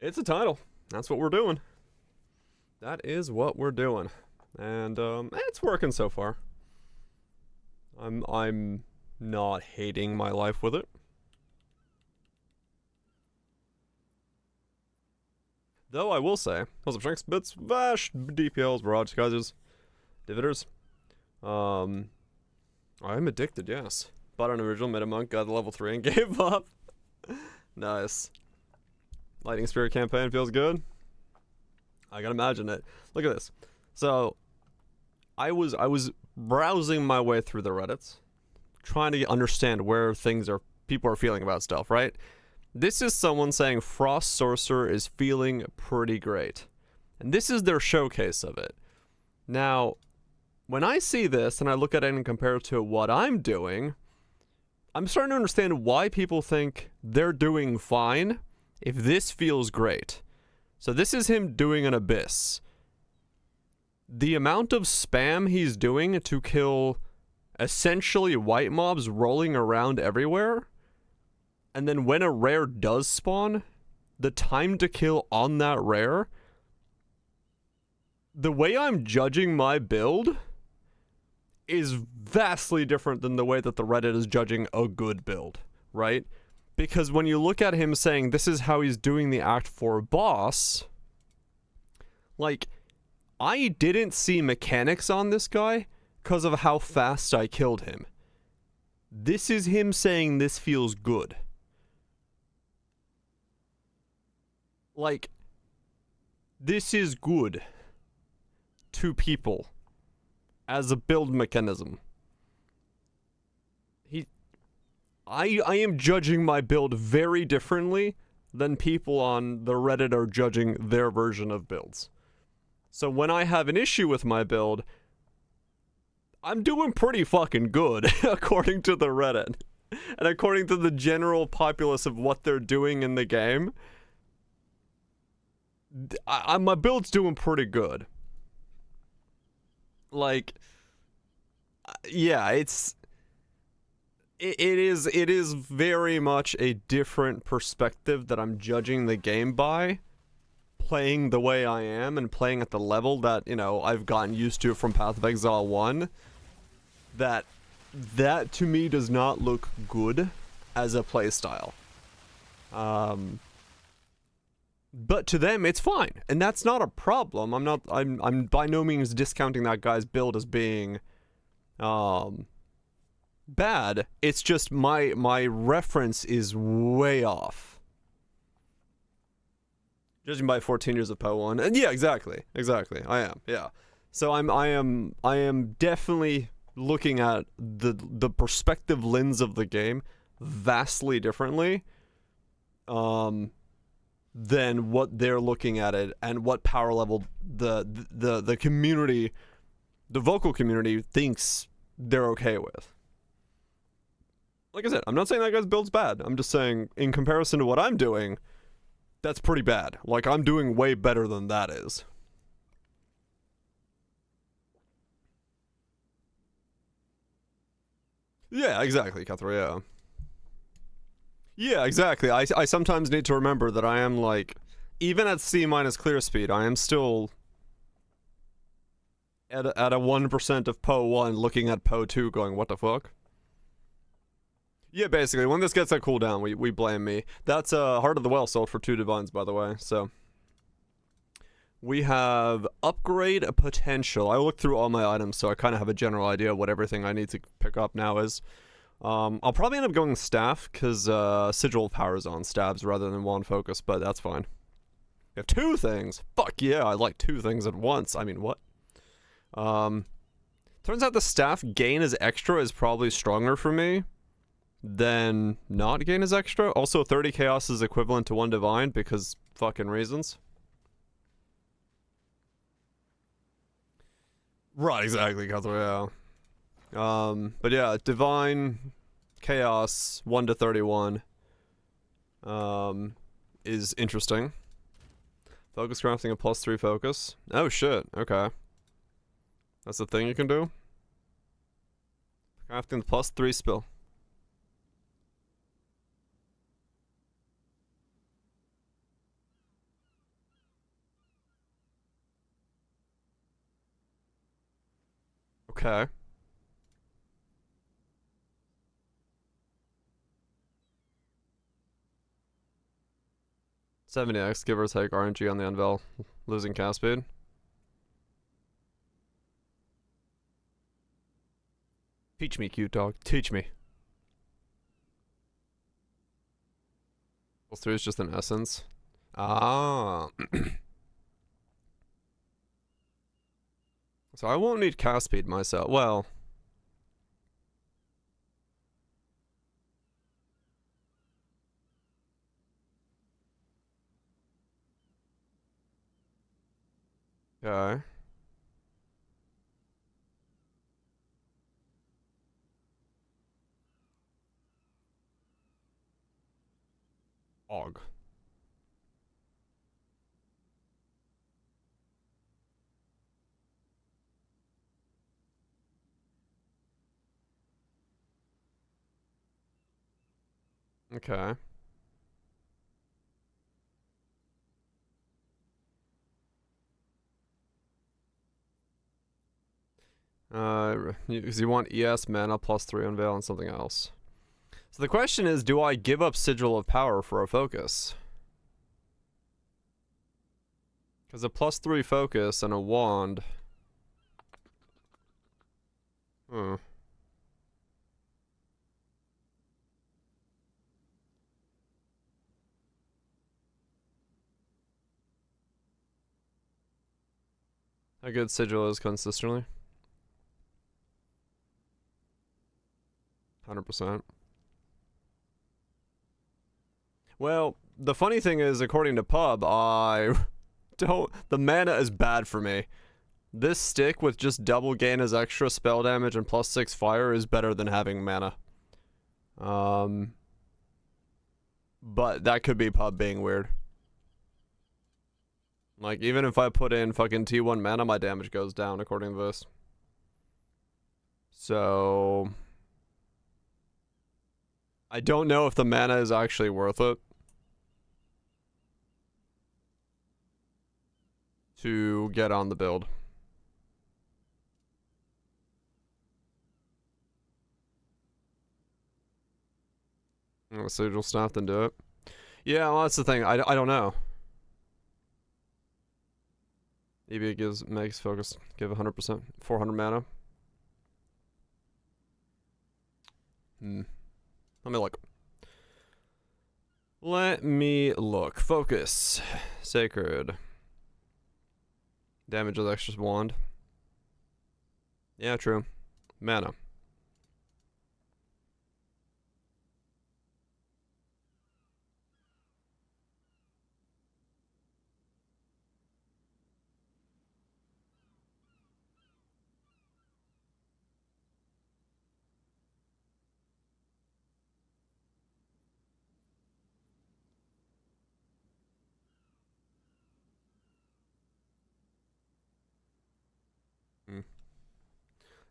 It's a title. That's what we're doing. That is what we're doing. And it's working so far. I'm not hating my life with it. Though I will say, what's up, Shanks? Bits, Vash, DPLs, Barrage, Kaisers, Divoters. I'm addicted, yes. Bought an original meta monk, got to level 3 and gave up. Nice. Lightning Spirit campaign feels good. I can imagine it. Look at this. So, I was browsing my way through the Reddits, trying to understand where people are feeling about stuff, right? This is someone saying Frost Sorcerer is feeling pretty great. And this is their showcase of it. Now, when I see this and I look at it and compare it to what I'm doing, I'm starting to understand why people think they're doing fine if this feels great. So this is him doing an Abyss. The amount of spam he's doing to kill essentially white mobs rolling around everywhere, and then when a rare does spawn, the time to kill on that rare, the way I'm judging my build is vastly different than the way that the Reddit is judging a good build, right? Because when you look at him saying this is how he's doing the Act 4 boss, like, I didn't see mechanics on this guy because of how fast I killed him. This is him saying this feels good. Like, this is good to people as a build mechanism. I am judging my build very differently than people on the Reddit are judging their version of builds. So when I have an issue with my build, I'm doing pretty fucking good, according to the Reddit. And according to the general populace of what they're doing in the game, my build's doing pretty good. Like, yeah, it is very much a different perspective that I'm judging the game by, playing the way I am and playing at the level that, you know, I've gotten used to from Path of Exile 1. That to me does not look good as a playstyle. But to them it's fine, and that's not a problem. I'm by no means discounting that guy's build as being bad. It's just my reference is way off. Judging by 14 years of PO 1. And yeah, exactly. I am. Yeah. So I am definitely looking at the perspective lens of the game vastly differently than what they're looking at it and what power level the community, the vocal community, thinks they're okay with. Like I said, I'm not saying that guy's build's bad. I'm just saying, in comparison to what I'm doing, that's pretty bad. Like, I'm doing way better than that is. Yeah, exactly, Cathro, yeah. Yeah, exactly. I sometimes need to remember that I am, like, even at C- clear speed, I am still at a 1% of PO 1 looking at PO 2 going, what the fuck? Yeah, basically, when this gets a cooldown, we blame me. That's Heart of the Well sold for 2 divines, by the way, so. We have upgrade potential. I looked through all my items, so I kind of have a general idea of what everything I need to pick up now is. I'll probably end up going staff, because Sigil Power is on stabs rather than wand focus, but that's fine. We have 2 things. Fuck yeah, I like 2 things at once. I mean, what? Turns out the staff gain as extra is probably stronger for me than not gain as extra. Also, 30 chaos is equivalent to 1 divine because fucking reasons. Right, exactly, Cathro, yeah. But yeah, divine chaos 1 to 31 is interesting. Focus crafting a +3 focus. Oh shit, okay. That's the thing you can do? Crafting the +3 spell. Okay. $70x, give or take RNG on the unveil, losing cast speed. Teach me, cute dog. Teach me. +3 is just an essence. Ah. So I won't need cast speed myself. Well. Okay. Og. Okay. Because you want ES mana +3 unveil and something else. So the question is, do I give up Sigil of Power for a focus? Because a +3 focus and a wand. Hmm. How good Sigil is consistently? 100%. Well, the funny thing is, according to Pub, the mana is bad for me. This stick with just double gain as extra spell damage and +6 fire is better than having mana. But that could be Pub being weird. Like, even if I put in fucking T1 mana, my damage goes down according to this. So I don't know if the mana is actually worth it to get on the build. Sigil Staff, then do it. Yeah, well, that's the thing. I don't know. EB makes focus, give 100%, 400 mana. Let me look. Let me look. Focus. Sacred. Damage with extra wand. Yeah, true. Mana.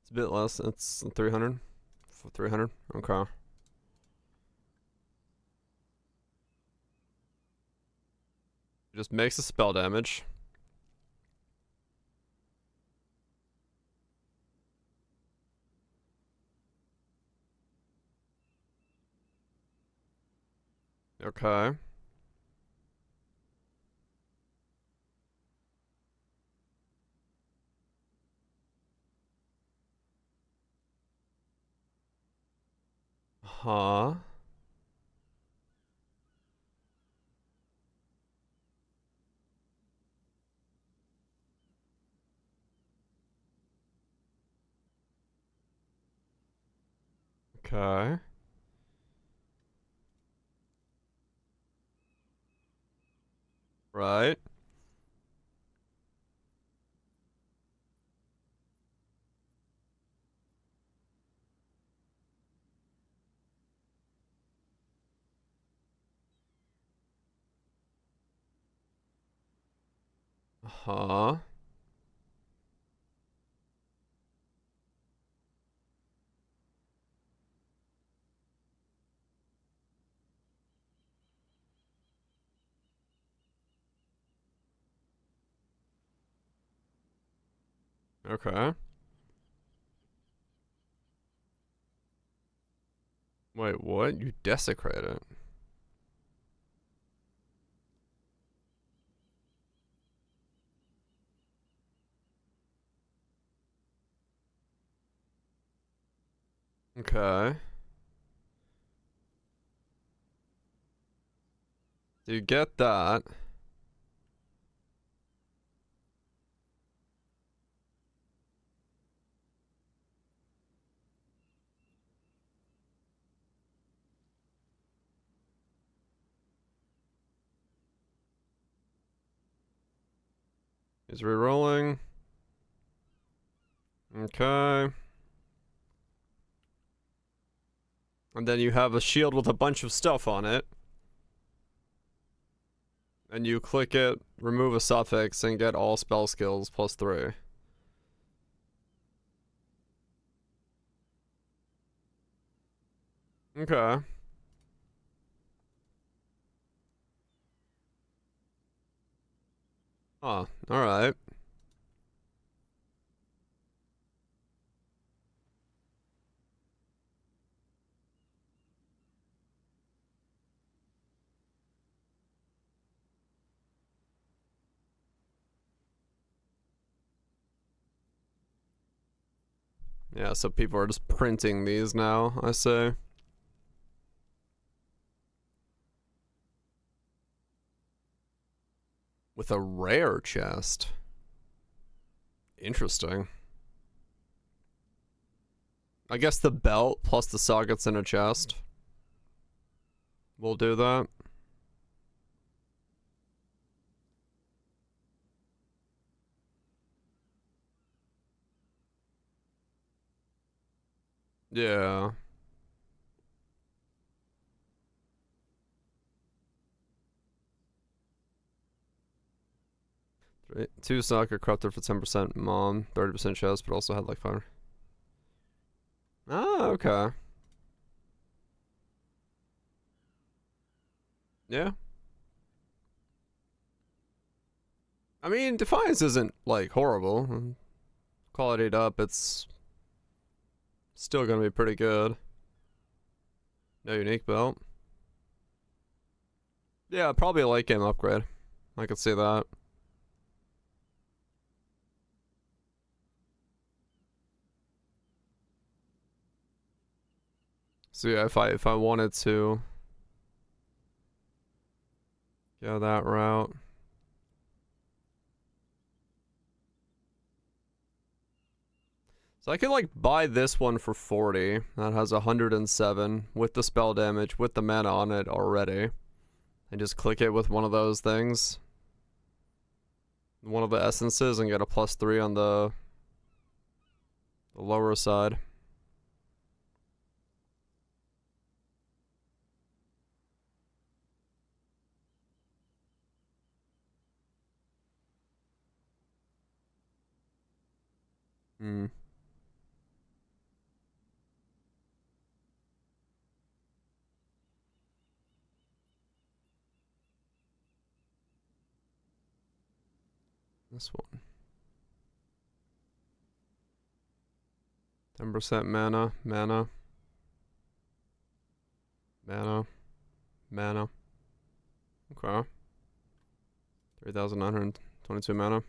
It's a bit less. It's 300. 300. Okay. Just makes the spell damage. Okay. Huh. Okay. Right. Huh. Okay. Wait, what? You desecrate it? Okay. Do you get that? He's re-rolling. Okay. And then you have a shield with a bunch of stuff on it. And you click it, remove a suffix, and get all spell skills +3. Okay. Oh, alright. Yeah, so people are just printing these now, I say. With a rare chest. Interesting. I guess the belt plus the sockets in a chest. We'll do that. Yeah. 2 socket corrupted for 10% mom, 30% chest, but also had like fire. Ah, okay. Yeah. I mean, Defiance isn't like horrible. Qualityed up, it's still gonna be pretty good. No unique belt. Yeah, probably a late game upgrade. I could see that. So yeah, if I wanted to go that route. So I could like buy this one for 40. That has 107 with the spell damage, with the mana on it already. And just click it with one of those things. One of the essences and get a +3 on the lower side. Hmm. This one. 10% mana, mana, mana, mana. Okay. 3,922 mana.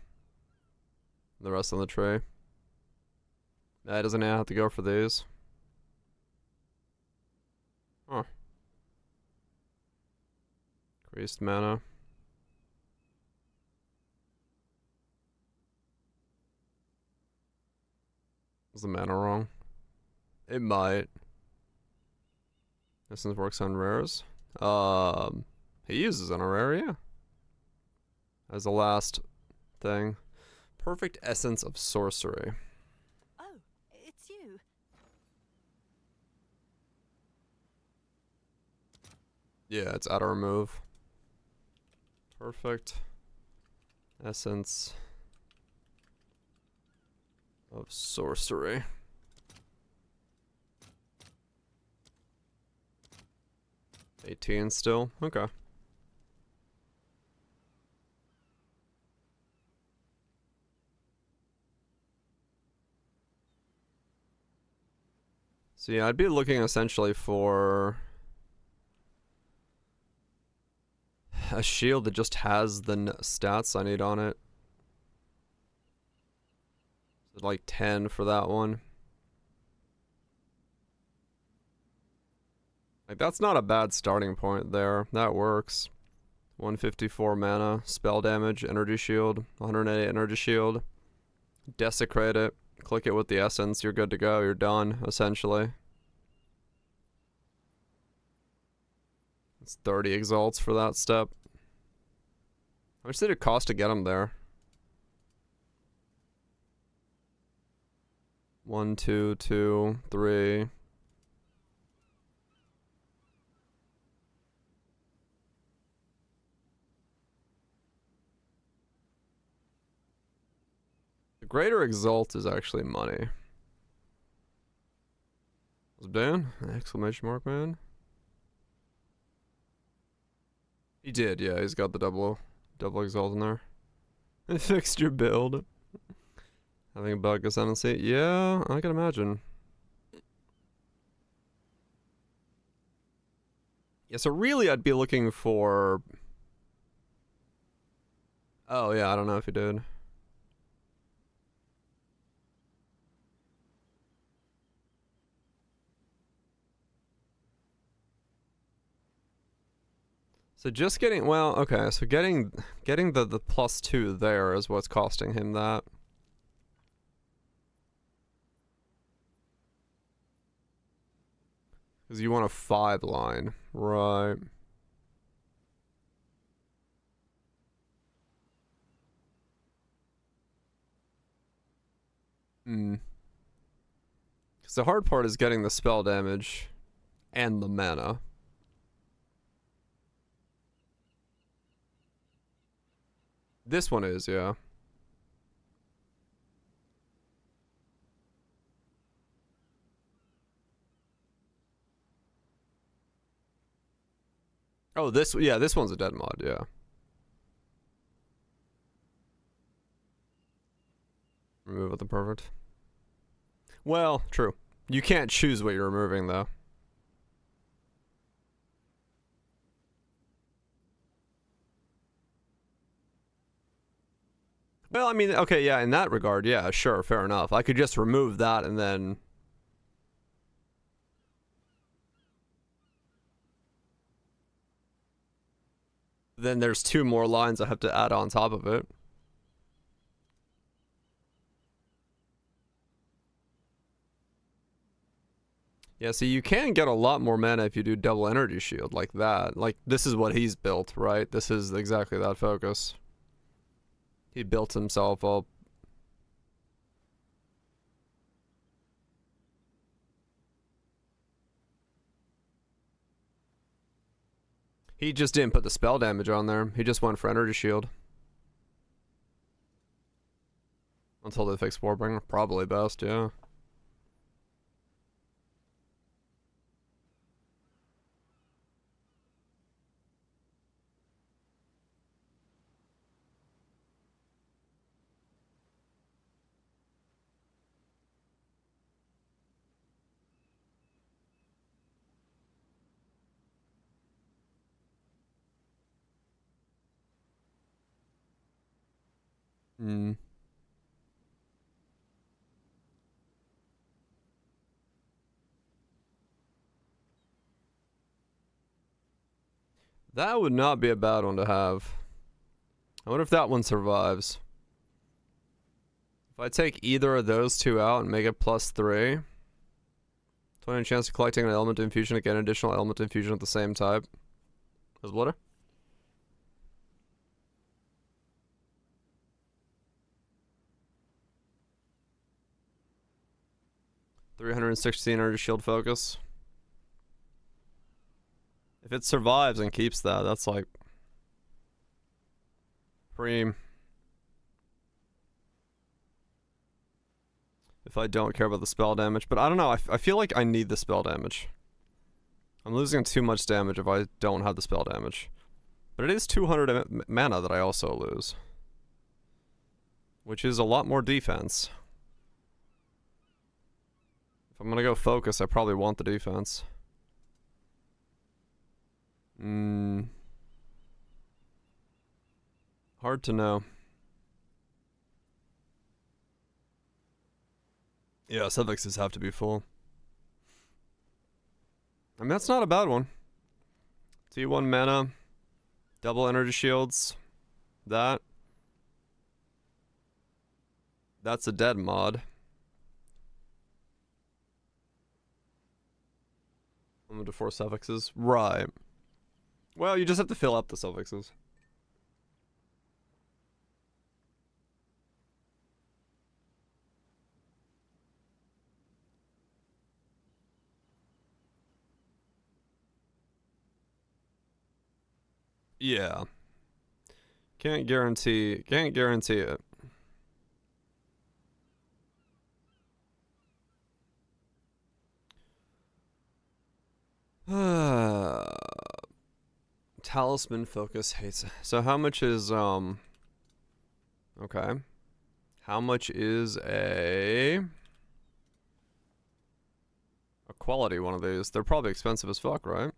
The rest on the tray. That doesn't have to go for these. Huh. Increased mana. Is the mana wrong? It might. Essence works on rares. He uses on a rare, yeah. As the last thing. Perfect essence of sorcery. Oh, it's you. Yeah, it's auto remove. Perfect essence of sorcery. 18 still? Okay. So yeah, I'd be looking essentially for a shield that just has the stats I need on it. So like 10 for that one. Like, that's not a bad starting point there. That works. 154 mana, spell damage, energy shield, 180 energy shield. Desecrate it, click it with the essence, you're good to go, you're done, essentially. It's 30 exalts for that step. How much did it cost to get him there? 1, 2, 2, 3. The greater exalt is actually money. Was Dan? Exclamation mark, man. He did, yeah, he's got the double exalt in there. It fixed your build. Having a bug ascendancy? Yeah, I can imagine. Yeah, so really I'd be looking for... Oh yeah, I don't know if he did. So just getting, well, okay, so getting the +2 there is what's costing him that. Because you want a 5 line, right? Because the hard part is getting the spell damage and the mana. This one is, yeah. Oh, this one's a dead mod, yeah. Remove with the perfect. Well, true. You can't choose what you're removing, though. Well, I mean, okay, yeah, in that regard, yeah, sure, fair enough. I could just remove that and then... Then there's 2 more lines I have to add on top of it. Yeah, so you can get a lot more mana if you do double energy shield like that. Like, this is what he's built, right? This is exactly that focus. He built himself up. He just didn't put the spell damage on there. He just went for energy shield. Until they fix Warbringer. Probably best, yeah. Hmm. That would not be a bad one to have. I wonder if that one survives. If I take either of those 2 out and make it +3, 20 chance of collecting an element infusion to get an additional element infusion of the same type. Is what? 316 energy shield focus. If it survives and keeps that, that's like preem. If I don't care about the spell damage, but I don't know. I feel like I need the spell damage. I'm losing too much damage if I don't have the spell damage. But it is 200 mana that I also lose, which is a lot more defense. If I'm gonna go focus, I probably want the defense. Hard to know. Yeah, suffixes have to be full. I mean, that's not a bad one. T1 mana, double energy shields. That's a dead mod. Limited to 4 suffixes. Right. Well, you just have to fill up the suffixes. Yeah. Can't guarantee it. Talisman focus hates. So how much is okay. How much is a quality one of these? They're probably expensive as fuck, right?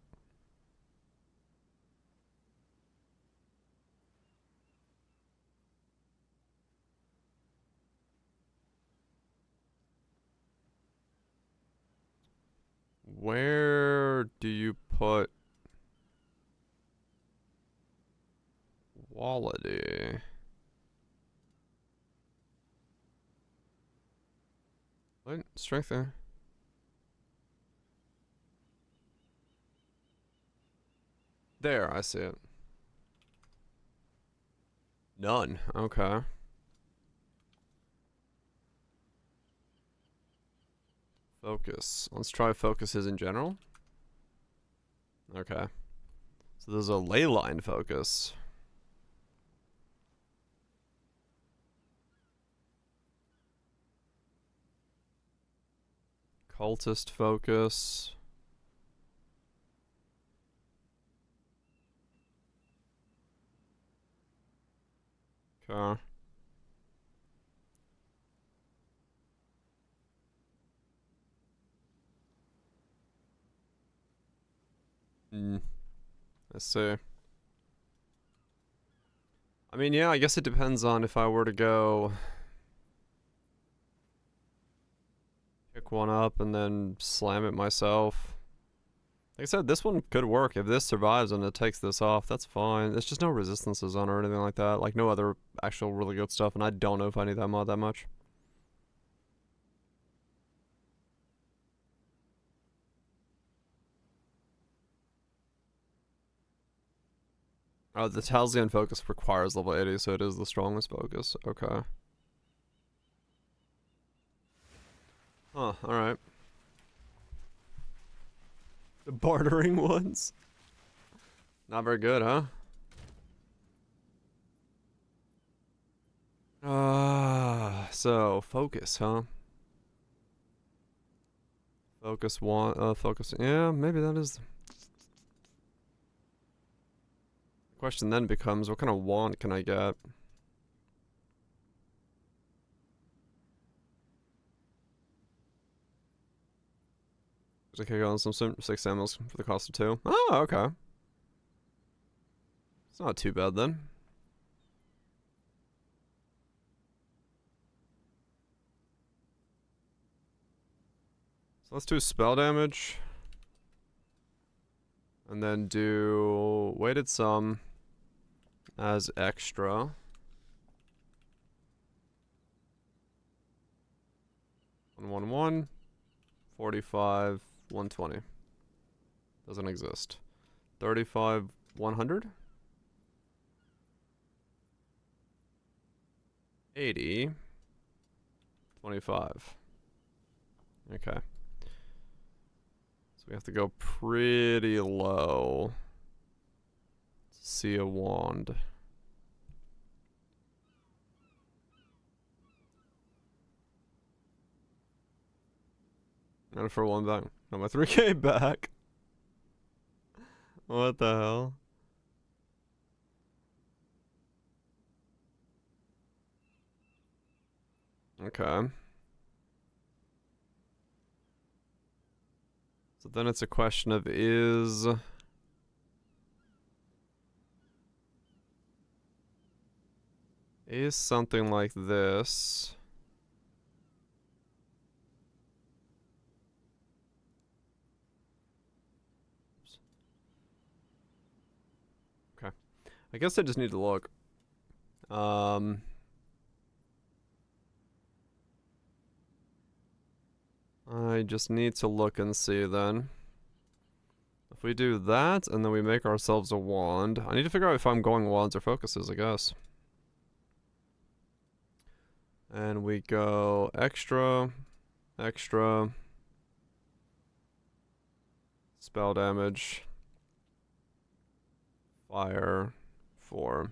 Where do you put quality? What? Strength there? There, I see it. None. Okay. Focus. Let's try focuses in general. Okay. So there's a ley line focus. Cultist focus. Okay. Let's see. I mean, yeah, I guess it depends on if I were to go pick one up and then slam it myself. Like I said, this one could work. If this survives and it takes this off, that's fine. There's just no resistances on or anything like that. Like, no other actual really good stuff, and I don't know if I need that mod that much. Oh, the Talzian focus requires level 80, so it is the strongest focus. Okay. Huh, alright. The bartering ones? Not very good, huh? So focus, huh? Focus one, focus. Yeah, maybe that is. The question then becomes, what kind of wand can I get? Okay, go on some 6 emeralds for the cost of 2. Oh, okay. It's not too bad then. So let's do spell damage. And then do weighted sum as extra. 111, 45, 120. Doesn't exist. 35, 100. 80, 25. Okay. So we have to go pretty low to see a wand. And for one back. Got my 3k back. What the hell? Okay. So then it's a question of is something like this okay. I guess I just need to look. I just need to look and see then. If we do that, and then we make ourselves a wand. I need to figure out if I'm going wands or focuses, I guess. And we go extra, extra, spell damage, fire, 4.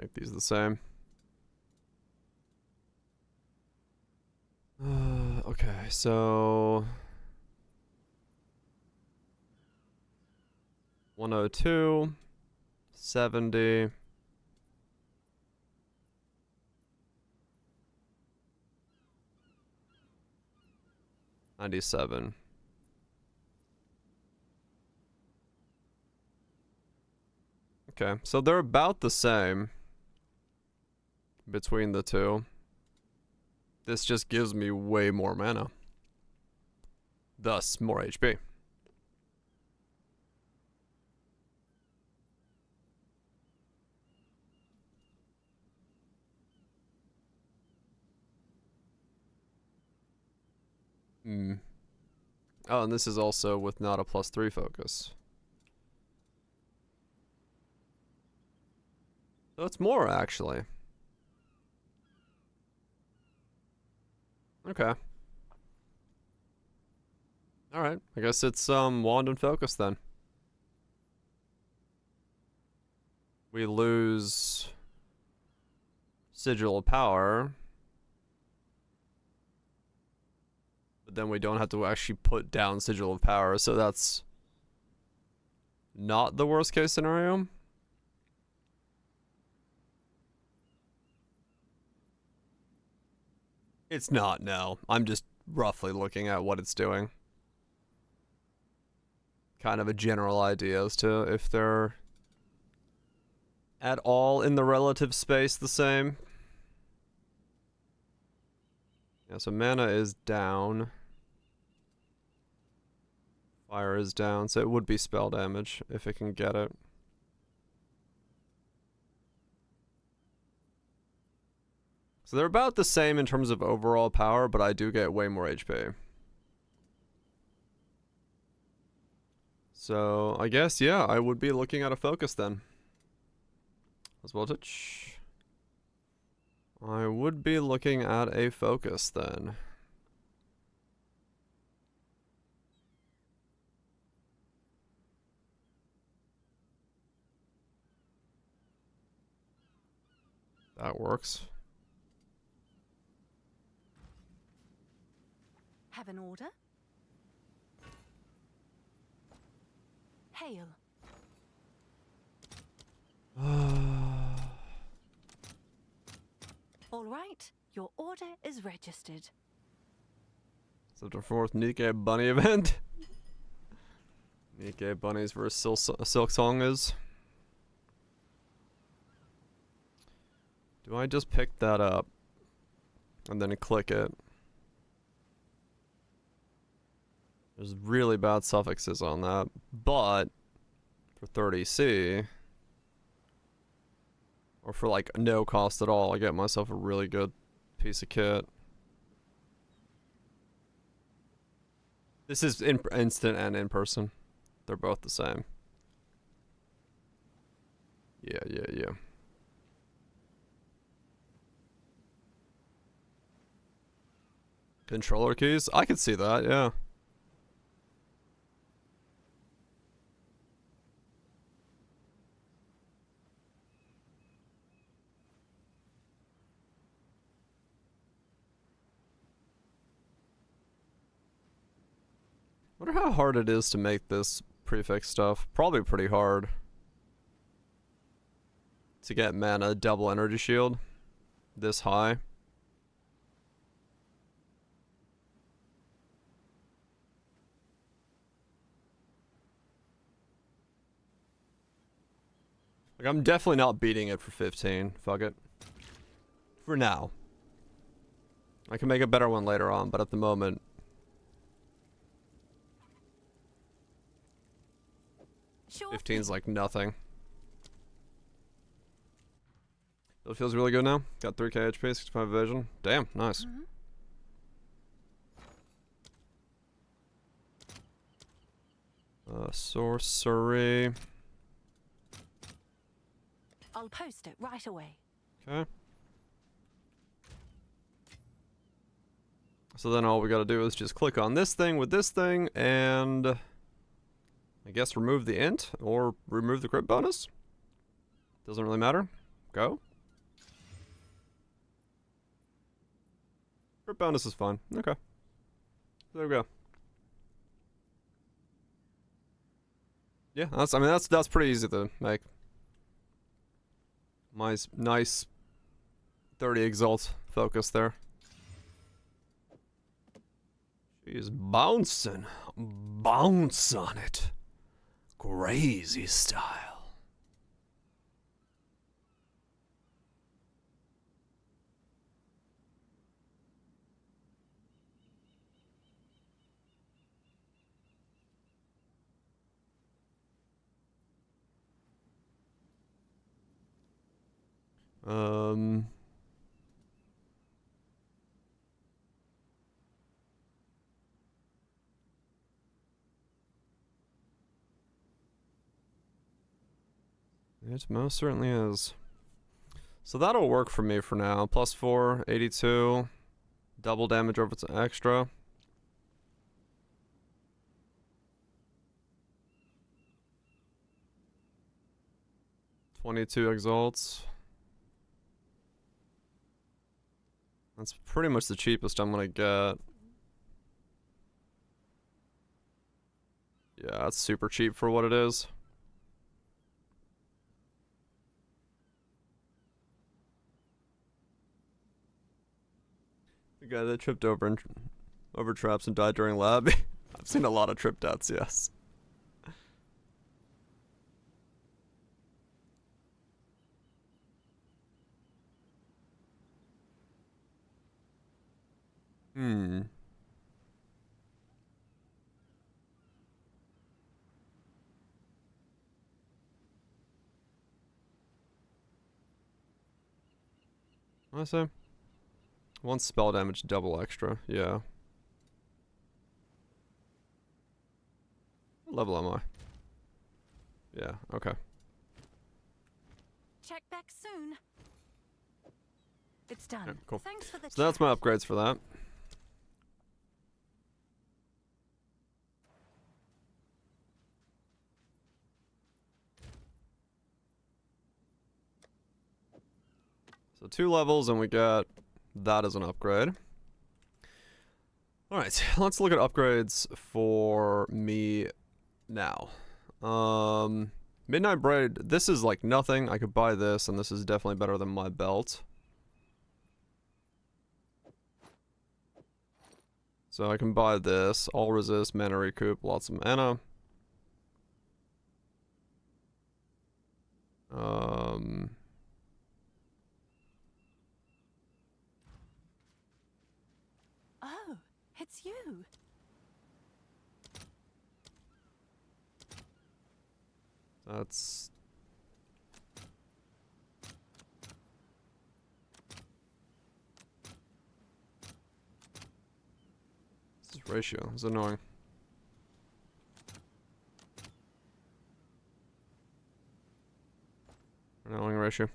Make these the same. Okay, so 102, 70, 97. Okay, so they're about the same between the two. This just gives me way more mana. Thus, more HP. Oh, and this is also with not a +3 focus. So it's more, actually. Okay. Alright, I guess it's wand and focus then. We lose Sigil of Power. But then we don't have to actually put down Sigil of Power, so that's not the worst case scenario. It's not, no. I'm just roughly looking at what it's doing. Kind of a general idea as to if they're at all in the relative space the same. Yeah, so mana is down. Fire is down, so it would be spell damage if it can get it. So they're about the same in terms of overall power, but I do get way more HP. So I guess, yeah, I would be looking at a focus then. As well touch. I would be looking at a focus then. That works. Have an order? Hail. All right, your order is registered. So the 4th Nikkei Bunny event. Nikkei Bunnies versus Silk Song is. Do I just pick that up and then click it? There's really bad suffixes on that, but for 30C, or for like no cost at all, I get myself a really good piece of kit. This is instant and in person. They're both the same. Yeah. Controller keys? I could see that, yeah. Wonder how hard it is to make this prefix stuff. Probably pretty hard to get mana double energy shield this high. Like, I'm definitely not beating it for 15. Fuck it. For now. I can make a better one later on, but at the moment... Sure 15's like nothing. It feels really good now. Got 3k HP, 65 vision. Damn, nice. Sorcery. I'll post it right away. Okay. So then all we gotta do is just click on this thing with this thing, and I guess remove the int, or remove the crit bonus. Doesn't really matter. Go. Crit bonus is fine. Okay. There we go. Yeah, that's pretty easy to make. Nice 30 exalt focus there. She's bouncing. Bounce on it. Crazy style. It most certainly is. So that'll work for me for now. +4, 82. Double damage over its extra. $22 exalts. That's pretty much the cheapest I'm gonna get. Yeah, that's super cheap for what it is. The guy that tripped over traps and died during lab. I've seen a lot of trip deaths, yes. What I say? One spell damage, double extra. Yeah. What level am I? Yeah, okay. Check back soon. It's done. Yeah, cool. Thanks for the So that's my upgrades for that. So 2 levels and we got that as an upgrade. Alright, let's look at upgrades for me now. Midnight Braid, this is like nothing. I could buy this, and this is definitely better than my belt. So I can buy this. All resist, mana recoup, lots of mana. Oh, it's you. That's... This ratio is annoying. Annoying ratio.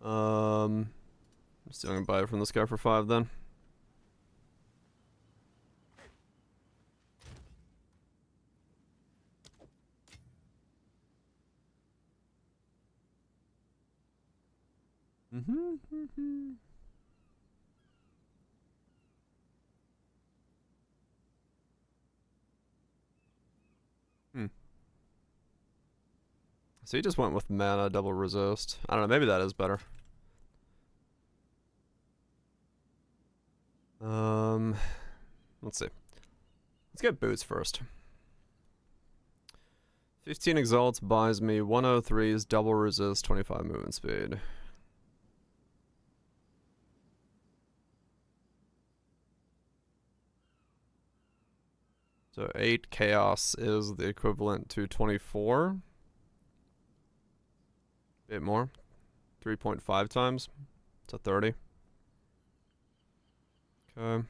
I'm still gonna buy it from this guy for 5 then. So he just went with mana double resist. I don't know, maybe that is better. Let's see. Let's get boots first. 15 exalts buys me 103's double resist, 25 movement speed. So 8 chaos is the equivalent to 24. Bit more. 3.5 times. So 30. Okay.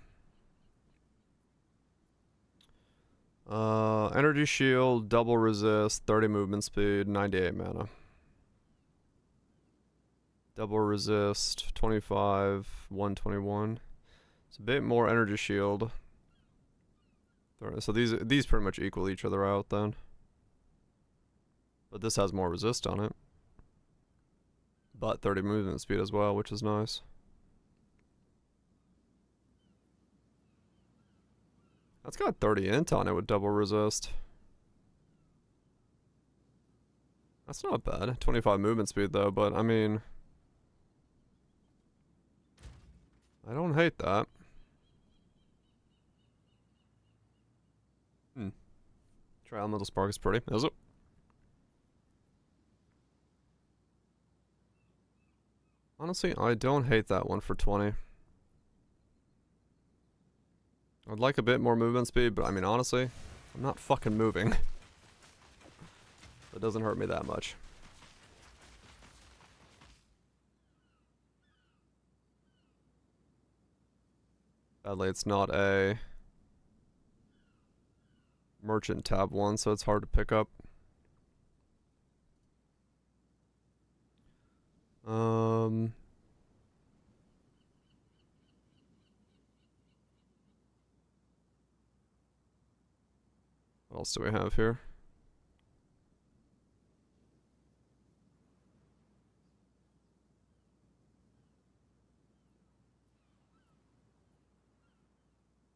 Energy shield, double resist, 30 movement speed, 98 mana. Double resist, 25, 121. It's a bit more energy shield. So these pretty much equal each other out then. But this has more resist on it. But 30 movement speed as well, which is nice. That's got 30 int on it with double resist. That's not bad. 25 movement speed though, but I mean, I don't hate that. Try Elemental Spark is pretty, is it? Honestly, I don't hate that one for 20. I'd like a bit more movement speed, but I mean, honestly, I'm not fucking moving. It doesn't hurt me that much. Sadly, it's not a merchant tab one, so it's hard to pick up. What else do we have here?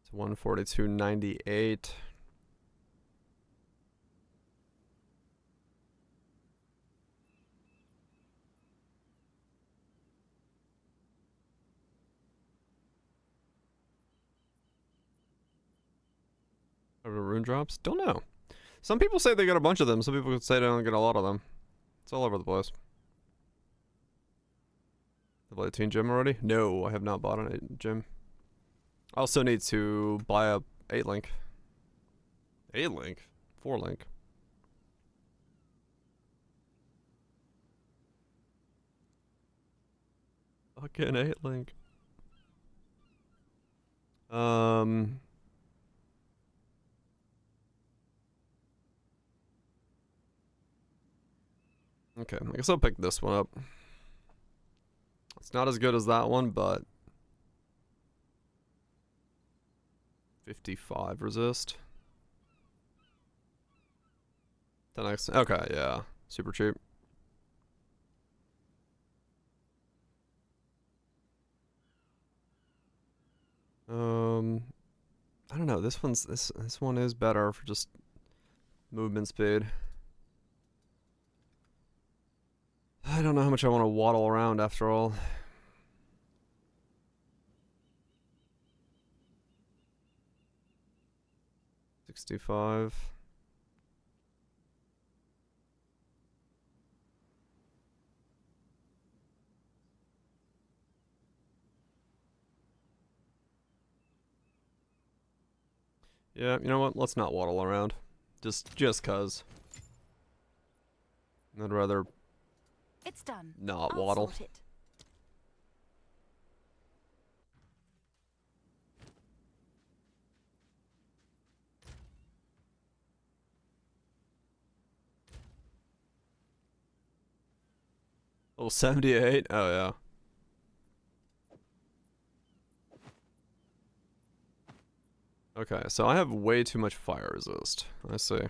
It's 142.98. Rune drops? Don't know. Some people say they get a bunch of them. Some people say they don't get a lot of them. It's all over the place. Have I played a Teen Gym already? No, I have not bought an 8 gym. I also need to buy a 8 link. 8 link? 4 link. Fucking 8 link. Okay, I guess I'll pick this one up. It's not as good as that one, but 55 resist. 10x. Okay, yeah. Super cheap. I don't know. This one is better for just movement speed. I don't know how much I want to waddle around after all. $65. Yeah, you know what? Let's not waddle around. Just cuz. I'd rather It's done. not I'll waddle. sort it. Oh, 78? Oh, yeah. Okay, so I have way too much fire resist. I see.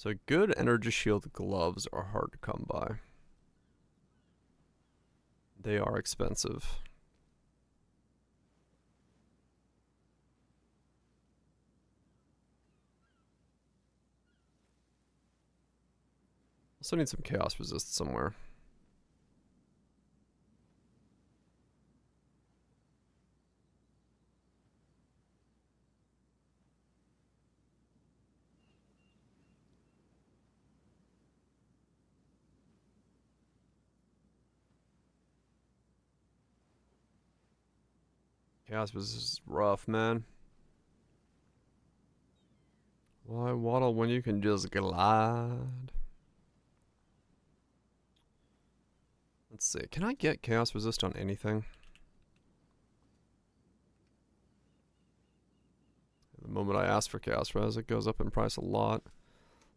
So good energy shield gloves are hard to come by. They are expensive. Also need some chaos resist somewhere. Chaos resist is rough, man. Why waddle when you can just glide? Let's see. Can I get chaos resist on anything? The moment I ask for chaos res, it goes up in price a lot.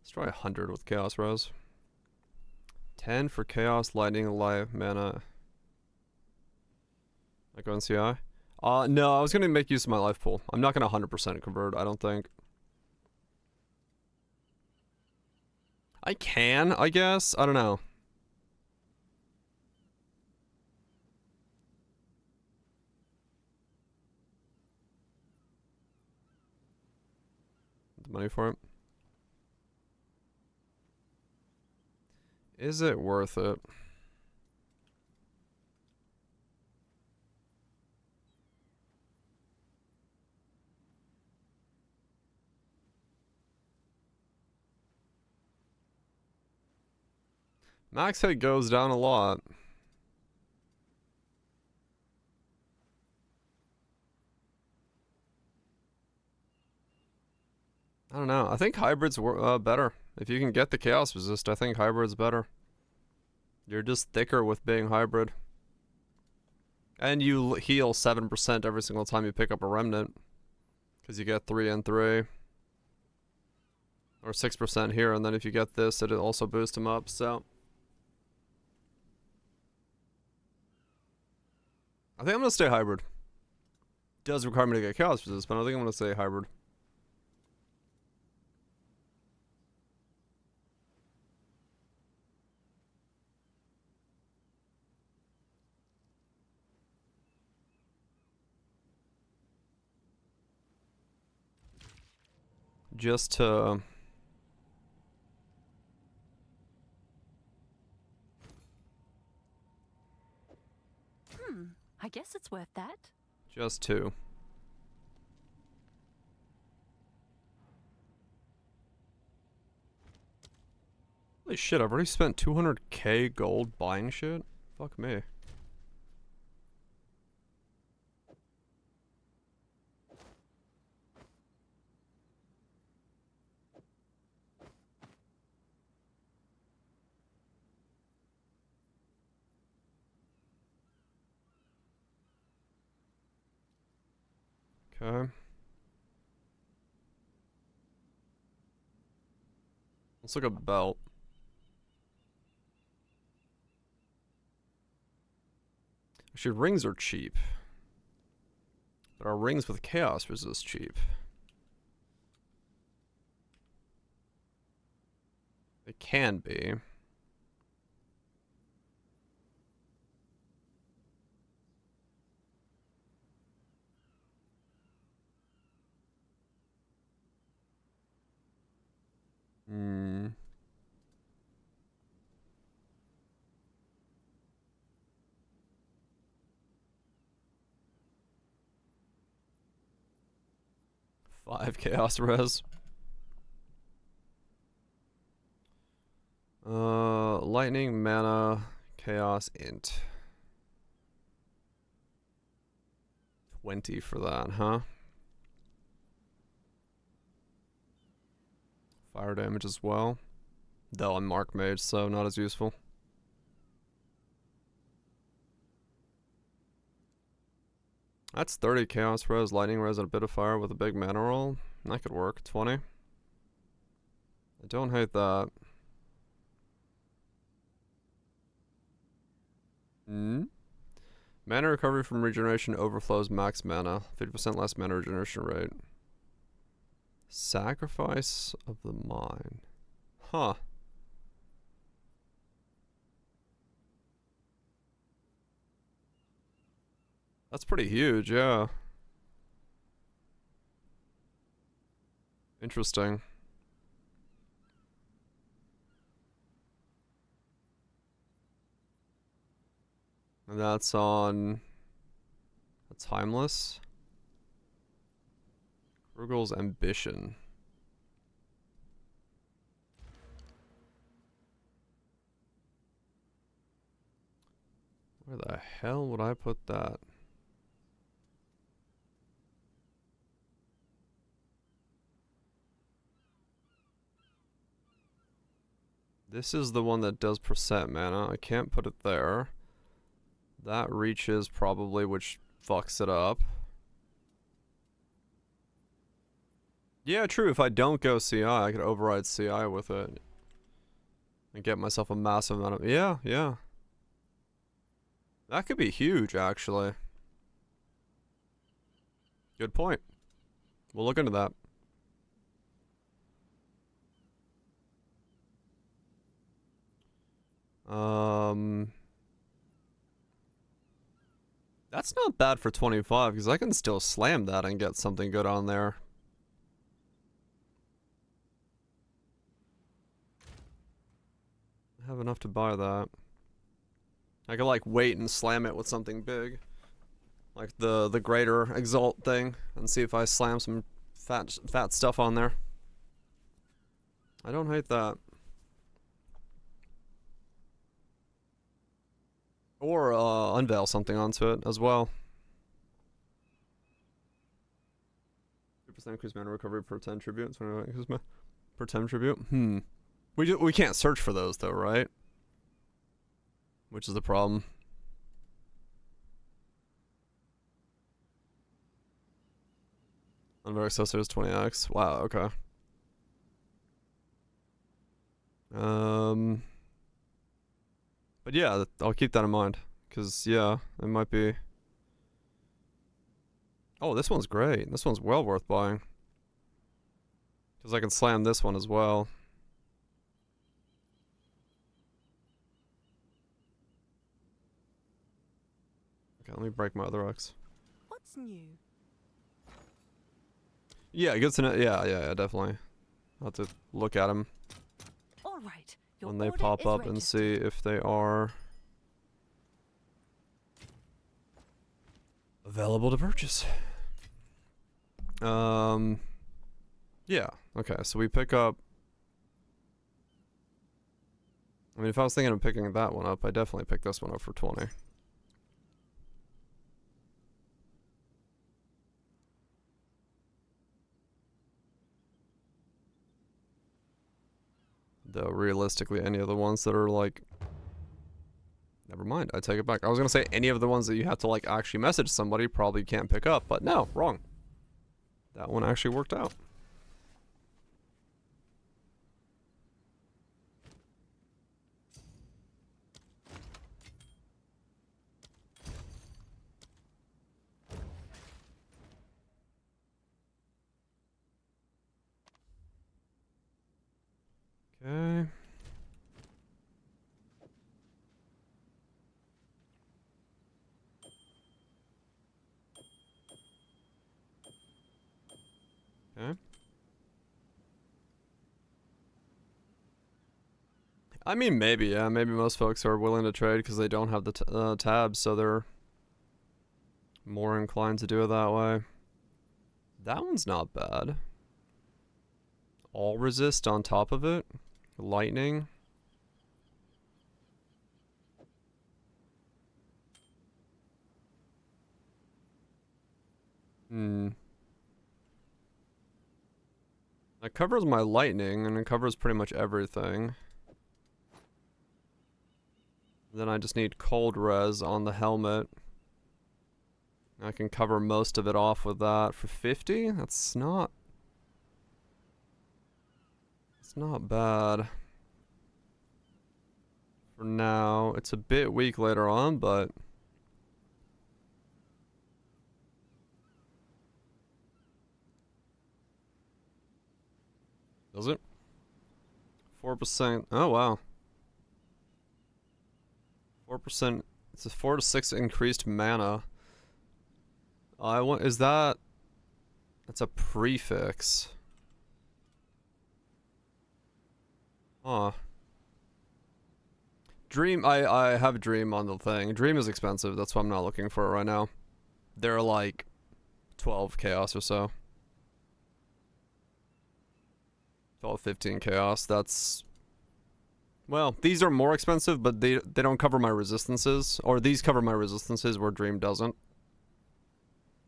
Let's try 100 with chaos res. 10 for chaos, lightning, life, mana. I go NCI? No, I was gonna make use of my life pool. I'm not gonna 100% convert, I don't think. I can, I guess. I don't know. The money for it. Is it worth it? Max hit goes down a lot. I don't know. I think hybrid's better. If you can get the chaos resist, I think hybrid's better. You're just thicker with being hybrid. And you heal 7% every single time you pick up a remnant. Because you get 3 and 3. Or 6% here, and then if you get this, it'll also boost them up, so. I think I'm gonna stay hybrid. Does require me to get chaos resist, but I think I'm gonna stay hybrid. Just to I guess it's worth that. just to holy shit, I've already spent 200k gold buying shit? Fuck me. Okay. Let's look at belt. Actually, rings are cheap. But our rings with chaos resist cheap. They can be. Hmm. Five chaos res. Lightning, mana, chaos, int. 20 for that, huh? Fire damage as well. Though I'm Archmage, so not as useful. That's 30 chaos res, lightning res, and a bit of fire with a big mana roll. That could work. 20. I don't hate that. Mana recovery from regeneration overflows max mana. 50% less mana regeneration rate. Sacrifice of the mind. Huh. That's pretty huge, yeah. Interesting. And that's on a Timeless. Rugal's Ambition. Where the hell would I put that? This is the one that does percent mana. I can't put it there. That reaches probably, which fucks it up. Yeah, true. If I don't go CI, I could override CI with it. And get myself a massive amount of... Yeah, yeah. That could be huge, actually. Good point. We'll look into that. That's not bad for 25, because I can still slam that and get something good on there. I have enough to buy that. I could like wait and slam it with something big. Like the greater exalt thing, and see if I slam some fat stuff on there. I don't hate that. Or unveil something onto it as well. 2% increased mana recovery per 10 tribute. Per 10 tribute. We can't search for those though, right? Which is the problem. Unveil accessories 20x. Wow. Okay. But yeah, I'll keep that in mind. Because, yeah, it might be... Oh, this one's great. This one's well worth buying. Because I can slam this one as well. Okay, let me break my other X. What's new? Yeah, good to know. Yeah, definitely. I'll have to look at them. All right. When they pop up and see if they are available to purchase. Yeah, okay, so we pick up... I mean, if I was thinking of picking that one up, I definitely pick this one up for 20. Though, realistically, any of the ones that are, like... Never mind, I take it back. I was gonna say any of the ones that you have to, like, actually message somebody probably can't pick up, but no, wrong. That one actually worked out. Okay. Okay. I mean, maybe, yeah. Maybe most folks are willing to trade because they don't have the tabs, so they're more inclined to do it that way. That one's not bad. All resist on top of it. Lightning. That covers my lightning, and it covers pretty much everything. Then I just need cold res on the helmet. I can cover most of it off with that for 50. That's not... It's not bad. For now. It's a bit weak later on, but... Does it? 4%. Oh, wow. 4%. It's a 4 to 6 increased mana. I want. Is that? That's a prefix. Huh. Dream. I have Dream on the thing. Dream is expensive. That's why I'm not looking for it right now. They're like 12 chaos or so. 12, 15 chaos. That's. Well, these are more expensive, but they don't cover my resistances. Or these cover my resistances where Dream doesn't.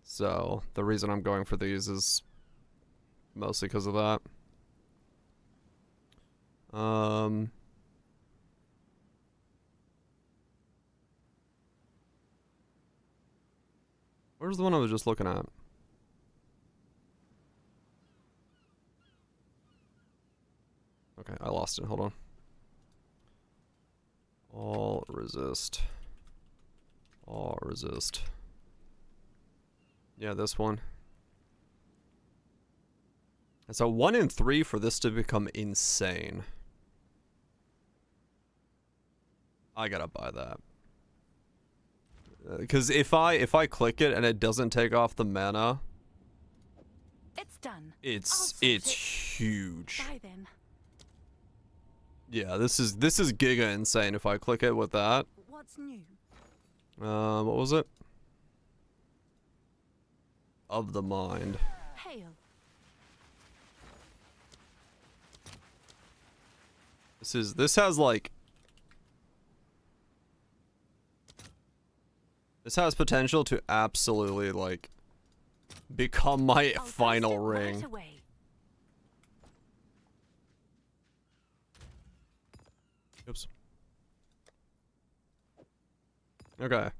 So, the reason I'm going for these is mostly because of that. Where's the one I was just looking at? Okay, I lost it. Hold on. All resist. All resist. Yeah, this one. It's a 1 in 3 for this to become insane. I gotta buy that. Because if I click it and it doesn't take off the mana, It's done. it's huge. Bye then. Yeah, this is giga insane if I click it with that. What's new? What was it? Of the mind. Hail. This has like this has potential to absolutely like become my I'll final post it ring. Right away. Oops. Okay.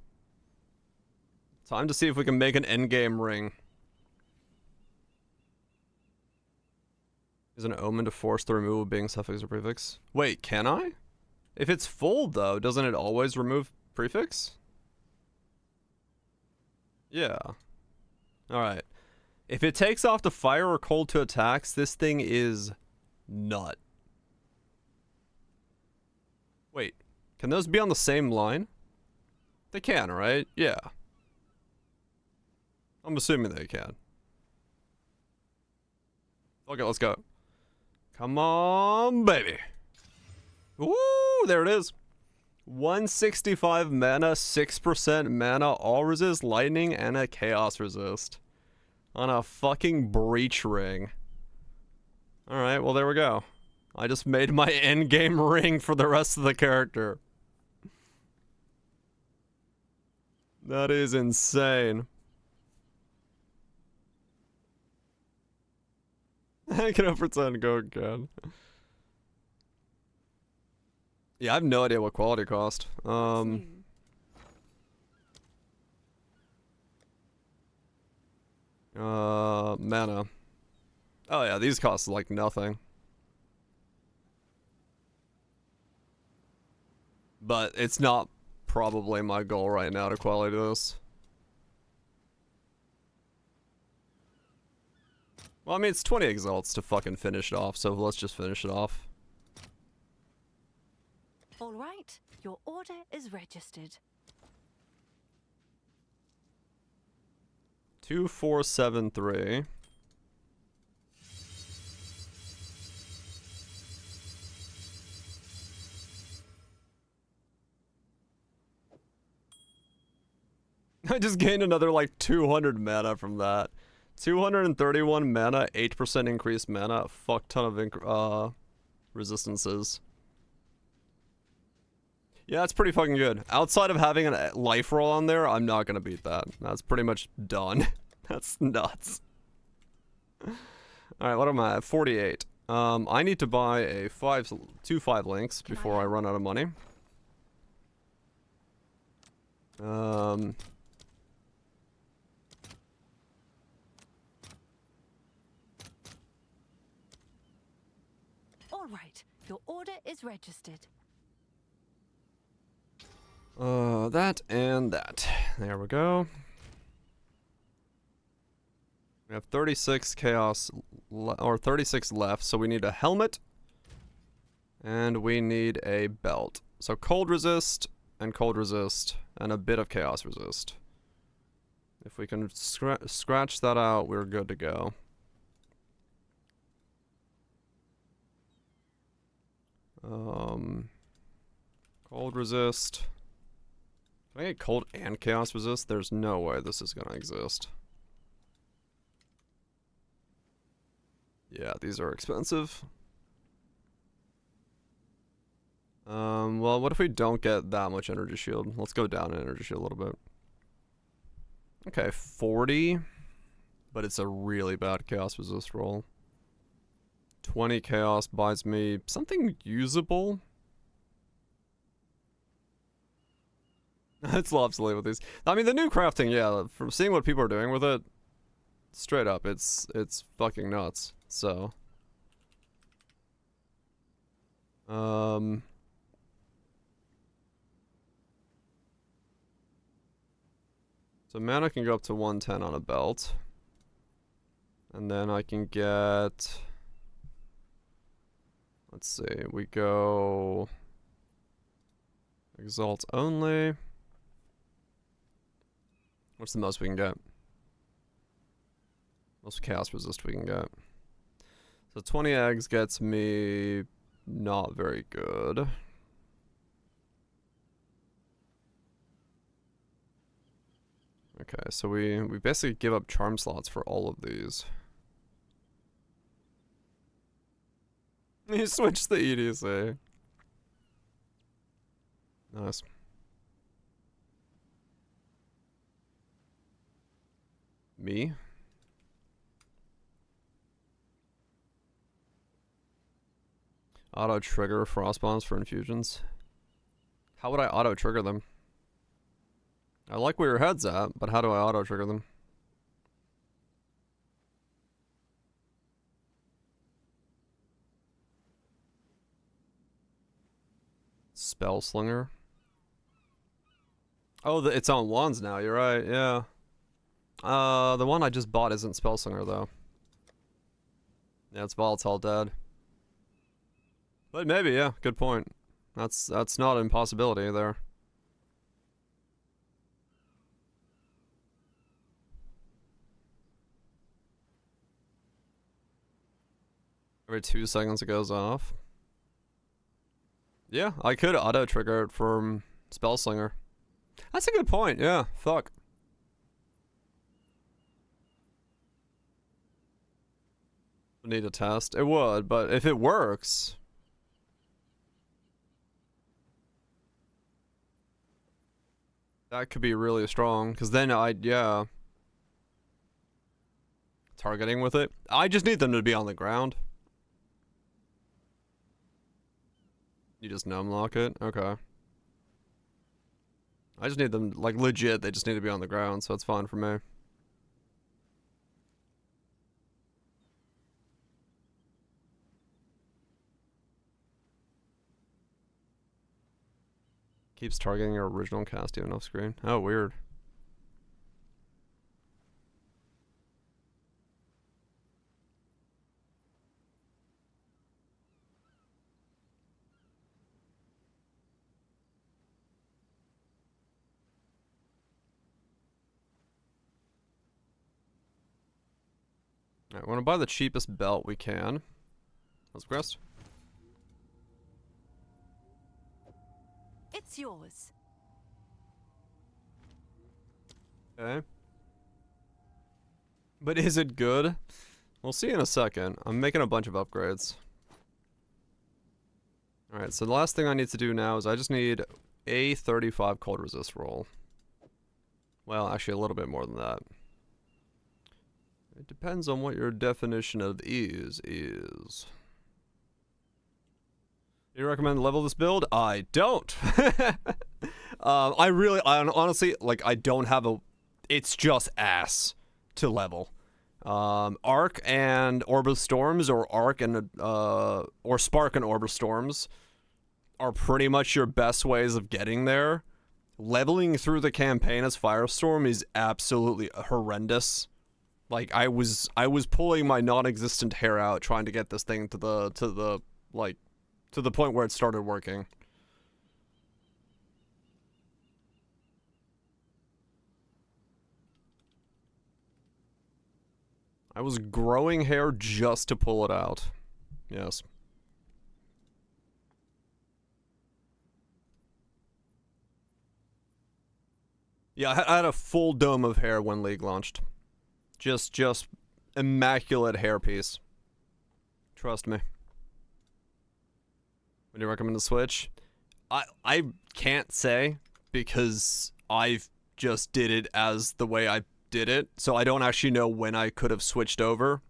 Time to see if we can make an endgame ring. Is an omen to force the removal of being suffix or prefix? Wait, can I? If it's full though, doesn't it always remove prefix? Yeah. Alright. If it takes off the fire or cold to attacks, this thing is nut. Wait, can those be on the same line? They can, right? Yeah. I'm assuming they can. Okay, let's go. Come on, baby. Woo, there it is. 165 mana, 6% mana, all resist lightning, and a chaos resist. On a fucking breach ring. Alright, well there we go. I just made my endgame ring for the rest of the character. That is insane. I can pretend go again. Yeah, I have no idea what quality cost. What's new? Mana. Oh yeah, these cost like nothing. But it's not probably my goal right now to quality this. Well, I mean, it's 20 exalts to fucking finish it off, so let's just finish it off. All right, your order is registered. 2473. I just gained another like 200 mana from that. 231 mana, 8% increased mana, a fuck ton of resistances. Yeah, that's pretty fucking good. Outside of having a life roll on there, I'm not gonna beat that. That's pretty much done. That's nuts. Alright, what am I at? 48. I need to buy a 2 5 links before I run out of money. All right, your order is registered. That and that. There we go. We have 36 chaos, or 36 left, so we need a helmet. And we need a belt. So cold resist, and a bit of chaos resist. If we can scratch that out, we're good to go. Cold resist. Can I get cold and chaos resist? There's no way this is gonna exist. Yeah, these are expensive. Well, what if we don't get that much energy shield? Let's go down in energy shield a little bit. Okay, 40. But it's a really bad chaos resist roll. 20 chaos buys me something usable. It's lovely with these. I mean, the new crafting, yeah, from seeing what people are doing with it, straight up, it's fucking nuts. So, so mana can go up to 110 on a belt. And then I can get, let's see, we go Exalt only. What's the most we can get? Most chaos resist we can get. So 20 eggs gets me not very good. Okay, so we basically give up charm slots for all of these. You switched the EDC. Nice. Me? Auto trigger frost bombs for infusions. How would I auto trigger them? I like where your head's at, but how do I auto trigger them? Spell slinger. Oh, it's on wands now. You're right. Yeah. The one I just bought isn't spell slinger though. Yeah, it's volatile dead. But maybe, yeah. Good point. That's not an impossibility there. Every 2 seconds it goes off. Yeah, I could auto trigger it from spell slinger. That's a good point. Yeah, fuck. Need a test. It would, but if it works, that could be really strong. Because then yeah, targeting with it. I just need them to be on the ground. You just numb lock it? Okay. I just need them, like, legit, they just need to be on the ground, so it's fine for me. Keeps targeting your original cast even off screen. Oh, weird. Alright, we want to buy the cheapest belt we can. Let's quest. It's yours. Okay. But is it good? We'll see in a second. I'm making a bunch of upgrades. Alright, so the last thing I need to do now is I just need a 35 cold resist roll. Well, actually a little bit more than that. It depends on what your definition of ease is. Do you recommend level this build? I don't. I honestly, like, I don't have a... It's just ass to level. Arc and Orb of Storms, or Arc and, or Spark and Orb of Storms are pretty much your best ways of getting there. Leveling through the campaign as Firestorm is absolutely horrendous. Like, I was pulling my non-existent hair out trying to get this thing to the To the point where it started working. I was growing hair just to pull it out. Yes. Yeah, I had a full dome of hair when League launched. Just immaculate hairpiece. Trust me. Would you recommend the Switch? I can't say because I've just did it as the way I did it, so I don't actually know when I could have switched over.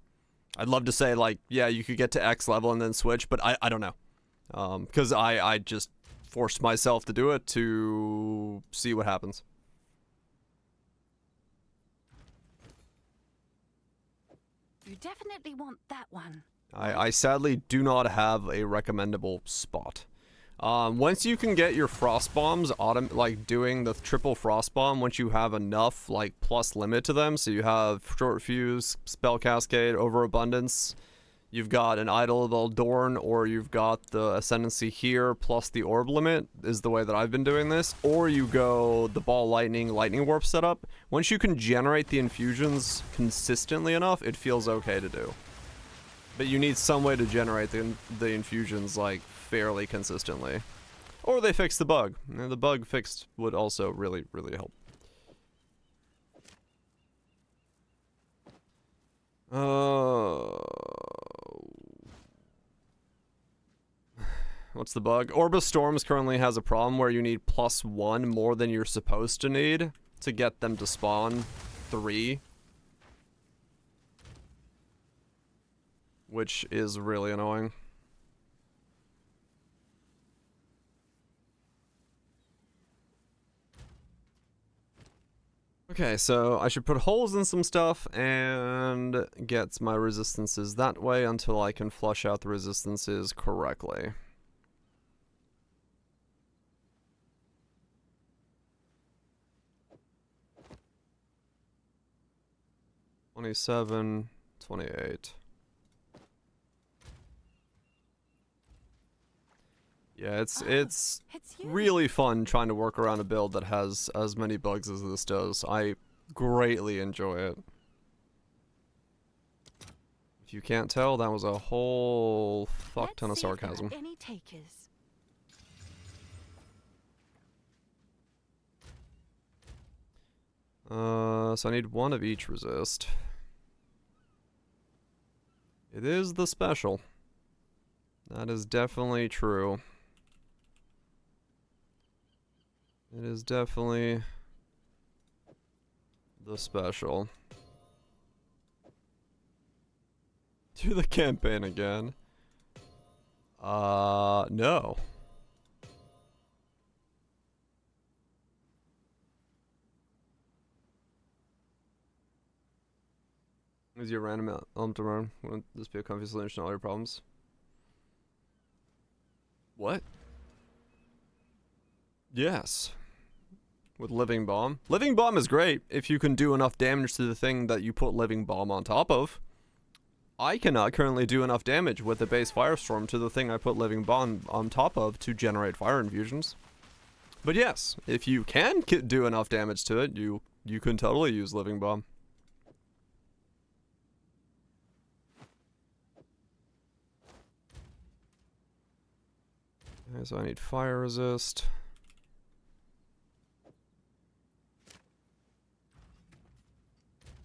I'd love to say, like, yeah, you could get to X level and then switch, but I don't know. Because I just forced myself to do it to see what happens. You definitely want that one. I sadly do not have a recommendable spot. Once you can get your frost bombs, like doing the triple frost bomb, once you have enough like plus limit to them, so you have short fuse, spell cascade, overabundance, you've got an idol of Eldorn, or you've got the ascendancy here plus the orb limit is the way that I've been doing this, or you go the ball lightning warp setup. Once you can generate the infusions consistently enough, it feels okay to do. But you need some way to generate the infusions like fairly consistently. Or they fix the bug. And the bug fixed would also really, really help. What's the bug? Orbis Storms currently has a problem where you need +1 more than you're supposed to need to get them to spawn 3. Which is really annoying. Okay, so I should put holes in some stuff and get my resistances that way until I can flush out the resistances correctly. $27, $28. Yeah, it's really fun trying to work around a build that has as many bugs as this does. I greatly enjoy it. If you can't tell, that was a whole fuck ton of sarcasm. Any takers? So I need 1 of each resist. It is the special. That is definitely true. It is definitely the special. Do the campaign again. No. Is your random element to run? Wouldn't this be a comfy solution to all your problems? What? Yes. With Living Bomb. Living Bomb is great if you can do enough damage to the thing that you put Living Bomb on top of. I cannot currently do enough damage with the base Firestorm to the thing I put Living Bomb on top of to generate fire infusions. But yes, if you can do enough damage to it, you can totally use Living Bomb. Okay, so I need fire resist.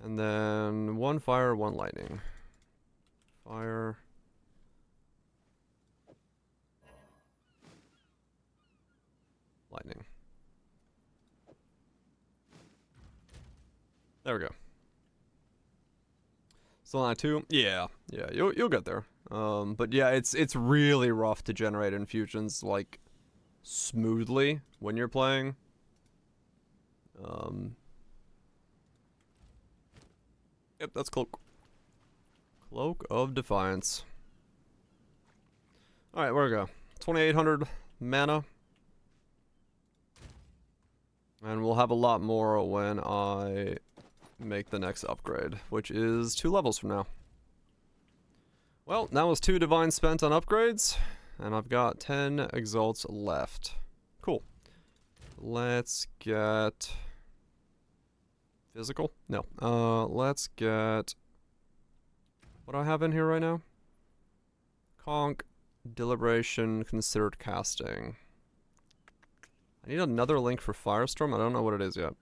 And then 1 fire, 1 lightning. Fire. Lightning. There we go. Still not 2? Yeah, you'll get there. But yeah, it's really rough to generate infusions like smoothly when you're playing. Yep, that's Cloak. Cloak of Defiance. Alright, where we go? 2,800 mana. And we'll have a lot more when I make the next upgrade, which is 2 levels from now. Well, that was 2 divine spent on upgrades. and I've got 10 exalts left. Cool. Let's get physical? No. Let's get what do I have in here right now? Conk, deliberation, considered casting. I need another link for Firestorm. I don't know what it is yet.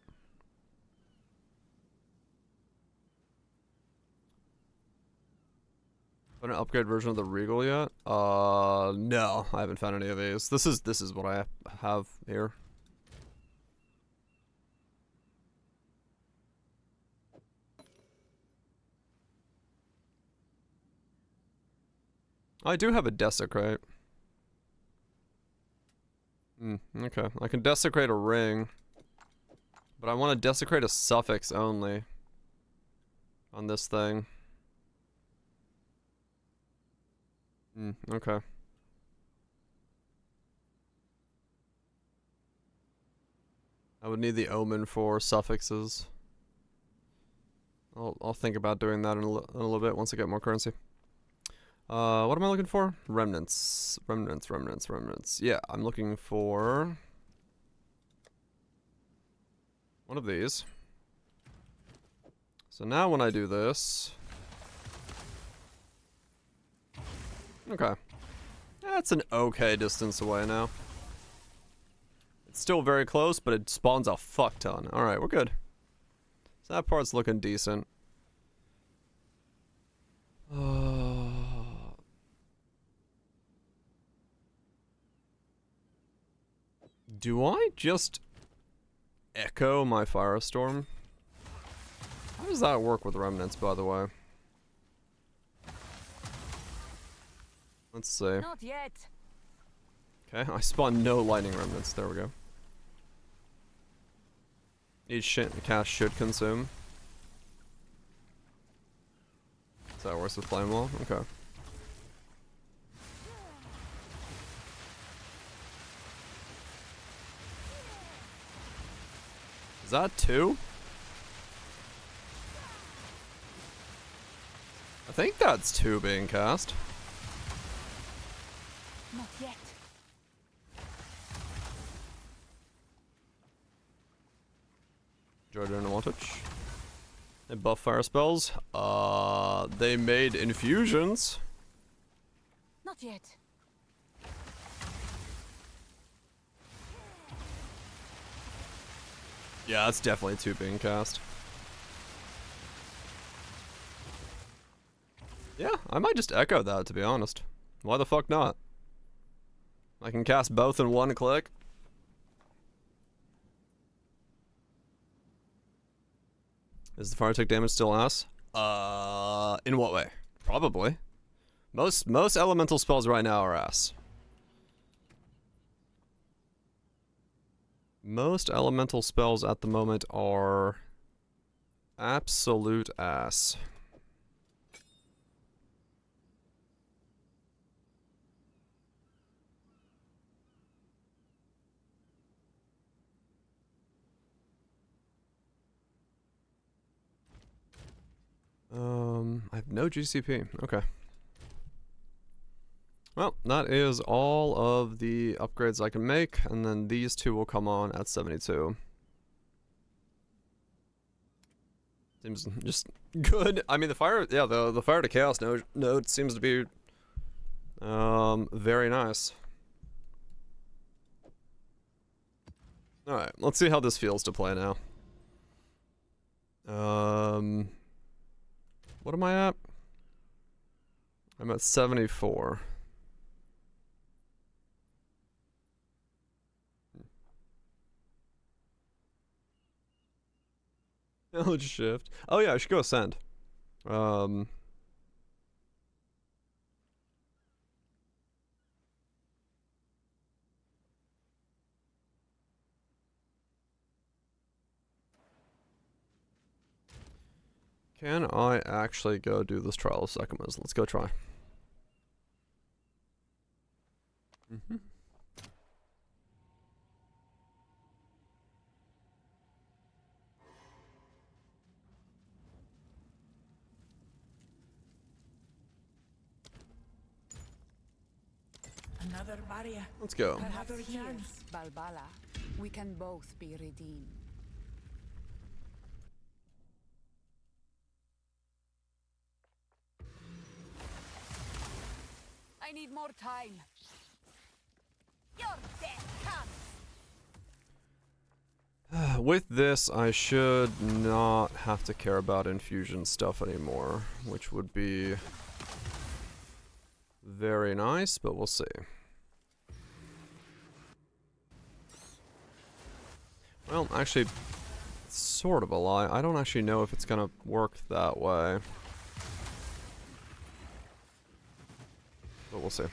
An upgrade version of the Regal yet? No, I haven't found any of these. This is what I have here. I do have a desecrate. Okay. I can desecrate a ring. But I want to desecrate a suffix only. On this thing. Okay. I would need the omen for suffixes. I'll think about doing that in a little bit once I get more currency. What am I looking for? Remnants. Remnants. Yeah, I'm looking for one of these. So now when I do this... Okay. That's an okay distance away now. It's still very close, but it spawns a fuck ton. Alright, we're good. So that part's looking decent. Do I just echo my Firestorm? How does that work with remnants, by the way? Let's see. Not yet. Okay, I spawned no lightning remnants. There we go. Each cast should consume. So that works with flame wall? Okay. Is that 2? I think that's 2 being cast. Not yet. Jordan advantage. They buff fire spells. They made infusions. Not yet. Yeah, that's definitely 2 being cast. Yeah, I might just echo that, to be honest. Why the fuck not? I can cast both in one click. Is the fire take damage still ass? In what way? Probably. Most elemental spells right now are ass. Most elemental spells at the moment are absolute ass. I have no GCP. Okay. Well, that is all of the upgrades I can make, and then these 2 will come on at 72. Seems just good. I mean, the fire, yeah, the fire to chaos node seems to be very nice. All right, let's see how this feels to play now. What am I at? I'm at 74. Knowledge shift. Oh yeah, I should go ascend. Can I actually go do this trial of Sekhmet? Let's go try. Another barrier. Let's go. Another Here, chance. Balbala. We can both be redeemed. I need more time. Your death comes. With this, I should not have to care about infusion stuff anymore, which would be very nice, but we'll see. Well, actually, it's sort of a lie. I don't actually know if it's gonna work that way. But we'll see.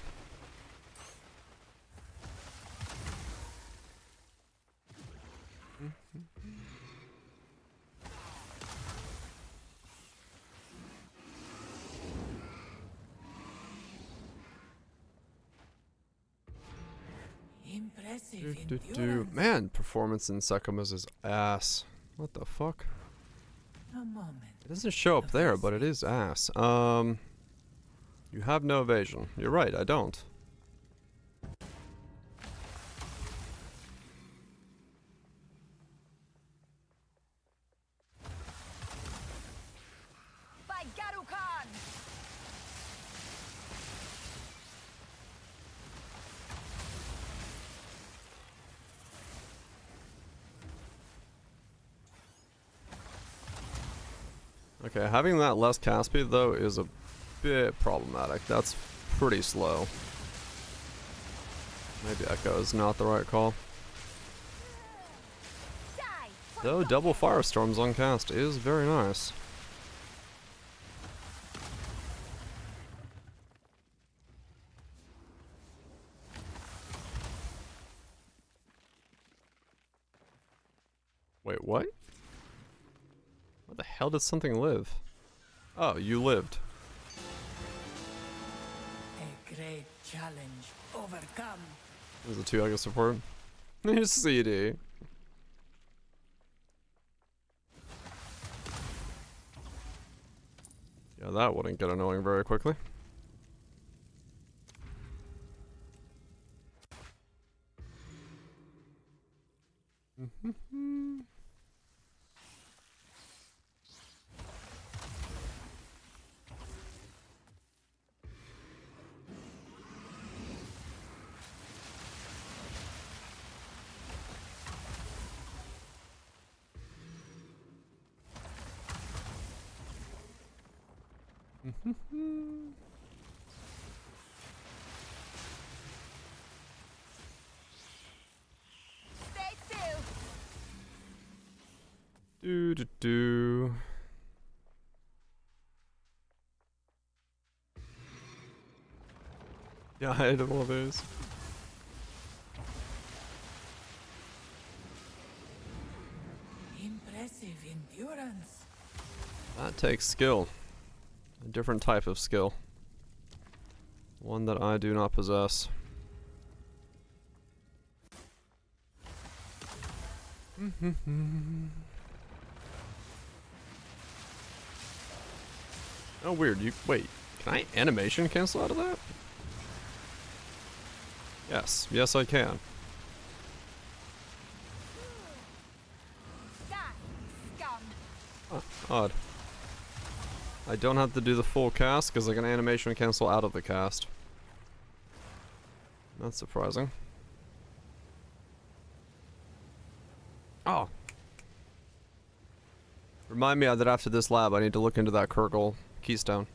Impressive endurance. Man, performance in Sekima's is ass. What the fuck? A moment. It doesn't show up there, but it is ass. You have no evasion. You're right, I don't. By Garukan! Okay, having that less cast speed though is a bit problematic. That's pretty slow. Maybe Echo is not the right call. Die for Though double Firestorms on cast is very nice. Wait, what? Where the hell did something live? Oh, you lived. A great challenge overcome. There's a 2 support. Here's CD. Yeah, that wouldn't get annoying very quickly. Stay still. Do do do. Yeah, I had one of those. Impressive endurance. That takes skill. A different type of skill. One that I do not possess. Oh, weird. Wait. Can I animation cancel out of that? Yes. Yes, I can. Die, scum. Odd. I don't have to do the full cast because I can animation cancel out of the cast. That's surprising. Oh. Remind me that after this lab I need to look into that Kurgle keystone.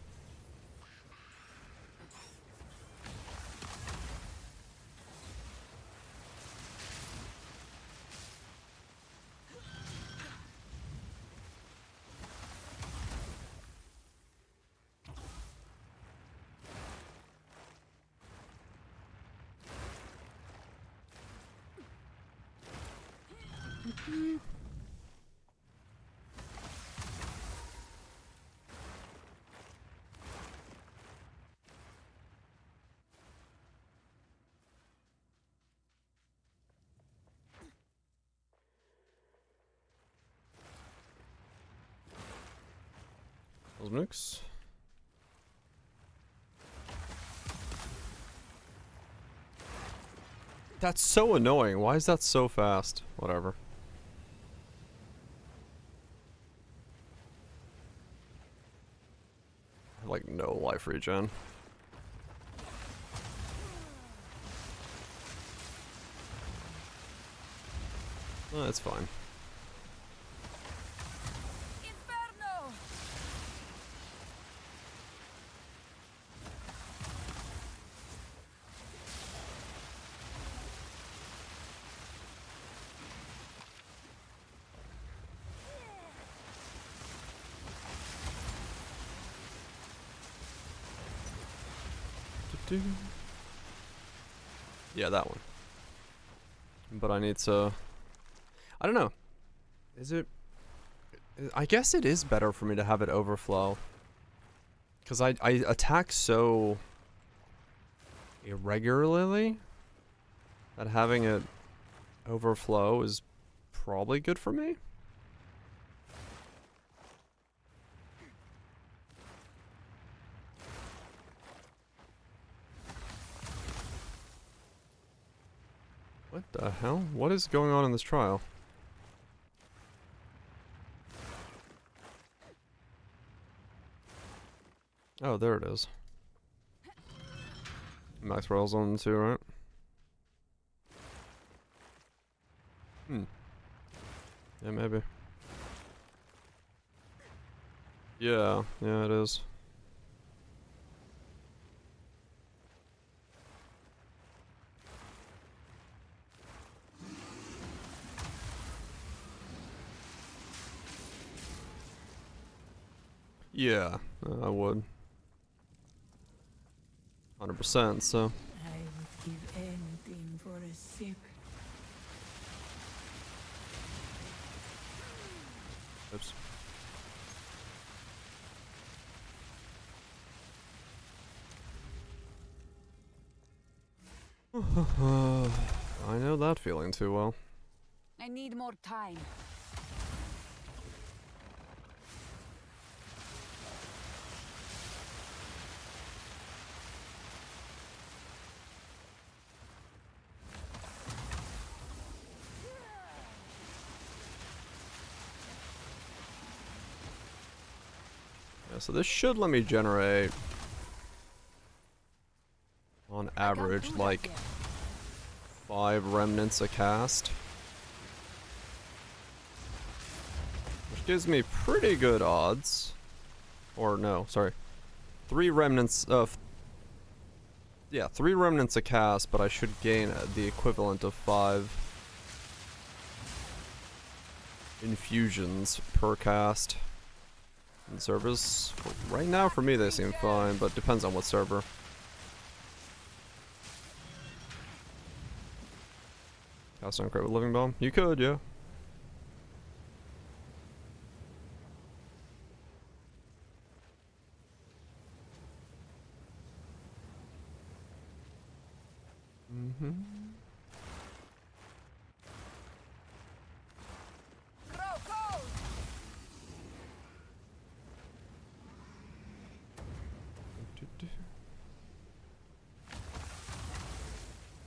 Cosmix. That's so annoying. Why is that so fast? Whatever. I have, like, no life regen. No, it's fine. Inferno! Yeah, that one. But I need to... I don't know. Is it... I guess it is better for me to have it overflow. Because I attack so... irregularly that having it overflow is probably good for me. What the hell? What is going on in this trial? Oh, there it is. Maxwell's on too, right? Yeah, maybe. Yeah, it is. Yeah, I would. 100%, so. I would give anything for a sip. Oops. I know that feeling too well. I need more time. Yeah, so this should let me generate, on average, like 5 remnants a cast. Which gives me pretty good odds. Or no, sorry. 3 remnants of... Yeah, 3 remnants a cast, but I should gain the equivalent of 5 infusions per cast. And servers, right now for me they seem fine, but depends on what server. Cast on crit with Living Bomb? You could, yeah.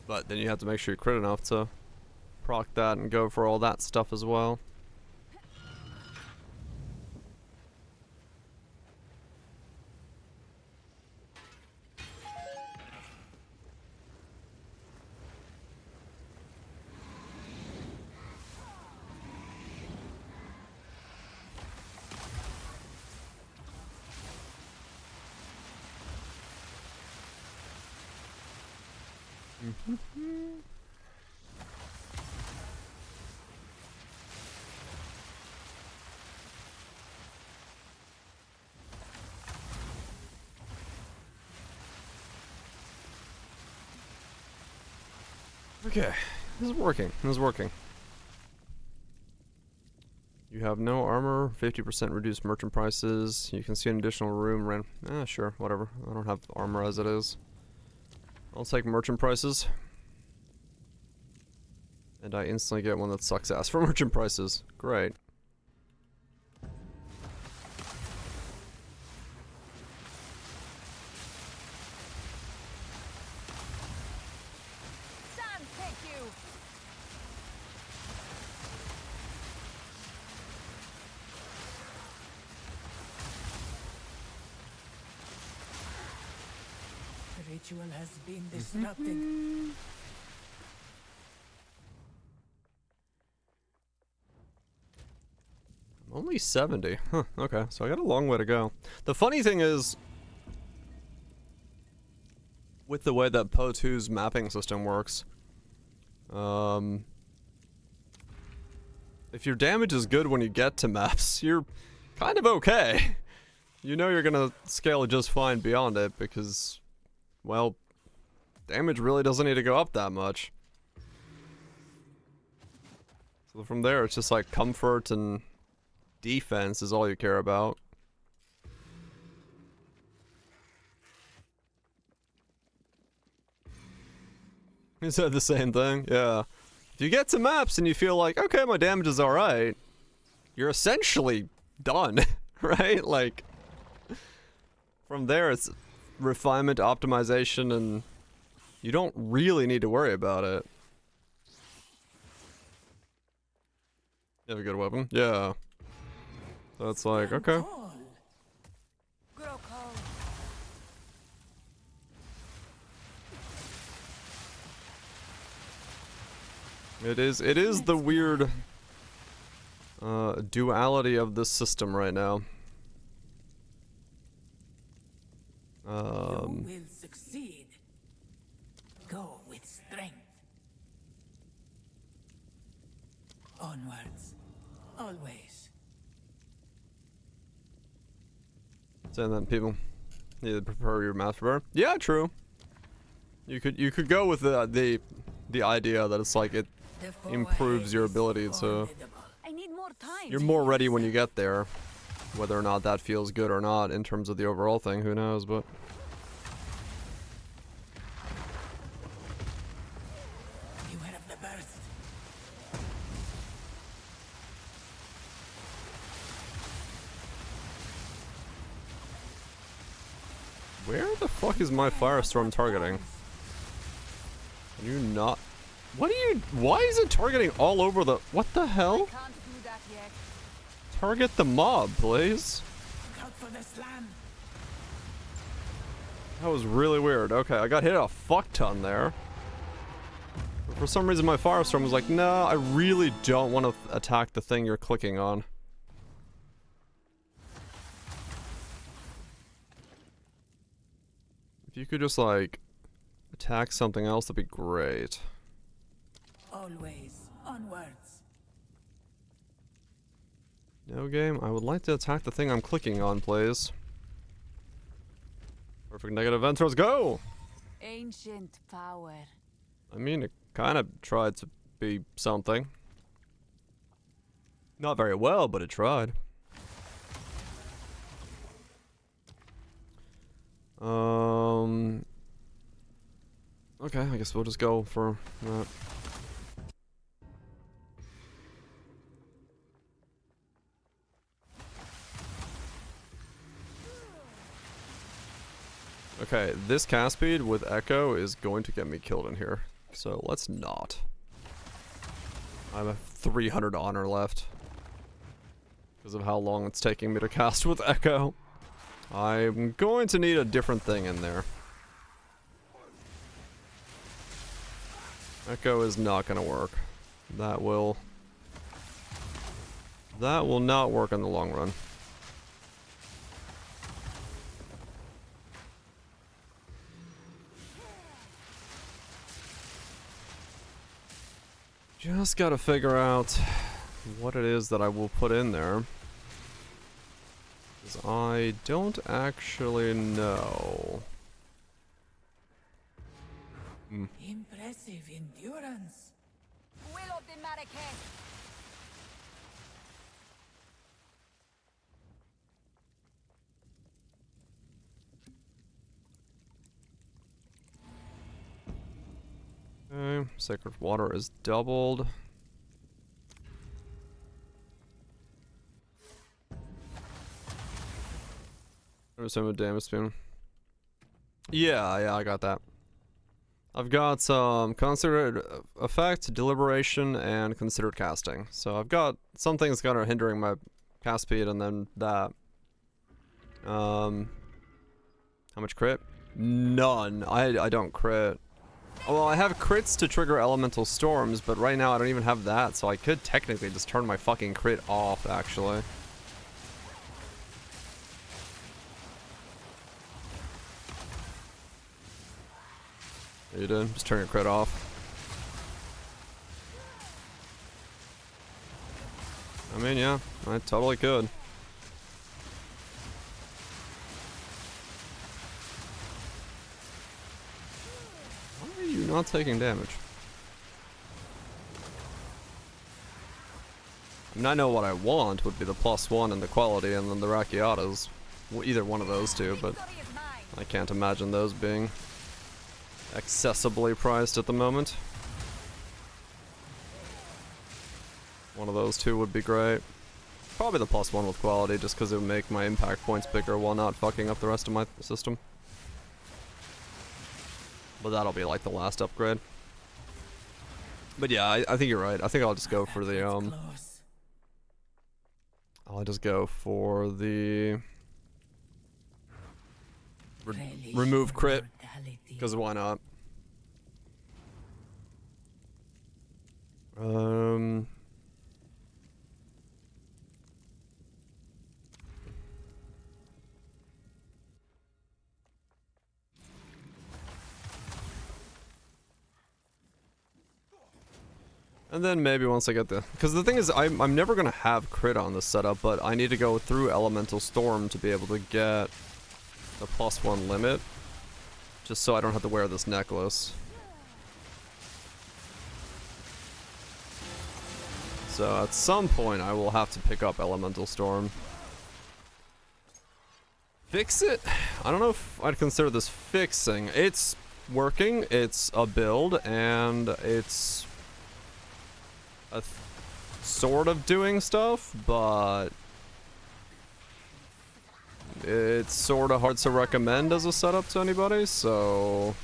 But then you have to make sure you crit enough to proc that and go for all that stuff as well. Okay, this is working. This is working. You have no armor, 50% reduced merchant prices. You can see an additional room. Sure, whatever. I don't have armor as it is. I'll take merchant prices. And I instantly get one that sucks ass for merchant prices. Great. Sun, take you. ritual has been disrupted. Only 70. Huh, okay, so I got a long way to go. The funny thing is, with the way that Po2's mapping system works, if your damage is good when you get to maps, you're kind of okay. You know you're gonna scale just fine beyond it because, well, damage really doesn't need to go up that much. So from there, it's just like comfort and defense is all you care about. You said the same thing? Yeah. If you get to maps and you feel like, okay, my damage is alright, you're essentially done, right? Like, from there it's refinement, optimization, and you don't really need to worry about it. You have a good weapon? Yeah. So it's like, okay. It is the weird duality of this system right now. You will succeed. Go with strength. Onwards. Always. Saying that people need to prepare your math for burn. Yeah, true. You could go with the idea that it's like it improves your ability to. I need more time. You're more ready when you get there. Whether or not that feels good or not in terms of the overall thing, who knows, but. Beware of the burst. Where the fuck is my Firestorm targeting? Can you not? What are you? Why is it targeting all over the? What the hell? Can't do that yet. Target the mob, please. Look out for the slam. That was really weird. Okay, I got hit a fuck ton there. But for some reason my Firestorm was like, no, I really don't want to attack the thing you're clicking on. If you could just like attack something else, that'd be great. Always onwards. No game, I would like to attack the thing I'm clicking on, please. Perfect negative enters, go! Ancient power. I mean, it kind of tried to be something. Not very well, but it tried. Okay, I guess we'll just go for that. Okay, this cast speed with Echo is going to get me killed in here. So let's not. I have 300 honor left. Because of how long it's taking me to cast with Echo. I'm going to need a different thing in there. Echo is not going to work. That will not work in the long run. Just gotta figure out what it is that I will put in there. Because I don't actually know. Impressive endurance. Will of the Marrakech. Okay, sacred water is doubled. Same with damage spoon. Yeah, I got that. I've got considered effect, deliberation, and considered casting. So I've got some things that are hindering my cast speed, and then that. How much crit? None. I don't crit. Well, I have crits to trigger elemental storms, but right now I don't even have that, so I could technically just turn my fucking crit off, actually. You did? Just turn your crit off. I mean, yeah, I totally could. Why are you not taking damage? I mean, I know what I want would be the +1 and the quality, and then the Rakiatas. Well, either one of those two, but I can't imagine those being accessibly priced at the moment. One of those two would be great. Probably the +1 with quality, just because it would make my impact points bigger while not fucking up the rest of my system. But that'll be like the last upgrade. But yeah, I think you're right. I think I'll just go for the I'll just go for the remove crit, because why not? And then maybe once I get the... Because the thing is, I'm never going to have crit on this setup, but I need to go through Elemental Storm to be able to get the +1 limit. Just so I don't have to wear this necklace. So at some point, I will have to pick up Elemental Storm. Fix it? I don't know if I'd consider this fixing. It's working, it's a build, and it's... sort of doing stuff, but it's sort of hard to recommend as a setup to anybody, so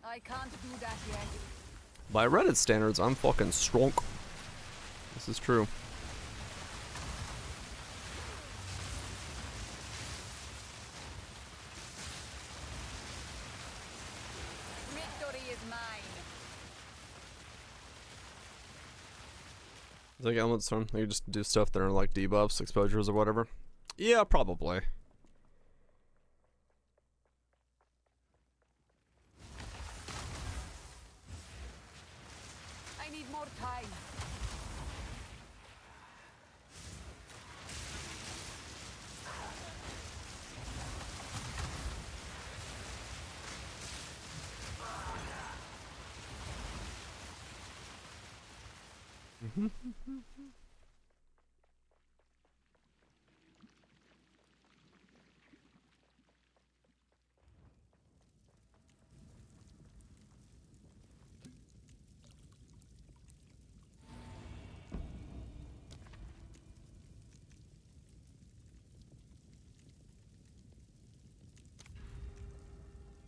I can't do that yet. by Reddit standards, I'm fucking strong. This is true. It's like Element Storm, you just do stuff that are like debuffs, exposures, or whatever. Yeah, probably. I need more time.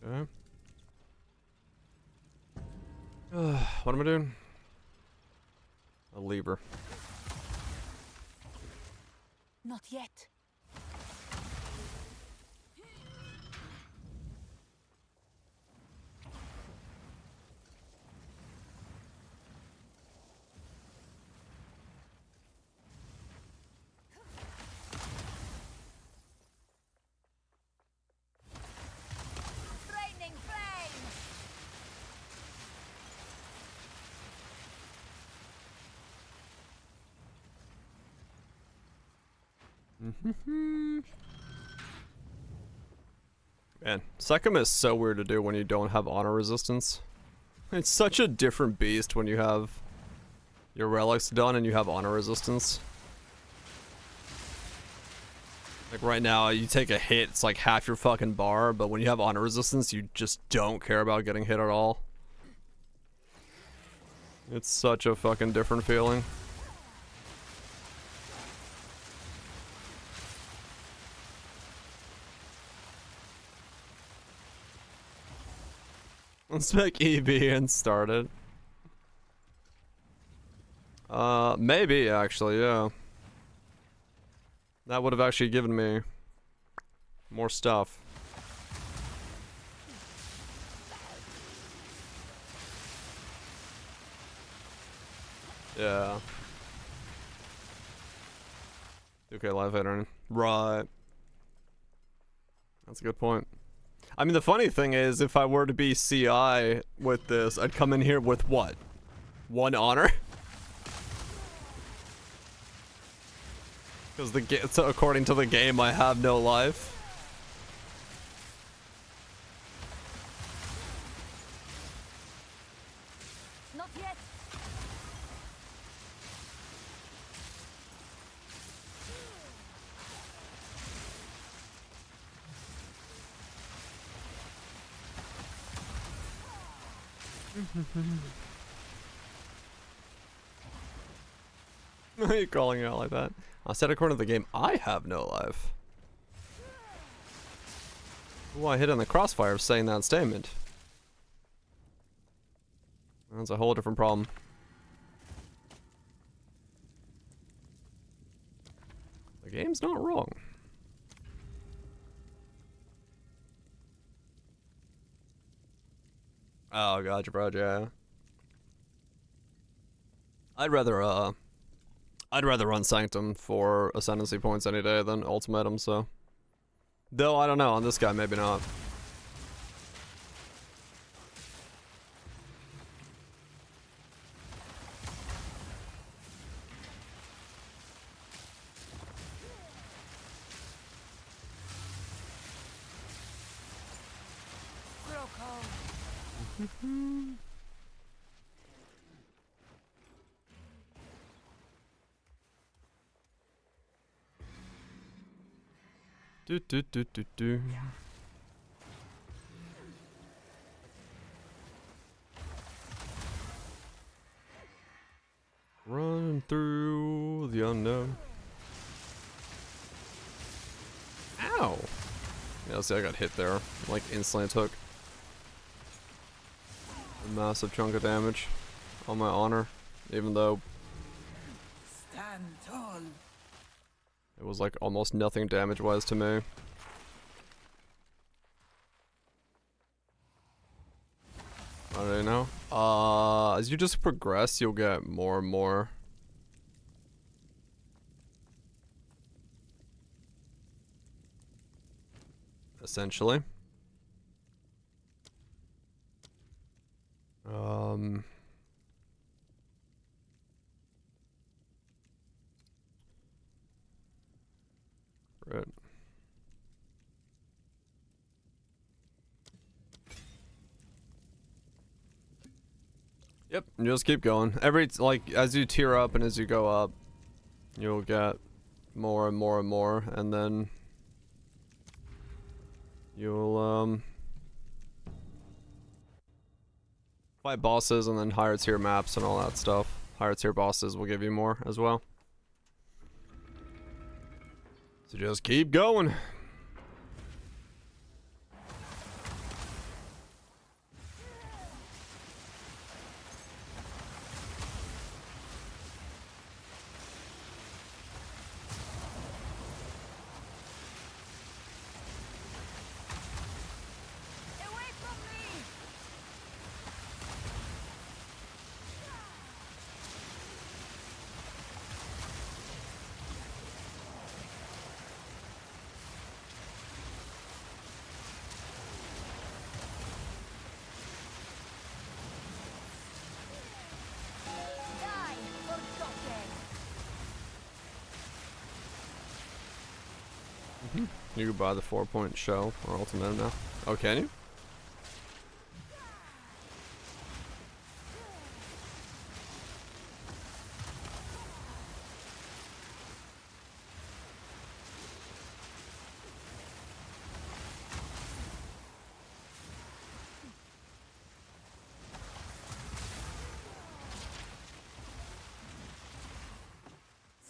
Okay. What am I doing? A lever. Not yet. Raining flame. Man, Sekhem is so weird to do when you don't have honor resistance. It's such a different beast when you have your relics done and you have honor resistance. Like right now, you take a hit, it's like half your fucking bar, but when you have honor resistance, you just don't care about getting hit at all. It's such a fucking different feeling. Let's make EB and start it. Maybe actually, yeah. That would have actually given me more stuff. Yeah. Okay, live hitter. Right. That's a good point. I mean, the funny thing is, if I were to be CI with this, I'd come in here with what? 1 honor? Because so according to the game, I have no life. Not yet. Why are you calling it out like that? I said according to the game, I have no life. Ooh, I hit on the crossfire of saying that statement. That's a whole different problem. The game's not wrong. Oh, gotcha, bro, yeah. I'd rather run Sanctum for Ascendancy points any day than Ultimatum, so. Though, I don't know, on this guy, maybe not. Do do do do do. Run through the unknown. Ow! Yeah, see, I got hit there. Like, instantly took a massive chunk of damage on my honor, even though Stand tall. it was like almost nothing damage-wise to me. I don't really know. As you just progress, you'll get more and more. Essentially. Right. Yep, and just keep going. Like, as you tier up and as you go up, you'll get more and more and more, and then you'll, fight bosses and then higher tier maps and all that stuff. Higher tier bosses will give you more as well. So just keep going. Away from me! Die, forgotten! You can buy the 4-point shell or ultimate now. Oh, can you?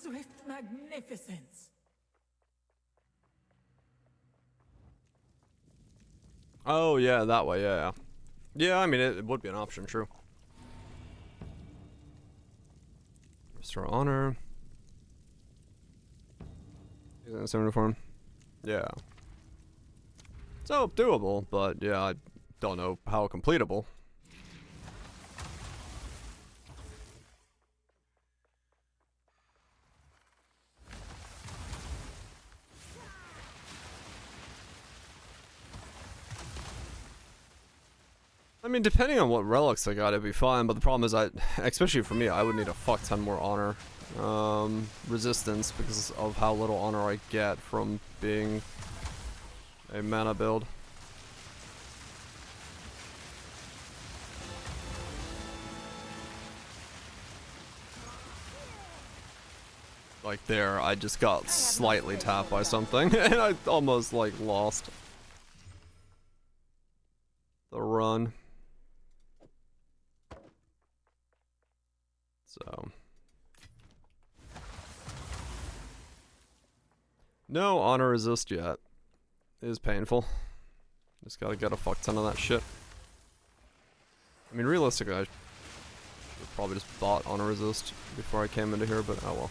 Swift magnificence. Oh, yeah, that way, yeah. Yeah, I mean, it would be an option, true. Restore honor. Is that in similar form? Yeah. So doable, but yeah, I don't know how completable. I mean, depending on what relics I got, it'd be fine, but the problem is especially for me, I would need a fuck ton more honor. Resistance because of how little honor I get from being a mana build. Like there, I just got slightly tapped by something, and I almost like lost the run. So no honor resist yet. It is painful. Just gotta get a fuck ton of that shit. I mean, realistically, I should probably just bought honor resist before I came into here, but oh well.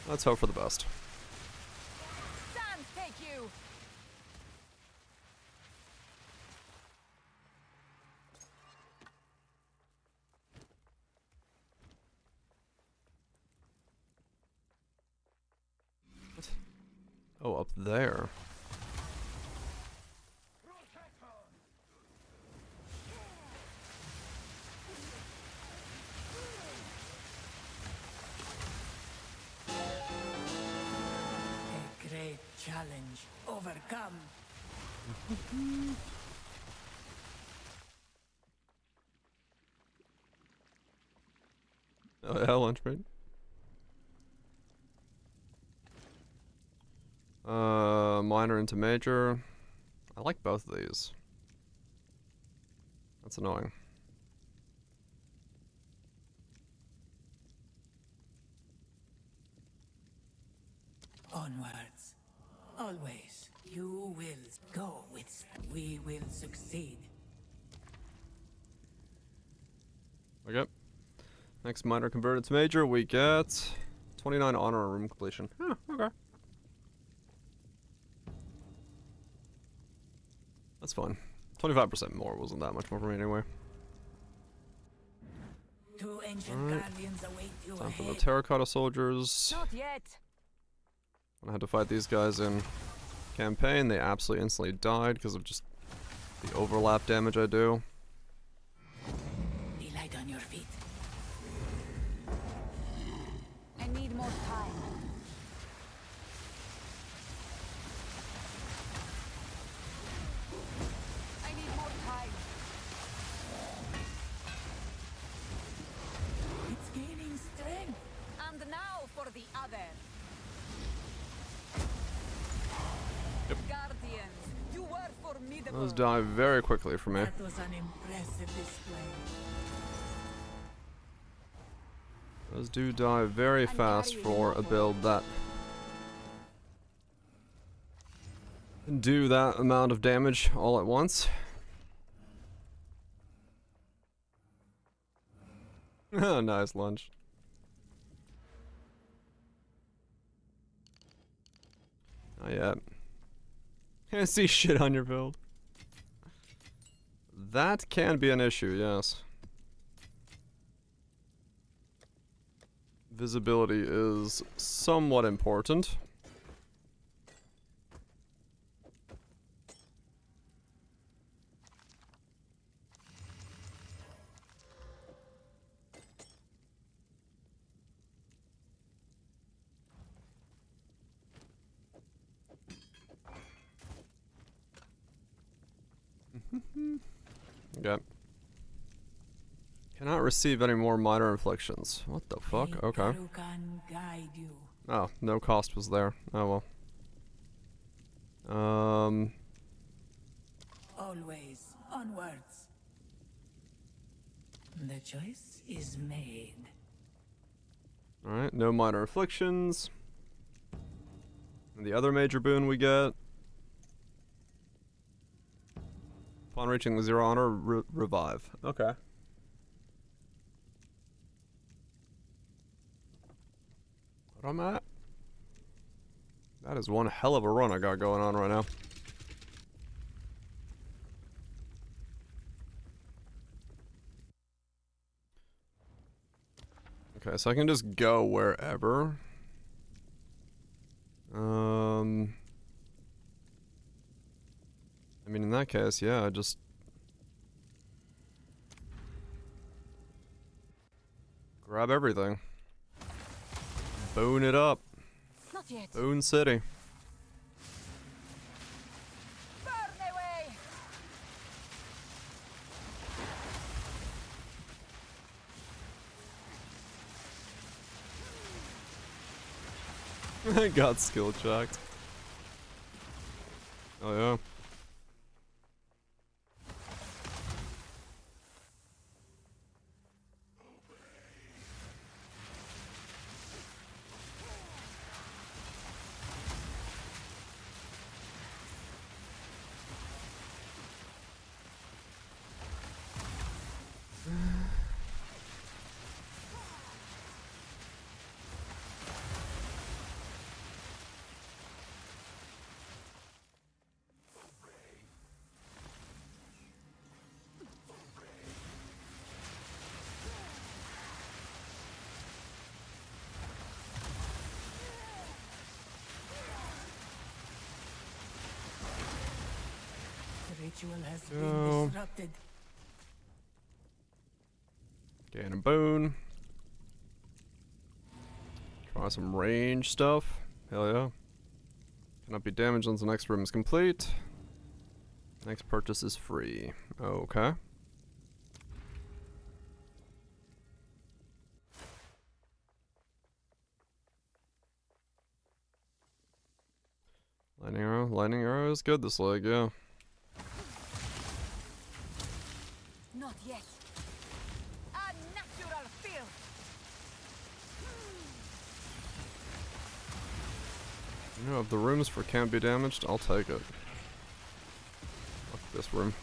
Let's hope for the best. Take you. What? Oh, up there. A great challenge overcome. Oh yeah, lunch break. Minor into major. I like both of these. That's annoying. Onwards. Always. You will go with. We will succeed. Okay. Next minor converted to major, we get 29 honor room completion. Huh, okay. That's fine. 25% more wasn't that much more for me anyway. Two ancient Alright. guardians await you Time for the ahead. terracotta soldiers. Not yet. When I had to fight these guys in campaign, they absolutely instantly died because of just the overlap damage I do. Be light on your feet. I need more time. I need more time. It's gaining strength. And now for the other. Yep. Guardians, you were formidable. Those die very quickly for me. That was an impressive display. Those do die very fast for a build that can do that amount of damage all at once. Nice lunch. Not yet. Can't see shit on your build. That can be an issue, yes. Visibility is somewhat important. Okay. Cannot receive any more minor inflictions. What the fuck? Okay. Who can guide you? Oh, no cost was there. Oh well. Always onwards. The choice is made. Alright, no minor afflictions. And the other major boon we get. Upon reaching the 0 honor, revive. Okay. What I'm at? That is one hell of a run I got going on right now. Okay, so I can just go wherever. I mean, in that case, yeah, just grab everything. Boon it up. Not yet. Boon City. Burn away. Got skill checked. Oh yeah. The ritual has Go. been disrupted. Gain a boon. Try some range stuff. Hell yeah. Cannot be damaged once the next room is complete. Next purchase is free. Okay. Lightning arrow. Lightning arrow is good this leg, yeah. Not yet. A natural fear. You know, if the rooms for can't be damaged, I'll take it. Fuck this room.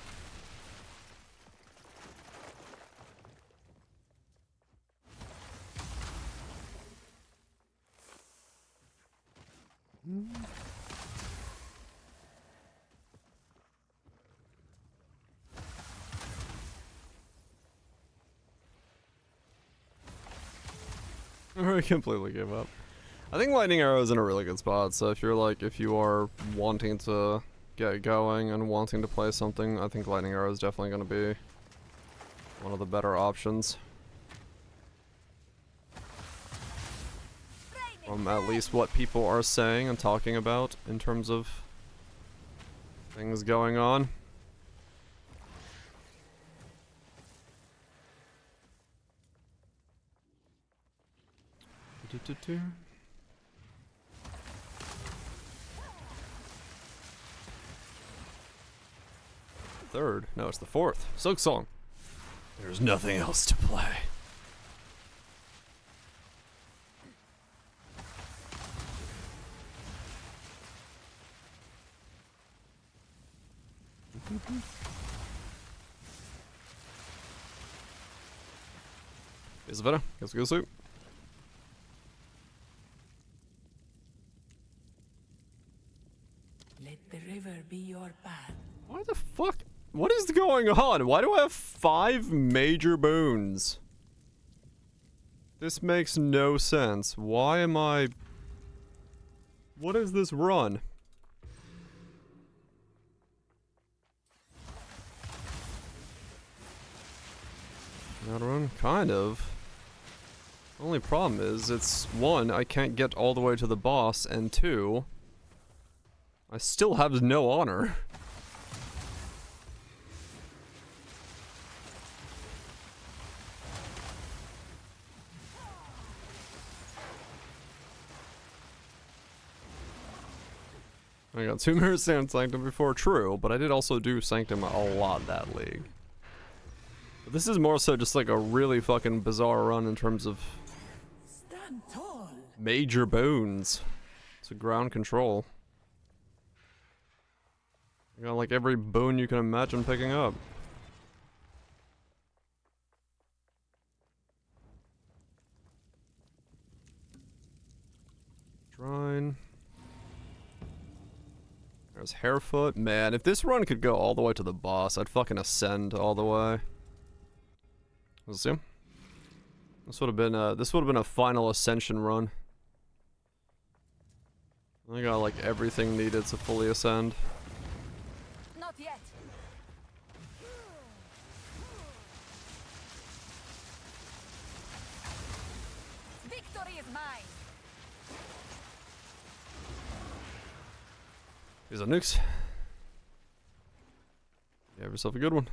I completely gave up. I think lightning arrow is in a really good spot, so if you are wanting to get going and wanting to play something, I think lightning arrow is definitely going to be one of the better options. From at least what people are saying and talking about in terms of things going on. Third? No, it's the fourth. Silk Song. There's nothing else to play. Is it better? Let's go soup. Let the river be your path. Why the fuck? What is going on? Why do I have 5 major boons? This makes no sense. Why am I... What is this run? That run? Kind of. Only problem is, it's 1, I can't get all the way to the boss, and 2, I still have no honor. I got 2 mirrors and Sanctum before, true, but I did also do Sanctum a lot that league. But this is more so just like a really fucking bizarre run in terms of Stand tall. major boons. It's a ground control. I got like every boon you can imagine picking up. fine. There's Harefoot. Man, if this run could go all the way to the boss, I'd fucking ascend all the way. We'll see. This would have been a final ascension run. I got like everything needed to fully ascend. Not yet. Victory is mine. These are nukes. You have yourself a good one.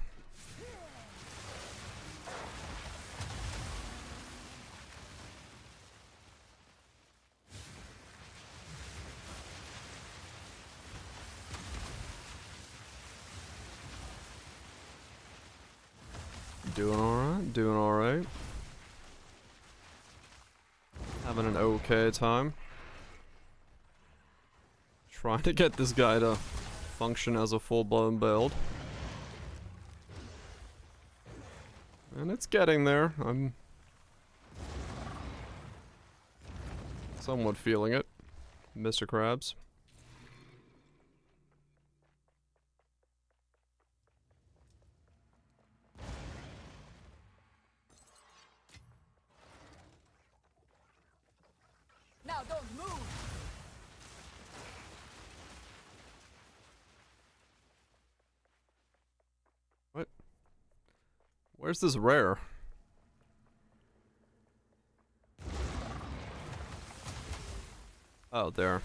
Doing alright, doing alright. Having an okay time. Trying to get this guy to function as a full-blown build. And it's getting there. I'm somewhat feeling it, Mr. Krabs. Now don't move. What? Where's this rare? Oh, there.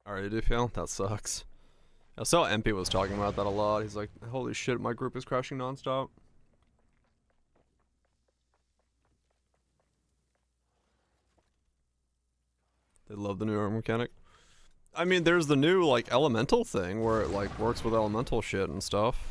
Alright, do feel? That sucks. I saw MP was talking about that a lot. He's like, holy shit, my group is crashing nonstop. They love the new armor mechanic. I mean, there's the new, like, elemental thing where it, like, works with elemental shit and stuff.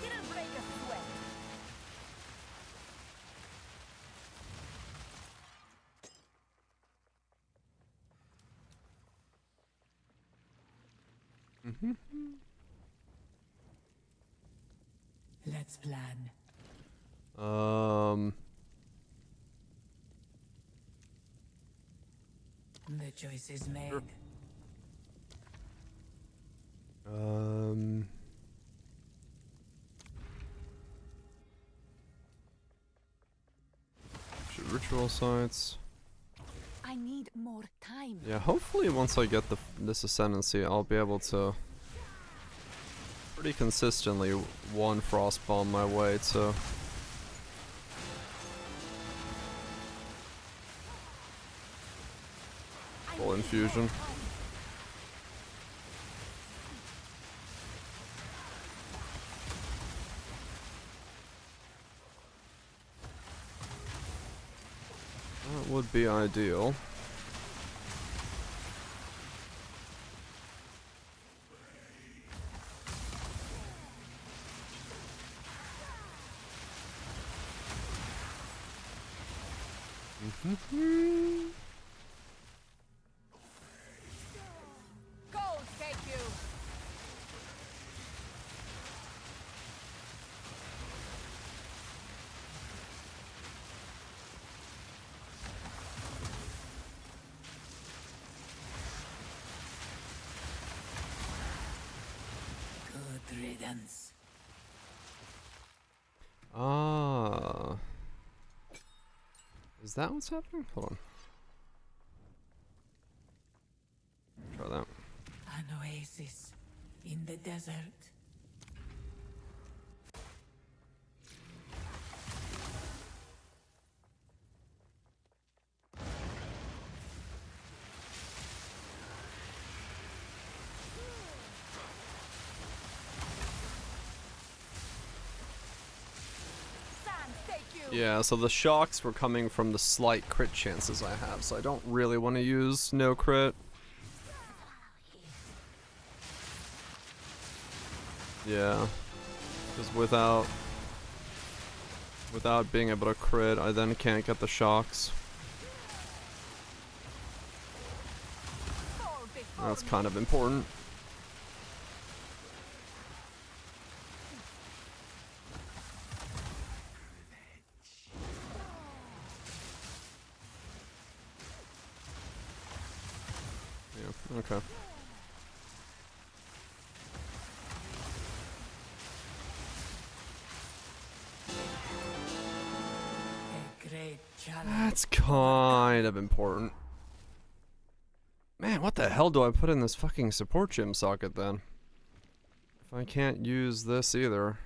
Didn't break a sweat. Mm-hmm. Let's plan. The choice is made. Sure. Ritual sites. I need more time. Yeah, hopefully once I get this ascendancy, I'll be able to pretty consistently one frost bomb my way to full infusion. That would be ideal. Gold take you. Good riddance. Ah. Is that what's happening? Hold on. Try that. An oasis in the desert. Yeah, so the shocks were coming from the slight crit chances I have, so I don't really want to use no crit. Yeah, because without being able to crit, I then can't get the shocks. That's kind of important. Yeah, okay. A great challenge. That's kind of important. Man, what the hell do I put in this fucking support gym socket then? If I can't use this either.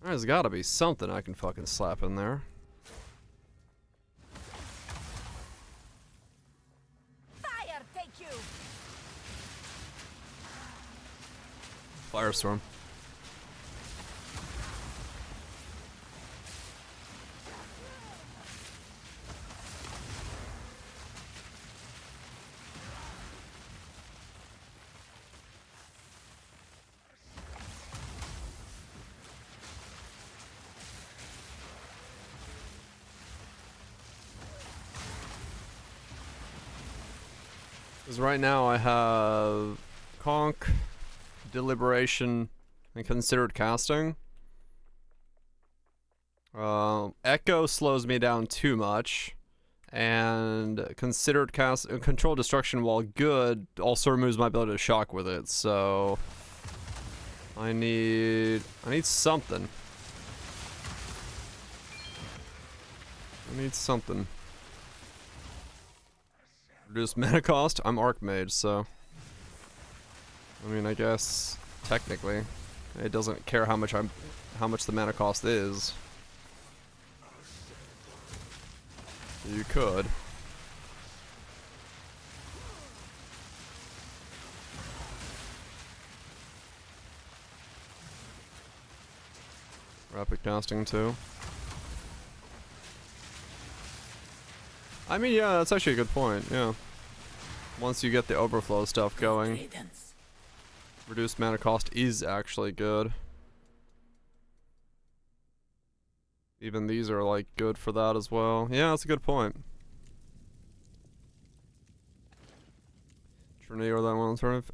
There's gotta be something I can fucking slap in there. Fire, take you. Firestorm. Because right now I have Conk, Deliberation, and Considered Casting. Echo slows me down too much, and Control Destruction, while good, also removes my ability to shock with it. So I need something. I need something. Reduce mana cost? I'm Archmage, so I mean, I guess technically it doesn't care how much the mana cost is. You could. Rapid casting too. I mean, yeah, that's actually a good point, yeah. Once you get the overflow stuff going, reduced mana cost is actually good. Even these are, like, good for that as well. Yeah, that's a good point. Trinity or that one alternative?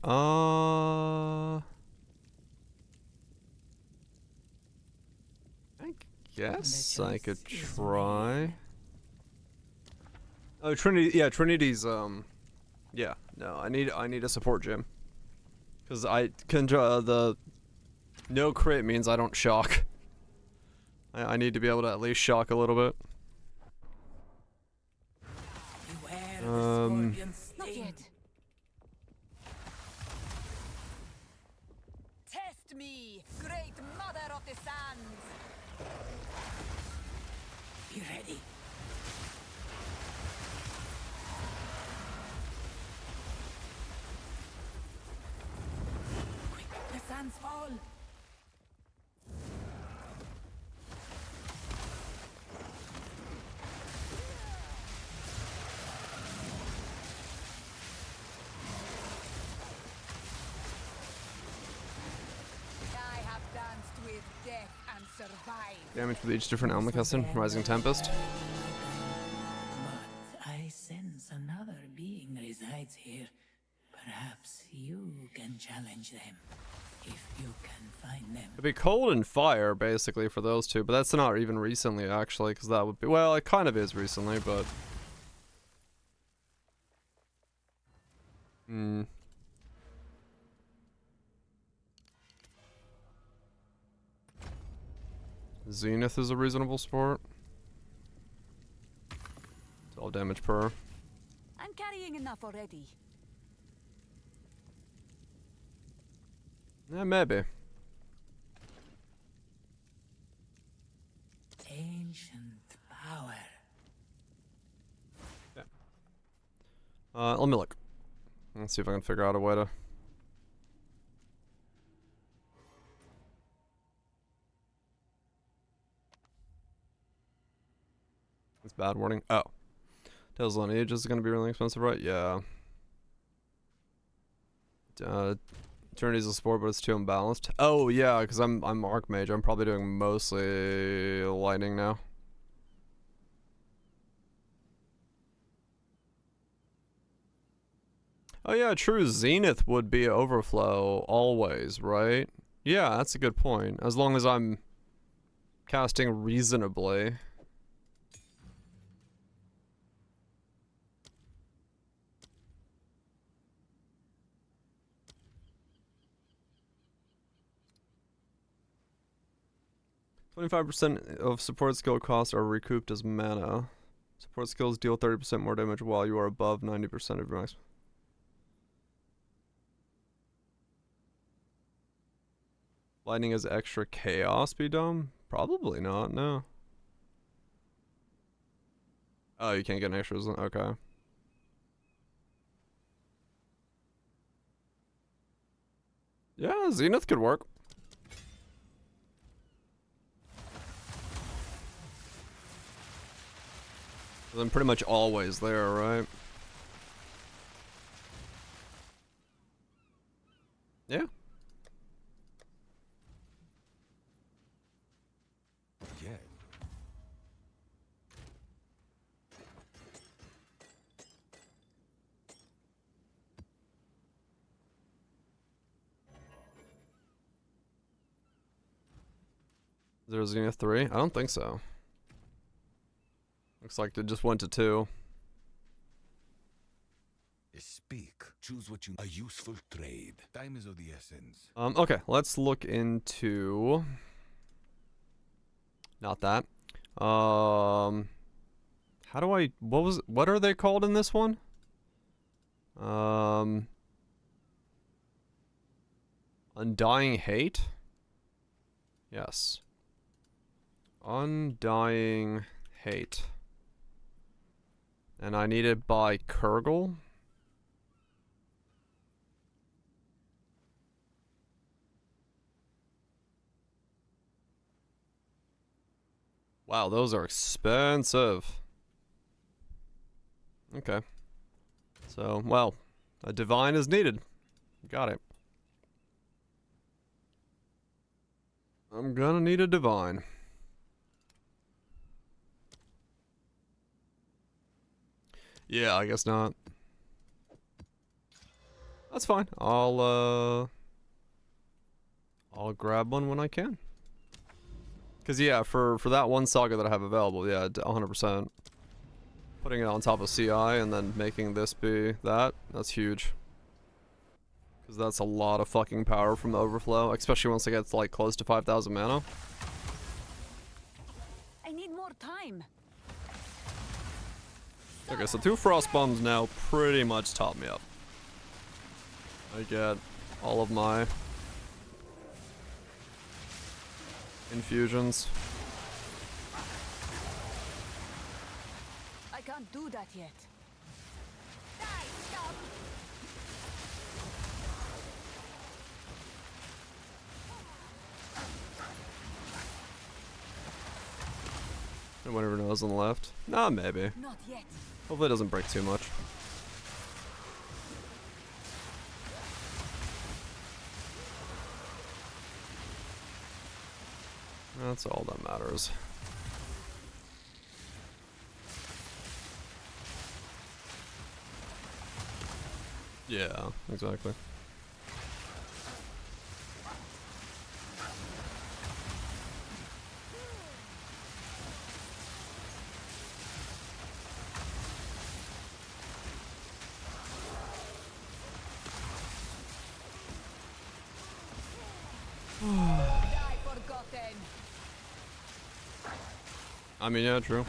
I guess I could try. Oh, Trinity, yeah, Trinity's, yeah, no, I need a support gym. Because the no crit means I don't shock. I need to be able to at least shock a little bit. Not yet. Test me, great mother of the sands. Be ready. Quick, the sands fall. I have danced with death and survived. Damage with each different Almacussin, Rising Tempest. But I sense another being resides here. Perhaps you can challenge them, if you can find them. It'd be cold and fire, basically, for those two, but that's not even recently, actually, because that would be, well, it kind of is recently, but... Zenith is a reasonable sport. It's all damage per. I'm carrying enough already. Yeah, maybe. Ancient power. Yeah. Let me look. Let's see if I can figure out a way to... Bad warning. Oh. Tales of Lineage is going to be really expensive, right? Yeah. Eternity's a sport, but it's too imbalanced. Oh, yeah, because I'm Archmage. I'm probably doing mostly lightning now. Oh, yeah, true. Zenith would be overflow always, right? Yeah, that's a good point. As long as I'm casting reasonably. 25% of support skill costs are recouped as mana. Support skills deal 30% more damage while you are above 90% of your max. Lightning is extra chaos be dumb? Probably not, no. Oh, you can't get an extra, okay. Yeah, Zenith could work. Then pretty much always there, right? Yeah. Yeah. There's Zenith 3? I don't think so. Looks like it just went to 2. Speak. Choose what you. A useful trade. Time is of the essence. Okay, let's look into. Not that. How do I? What are they called in this one? Undying Hate. Yes. Undying Hate. And I need it by Kurgle. Wow, those are expensive. Okay. So, well, a divine is needed. Got it. I'm gonna need a divine. Yeah, I guess not. That's fine. I'll grab one when I can. Cause yeah, for that one saga that I have available, yeah, 100%. Putting it on top of CI and then making this be that's huge. Cause that's a lot of fucking power from the overflow, especially once it gets like close to 5,000 mana. I need more time. Okay, so 2 frost bombs now pretty much top me up. I get all of my infusions. I can't do that yet. Die, scum! Anyone ever knows on the left? Nah, maybe. Not yet. Hopefully it doesn't break too much. That's all that matters. Yeah, exactly. Die forgotten. I mean, yeah, true.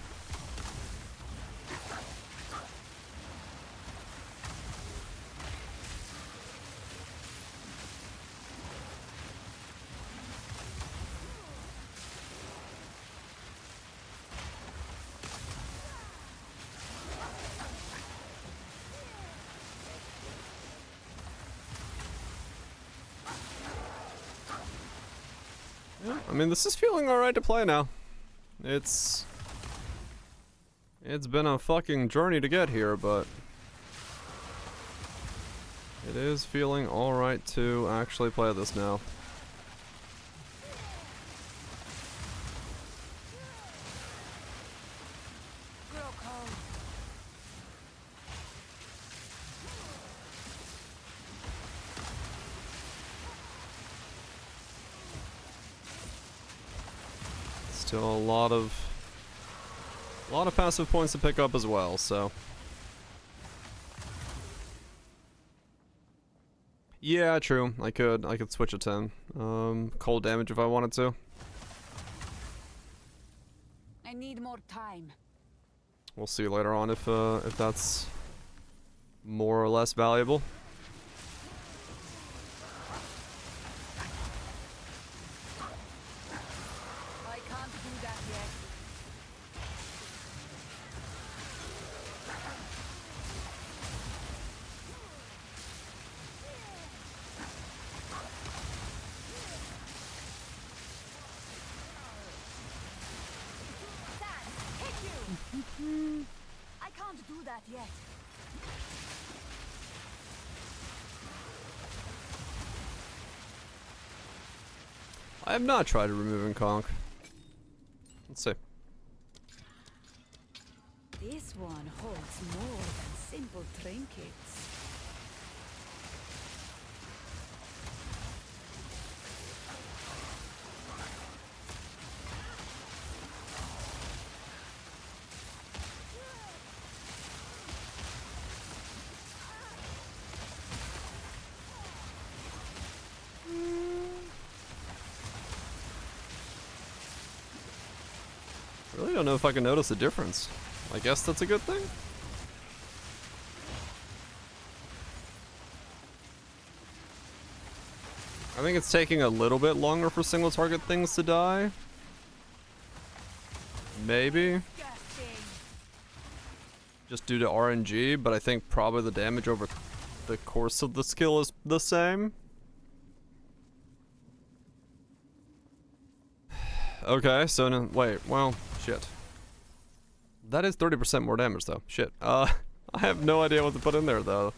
Yeah, I mean, this is feeling alright to play now. It's It's been a fucking journey to get here, but it is feeling alright to actually play this now. Still a lot of passive points to pick up as well, so. Yeah, true. I could switch it to cold damage if I wanted to. I need more time. We'll see later on if that's more or less valuable. I can't do that yet. I can't do that yet. I have not tried removing conch. Let's see. This one holds more than simple trinkets. I really don't know if I can notice a difference. I guess that's a good thing. I think it's taking a little bit longer for single target things to die. Maybe. Just due to RNG, but I think probably the damage over the course of the skill is the same. Okay, so no, wait, well, shit. That is 30% more damage though. Shit. I have no idea what to put in there though.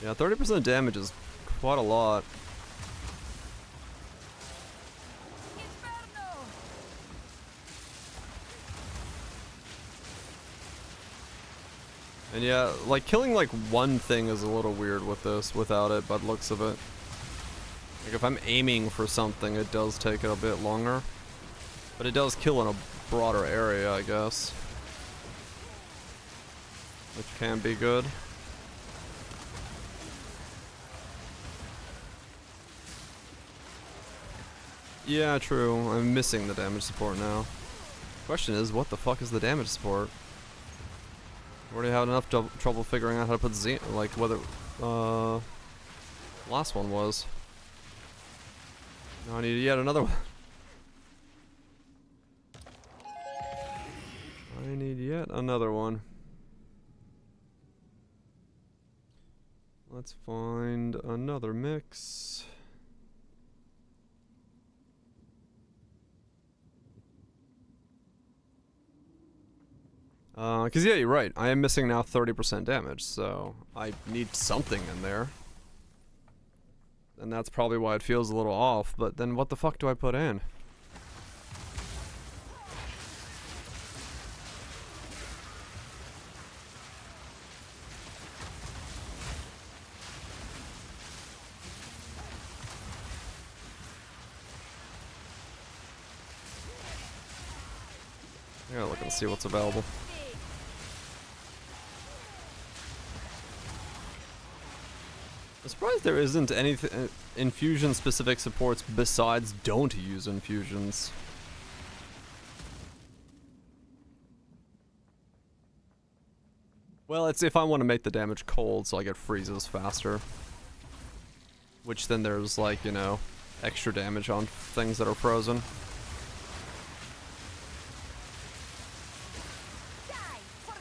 Yeah, 30% damage is quite a lot. And yeah, like killing like one thing is a little weird with this without it, by the looks of it. Like if I'm aiming for something, it does take it a bit longer. But it does kill in a broader area, I guess. Which can be good. Yeah, true. I'm missing the damage support now. Question is, what the fuck is the damage support? Already had enough trouble figuring out how to put like whether last one was. Now I need yet another one. I need yet another one. Let's find another mix. Cause yeah, you're right. I am missing now 30% damage, so I need something in there. And that's probably why it feels a little off, but then what the fuck do I put in? I gotta look and see what's available. I'm surprised there isn't any infusion specific supports besides don't use infusions. Well, it's if I want to make the damage cold so like it freezes faster. Which then there's like, you know, extra damage on things that are frozen. Die for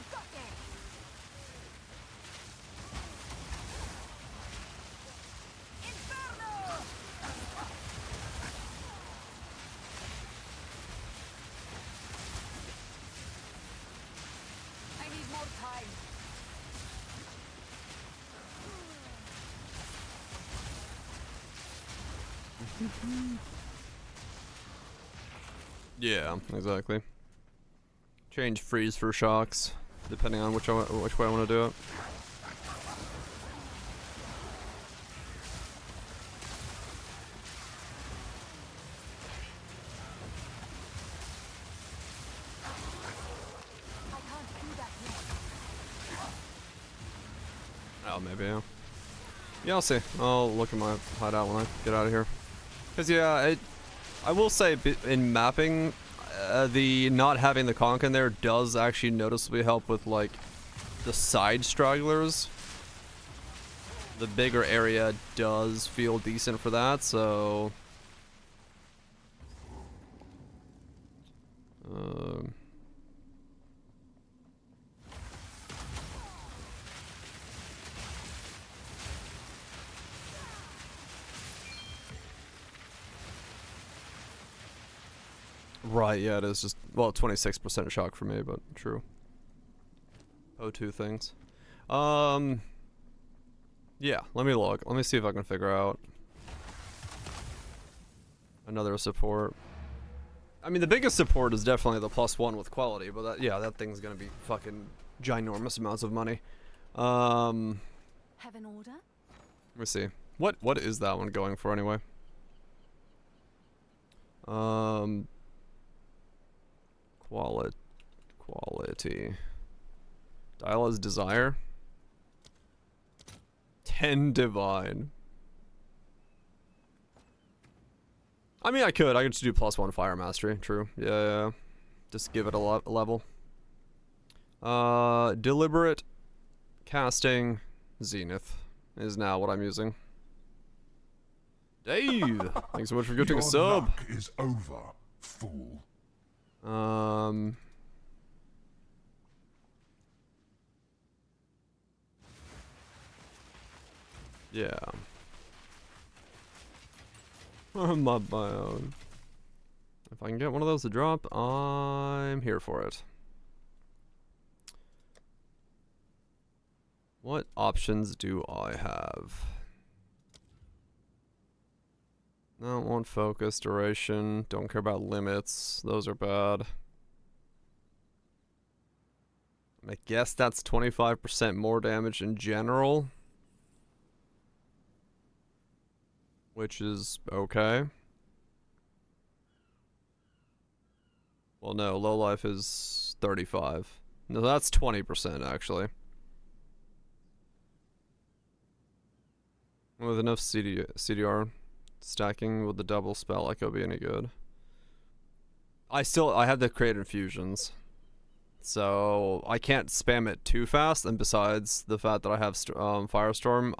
Yeah, exactly. Change freeze for shocks, depending on which way I want to do it. Oh, maybe, yeah. Yeah, I'll see. I'll look at my hideout when I get out of here. Because, yeah, I will say in mapping, the not having the conch in there does actually noticeably help with, like, the side stragglers. The bigger area does feel decent for that, so... Right, yeah, it is just, well, 26% shock for me, but true. O2 things. Yeah, let me look. Let me see if I can figure out another support. I mean, the biggest support is definitely the +1 with quality, but that, yeah, that thing's gonna be fucking ginormous amounts of money. Have an order? Let me see. What is that one going for anyway? Quality. Dial as desire. 10 divine. I mean, I could just do +1 fire mastery. True. Yeah. Just give it a level. Deliberate casting zenith is now what I'm using. Dave, thanks so much for gifting a sub. Luck is over, fool. Yeah. I'm on my own. If I can get one of those to drop, I'm here for it. What options do I have? Don't want focus, duration, don't care about limits. Those are bad. I guess that's 25% more damage in general. Which is okay. Well, no, low life is 35. No, that's 20% actually. With enough CDR stacking with the double spell, I could be any good. I have to create infusions. So I can't spam it too fast, and besides the fact that I have Firestorm,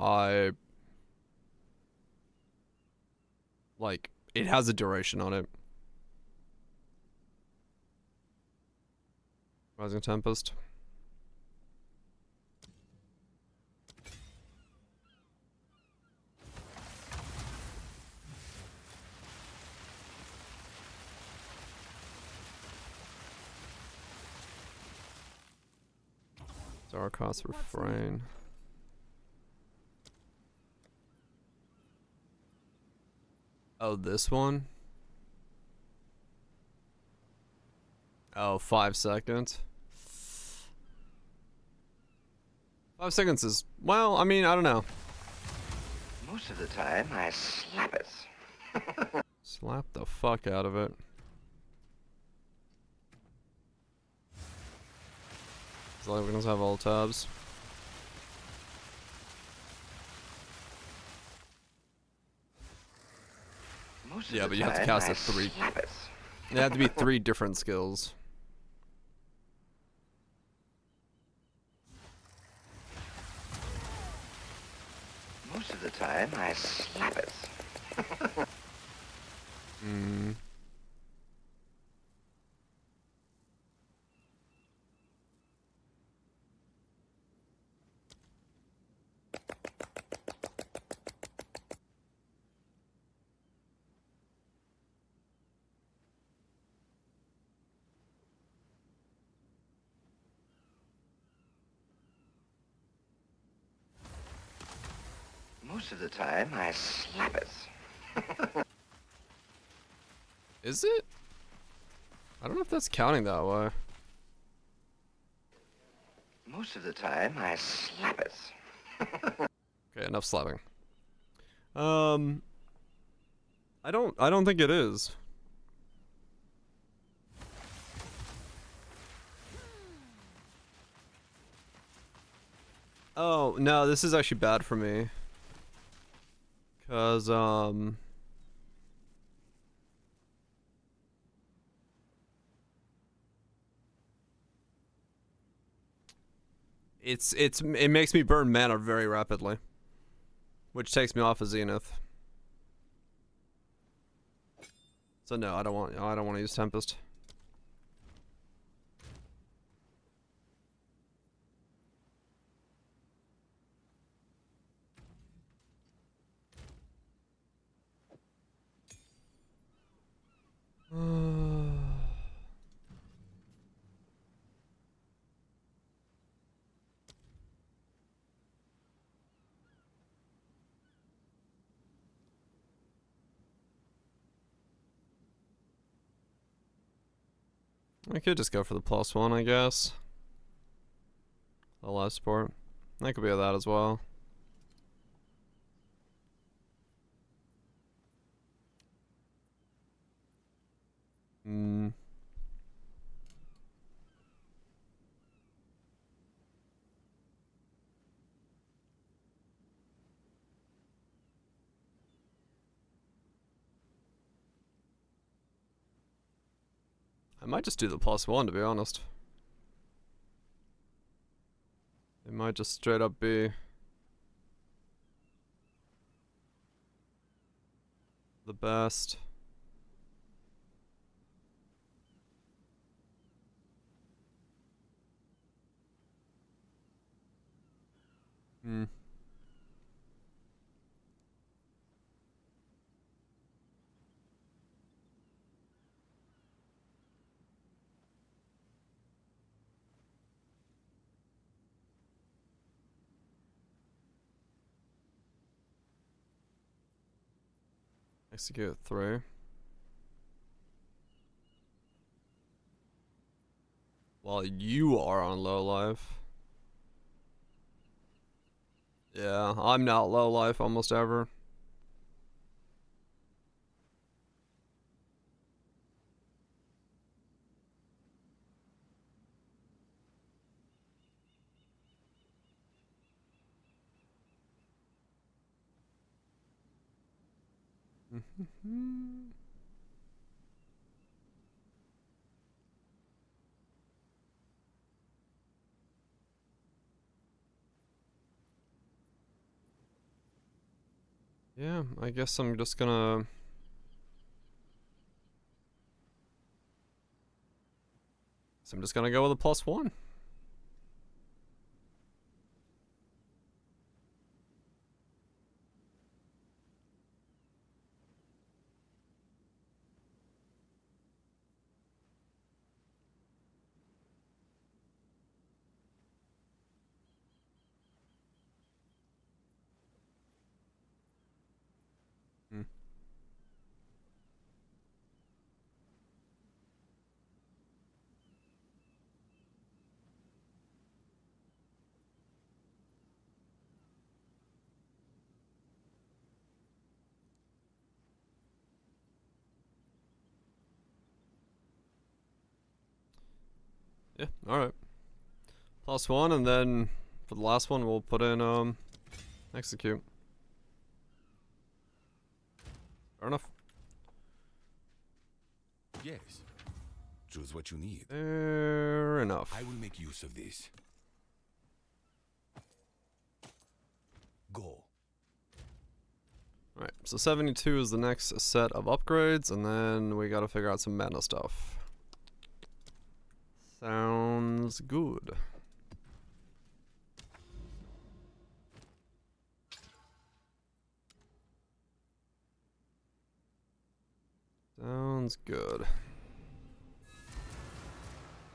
like, it has a duration on it. Rising Tempest. Zarkos Refrain. Oh, this one? Oh, 5 seconds. 5 seconds is, well, I mean, I don't know. Most of the time, I slap it. Slap the fuck out of it. As long as we don't have all tabs. Yeah, but you have to cast it 3. They have to be 3 different skills. Most of the time, I slap it. Most of the time, I slap it. Is it? I don't know if that's counting that way. Most of the time, I slap it. Okay, enough slapping. I don't think it is. Oh, no, this is actually bad for me. 'Cause, it makes me burn mana very rapidly, which takes me off of Zenith. So no, I don't want to use Tempest. I could just go for the +1, I guess. The last support. I could be that as well. Hmm. I might just do the +1, to be honest. It might just straight up be the best. Hmm. Execute 3. While you are on low life. Yeah, I'm not low life almost ever. Yeah, I guess I'm just gonna... So I'm just gonna go with a +1. Hmm. Yeah, alright. +1, and then for the last one we'll put in execute. Fair enough. Yes. Choose what you need. Fair enough. I will make use of this. Go. Alright, so 72 is the next set of upgrades, and then we gotta figure out some mana stuff. Sounds good. Sounds good.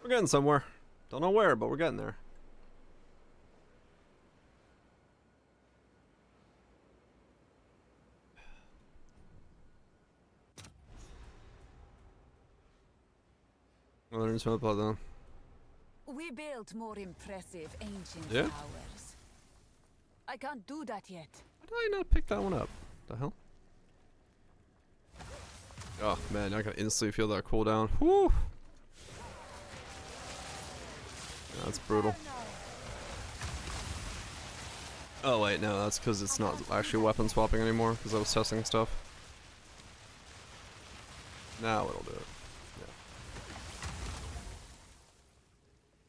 We're getting somewhere. Don't know where, but we're getting there. Oh, there's no plot then. We built more impressive ancient Yeah? towers. I can't do that yet. Why did I not pick that one up? The hell? Oh man, I can instantly feel that cooldown. Whew! Yeah, that's brutal. Oh wait, no, that's because it's not actually weapon swapping anymore, because I was testing stuff. Now it'll do it. Yeah.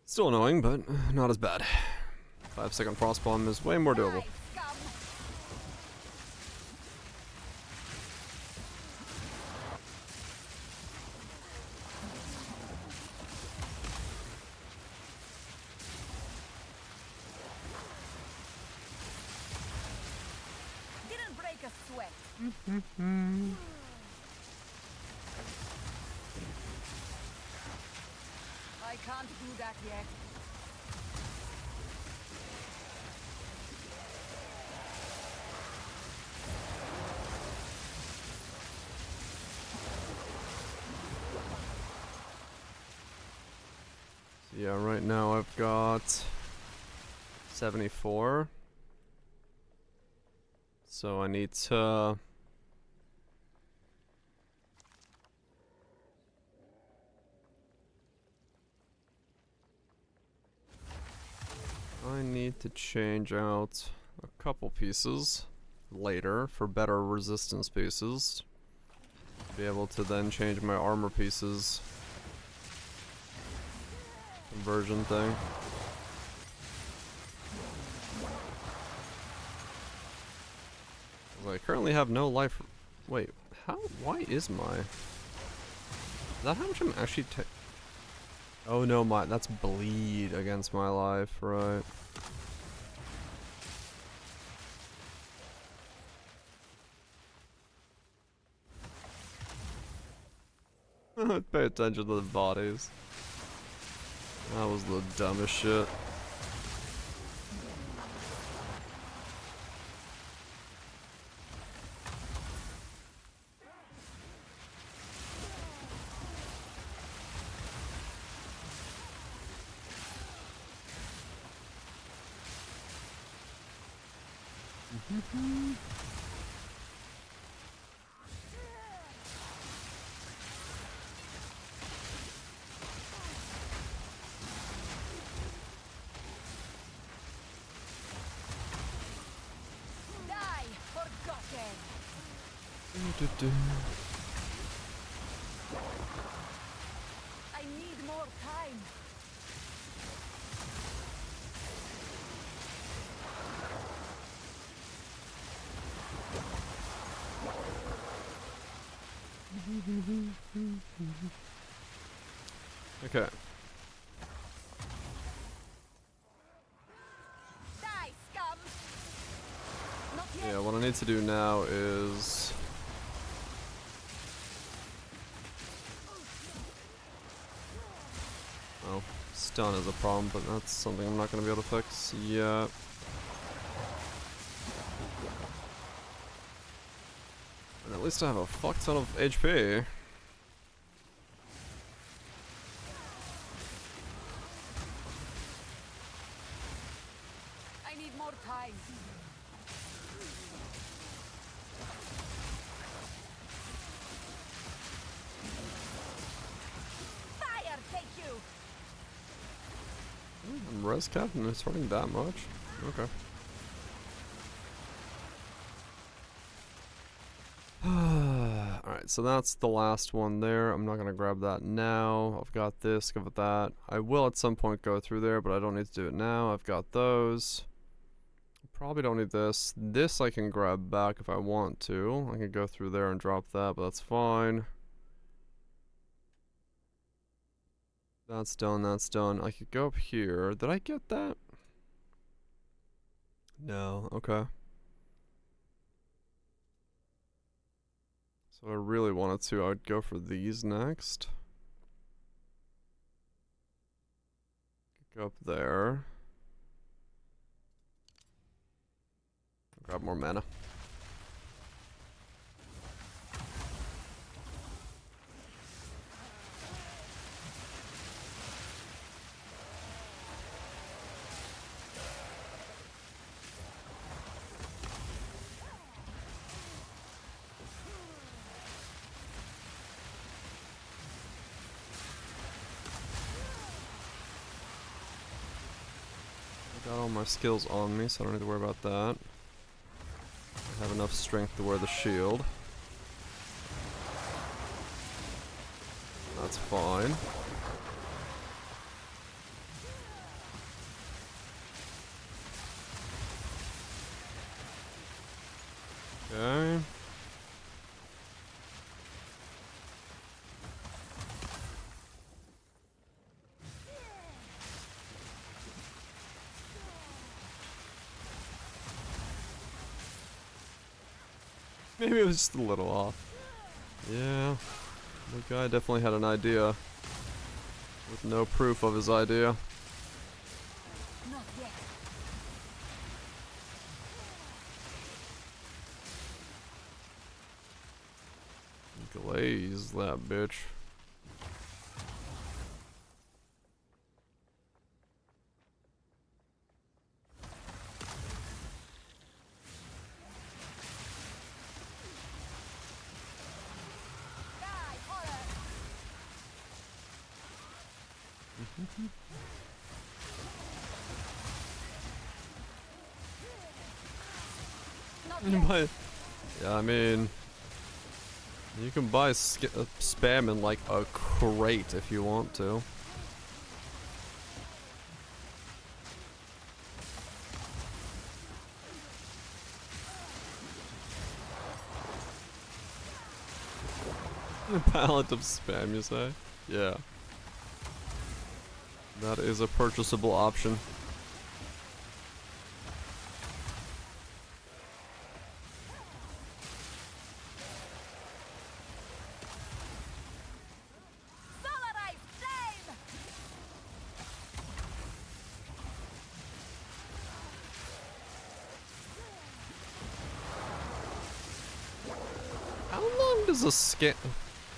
Still annoying, but not as bad. 5-second frost bomb is way more doable. Die, scum! Didn't break a sweat. I can't do that yet. Yeah, right now I've got 74. So I need to... I need to change out a couple pieces later for better resistance pieces. Be able to then change my armor pieces. Conversion thing. I currently have no life. Wait, how? Why is my? Is that how much I'm actually oh no, that's bleed against my life, right? Pay attention to the bodies. That was the dumbest shit. Die, forgotten. I need more time. Okay. Die, scum. Not yet. Yeah, what I need to do now is... Oh, stun is a problem, but that's something I'm not going to be able to fix yet. And at least I have a fuck ton of HP. I need more time. Fire, take you. I'm res cap and it's hurting that much? Okay. Alright, so that's the last one there. I'm not going to grab that now. I've got this, give it that. I will at some point go through there, but I don't need to do it now. I've got those. Probably don't need this. This I can grab back if I want to. I can go through there and drop that, but that's fine. That's done, that's done. I could go up here. Did I get that? No, okay. So I really wanted to, I would go for these next. Go up there. Grab more mana. I got all my skills on me, so I don't need to worry about that. I have enough strength to wear the shield. That's fine. Okay. Maybe it was just a little off. Yeah. The guy definitely had an idea. With no proof of his idea. Not yet. Glaze that bitch. Die, horror. Not yet. But, yeah, I mean, you can buy spam in like a crate if you want to. A pallet of spam, you say? Yeah. That is a purchasable option. Solarize flame. How long does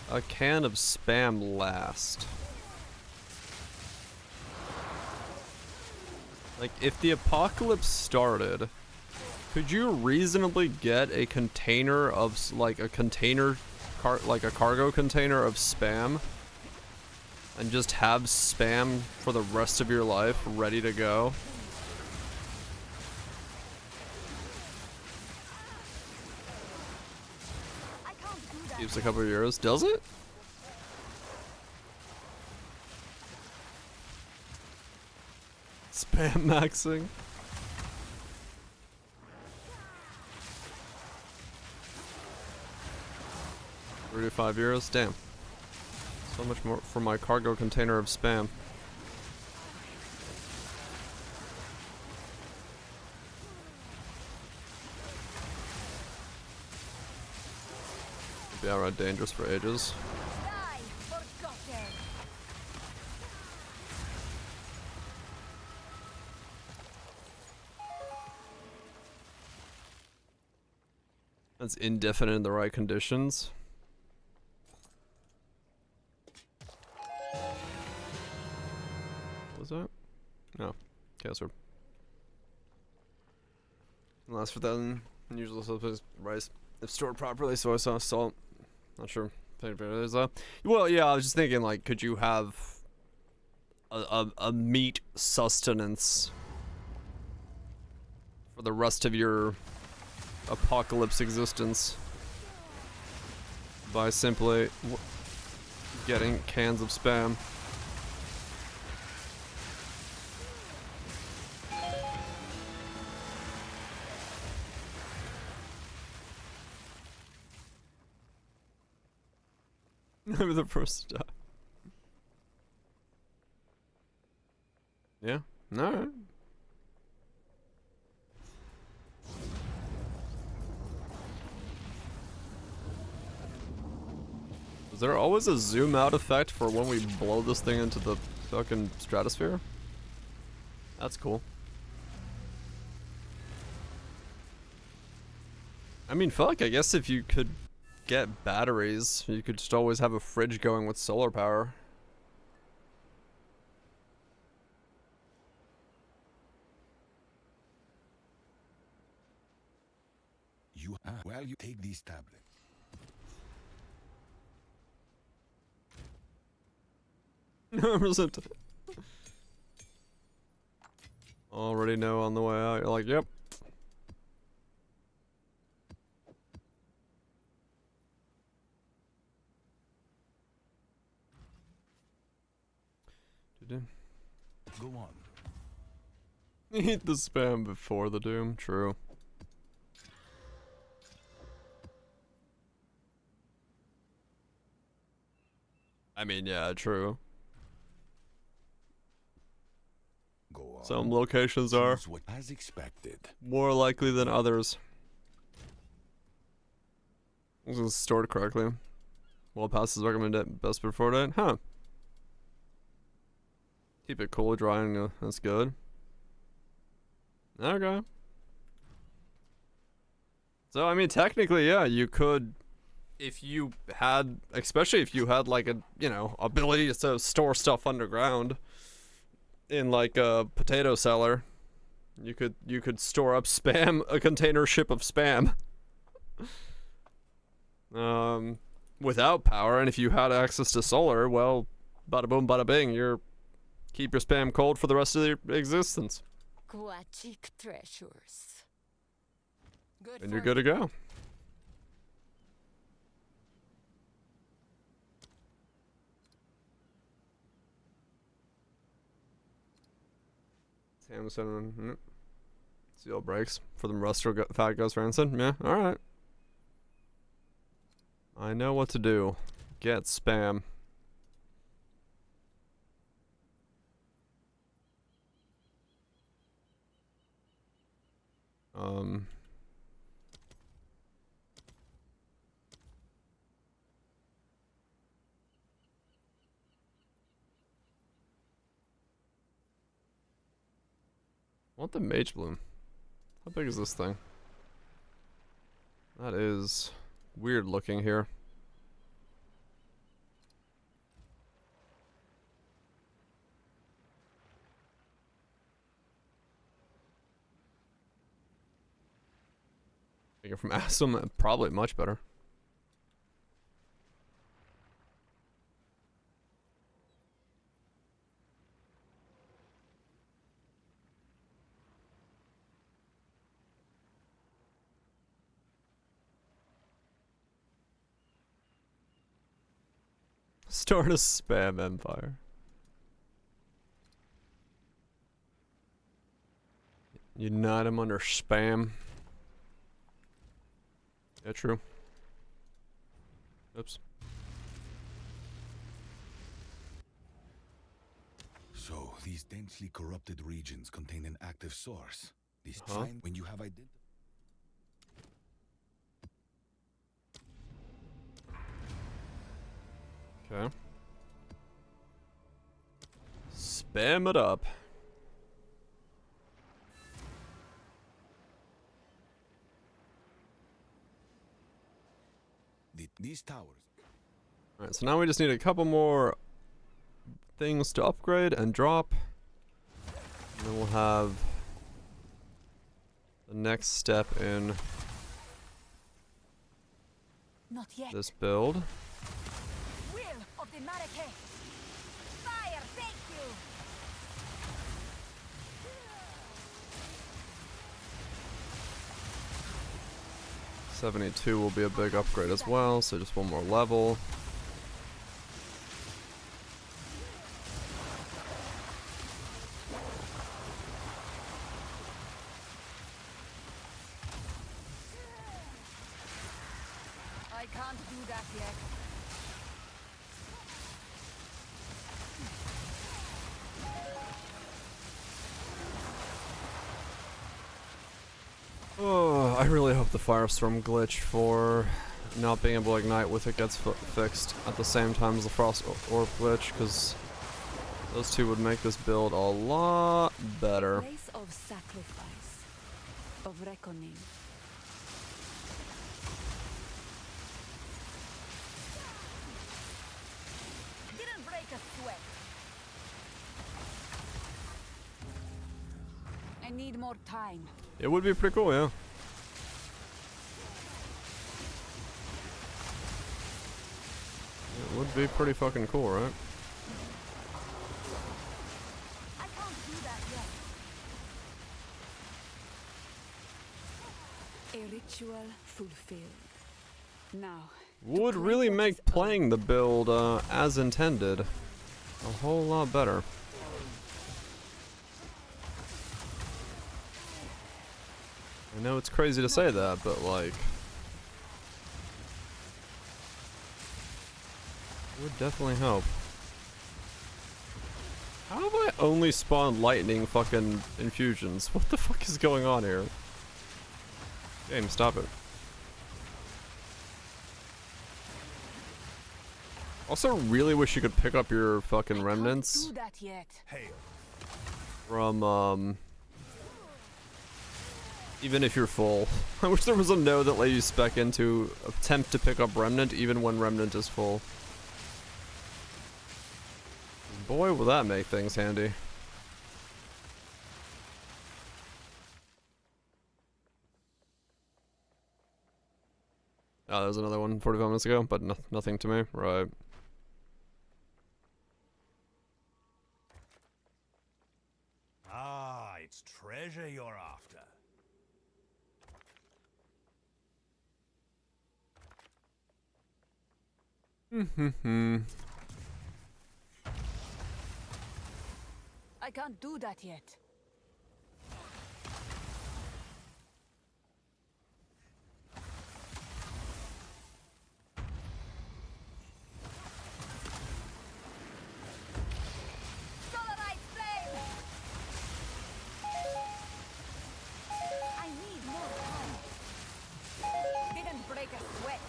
a can of spam last? Like, if the apocalypse started, could you reasonably get a container of, like, a cargo container of spam? And just have spam for the rest of your life ready to go? I can't do that. Keeps a couple of years. Does it? Spam maxing. Three to 5 years? Damn. So much more for my cargo container of spam. Be outright dangerous for ages. Die, forgotten. That's indefinite in the right conditions. Was that? No. Chaos Orb. Last for that, unusual substance rice if stored properly. Soy sauce, salt. Not sure. Well, yeah, I was just thinking, like, could you have a meat sustenance for the rest of your apocalypse existence by simply getting cans of spam? Never the first to die. Yeah. Alright. Is there always a zoom out effect for when we blow this thing into the fucking stratosphere? That's cool. I mean, fuck, I guess if you could get batteries, you could just always have a fridge going with solar power. Well, you take these tablets. already know on the way out. You're like, yep. Go on. Eat the spam before the doom. True. I mean, yeah, true. Go on. Some locations are Choose what as expected. more likely than others. This is stored correctly. Well, passes recommended best before date. Huh. Keep it cool, dry, and that's good. Okay. So, I mean, technically, yeah, you could, if you had, especially if you had, like, a, you know, ability to store stuff underground in, like, a potato cellar, you could store up spam, a container ship of spam. Without power, and if you had access to solar, well, bada boom, bada bing, keep your spam cold for the rest of your existence. Aquatic treasures. Good And you're for good to go. Samson, seal breaks for the Rustro Fat Ghost Ransom. Yeah, alright. I know what to do. Get spam. I want the Mage Bloom. How big is this thing? That is weird looking here. Take it from Asum, probably much better. Start a spam empire. Unite them under spam. Yeah, true. Oops. So these densely corrupted regions contain an active source. This time, when you have identified. Okay. Spam it up. These towers. Alright, so now we just need a couple more things to upgrade and drop. And then we'll have the next step in Not yet. this build. Will of the Marake. Fire, thank you. 72 will be a big upgrade as well, so just one more level. I can't do that yet. Oh, I really hope the Firestorm glitch for not being able to ignite with it gets fixed at the same time as the Frost Orb glitch, because those two would make this build a lot better. Place of sacrifice, of reckoning. Didn't break a sweat. I need more time. It would be pretty cool, yeah. It would be pretty fucking cool, right? I can't do that yet. A ritual fulfilled. Now, Would really make playing the build as intended a whole lot better. I know it's crazy to say that, but like, it would definitely help. How have I only spawned lightning fucking infusions? What the fuck is going on here? Game, stop it. Also, really wish you could pick up your fucking remnants do that yet. from, even if you're full. I wish there was a node that let you spec into attempt to pick up remnant even when remnant is full. Boy, will that make things handy. Oh, there's another one 45 minutes ago, but nothing to me. Right. Ah, it's treasure you're after. I can't do that yet. Solarite flame! I need more time. Didn't break a sweat.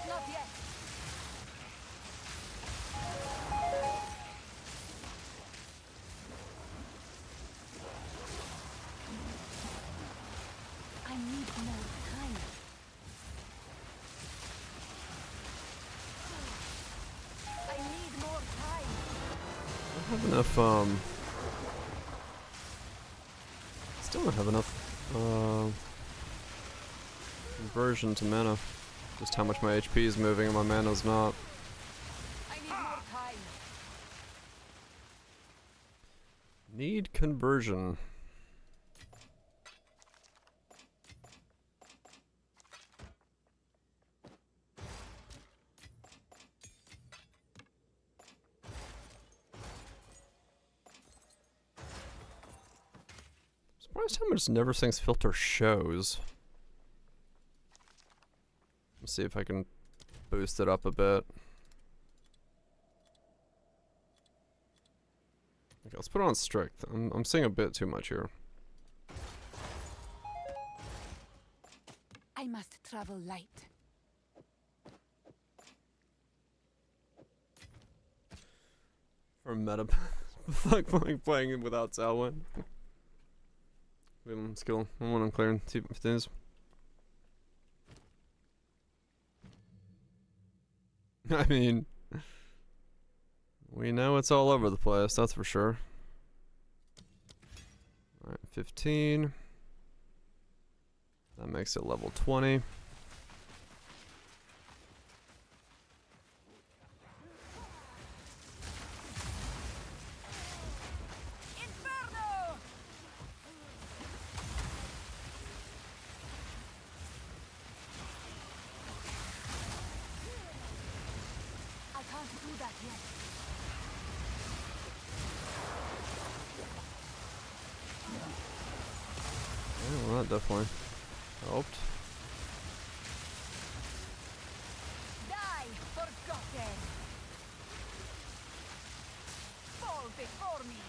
Not yet. I need more time. I need more time. I don't have enough, still don't have enough, conversion to mana. Just how much my HP is moving and my mana's not. I need more time. Need conversion. Surprised how much Never Sings filter shows. Let's see if I can boost it up a bit. Okay, let's put it on strict. I'm seeing a bit too much here. I must travel light. For meta, like playing it without Salwin. Skill. I want to clear two things. I mean, we know it's all over the place, that's for sure. Alright, 15. That makes it level 20. Inferno! I can't do that yet. Yeah, well, that definitely helped. Die, forgotten! Fall before me!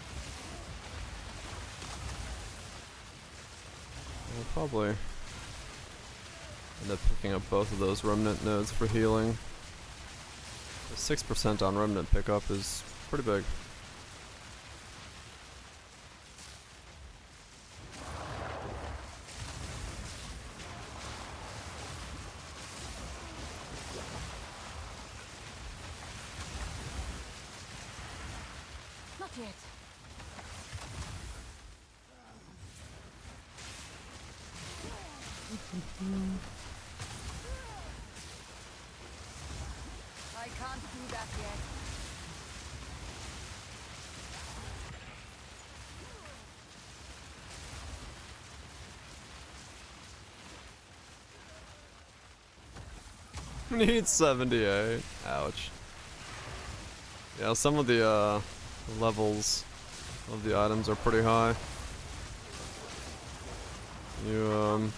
I'll probably end up picking up both of those remnant nodes for healing. The 6% on remnant pickup is pretty big. Not yet. I can't do that yet. Need 78. Ouch. Yeah, some of the levels of the items are pretty high. You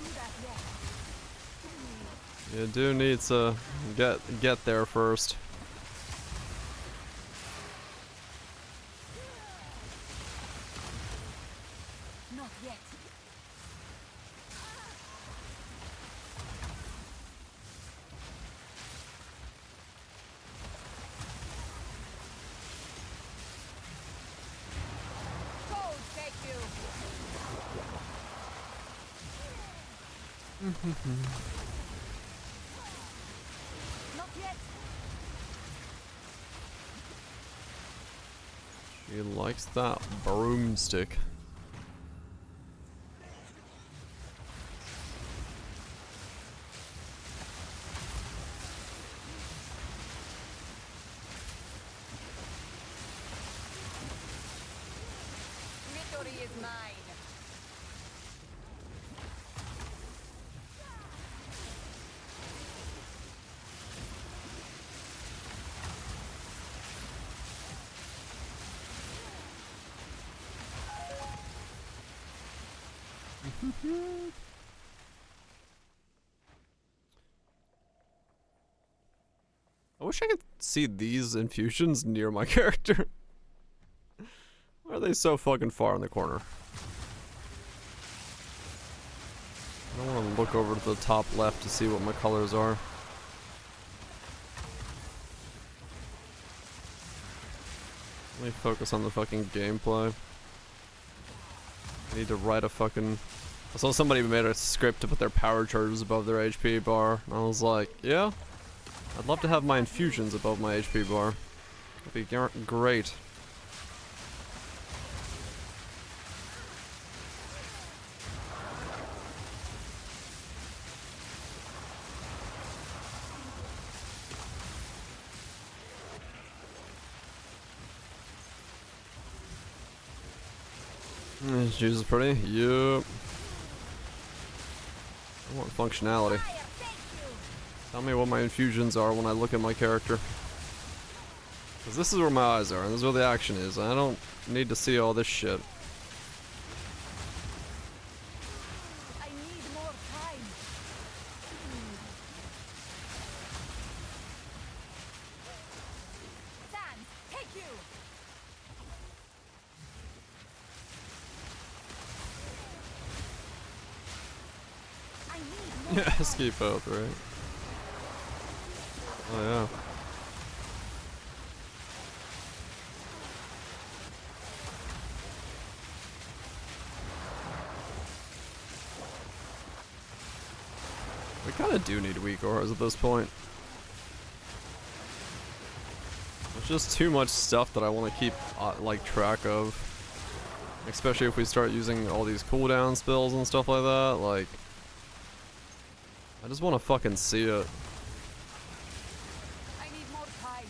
do need to get there first. Not yet. Gold take you. Not yet. She likes that broomstick. Victory is mine. I wish I could see these infusions near my character. Why are they so fucking far in the corner? I don't want to look over to the top left to see what my colors are. Let me focus on the fucking gameplay. I need to write a fucking... I saw somebody made a script to put their power charges above their HP bar, and I was like, yeah, I'd love to have my infusions above my HP bar. That'd be great. This juice is pretty. Yup. I want functionality. Tell me what my infusions are when I look at my character. Because this is where my eyes are, and this is where the action is. I don't need to see all this shit. I need more time. Sand, take you. I need more. Yeah, escape both, right? Oh yeah. We kinda do need weak auras at this point. There's just too much stuff that I want to keep like track of. Especially if we start using all these cooldown spells and stuff like that, like... I just want to fucking see it. I need more time.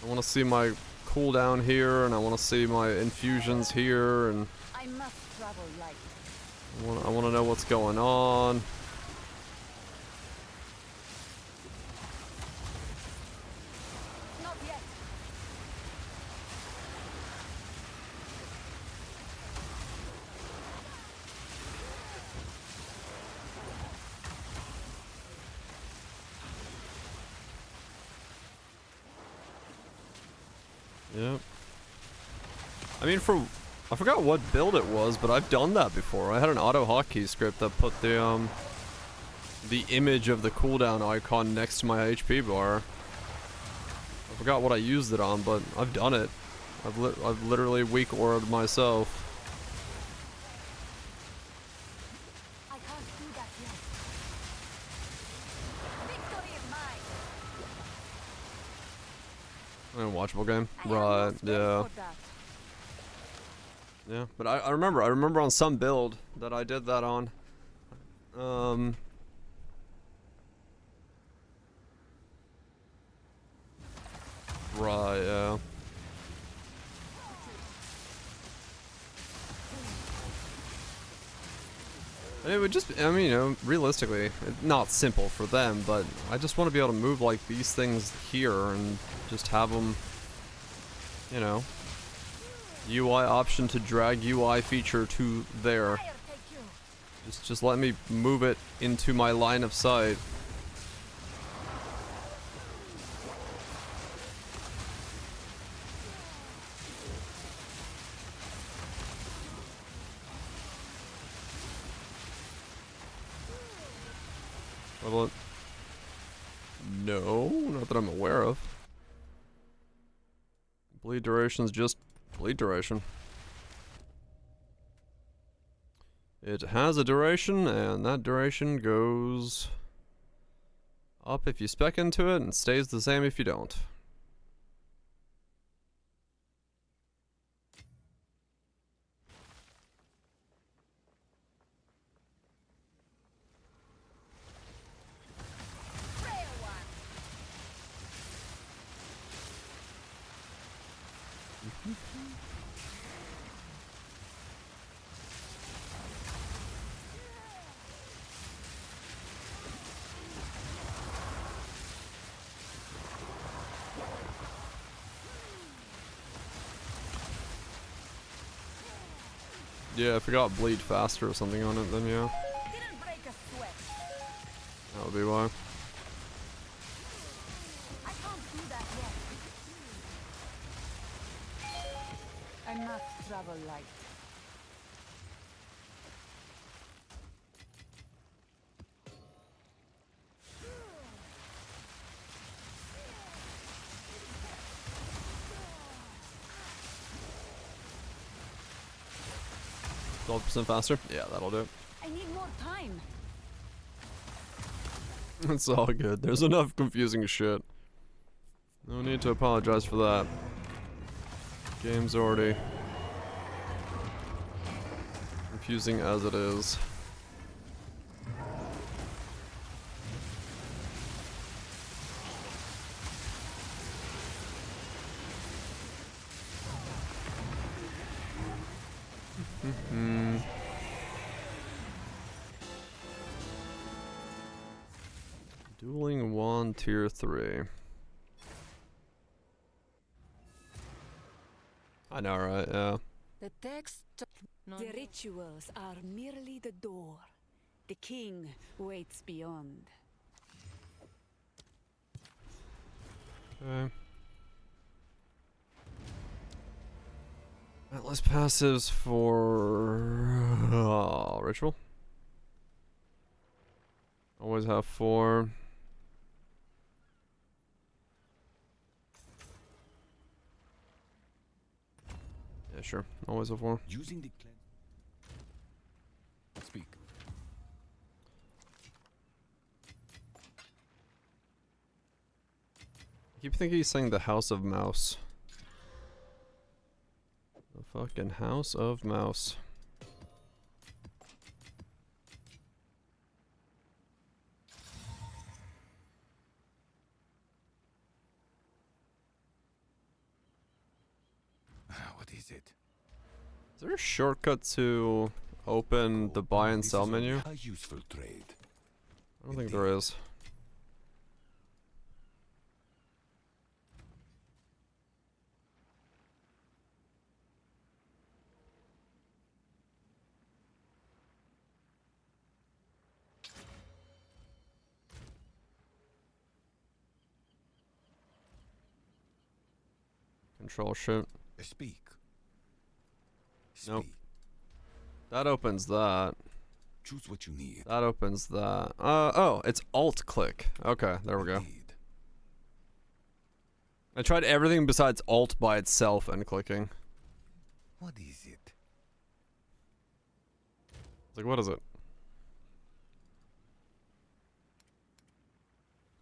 I want to see my cooldown here, and I want to see my infusions here, and I must travel light. I want to know what's going on. Not yet. Yep. I mean, I forgot what build it was, but I've done that before. I had an auto hotkey script that put the image of the cooldown icon next to my HP bar. I forgot what I used it on, but I've done it. I've literally weak aura'd myself. I can't do that yet. Victory is mine. Unwatchable game. I am Right, not ready yeah. for that. Yeah, but I remember on some build that I did that on. Right, yeah. It would just, I mean, you know, realistically, not simple for them, but I just want to be able to move like these things here and just have them, you know, UI option to drag UI feature to there. Just let me move it into my line of sight. Will it? No, not that I'm aware of. Bleed duration's just bleed duration. It has a duration, and that duration goes up if you spec into it, and stays the same if you don't. Yeah, if it got bleed faster or something on it, then yeah. Didn't break a sweat. That would be why. I can't do that yet. I must travel light. Twelve percent faster? Yeah, that'll do it. I need more time. It's all good. There's enough confusing shit. No need to apologize for that. Game's already confusing as it is. Dueling Wand Tier 3. I know, right? Yeah. The text. The rituals are merely the door. The king waits beyond. Okay. Atlas passives for ritual. Always have 4. Yeah, sure. Always have 4. Using the speak. I keep thinking he's saying the House of Mouse. The fucking House of Mouse. What is it? Is there a shortcut to open the buy and sell menu? A useful trade. I don't think there is. Control shit. Speak. Nope. Speak. That opens that. Choose what you need. That opens that. Oh, it's alt click. Okay, there we go. Indeed. I tried everything besides alt by itself and clicking. What is it? It's like, what is it?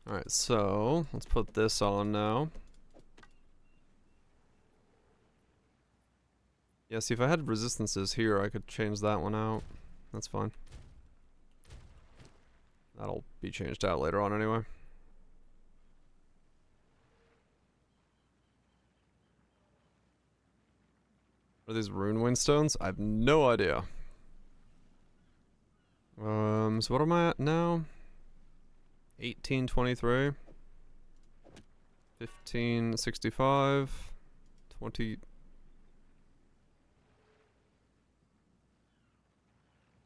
Alright, so let's put this on now. Yeah, see, if I had resistances here, I could change that one out. That's fine. That'll be changed out later on anyway. Are these rune windstones? I have no idea. So what am I at now? 1823. 1565. 20.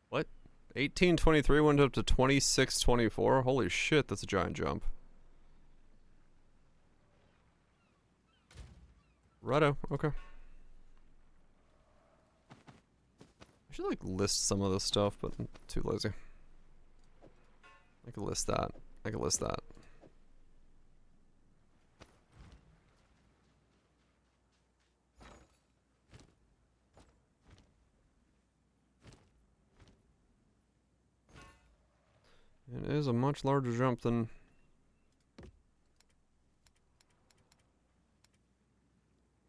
What? 1823 went up to 2624? Holy shit, that's a giant jump. Righto, okay. I should like list some of this stuff, but I'm too lazy. I could list that. I could list that. It is a much larger jump than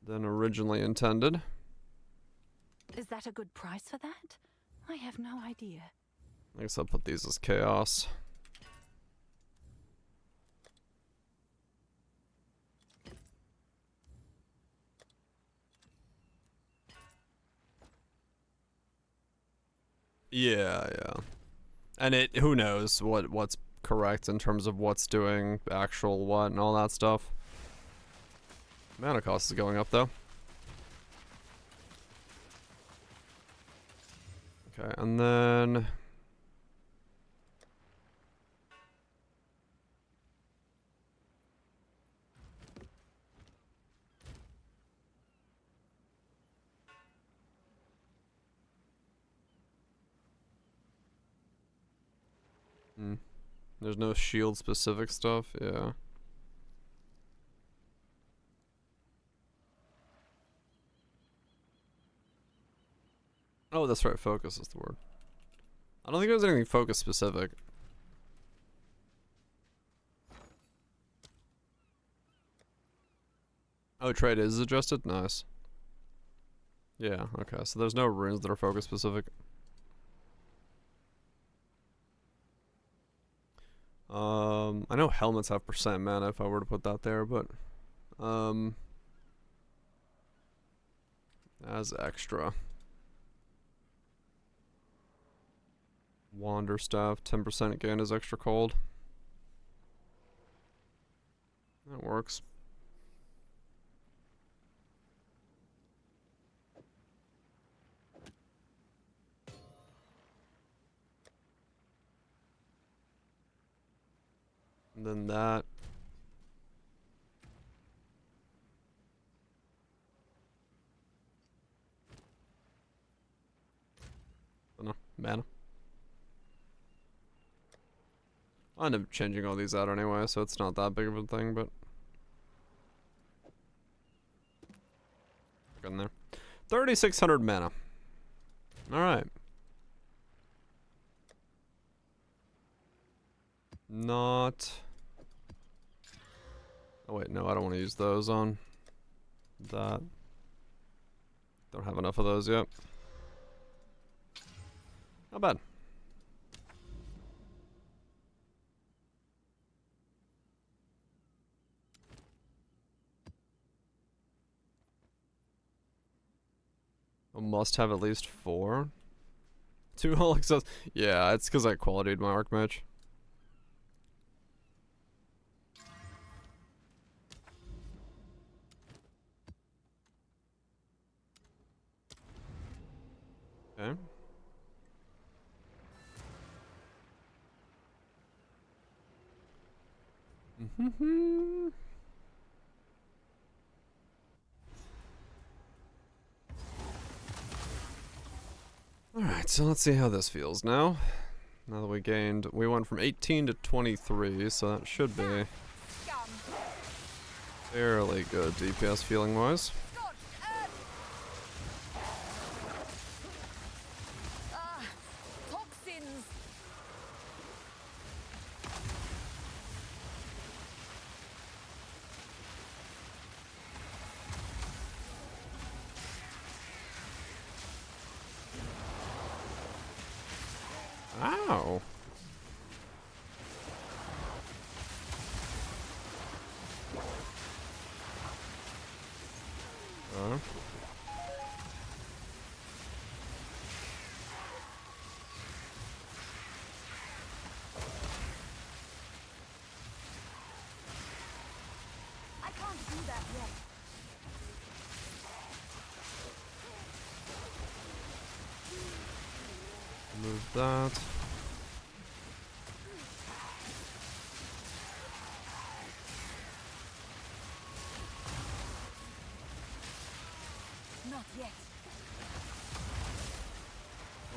originally intended. Is that a good price for that? I have no idea. I guess I'll put these as chaos. Yeah, yeah. And who knows what's correct in terms of what's doing actual what and all that stuff. Mana cost is going up though. Okay, and then there's no shield specific stuff, yeah. Oh, that's right, focus is the word. I don't think there's anything focus specific. Oh, trade is adjusted? Nice. Yeah, okay, so there's no runes that are focus specific. I know helmets have percent mana if I were to put that there, but as extra. Wander staff, 10% again is extra cold. That works. And then that. Oh no, mana. I'll end up changing all these out anyway, so it's not that big of a thing, but in there. 3,600 mana. Alright. Not. Oh wait, no, I don't want to use those on that. Don't have enough of those yet. Not bad. I must have at least 4. 2 all access. Yeah, it's because I qualityed my Archmage. Okay. Alright, so let's see how this feels now. Now that we went from 18 to 23, so that should be fairly good DPS feeling wise. Toxins. Ow. do that yet. Move that. Not yet.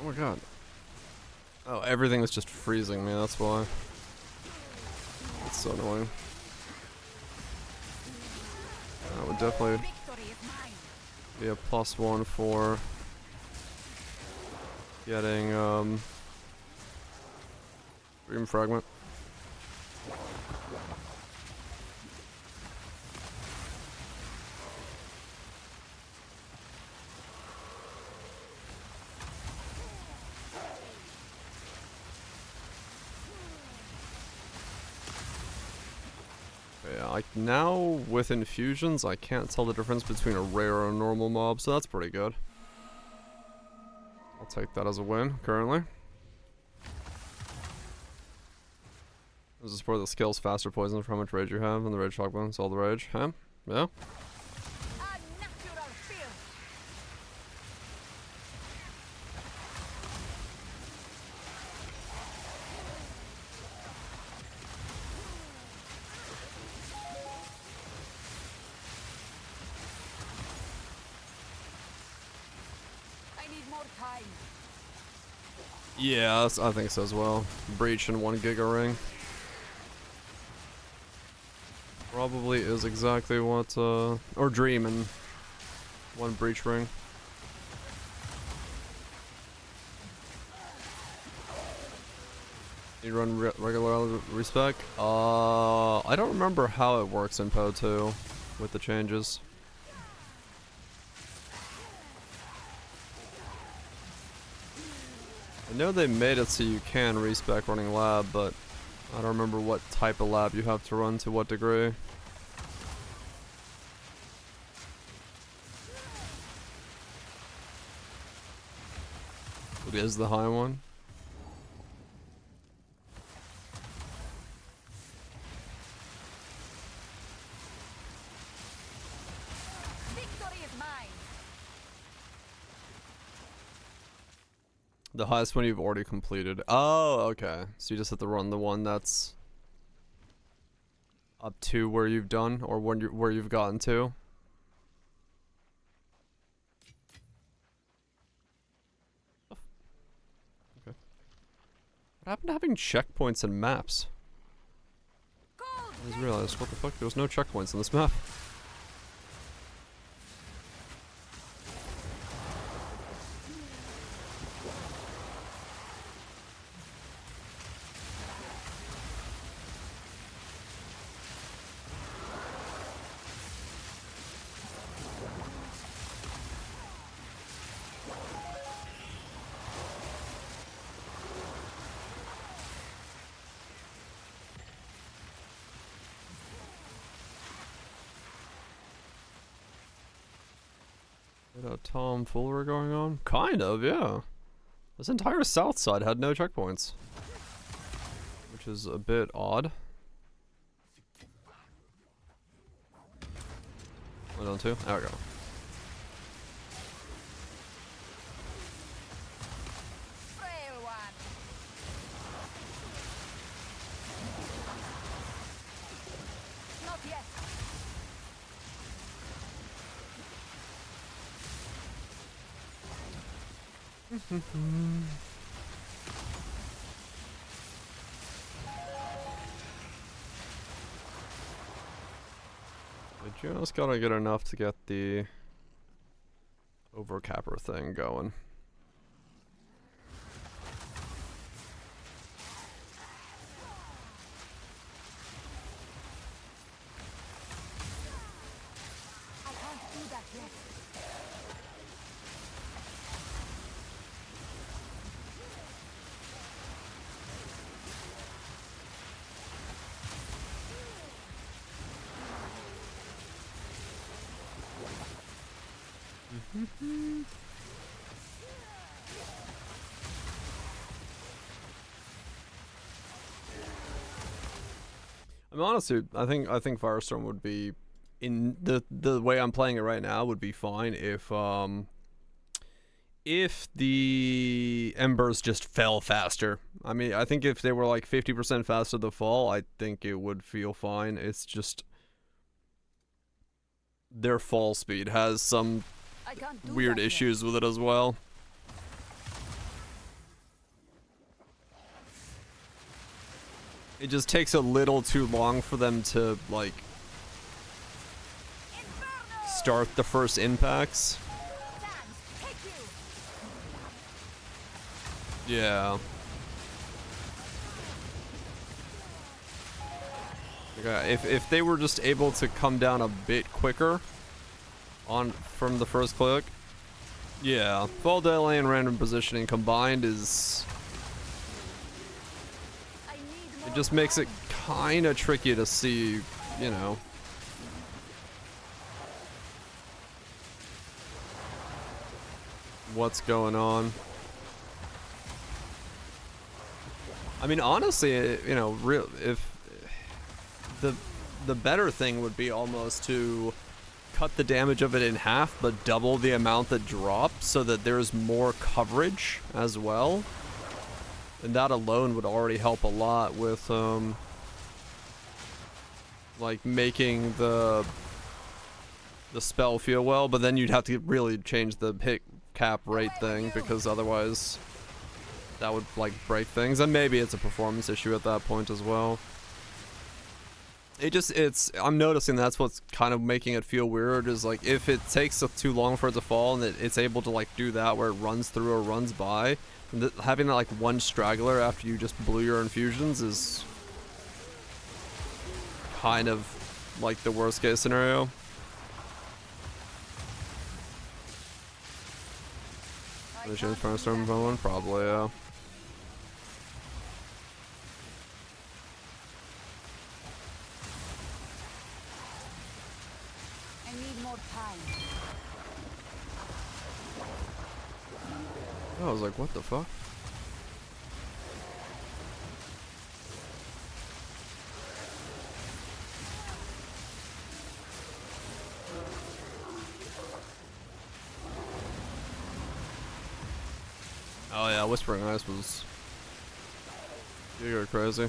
Oh my god. Oh, everything is just freezing me, that's why. It's so annoying. That would definitely Victory is mine. be a +1 for getting Dream Fragment. Yeah, like now with infusions, I can't tell the difference between a rare and a normal mob, so that's pretty good. I'll take that as a win currently. This is for the skills faster poison for how much rage you have, and the rage shotgun, it's all the rage. Huh? Yeah? A natural fear. I need more time. Yeah, I think so as well. Breach and 1 Giga Ring. Probably is exactly what, or Dream and 1 Breach Ring. You run regular respec? I don't remember how it works in PO 2 with the changes. I know they made it so you can respec running lab, but I don't remember what type of lab you have to run to what degree. It is the high one. Victory is mine. The highest one you've already completed. Oh, okay. So you just have to run the one that's up to where you've done, or where you've gotten to. Okay. What happened to having checkpoints and maps? I just realized, what the fuck? There was no checkpoints in this map. A tomfoolery going on? Kind of, yeah. This entire south side had no checkpoints, which is a bit odd. One on 2? There we go. Frail one. Not yet. I just gotta get enough to get the overcapper thing going. I can't do that yet. I mean, honestly, I think Firestorm would be in the way I'm playing it right now would be fine if the embers just fell faster. I mean, I think if they were like 50% faster to fall, I think it would feel fine. It's just their fall speed has some I can't do weird that yet. issues with it as well. It just takes a little too long for them to, like, start the first impacts. Yeah. Okay, if they were just able to come down a bit quicker from the first click. Yeah, fall delay and random positioning combined is... It just makes it kind of tricky to see, you know. What's going on. I mean, honestly, you know, if the better thing would be almost to cut the damage of it in half, but double the amount that drops so that there's more coverage as well. And that alone would already help a lot with, like, making the spell feel well, but then you'd have to really change the hit cap rate thing, because otherwise that would, like, break things. And maybe it's a performance issue at that point as well. I'm noticing that's what's kind of making it feel weird, is like, if it takes too long for it to fall and it's able to, like, do that where it runs through or runs by, having that, like, one straggler after you just blew your infusions is kind of like the worst case scenario. Firestorm one? Probably, yeah. I need more time. I was like, what the fuck? Oh yeah, Whispering Ice was... You're crazy.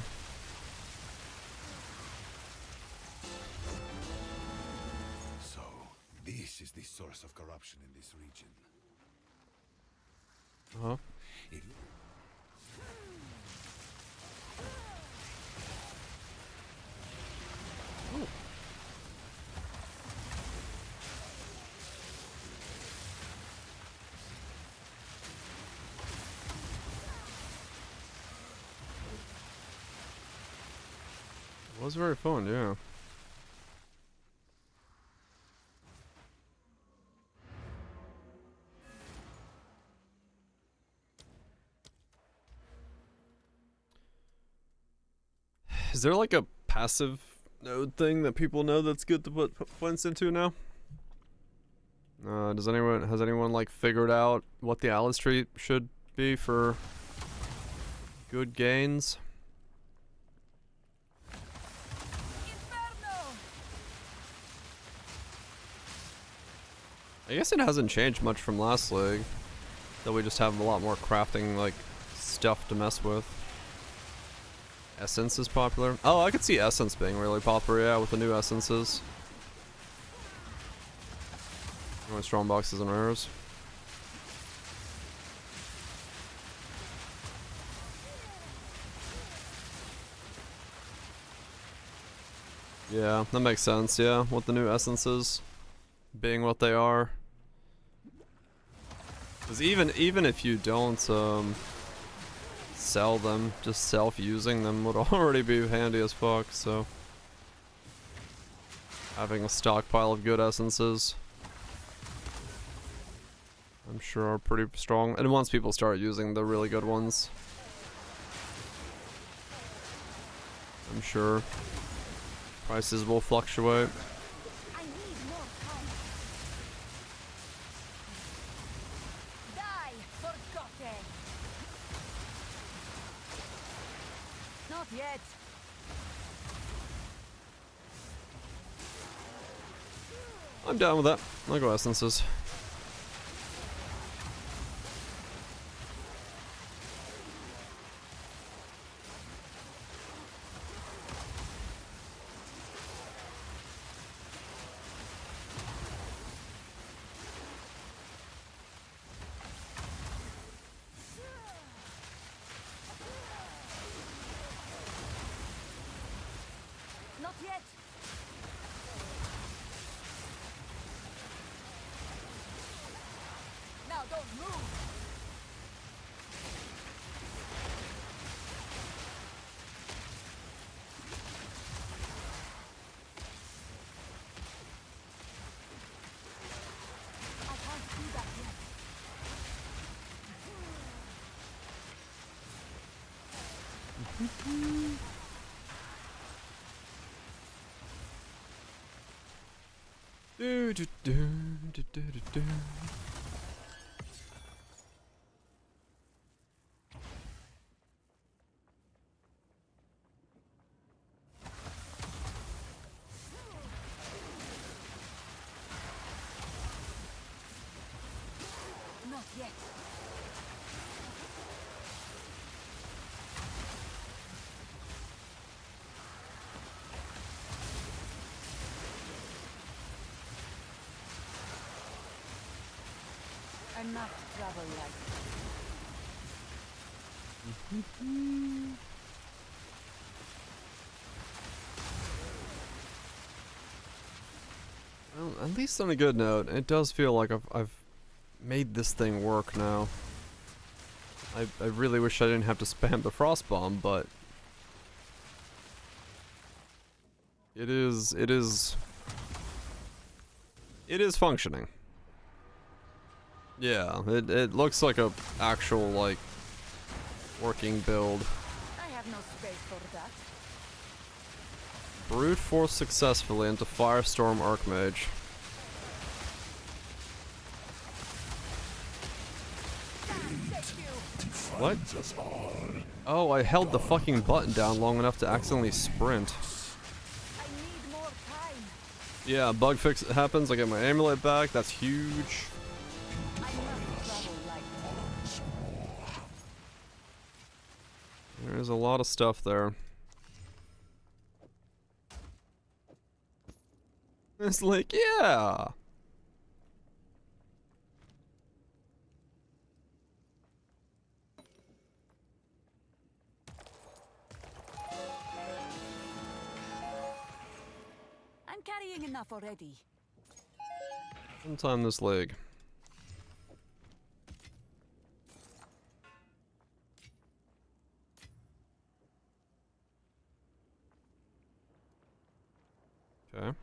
So, this is the source of corruption in this region. Uh-huh. It was very fun, yeah. Is there like a passive node thing that people know that's good to put points into now? Has anyone like figured out what the Alice tree should be for good gains? I guess it hasn't changed much from last league, though we just have a lot more crafting, like, stuff to mess with. Essence is popular. Oh, I could see Essence being really popular, yeah, with the new essences. Strong boxes and rares. Yeah, that makes sense, yeah, with the new essences being what they are. Because even if you don't sell them, just self-using them would already be handy as fuck, so having a stockpile of good essences, I'm sure, are pretty strong. And once people start using the really good ones, I'm sure prices will fluctuate. I need more time. Die, forgotten. Not yet. I'm down with that. I'll go essences. Not yet. Now don't move. I can't do that yet. Do, do, do, do, do, do, do. Not yet. Enough trouble like Well, at least on a good note, it does feel like I've made this thing work now. I really wish I didn't have to spam the frost bomb, but it is functioning. Yeah, it looks like a actual like working build. I have no space for that. Brute force successfully into Firestorm Archmage. What? Us all. Oh, I held the fucking button down long enough to accidentally sprint. I need more time. Yeah, bug fix happens. I get my amulet back. That's huge. Enough trouble like There's a lot of stuff there. It's like, yeah. I'm carrying enough already. Sometime this leg. Okay.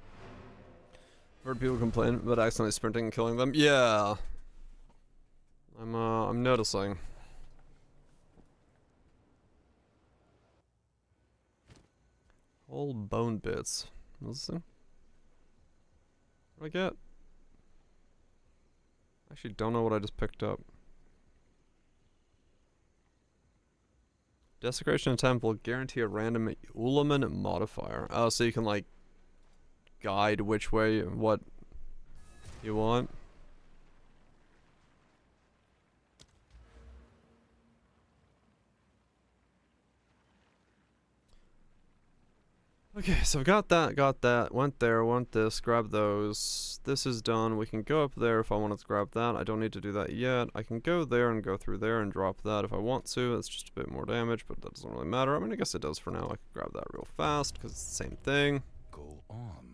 Heard people complain about accidentally sprinting and killing them. Yeah. I'm noticing. Whole bone bits. What's this thing? What do I get? Actually don't know what I just picked up. Desecration attempt will guarantee a random Ulaman modifier. Oh, so you can like guide which way what you want. Okay, so got that, went there, want this, grab those. This is done. We can go up there if I wanted to grab that. I don't need to do that yet. I can go there and go through there and drop that if I want to. It's just a bit more damage, but that doesn't really matter. I mean, I guess it does for now. I can grab that real fast because it's the same thing. Go on.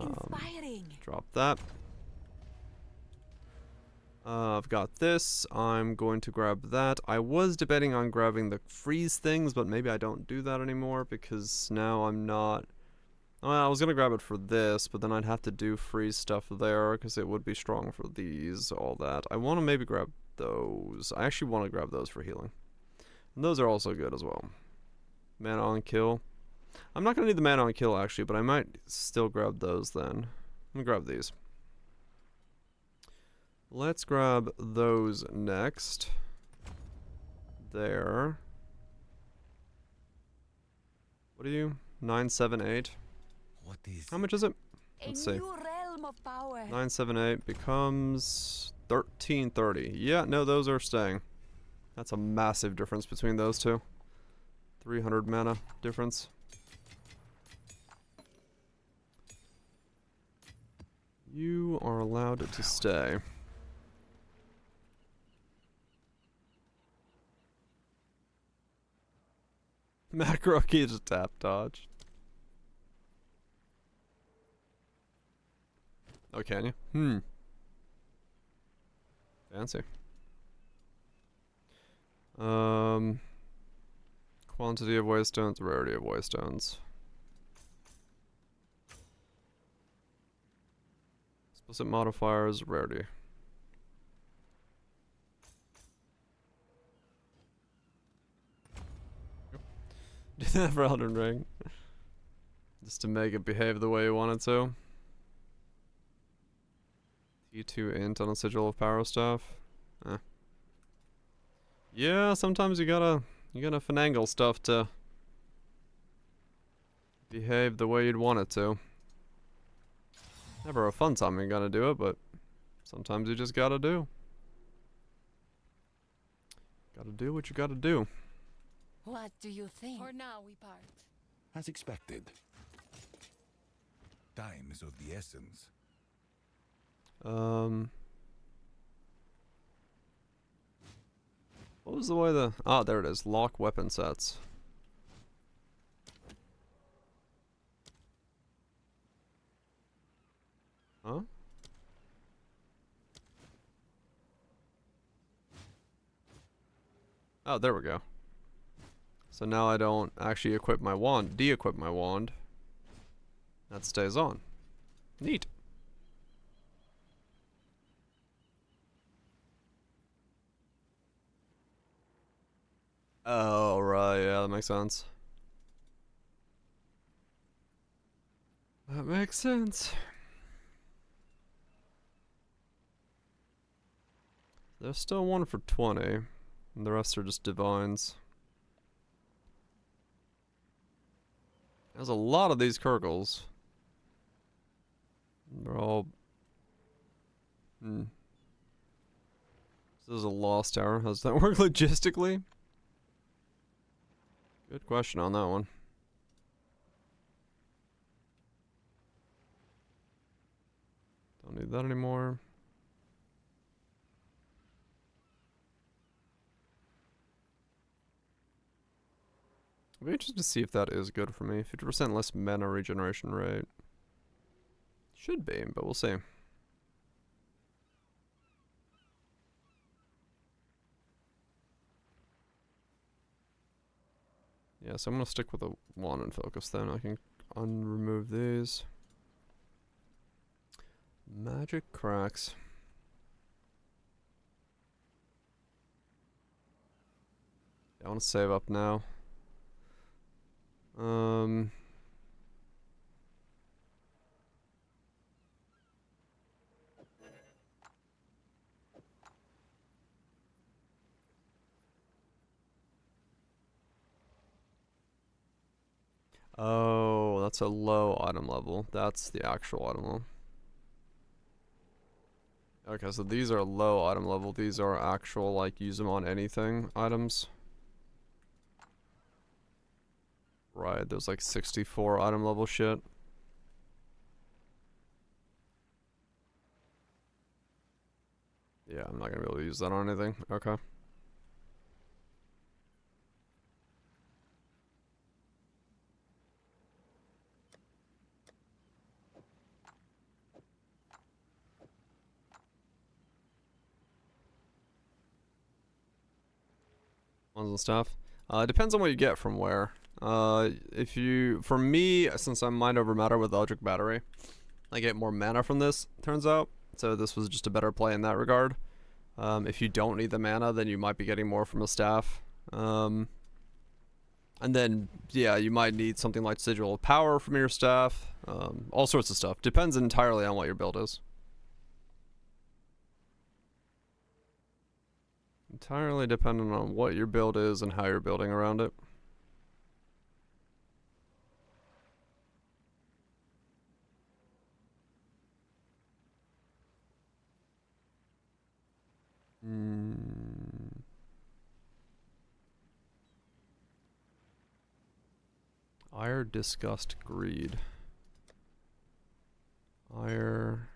Inspiring. Drop that. I've got this. I'm going to grab that. I was debating on grabbing the freeze things, but maybe I don't do that anymore because now I'm not... Well, I was going to grab it for this, but then I'd have to do freeze stuff there because it would be strong for these, all that. I want to maybe grab those. I actually want to grab those for healing. And those are also good as well. Mana on kill. I'm not going to need the mana on kill actually, but I might still grab those then. I'm going to grab these. Let's grab those next. There. What are you? 978. What is How much is it? A Let's see. new realm sum of power. 978 becomes 1330. Yeah, no, those are staying. That's a massive difference between those two. 300 mana difference. You are allowed to stay. Macro key just tap dodge. Oh, can you? Fancy. Quantity of waystones, rarity of waystones. Explicit modifiers, rarity. Do that for Elden Ring. Just to make it behave the way you want it to. T2 int on a sigil of power stuff. Yeah, sometimes you gotta finagle stuff to behave the way you'd want it to. Never a fun time you gotta do it, but sometimes you just gotta do. Gotta do what you gotta do. What do you think? For now, we part. As expected. Time is of the essence. What was the way the... Ah, there it is. Lock weapon sets. Huh? Oh, there we go. So now I don't actually equip my wand, de-equip my wand. That stays on. Neat. Oh, right, yeah, that makes sense. That makes sense. There's still one for 20, and the rest are just divines. There's a lot of these Kurgles. They're all... This is a lost tower. How does that work logistically? Good question on that one. Don't need that anymore. I'll be interested to see if that is good for me. 50% less mana regeneration rate. Should be, but we'll see. Yeah, so I'm gonna stick with a wand and focus then. I can unremove these. Magic cracks. Yeah, I want to save up now. Oh, that's a low item level. That's the actual item level. Okay, so these are low item level. These are actual, like, use them on anything items. Right, there's like 64 item level shit. Yeah, I'm not gonna be able to use that on anything. Okay. Ones and stuff. It depends on what you get from where. For me, since I'm mind over matter with Eldritch Battery, I get more mana from this, turns out. So this was just a better play in that regard. If you don't need the mana, then you might be getting more from a staff. And then, yeah, you might need something like Sigil of Power from your staff. All sorts of stuff. Depends entirely on what your build is. Entirely dependent on what your build is and how you're building around it. Ire, disgust, greed. Ire,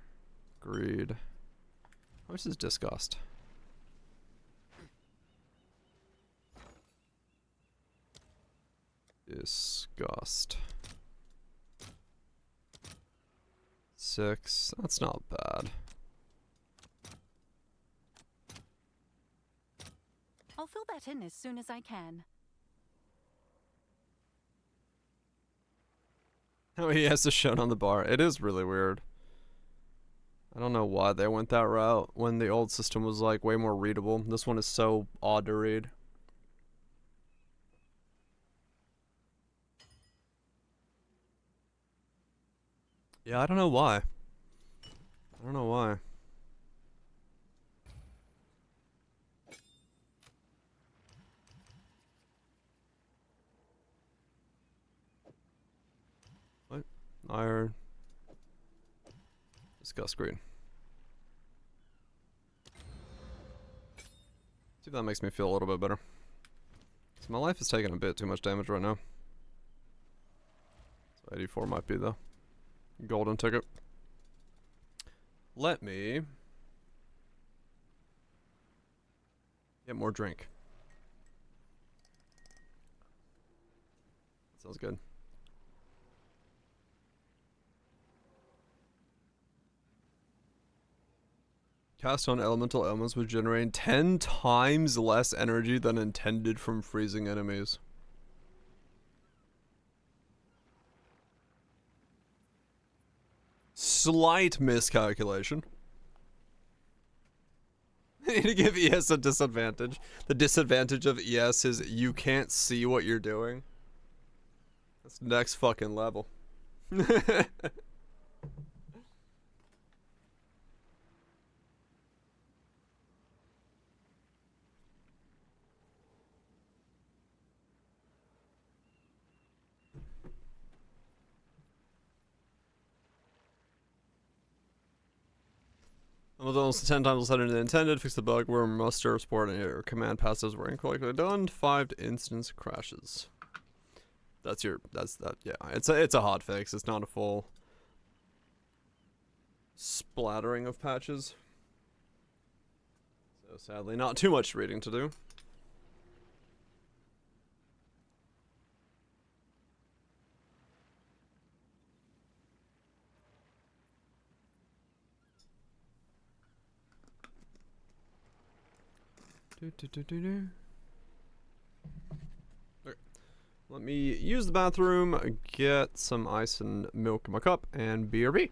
greed. How much is disgust? Disgust. 6. That's not bad. I'll fill that in as soon as I can. Oh, he has to shown on the bar. It is really weird. I don't know why they went that route when the old system was like way more readable. This one is so odd to read. Yeah, I don't know why. I don't know why. What? Iron. Discuss green. See if that makes me feel a little bit better. So my life is taking a bit too much damage right now. So 84 might be the golden ticket. Let me get more drink. Sounds good. Cast on elemental elements would generate 10 times less energy than intended from freezing enemies. Slight miscalculation. I need to give ES a disadvantage. The disadvantage of ES is you can't see what you're doing. That's next fucking level. Although almost 10 times better than intended, fix the bug where muster, support, and your command passives were incorrectly done. 5 instance crashes. That's that, yeah. It's a hot fix. It's not a full splattering of patches. So sadly, not too much reading to do. Okay. Let me use the bathroom, get some ice and milk in my cup, and BRB.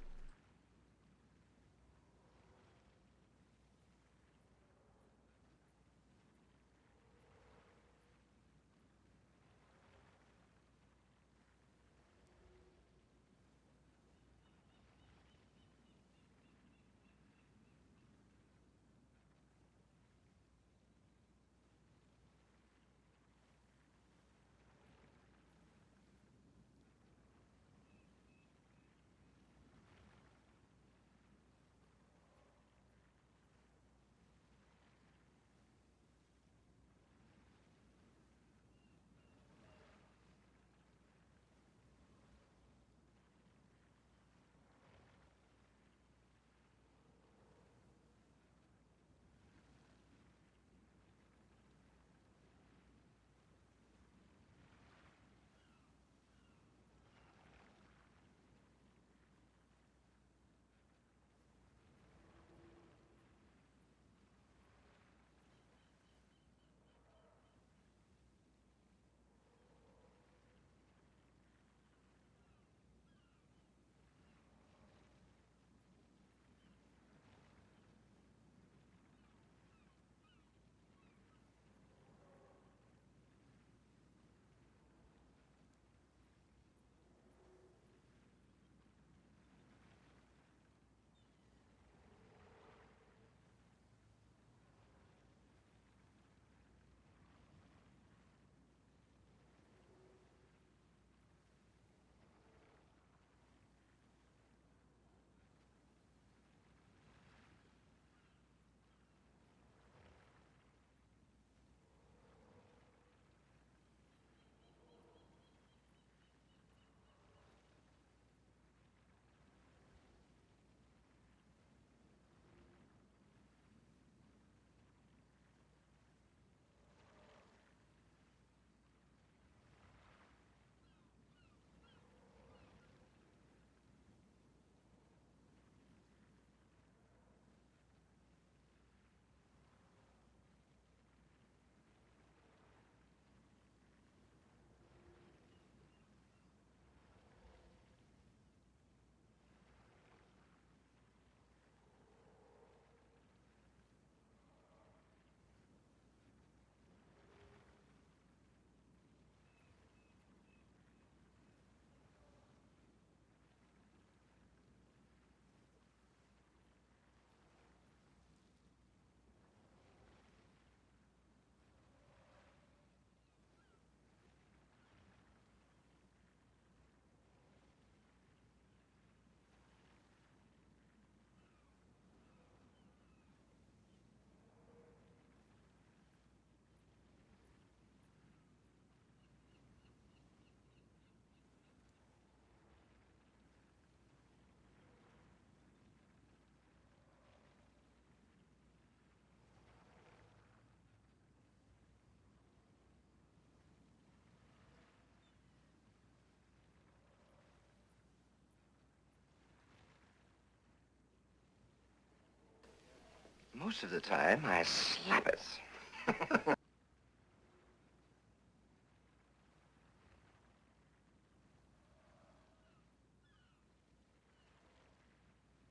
Most of the time, I slap it.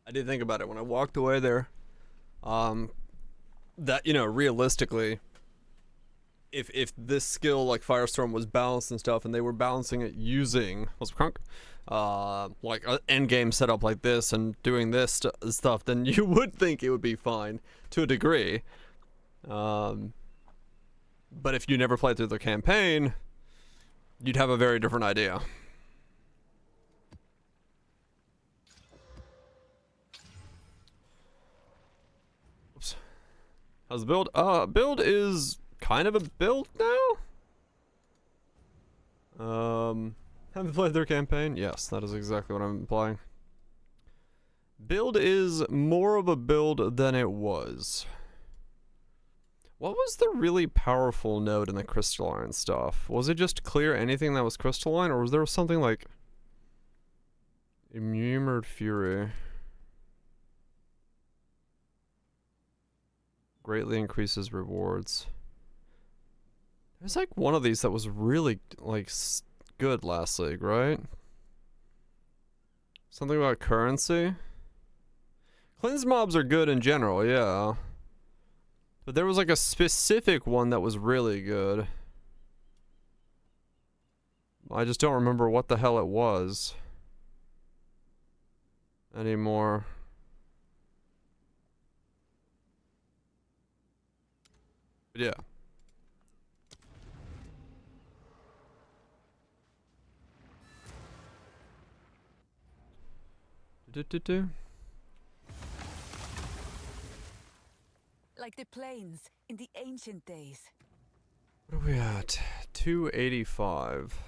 I did think about it when I walked away there. That, you know, realistically, if this skill like Firestorm was balanced and stuff, and they were balancing it using like an end game setup like this and doing this stuff, then you would think it would be fine to a degree. But if you never played through the campaign, you'd have a very different idea. Oops. How's the build? Build is kind of a build now. Haven't played their campaign? Yes, that is exactly what I'm implying. Build is more of a build than it was. What was the really powerful node in the crystalline stuff? Was it just clear anything that was crystalline, or was there something like Immured Fury? Greatly increases rewards. There's like one of these that was really like good last league, right? Something about currency? Cleanse mobs are good in general, yeah. But there was like a specific one that was really good. I just don't remember what the hell it was anymore. But yeah. Like the plains in the ancient days. What are we at? 285.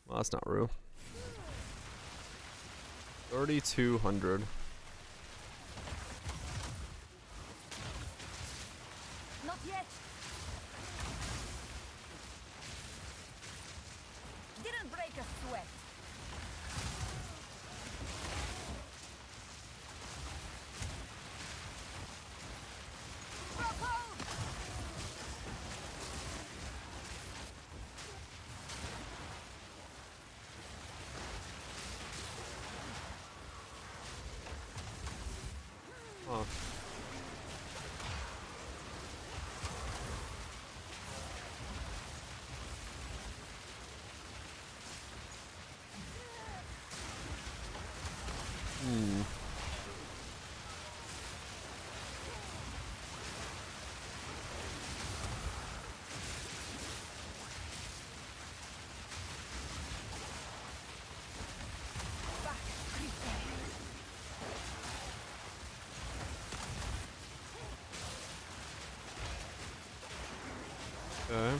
Well, that's not real. 3,200. Not yet. Didn't break a sweat. Huh. Okay.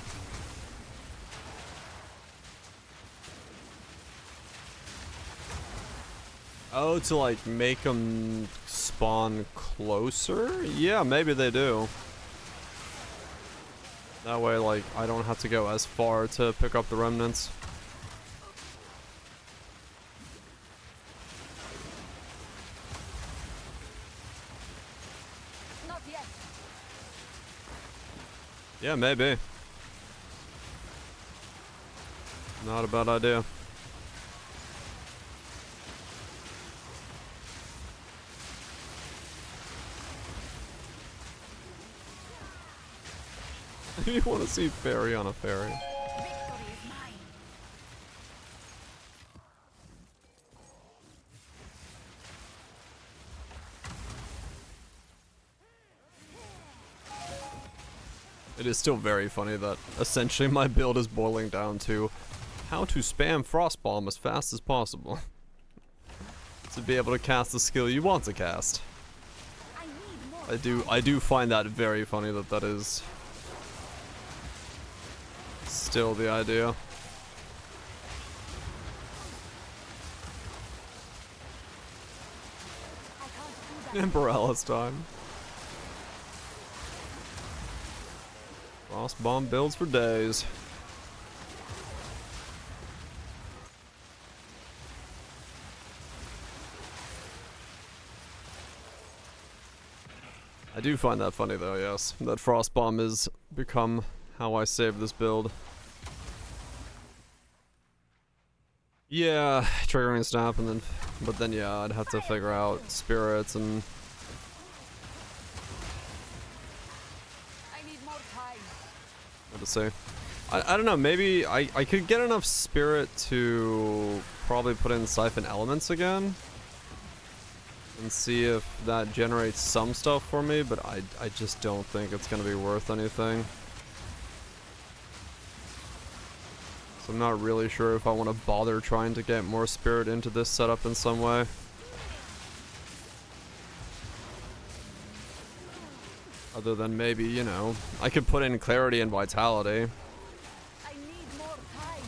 Oh, to like make them spawn closer? Yeah, maybe they do. That way, like, I don't have to go as far to pick up the remnants. Not yet. Yeah, maybe. Not a bad idea. You want to see fairy on a ferry? Victory is mine. It is still very funny that essentially my build is boiling down to how to spam Frostbomb as fast as possible. To be able to cast the skill you want to cast. I need more. I do find that very funny that that is still the idea. Emperella's time. Frostbomb builds for days. I do find that funny though, yes. That Frostbomb has become how I save this build. Yeah, triggering snap and then, but then yeah, I'd have to figure out spirits and... I need more time. What to say? I don't know, maybe I could get enough spirit to probably put in Siphon Elements again. And see if that generates some stuff for me, but I just don't think it's going to be worth anything. So I'm not really sure if I want to bother trying to get more spirit into this setup in some way. Other than maybe, you know, I could put in Clarity and Vitality. I need more time.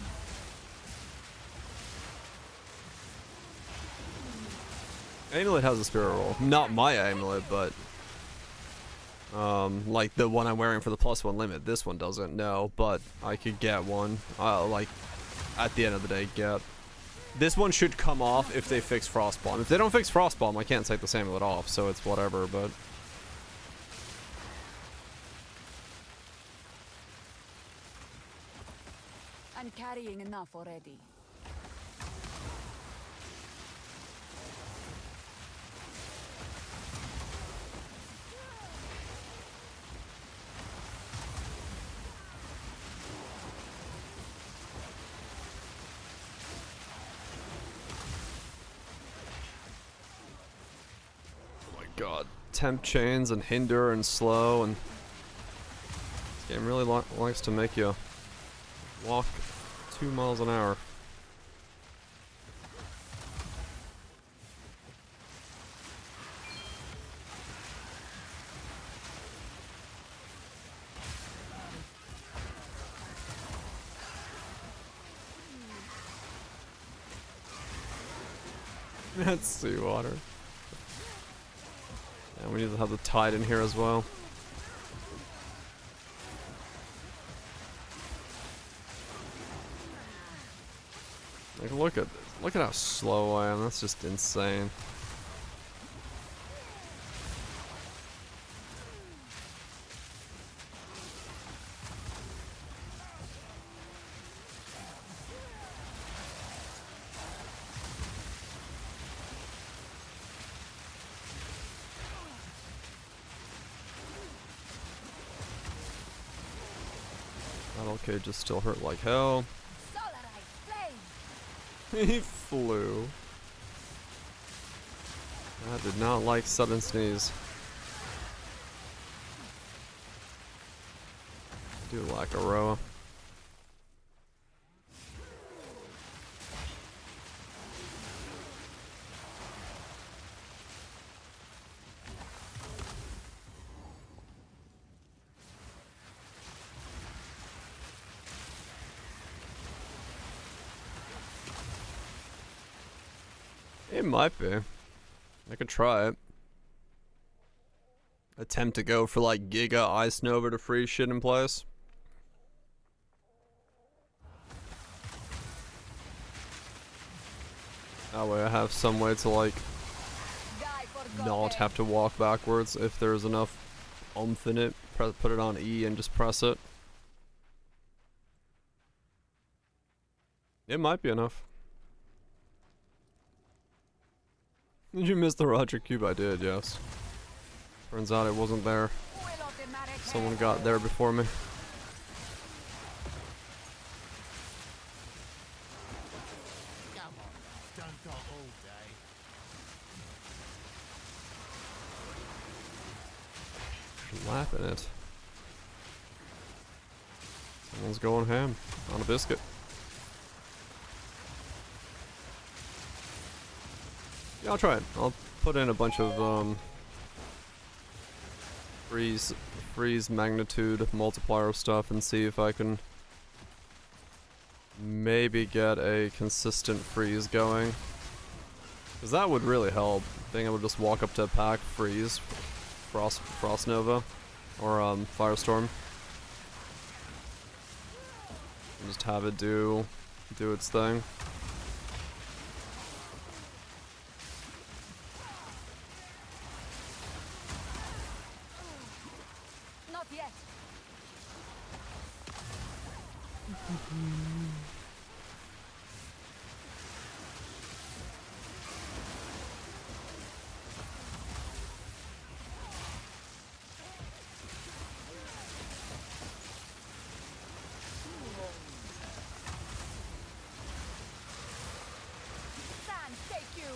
Amulet has a spirit roll. Not my amulet, but like the one I'm wearing for the +1 limit. This one doesn't, no, but I could get one. Like at the end of the day, get. This one should come off if they fix Frostbomb. If they don't fix Frostbomb, I can't take this amulet off, so it's whatever, but I'm carrying enough already. God, temp chains and hinder and slow, and this game really likes to make you walk 2 miles an hour. That's seawater. And we need to have the tide in here as well. Like, look at this. Look at how slow I am. That's just insane. Okay, just still hurt like hell. He flew. I did not like sudden sneeze. I do lack a row. It might be. I could try it. Attempt to go for like Giga Ice Nova to freeze shit in place. That way I have some way to like not have to walk backwards if there's enough oomph in it. Put it on E and just press it. It might be enough. Did you miss the Roger Cube? I did, yes. Turns out it wasn't there. Someone got there before me. Lapping it. Someone's going ham on a biscuit. Yeah, I'll try it. I'll put in a bunch of freeze magnitude multiplier stuff and see if I can maybe get a consistent freeze going. Because that would really help. Being able to just walk up to a pack, freeze, Frost Nova, or Firestorm. And just have it do its thing. yet. Sand, take you.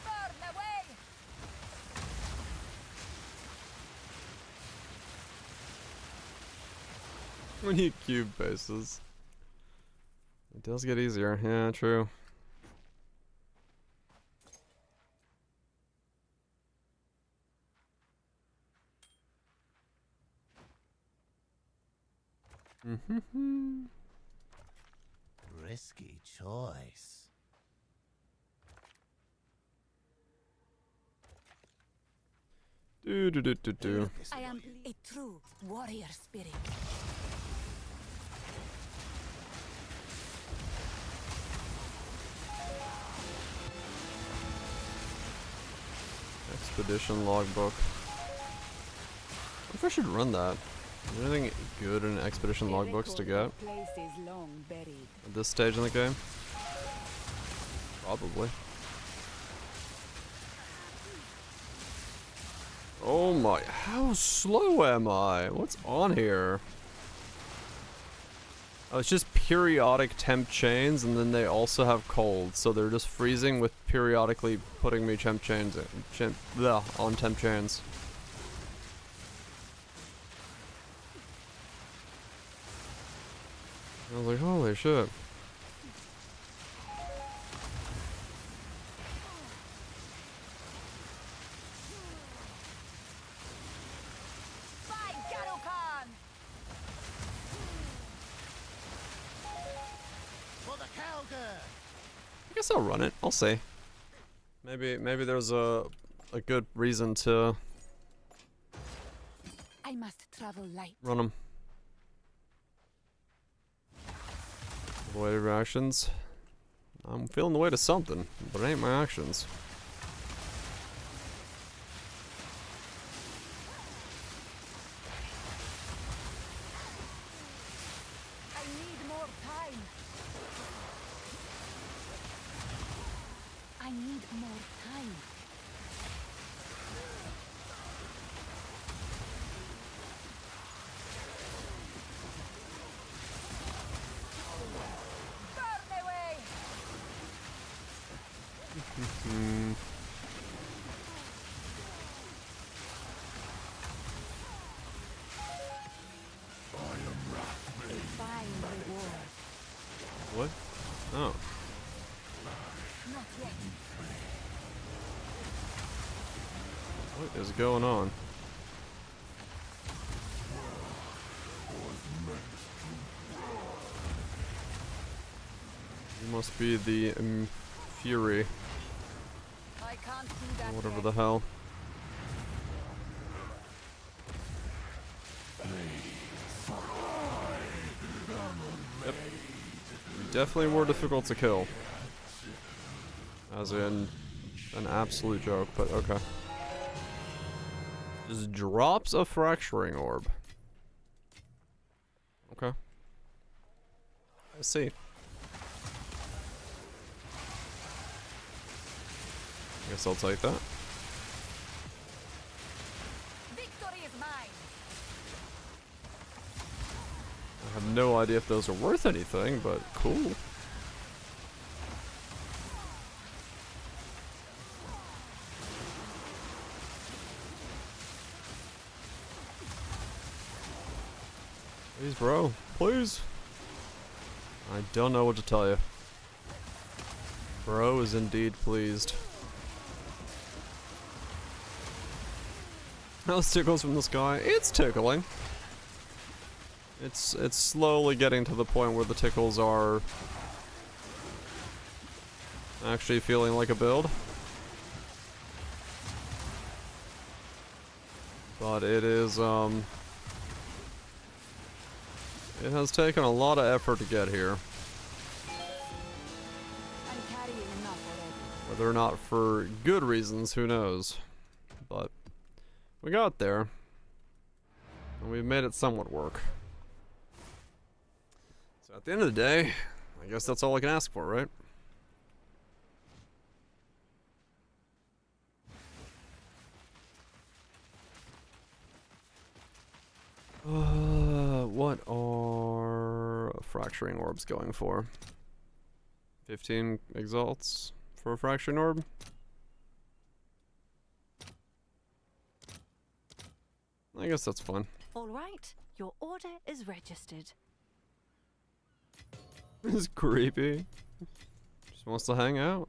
Burn away. We need cube bases. It does get easier. Yeah, true. Risky choice. Do. I am a true warrior spirit. Expedition logbook. I wonder if I should run that. Is there anything good in expedition logbooks to get Places long buried. at this stage in the game? Probably. Oh my, how slow am I? What's on here? Oh, it's just periodic temp chains, and then they also have cold, so they're just freezing with periodically putting me temp chains on temp chains. I was like, holy shit. By Garukan. For the Calgar! I guess I'll run it. I'll see. Maybe there's a good reason to I must travel light. run them. Avoided reactions. I'm feeling the way to something, but it ain't my actions. I need more time. I need more time. Burn away. A fine reward. What? Oh. Not yet. What is going on? You must be the Fury, I can't do that. whatever yet. the hell. Yep. Definitely more difficult to kill. As in, an absolute joke, but okay. Just drops a fracturing orb. Okay. I see. Guess I'll take that. Victory is mine. I have no idea if those are worth anything, but cool. Please, bro. Please. I don't know what to tell you. Bro is indeed pleased. Those tickles from the sky. It's tickling. It's slowly getting to the point where the tickles are actually feeling like a build. But it is It has taken a lot of effort to get here. I'm carrying enough already. Whether or not for good reasons, who knows. But we got there. And we've made it somewhat work. So at the end of the day, I guess that's all I can ask for, right? What are fracturing orbs going for? 15 exalts for a fracturing orb? I guess that's fun. All right, your order is registered. This is creepy. Just wants to hang out.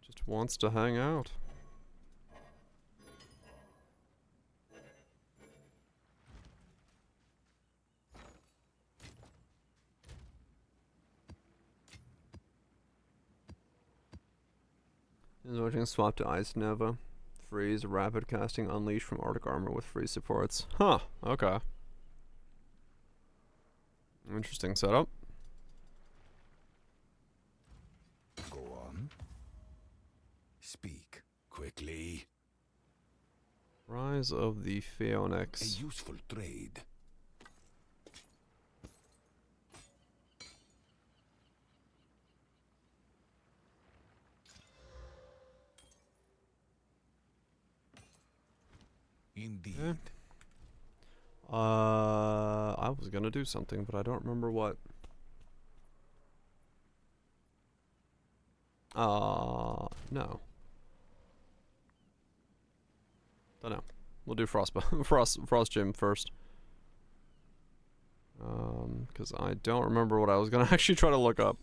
Just wants to hang out. Invoking swap to Ice Nova. Freeze, rapid casting, unleash from Arctic armor with freeze supports. Huh, okay. Interesting setup. Go on. Speak quickly. Rise of the A Phoenix. useful trade. Indeed. Okay. I was gonna do something, but I don't remember what. No. Don't know. We'll do Frost Gym first. Because I don't remember what I was gonna actually try to look up.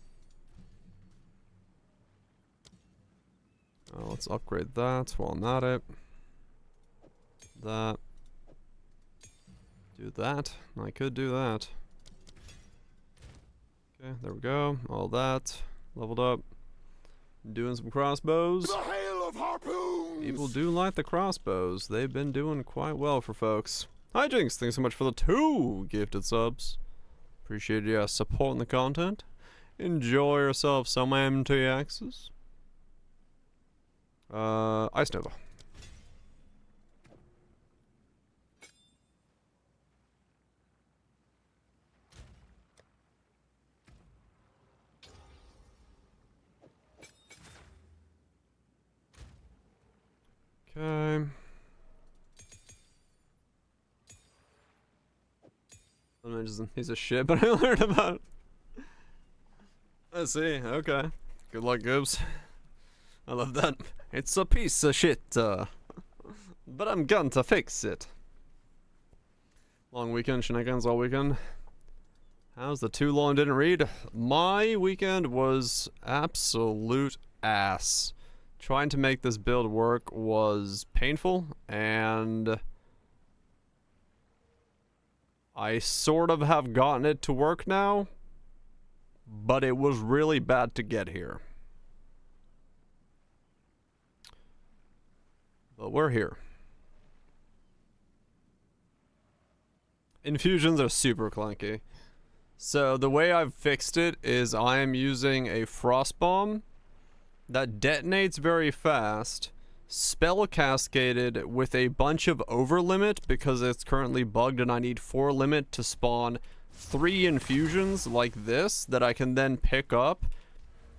Let's upgrade that while I'm at it. That. Do that. I could do that. Okay, there we go. All that. Leveled up. Doing some crossbows. The hail of harpoons! People do like the crossbows. They've been doing quite well for folks. Hi Jinx, thanks so much for the 2 gifted subs. Appreciate you supporting the content. Enjoy yourself some MTXs. Ice Nova. Okay. He's a shit, but I learned about it. I see, okay. Good luck, Goobs. I love that. It's a piece of shit, but I'm going to fix it. Long weekend, shenanigans all weekend. How's the too long didn't read? My weekend was absolute ass. Trying to make this build work was painful, and I sort of have gotten it to work now, but it was really bad to get here. But we're here. Infusions are super clunky. So the way I've fixed it is I am using a frost bomb that detonates very fast, spell cascaded with a bunch of over limit because it's currently bugged and I need 4 limit to spawn 3 infusions like this that I can then pick up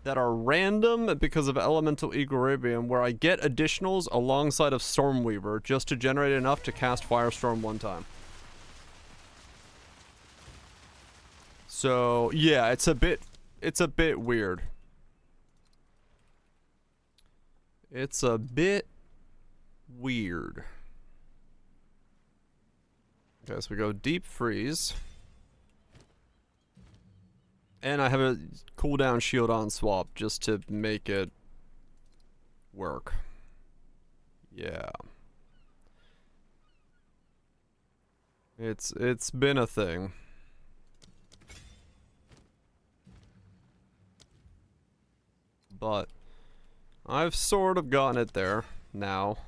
that are random because of elemental equilibrium, where I get additionals alongside of Stormweaver just to generate enough to cast Firestorm 1 time. So yeah, it's a bit weird. It's a bit weird. Okay, so we go deep freeze. And I have a cooldown shield on swap just to make it work. Yeah. It's been a thing. But I've sort of gotten it there now.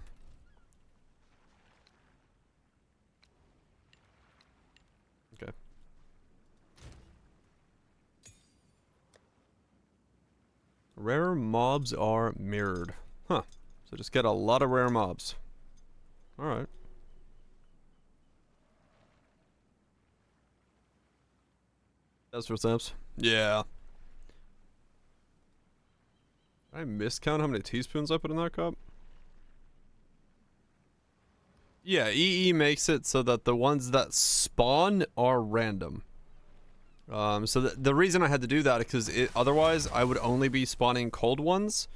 Rare mobs are mirrored. Huh. So just get a lot of rare mobs. Alright. That's for Samps. Yeah. Did I miscount how many teaspoons I put in that cup? Yeah, EE makes it so that the ones that spawn are random. So the reason I had to do that is because otherwise I would only be spawning cold ones.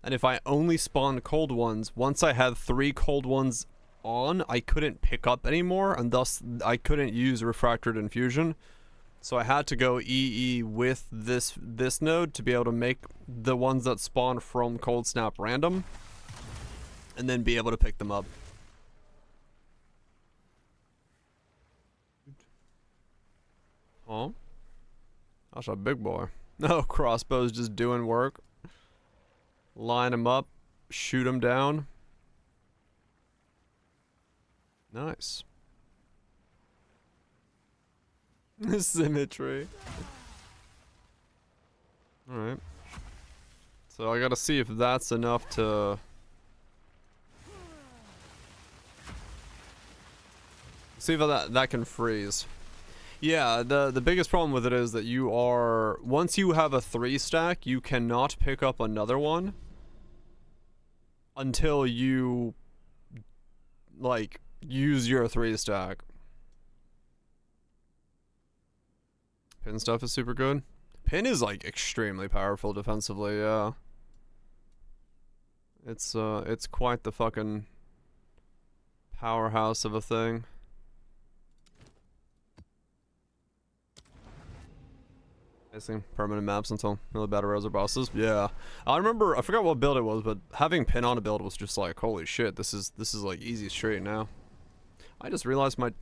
And if I only spawned cold ones, once I had 3 cold ones on, I couldn't pick up anymore, and thus I couldn't use refractored infusion. So I had to go EE with this node to be able to make the ones that spawn from cold snap random, and then be able to pick them up. Oh, that's a big boy. No, crossbow's just doing work. Line him up, shoot him down. Nice. Symmetry. Alright. So I gotta see if that's enough to... See if that can freeze. Yeah, the biggest problem with it is that you are... Once you have a 3 stack, you cannot pick up another one until you, like, use your 3 stack. Pin stuff is super good. Pin is, like, extremely powerful defensively, yeah. It's quite the fucking powerhouse of a thing. Facing permanent maps until really bad arrows or bosses. Yeah, I forgot what build it was, but having pin on a build was just like, holy shit, this is like easy straight now. I just realized my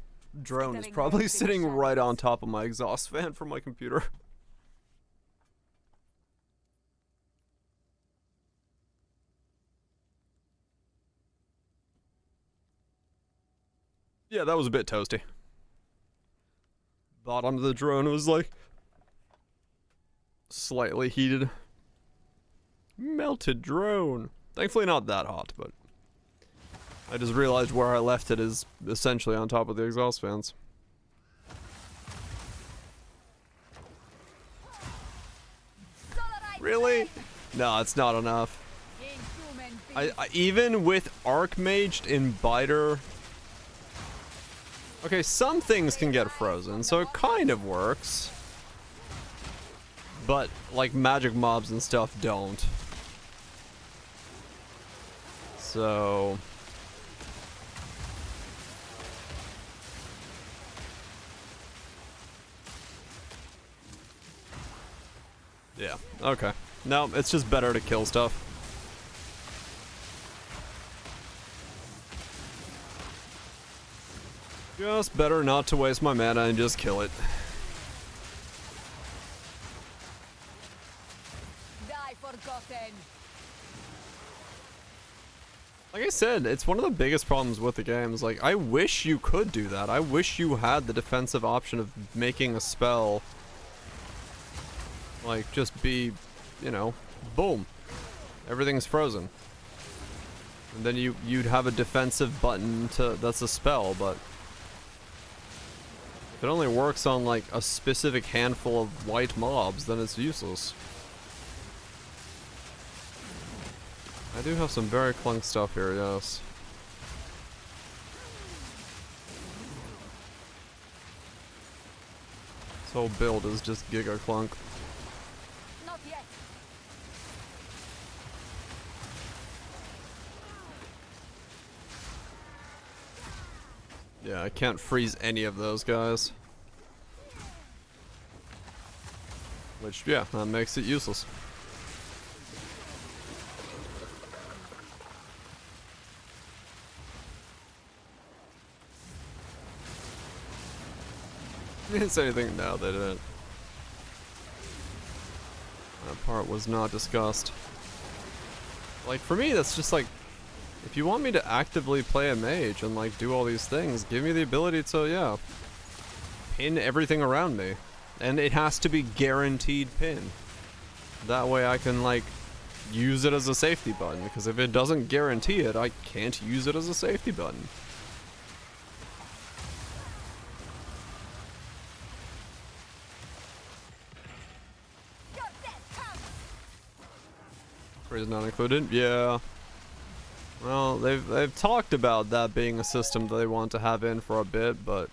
drone is probably sitting right on top of my exhaust fan from my computer. Yeah, that was a bit toasty. Bottom of the drone was like slightly heated. Melted drone. Thankfully not that hot, but I just realized where I left it is essentially on top of the exhaust fans. Really? No, it's not enough. I even with Archmage in Biter. Okay, some things can get frozen, so it kind of works. But, like, magic mobs and stuff don't. So... yeah, okay. No, it's just better to kill stuff. Just better not to waste my mana and just kill it. Like I said, it's one of the biggest problems with the game. Is like, I wish you could do that. I wish you had the defensive option of making a spell. Like, just be, you know, boom. Everything's frozen. And then you'd have a defensive button that's a spell, but if it only works on like a specific handful of white mobs, then it's useless. I do have some very clunk stuff here, yes. This whole build is just giga clunk. Not yet. Yeah, I can't freeze any of those guys. Which, yeah, that makes it useless. Didn't say anything. No, they didn't. That part was not discussed. Like, for me, that's just like, if you want me to actively play a mage and like do all these things, give me the ability to, yeah, pin everything around me. And it has to be guaranteed pin. That way I can like use it as a safety button, because if it doesn't guarantee it, I can't use it as a safety button. Is not included? Yeah. Well, they've talked about that being a system that they want to have in for a bit, but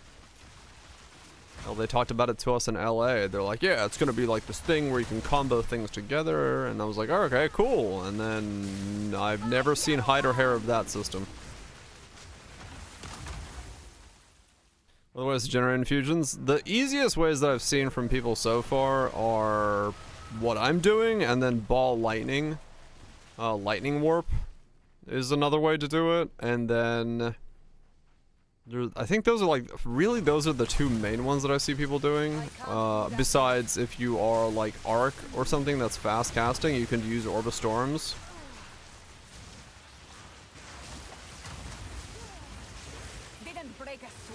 well, they talked about it to us in LA. They're like, yeah, it's gonna be like this thing where you can combo things together, and I was like, oh, okay, cool. And then I've never seen hide or hair of that system. Other ways to generate infusions. The easiest ways that I've seen from people so far are what I'm doing, and then ball lightning. Lightning warp is another way to do it, and then I think those are like, really those are the two main ones that I see people doing. Besides, if you are like Arc or something that's fast casting, you can use Orb of Storms.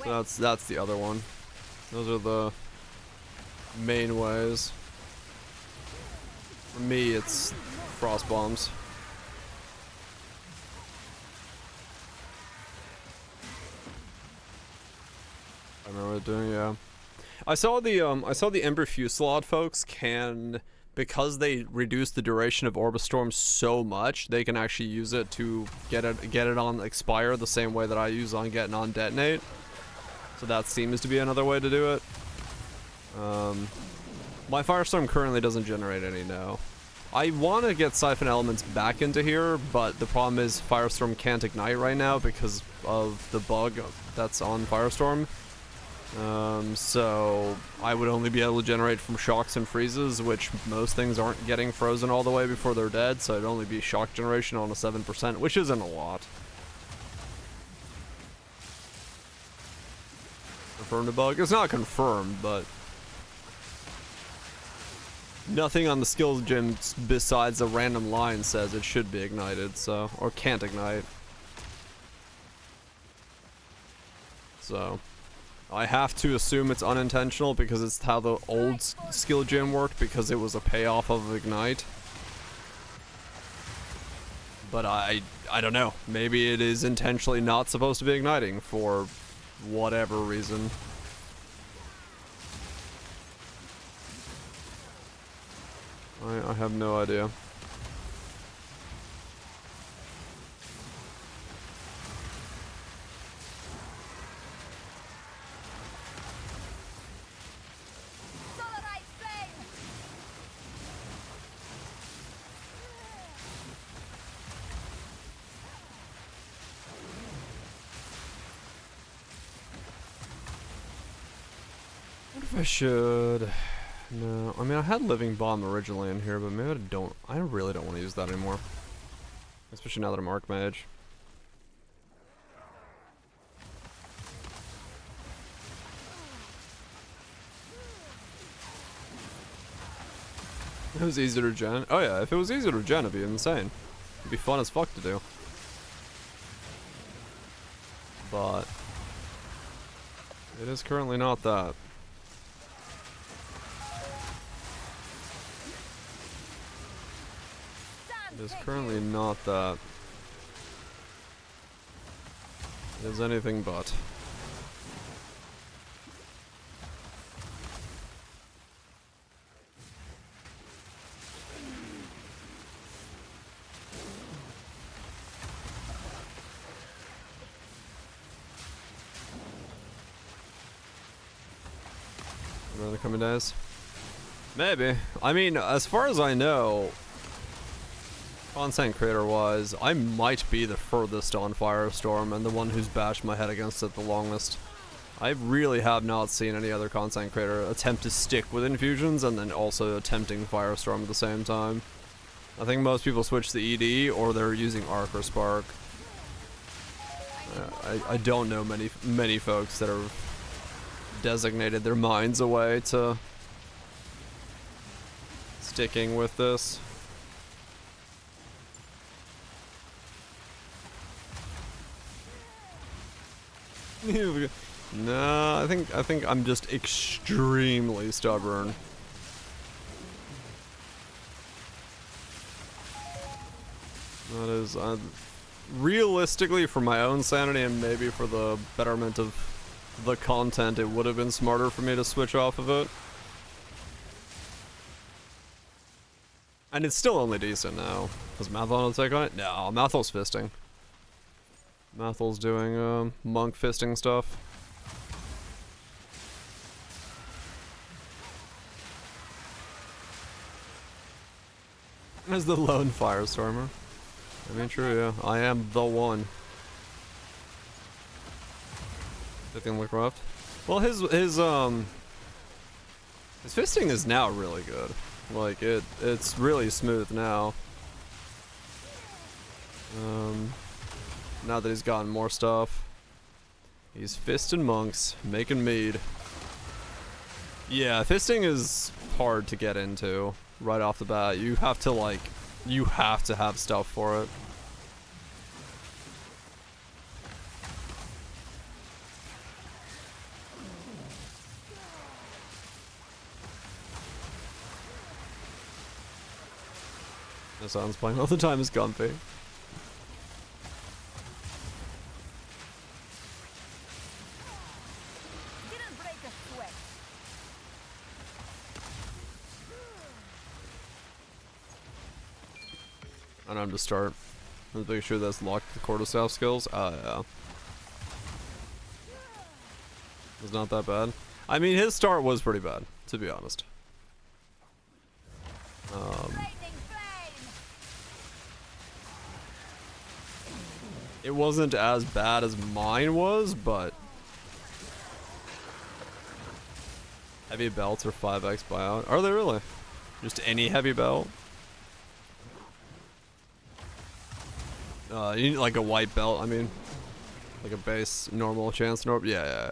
So that's the other one. Those are the main ways. For me, it's Frost Bombs. I remember what doing, yeah. I saw the Ember Fusillade folks can, because they reduce the duration of Orb of Storm so much, they can actually use it to get it on expire the same way that I use on getting on detonate. So that seems to be another way to do it. My Firestorm currently doesn't generate any now. I want to get Siphon Elements back into here, but the problem is Firestorm can't ignite right now because of the bug that's on Firestorm. So I would only be able to generate from shocks and freezes, which most things aren't getting frozen all the way before they're dead, so it'd only be shock generation on a 7%, which isn't a lot. Confirmed a bug? It's not confirmed, but nothing on the skills gym besides a random line says it should be ignited, so, or can't ignite. So I have to assume it's unintentional because it's how the old skill gem worked, because it was a payoff of Ignite. But I don't know. Maybe it is intentionally not supposed to be igniting for whatever reason. I have no idea. I should. No, I mean I had Living Bomb originally in here, but maybe I don't. I really don't want to use that anymore, especially now that I'm Archmage. It was easier to gen. Oh yeah, if it was easier to gen, it'd be insane. It'd be fun as fuck to do. But it is currently not that. It is currently not that. It is anything but. Are the coming days? Maybe. I mean, as far as I know, content creator wise, I might be the furthest on Firestorm and the one who's bashed my head against it the longest. I really have not seen any other content creator attempt to stick with infusions and then also attempting Firestorm at the same time. I think most people switch to ED or they're using Arc or Spark. I don't know many folks that have designated their minds away to sticking with this. No, I think I'm just extremely stubborn. Because realistically, for my own sanity and maybe for the betterment of the content, it would have been smarter for me to switch off of it. And it's still only decent now. Does Mathel want to take on it? No, Mathel's fisting. Mathel's doing monk fisting stuff. As the lone Firestormer. I mean, true, yeah. I am the one. Looking look rough. Well, his fisting is now really good. Like it's really smooth now. Now that he's gotten more stuff, he's fisting monks, making mead. Yeah, fisting is hard to get into right off the bat. You have to have stuff for it. That sounds playing all the time is comfy. Didn't break a sweat. I don't have to start. Let's make sure that's locked the quarterstaff skills. Yeah. It's not that bad. I mean, his start was pretty bad, to be honest. It wasn't as bad as mine was, but heavy belts are 5x buyout. Are they really? Just any heavy belt? You need like a white belt, I mean. Like a base normal chance norm. Yeah.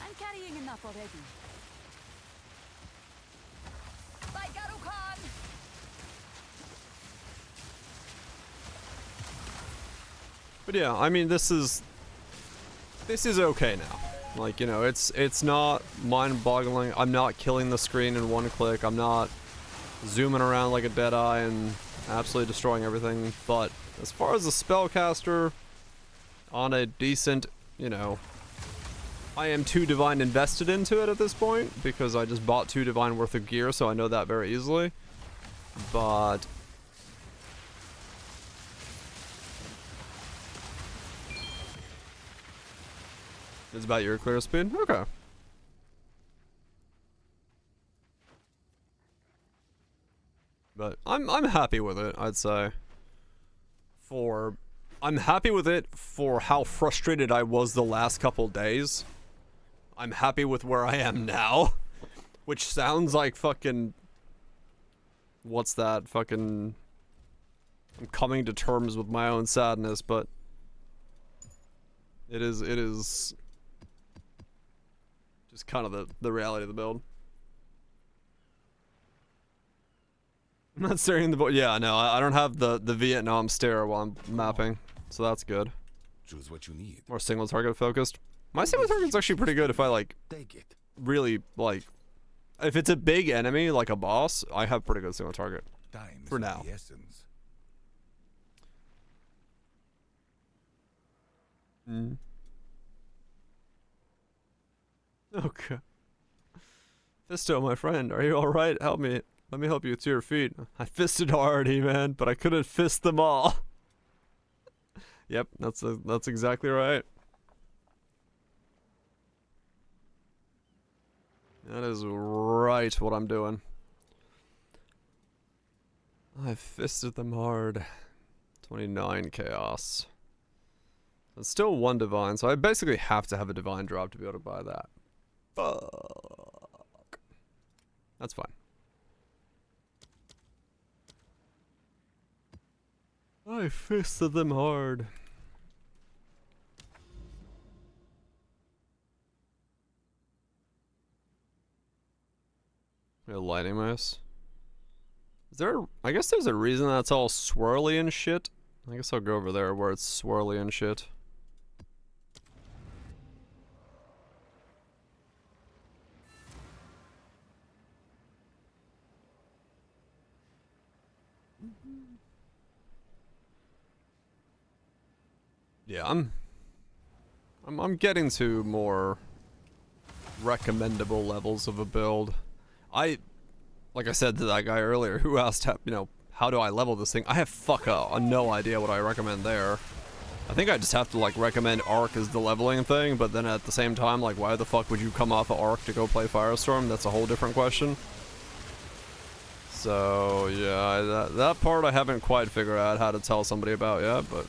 I'm carrying enough already. But yeah, I mean, this is okay now. Like, you know, it's not mind-boggling. I'm not killing the screen in one click. I'm not zooming around like a deadeye and absolutely destroying everything. But as far as a spellcaster on a decent, you know, I am 2 divine invested into it at this point because I just bought 2 divine worth of gear, so I know that very easily. But it's about your clear speed? Okay. But I'm happy with it, I'd say. I'm happy with it for how frustrated I was the last couple days. I'm happy with where I am now. Which sounds like fucking... What's that? Fucking... I'm coming to terms with my own sadness, but... It is... Just kind of the reality of the build. I'm not staring in the board. Yeah, no, I don't have the Vietnam stare while I'm mapping, so that's good. Choose what you need. More single target focused. My single target's actually pretty good if I like Take it. really like if it's a big enemy like a boss, I have pretty good single target. Time For is now. the essence. Okay. Fisto, my friend, are you alright? Help me. Let me help you to your feet. I fisted hard, man, but I couldn't fist them all. Yep, that's exactly right. That is right what I'm doing. I fisted them hard. 29 chaos. It's still 1 divine, so I basically have to have a divine drop to be able to buy that. Fuck. That's fine. I fisted them hard. A lighting mouse. Is there? I guess there's a reason that's all swirly and shit. I guess I'll go over there where it's swirly and shit. Yeah, I'm getting to more recommendable levels of a build. Like I said to that guy earlier who asked, how do I level this thing? I have no idea what I recommend there. I think I just have to like recommend Arc as the leveling thing, but then at the same time, like, why the fuck would you come off of Arc to go play Firestorm? That's a whole different question. So yeah, that part I haven't quite figured out how to tell somebody about yet, but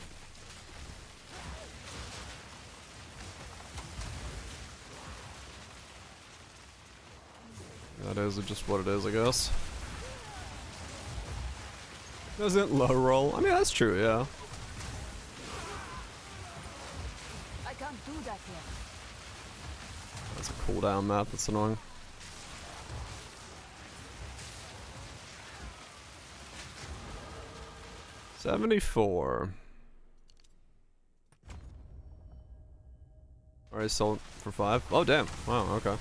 that is just what it is, I guess. Doesn't low roll. I mean, that's true, yeah. I can't do that yet. That's a cooldown map, that's annoying. $74. Alright, sold for 5. Oh, damn. Wow, okay.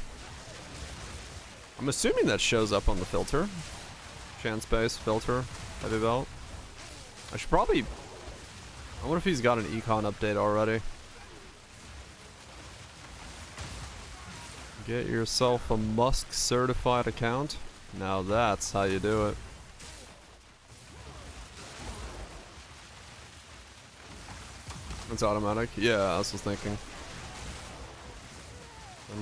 I'm assuming that shows up on the filter. Chance base, filter, heavy belt. I should probably... I wonder if he's got an econ update already. Get yourself a Musk certified account. Now that's how you do it. It's automatic? Yeah, I was just thinking. I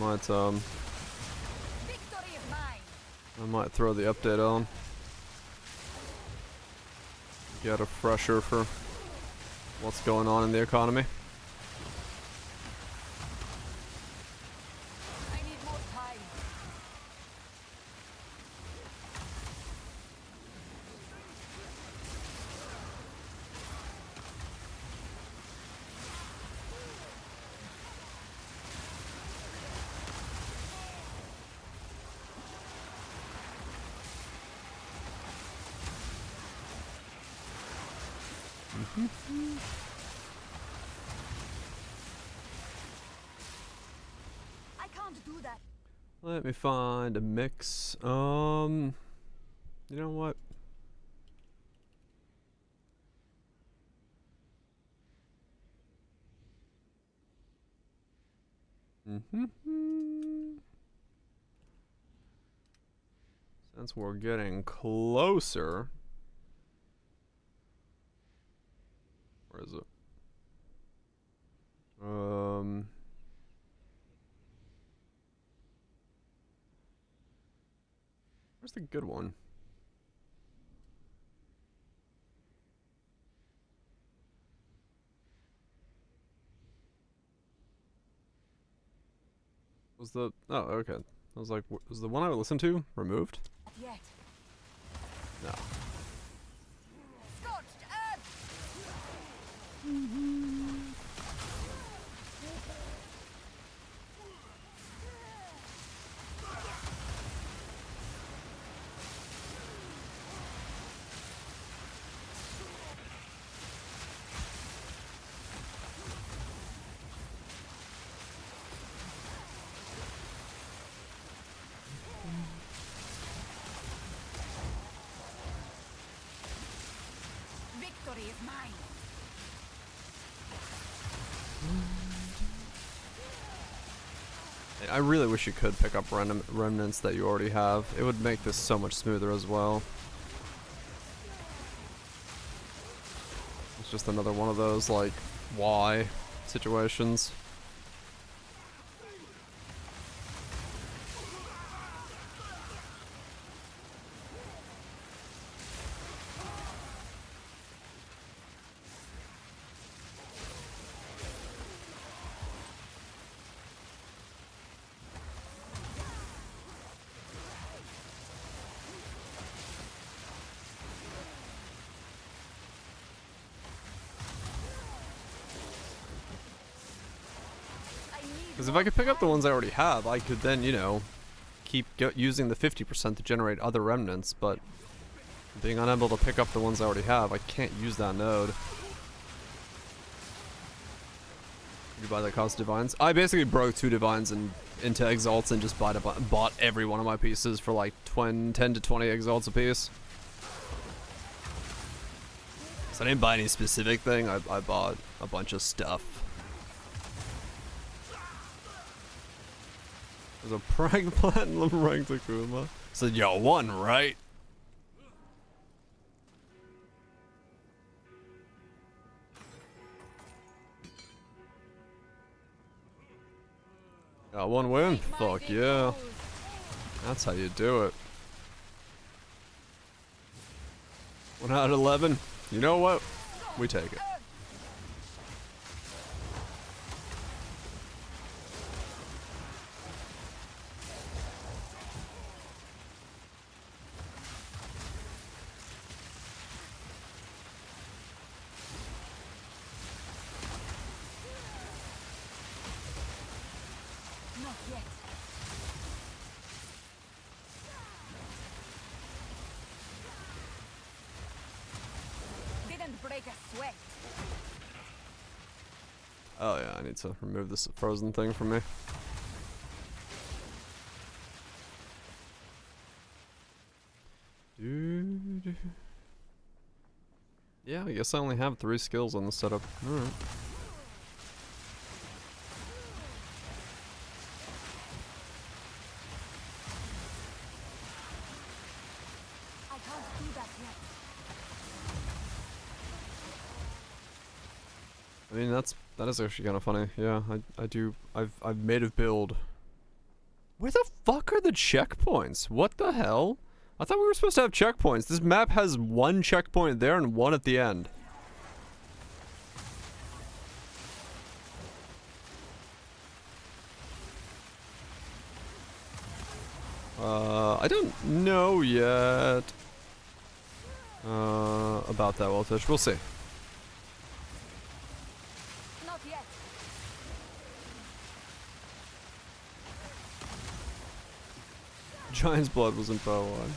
might throw the update on. Get a fresher for what's going on in the economy. I need more time. I can't do that. Let me find a mix. You know what? Since we're getting closer. Where is it? Where's the good one? Was the... Oh, okay. I was like, was the one I listened to removed? Not yet. No. Scorched earth. Victory is mine. I really wish you could pick up remnants that you already have. It would make this so much smoother as well. It's just another one of those, like, why situations. Because if I could pick up the ones I already have, I could then, you know, keep using the 50% to generate other remnants, but being unable to pick up the ones I already have, I can't use that node. You buy that cost divines? I basically broke 2 divines into exalts and just bought every one of my pieces for like 10 to 20 exalts a piece. So I didn't buy any specific thing. I bought a bunch of stuff. There's a prank platinum rank Takuma. Said, yo, one, right? Got one win? Fuck yeah. That's how you do it. 1 out of 11. You know what? We take it. Not yet. Didn't break a sweat. Oh yeah, I need to remove this frozen thing from me. Dude. Yeah, I guess I only have 3 skills on the setup. Alright. I can't do that yet. I mean, that is actually kind of funny. Yeah, I've made a build. Where the fuck are the checkpoints? What the hell? I thought we were supposed to have checkpoints. This map has 1 checkpoint there and 1 at the end. I don't know yet about that, Wellfish. We'll see. Not yet. Giant's blood was in Bow 1.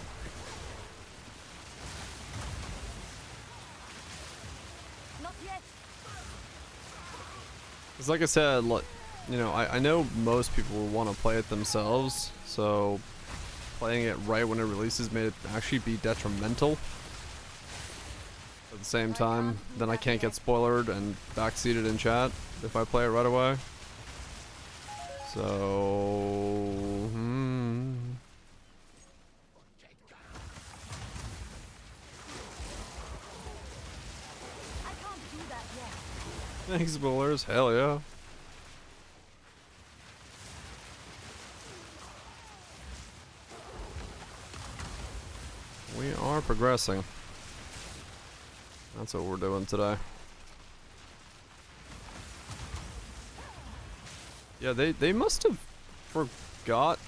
Not yet. It's like I said, you know, I know most people will want to play it themselves, so playing it right when it releases may actually be detrimental. At the same time, then I can't get spoilered and backseated in chat if I play it right away. So, I can't do that yet. Thanks, spoilers. Hell yeah. We are progressing. That's what we're doing today. Yeah, they must have forgot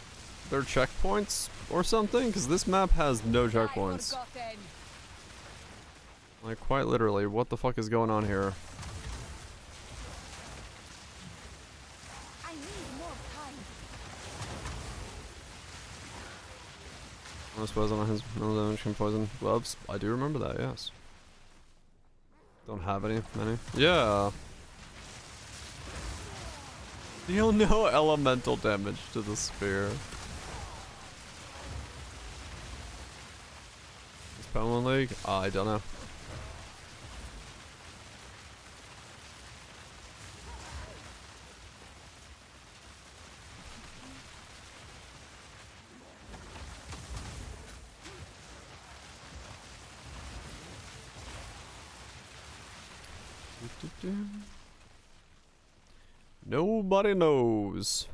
their checkpoints or something, because this map has no checkpoints. Forgotten. Like, quite literally, what the fuck is going on here? I need more time. I suppose on his melee damage can poison gloves. I do remember that, yes. Don't have many. Yeah. Deal no elemental damage to the spear. Is Pokemon League? I don't know. Nobody knows.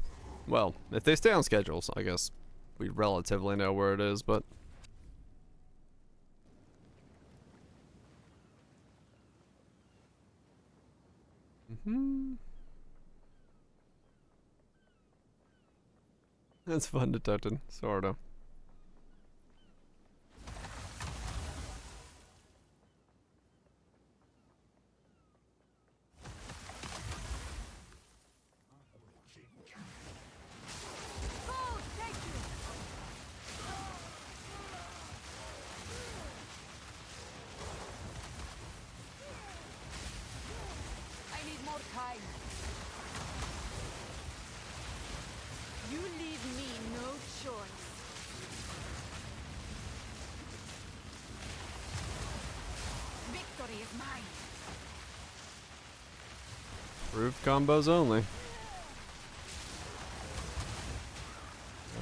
Well, if they stay on schedules, I guess we relatively know where it is, but... That's fun detecting, sorta. I need more time. You leave me no choice. Victory is mine. Roof combos only.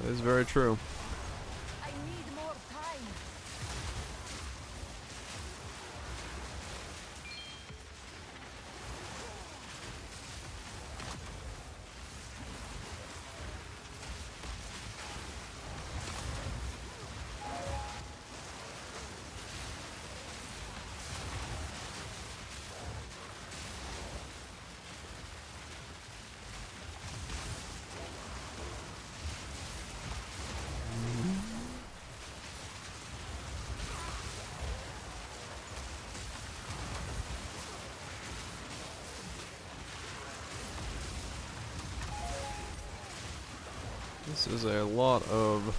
That is very true. I need more time. This is a lot of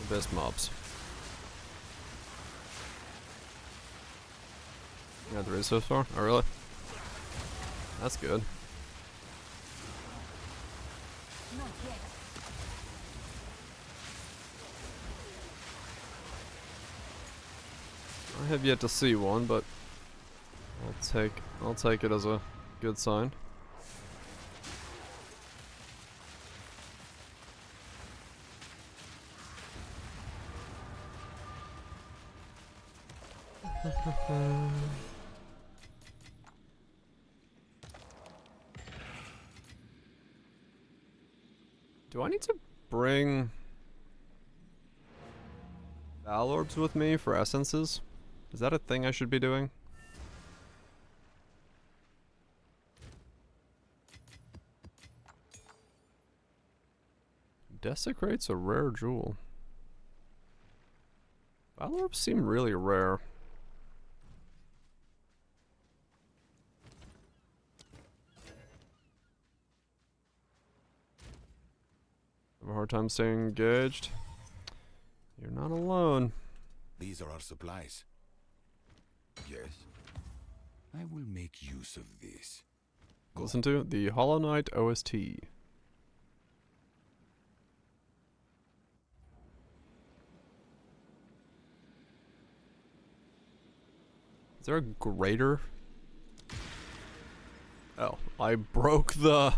abyss mobs. Yeah, there is so far? Oh, really? That's good. Not yet. I have yet to see one, but I'll take it as a good sign. Do I need to bring Val Orbs with me for essences? Is that a thing I should be doing? Desecrates a rare jewel. Val Orbs seem really rare. Have a hard time staying engaged. You're not alone. These are our supplies. Yes. I will make use of this. Listen to the Hollow Knight OST. Is there a grater? Oh, I broke the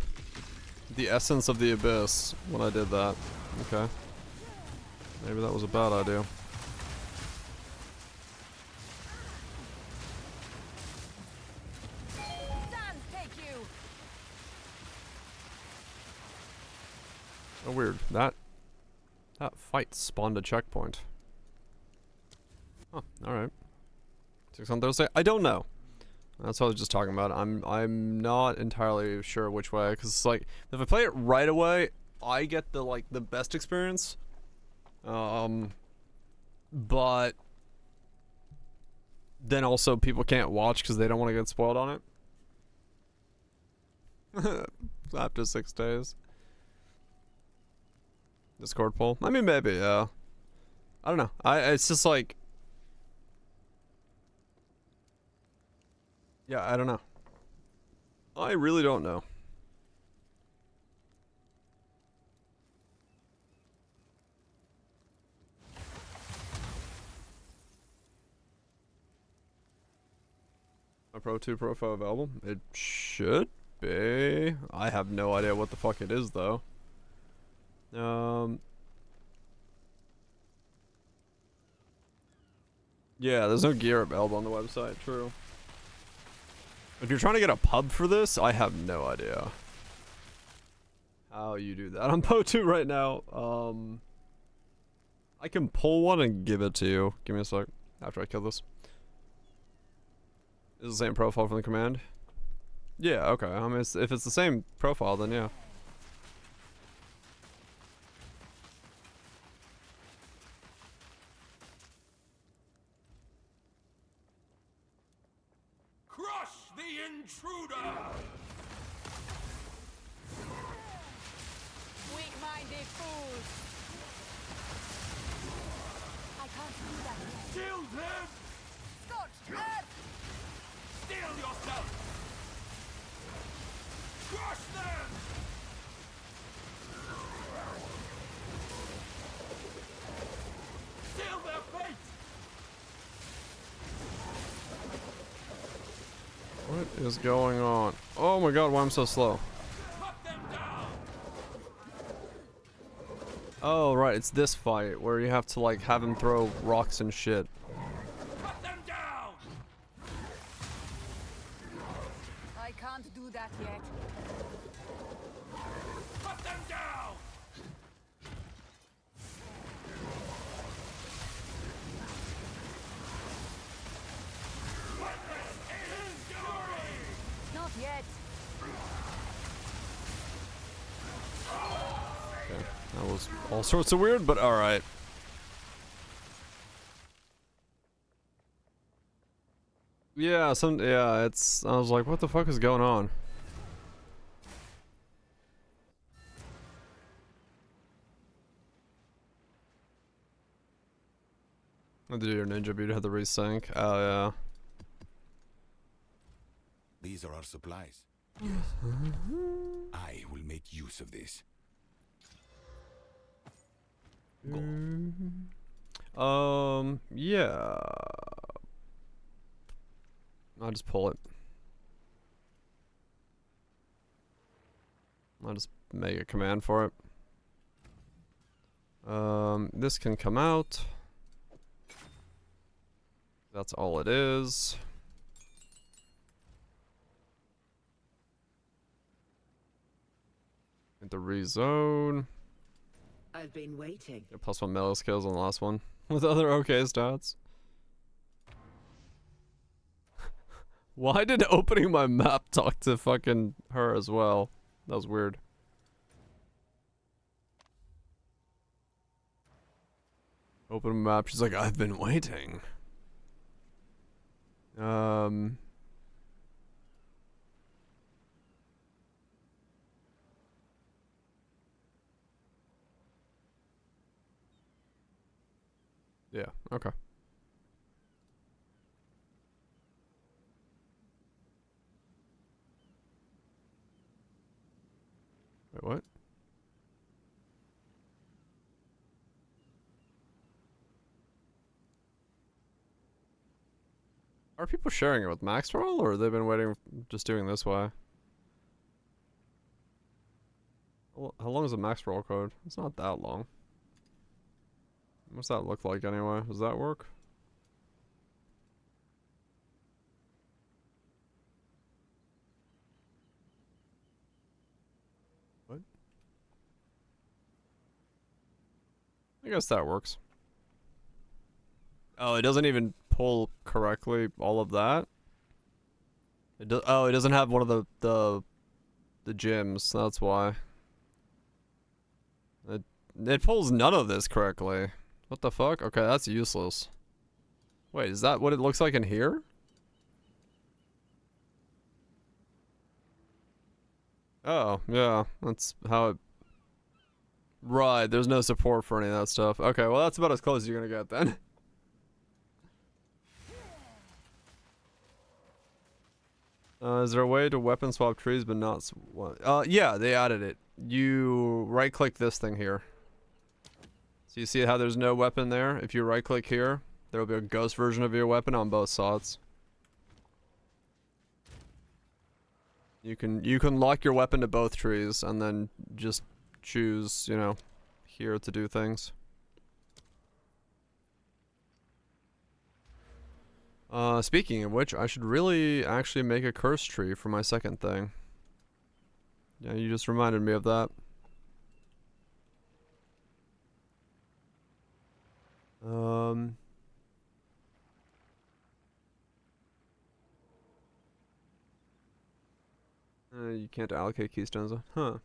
essence of the abyss when I did that. Okay. Maybe that was a bad idea. Sans take you. Oh, weird. That fight spawned a checkpoint. Oh, alright. 6 on Thursday? I don't know. That's what I was just talking about. I'm not entirely sure which way, because it's like, if I play it right away, I get the best experience. But then also people can't watch because they don't want to get spoiled on it. After 6 days. Discord poll? I mean, maybe, yeah. I don't know. It's just like... Yeah, I don't know. I really don't know. A Pro 2 profile available? It should be. I have no idea what the fuck it is, though. Yeah, there's no gear available on the website, true. If you're trying to get a pub for this, I have no idea how you do that on Po2 right now. I can pull one and give it to you. Give me a sec after I kill this. Is the same profile from the command? Yeah, okay. I mean, if it's the same profile, then yeah. Crush the intruder! Weak-minded fools. I can't do that yet. Shield him! Scorched earth! Steel yourself! Crush them! Seal their fate! What is going on? Oh my god, why am I so slow? Oh, right, it's this fight where you have to, like, have him throw rocks and shit. Cut them down! I can't do that yet. Cut them down! Not yet. Okay, that was all sorts of weird, but alright. Yeah, it's, I was like, what the fuck is going on? What did your ninja beat had the resync? Oh yeah. These are our supplies. Yes. I will make use of this. Go. Yeah. I'll just pull it. I'll just make a command for it. This can come out. That's all it is. Get the rezone. I've been waiting. Get +1 melee skills on the last one. With other okay stats. Why did opening my map talk to fucking her as well? That was weird. Open map, she's like, I've been waiting. Yeah, okay. Wait, what? Are people sharing it with max roll, or have they been waiting, just doing this way? How long is the max roll code? It's not that long. What's that look like anyway? Does that work? What? I guess that works. Oh, it doesn't even pull correctly all of that? It does. Oh, it doesn't have one of the gems. That's why. It pulls none of this correctly. What the fuck? Okay, that's useless. Wait, is that what it looks like in here? Oh, yeah. That's how it... Right, there's no support for any of that stuff. Okay, well that's about as close as you're gonna get then. Is there a way to weapon swap trees but not... yeah, they added it. You right-click this thing here. So you see how there's no weapon there? If you right-click here, there will be a ghost version of your weapon on both sides. You can lock your weapon to both trees and then just choose, you know, here to do things. Speaking of which, I should really actually make a curse tree for my second thing. Yeah, you just reminded me of that. You can't allocate keystones. Huh.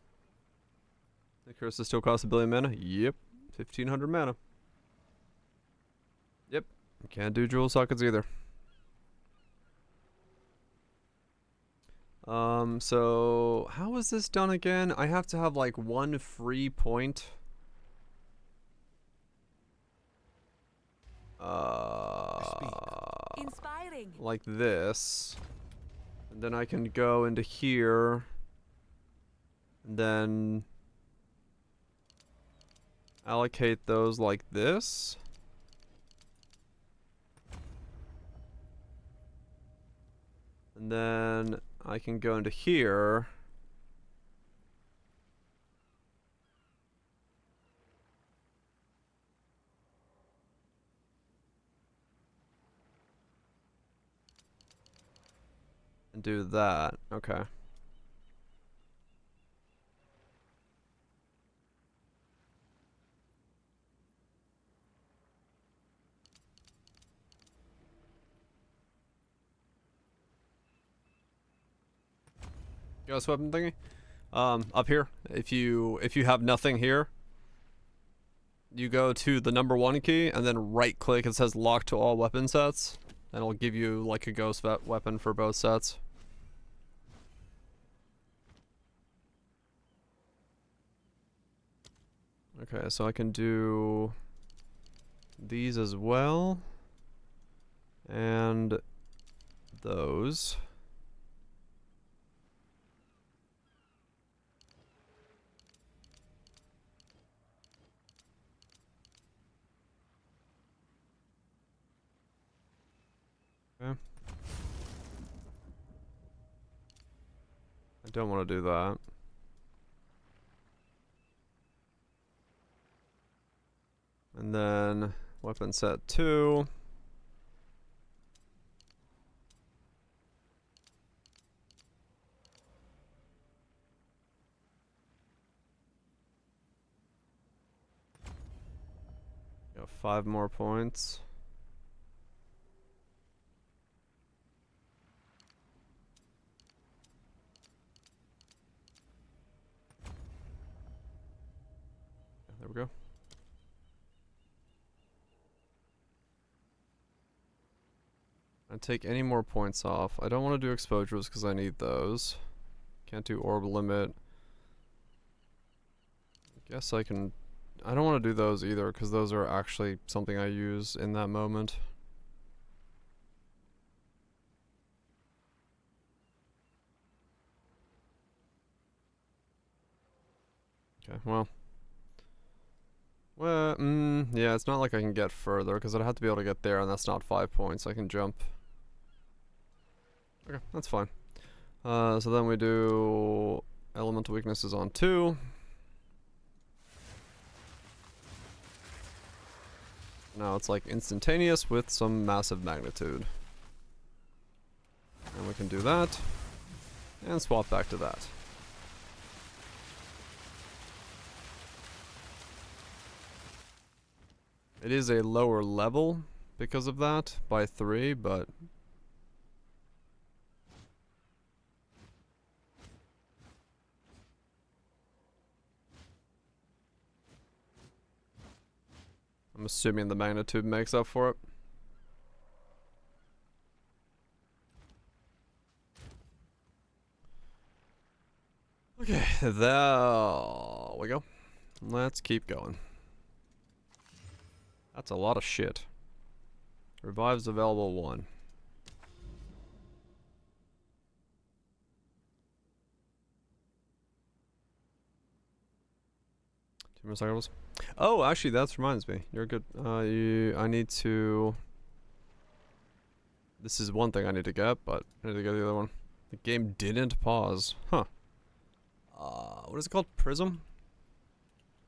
The curses still cost 1 billion mana? Yep. 1500 mana. Yep. You can't do jewel sockets either. So how is this done again? I have to have like 1 free point. Inspiring. Like this. And then I can go into here. And then allocate those like this. And And then I can go into here. And do that. Okay. Ghost weapon thingy. Up here. If you have nothing here, you go to the number 1 key and then right click. It says lock to all weapon sets, and it'll give you like a ghost weapon for both sets. Okay, so I can do these as well, and those. Okay. I don't want to do that. And then weapon set 2. Got 5 more points. There we go. I take any more points off. I don't want to do exposures because I need those. Can't do orb limit. Guess I can. I don't want to do those either because those are actually something I use in that moment. Okay, well. Yeah, it's not like I can get further because I'd have to be able to get there, and that's not 5 points. I can jump. Okay, that's fine. So then we do elemental weaknesses on 2. Now it's like instantaneous with some massive magnitude. And we can do that. And swap back to that. It is a lower level because of that by 3, but I'm assuming the magnitude makes up for it. Okay, there we go. Let's keep going. That's a lot of shit. Revives available 1. 2 more cycles. Oh, actually, that reminds me. You're good. I need to. This is one thing I need to get, but I need to get the other one. The game didn't pause. Huh. What is it called? Prism?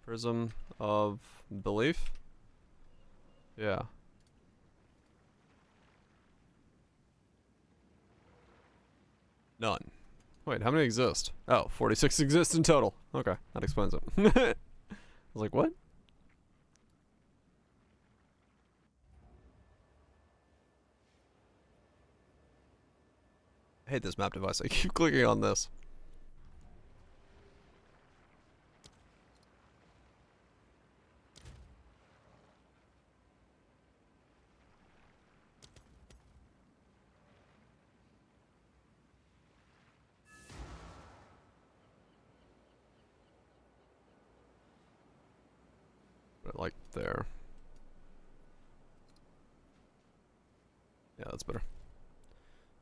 Prism of Belief? Yeah. None. Wait, how many exist? Oh, 46 exist in total. Okay, that explains it. I was like, what? I hate this map device. I keep clicking on this. Like there. Yeah, that's better.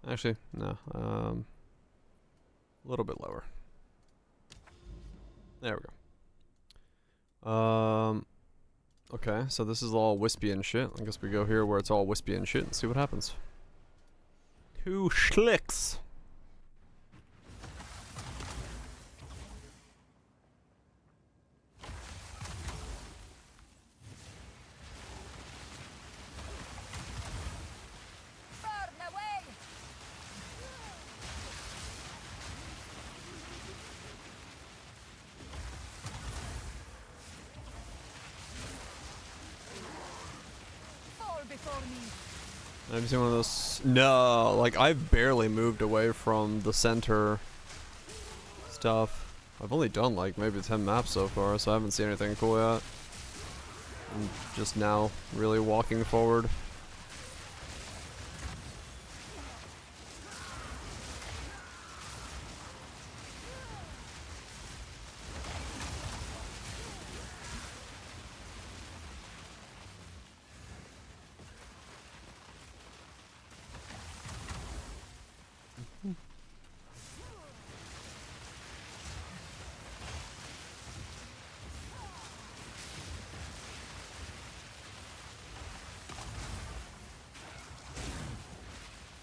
Actually, no. A little bit lower. There we go. Okay, so this is all wispy and shit. I guess we go here where it's all wispy and shit and see what happens. 2 schlicks. Burn away! Fall before me. I've seen one of those. No, like I've barely moved away from the center stuff. I've only done like maybe 10 maps so far, so I haven't seen anything cool yet. I'm just now really walking forward.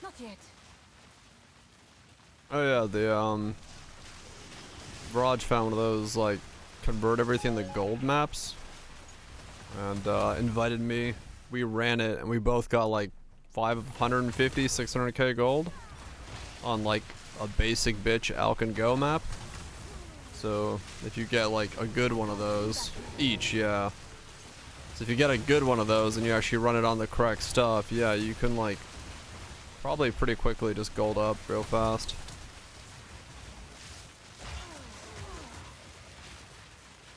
Not yet. Oh yeah, the Raj found one of those like convert everything to gold maps, and invited me. We ran it, and we both got like 550, 600k gold on like a basic bitch Alcan Go map. So if you get like a good one of those each, yeah. So if you get a good one of those and you actually run it on the correct stuff, yeah, you can like probably pretty quickly just gold up real fast.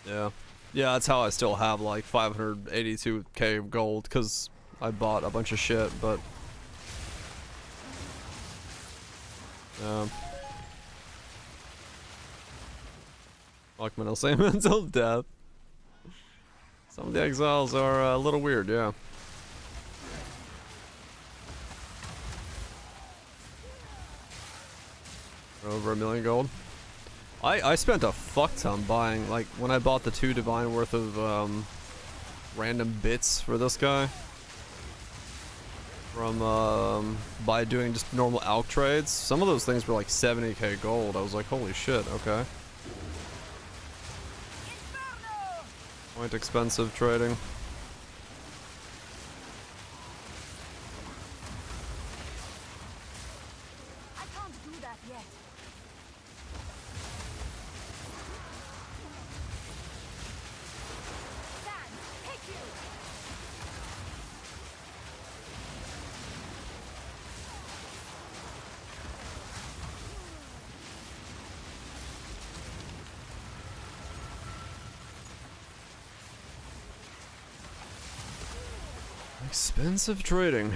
Yeah. Yeah, that's how I still have like 582k gold, because I bought a bunch of shit, but fuck man, I'll say until death. Some of the exiles are a little weird, yeah. Over 1 million gold. I spent a fuck ton buying, like, when I bought the 2 divine worth of random bits for this guy. From, by doing just normal alch trades. Some of those things were like 70k gold. I was like, holy shit, okay. Quite expensive trading. I can't do that yet. Dan, take you. Expensive trading.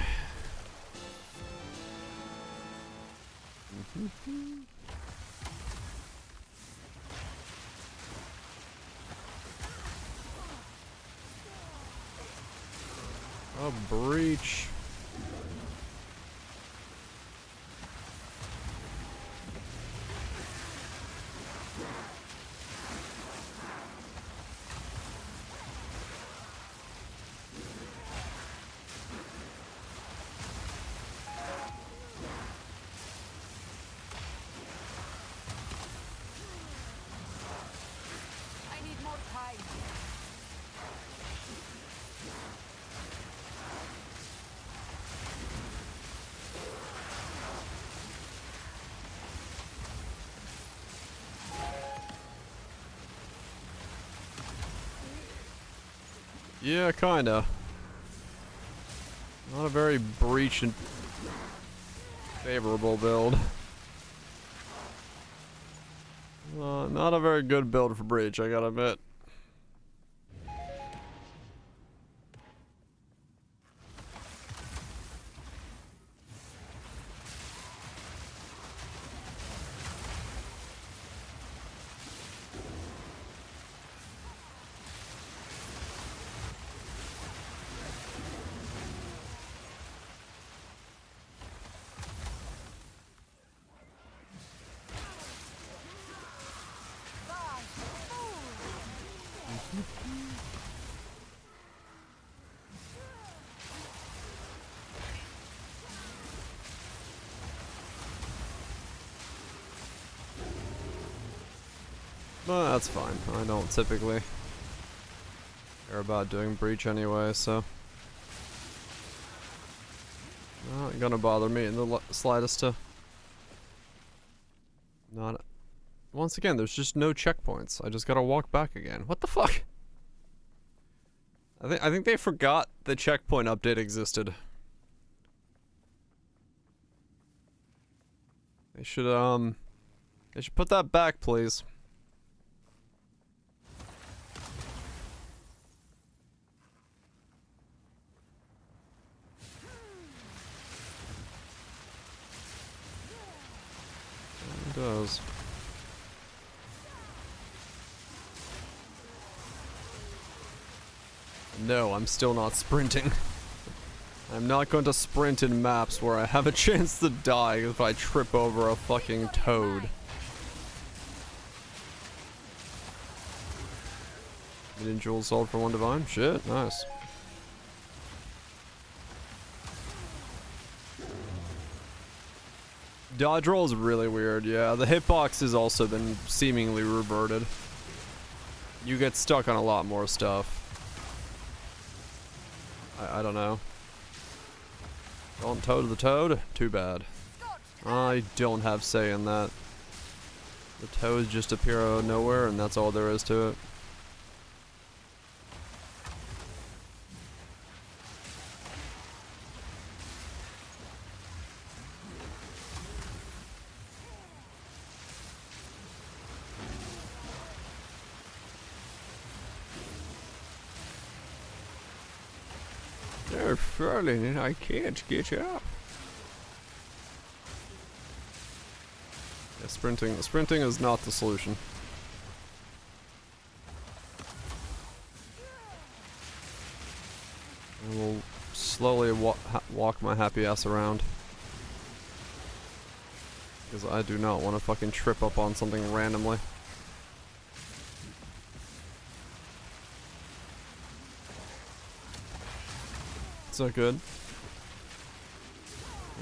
A breach. I need more time. Yeah, kinda. Not a very breach and favorable build. Not a very good build for breach, I gotta admit. Well, that's fine. I don't typically care about doing breach anyway, so. Not gonna bother me in the slightest to. Not. Once again, there's just no checkpoints. I just gotta walk back again. What the fuck? I think they forgot the checkpoint update existed. They should put that back, please. It does. No, I'm still not sprinting. I'm not going to sprint in maps where I have a chance to die if I trip over a fucking toad. Million jewels sold for 1 divine? Shit, nice. Dodge roll is really weird, yeah. The hitbox has also been seemingly reverted. You get stuck on a lot more stuff. I don't know. Don't toad the toad? Too bad. I don't have say in that. The toads just appear out of nowhere and that's all there is to it. They're falling and I can't get up. Yeah, sprinting is not the solution. I will slowly walk my happy ass around. Because I do not want to fucking trip up on something randomly. It's not good.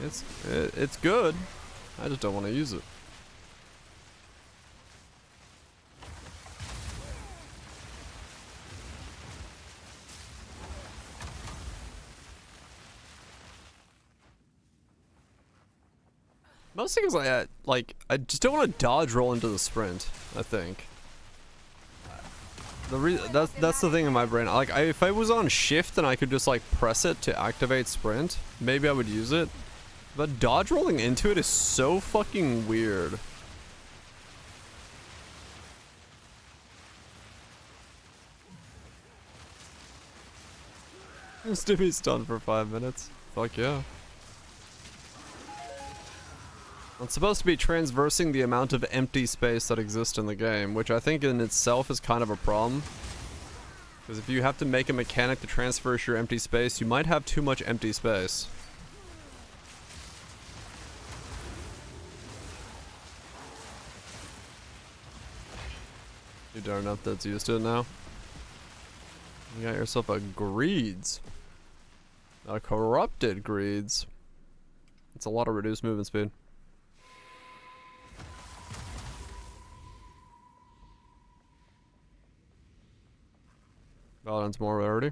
It's good. I just don't want to use it. Most things I just don't want to dodge roll into the sprint, I think. That's the thing in my brain. Like, if I was on shift and I could just like press it to activate sprint, maybe I would use it. But dodge rolling into it is so fucking weird. Stimmy's done for 5 minutes. Fuck yeah. It's supposed to be transversing the amount of empty space that exists in the game, which I think in itself is kind of a problem. Because if you have to make a mechanic to transverse your empty space, you might have too much empty space. You darn enough that's used to it now. You got yourself a Greeds. A corrupted Greeds. It's a lot of reduced movement speed. Paladin's more rarity.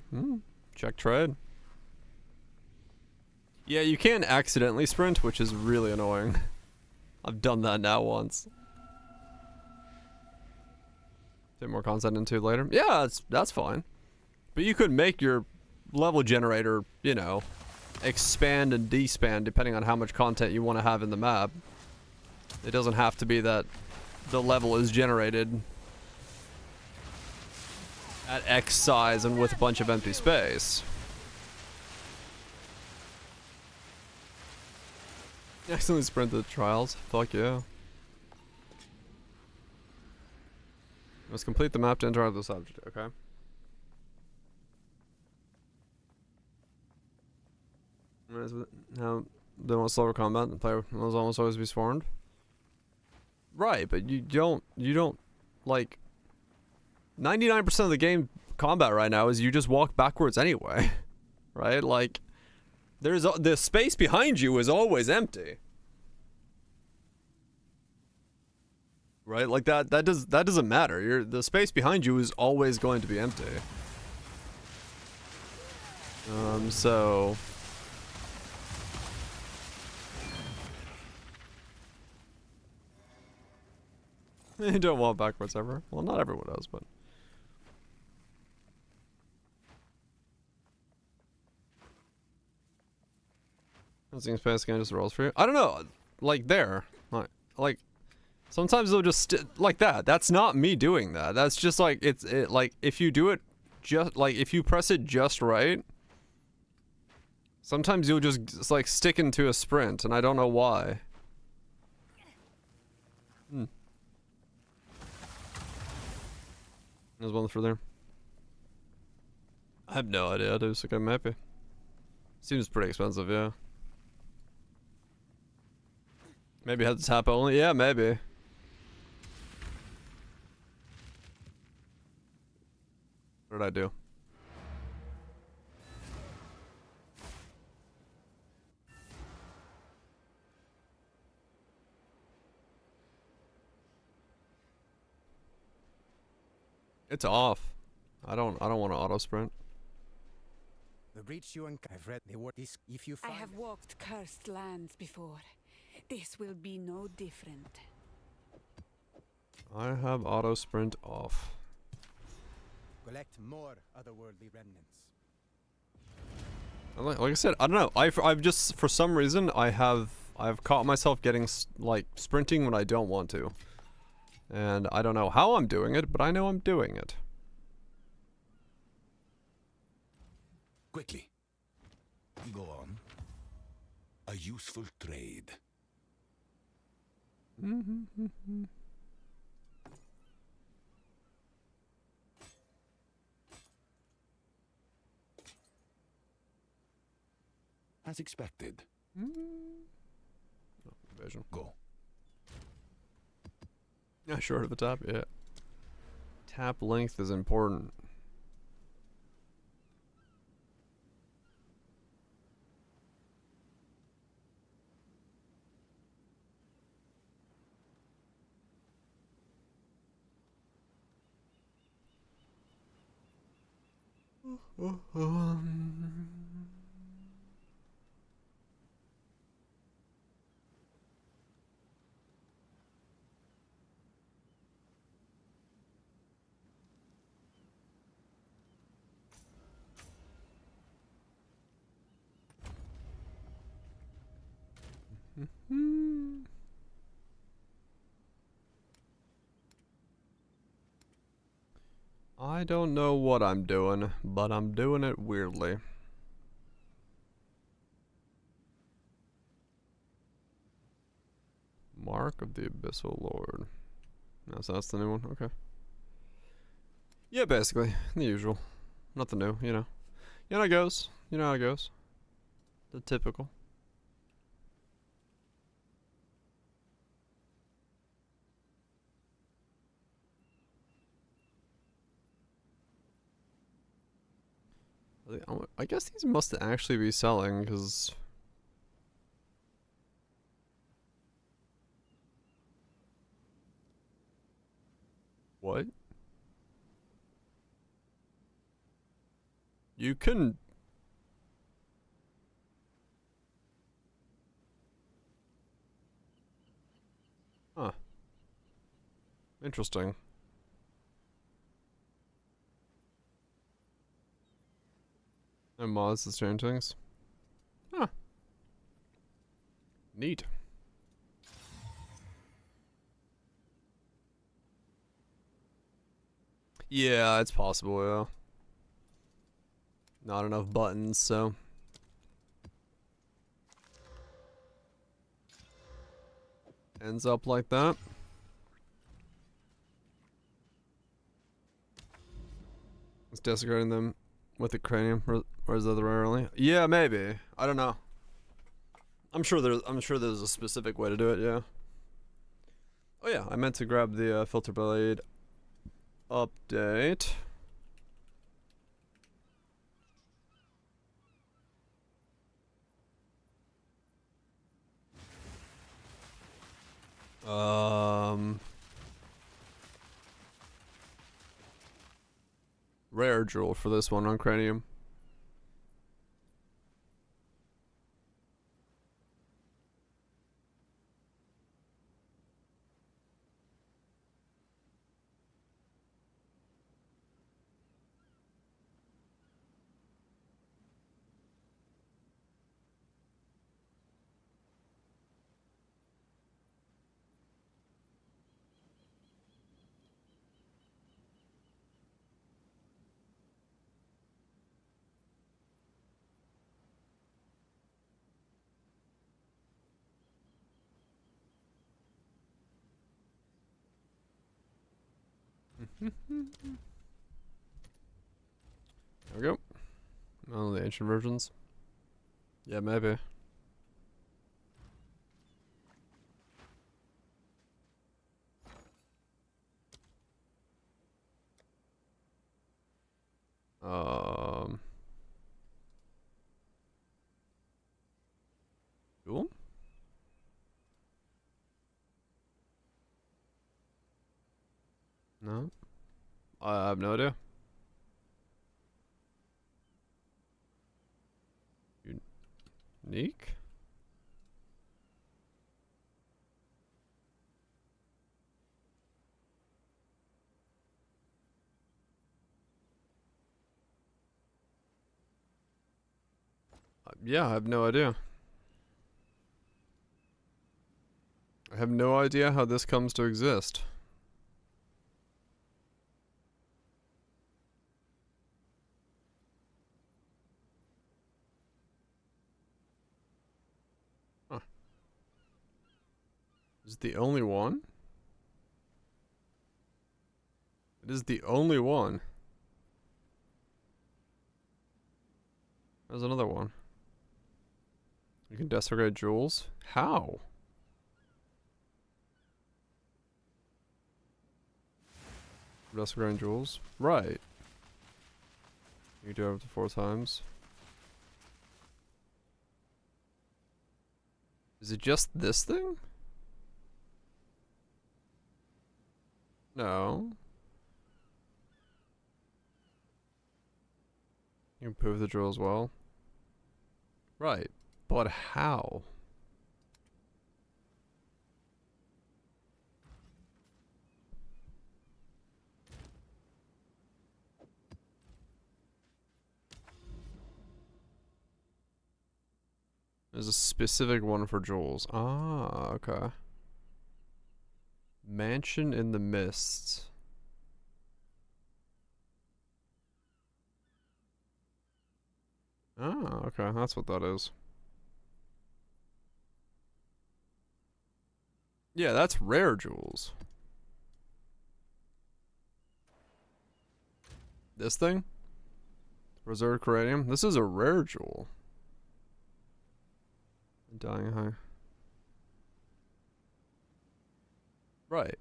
Check trade. Yeah, you can accidentally sprint, which is really annoying. I've done that now once. Fit more content into later. Yeah, that's fine. But you could make your level generator, you know, expand and despan depending on how much content you want to have in the map. It doesn't have to be that the level is generated at X size and with a bunch of empty space. Accidentally sprint the trials. Fuck yeah. Must complete the map to enter the subject. Okay. Now, they want slower combat. The player will almost always be swarmed. Right, but you don't like 99% of the game combat right now is you just walk backwards anyway. Right? Like there's the space behind you is always empty. Right? Like that doesn't matter. The space behind you is always going to be empty. So you don't walk backwards ever. Well, not everyone does, but using space again just rolls for you. I don't know. Like there. Like sometimes they'll just like that. That's not me doing that. That's just like it like if you do it just like if you press it just right, sometimes you'll just like stick into a sprint and I don't know why. There's one for there. I have no idea, dude. So I'm happy. Seems pretty expensive, yeah. Maybe have to tap only? Yeah, maybe. What did I do? It's off. I don't want to auto sprint. The breach you I've read the word is if you I find have walked cursed lands before. This will be no different. I have auto sprint off. collect more otherworldly remnants. Like I said, I don't know. I've just for some reason I've caught myself getting like sprinting when I don't want to, and I don't know how I'm doing it, but I know I'm doing it. Quickly. Go on. A useful trade. As expected. Vision. Go. Yeah, short of a tap. Yeah. Tap length is important. I don't know what I'm doing, but I'm doing it weirdly. Mark of the Abyssal Lord. No, so that's the new one? Okay. Yeah, basically. The usual. Nothing new, you know. You know how it goes. You know how it goes. The typical. I guess these must actually be selling, because... What? You can... Huh. Interesting. And mods to change things. Huh. Neat. Yeah, it's possible, yeah. Not enough buttons, so. Ends up like that. It's desecrating them with the cranium, or is that the rarely? Yeah, maybe. I don't know. I'm sure there's a specific way to do it, yeah. Oh yeah, I meant to grab the filter blade update. rare jewel for this one on Cranium. There we go. Oh, the ancient versions. Yeah, maybe. Cool. No. I have no idea. Unique? Yeah, I have no idea. I have no idea how this comes to exist. Huh. Is it the only one? It is the only one. There's another one. You can desecrate jewels? How? Desecrating jewels? Right. You do it up to 4 times. Is it just this thing? No. You can prove the drill as well. Right. But how? There's a specific one for jewels. Ah, okay. Mansion in the Mists. Ah, okay. That's what that is. Yeah, that's rare jewels. This thing? Reserved Cranium? This is a rare jewel. Dying high. Right.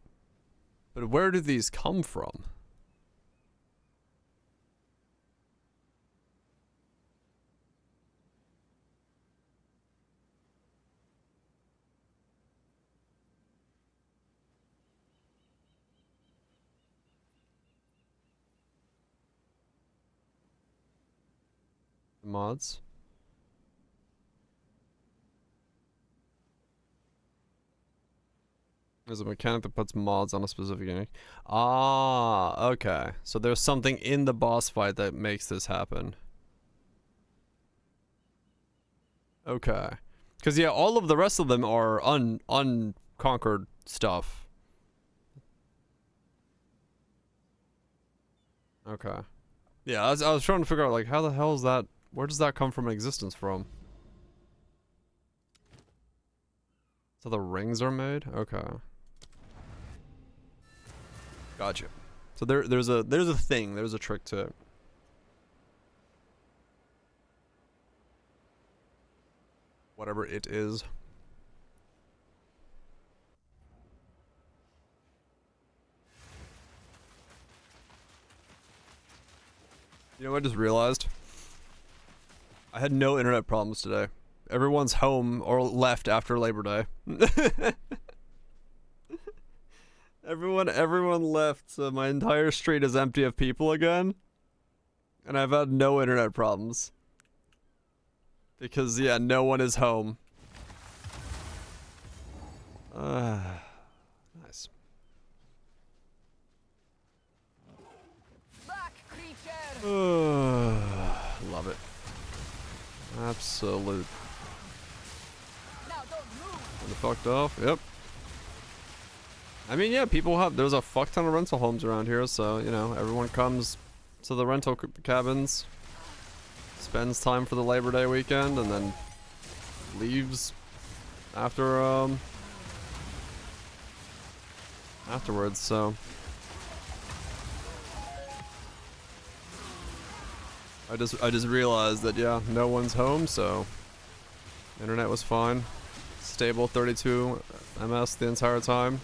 But where do these come from? Mods? There's a mechanic that puts mods on a specific unit. Ah, okay. So there's something in the boss fight that makes this happen. Okay. Because, yeah, all of the rest of them are unconquered stuff. Okay. Yeah, I was trying to figure out, like, how the hell is that? Where does that come from in existence from? So the rings are made? Okay. Gotcha. So there's a thing, there's a trick to it. Whatever it is. You know what I just realized? I had no internet problems today. Everyone's home or left after Labor Day. Everyone left, so my entire street is empty of people again. And I've had no internet problems. Because, yeah, no one is home. Nice. Back, creature! Love it. Absolute. Now don't move! Kinda fucked off. Yep. I mean, yeah, there's a fuck ton of rental homes around here, so, you know, everyone comes to the rental cabins, spends time for the Labor Day weekend, and then leaves afterwards, so. I just realized that, yeah, no one's home, so internet was fine. Stable 32 ms the entire time.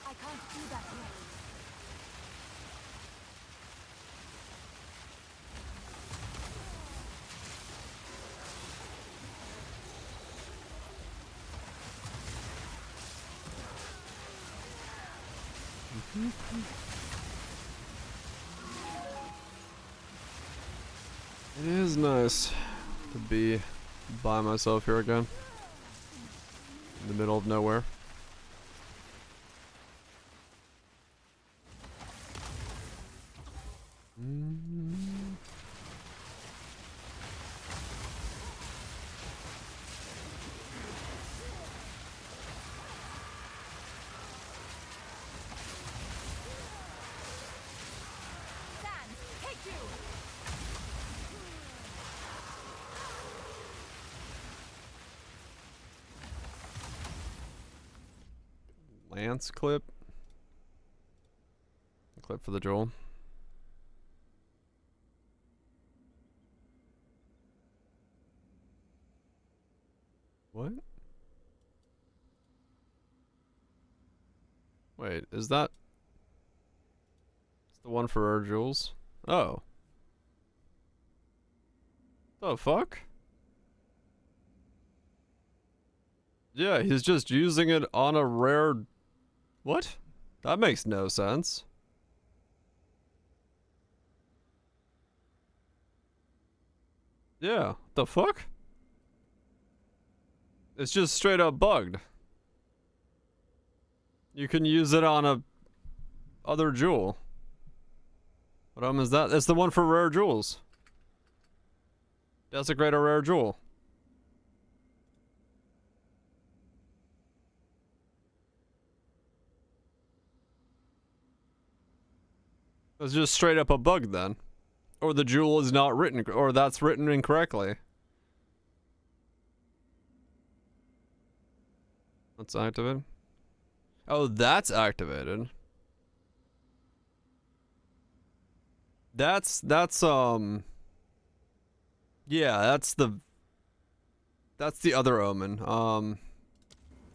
I can't do that yet. It is nice to be by myself here again. In the middle of nowhere. Sand, take you! Lance clip. Clip for the Joel. What? Wait, is that... It's the one for our Jules? Oh. The fuck? Yeah, he's just using it on a rare... What? That makes no sense. Yeah, the fuck? It's just straight up bugged. You can use it on a other jewel. What is that? It's the one for rare jewels. Desecrate a rare jewel. It's just straight up a bug then. Or the jewel is not written, or that's written incorrectly. That's activated. Oh, that's activated. That's yeah, that's the other omen. Hold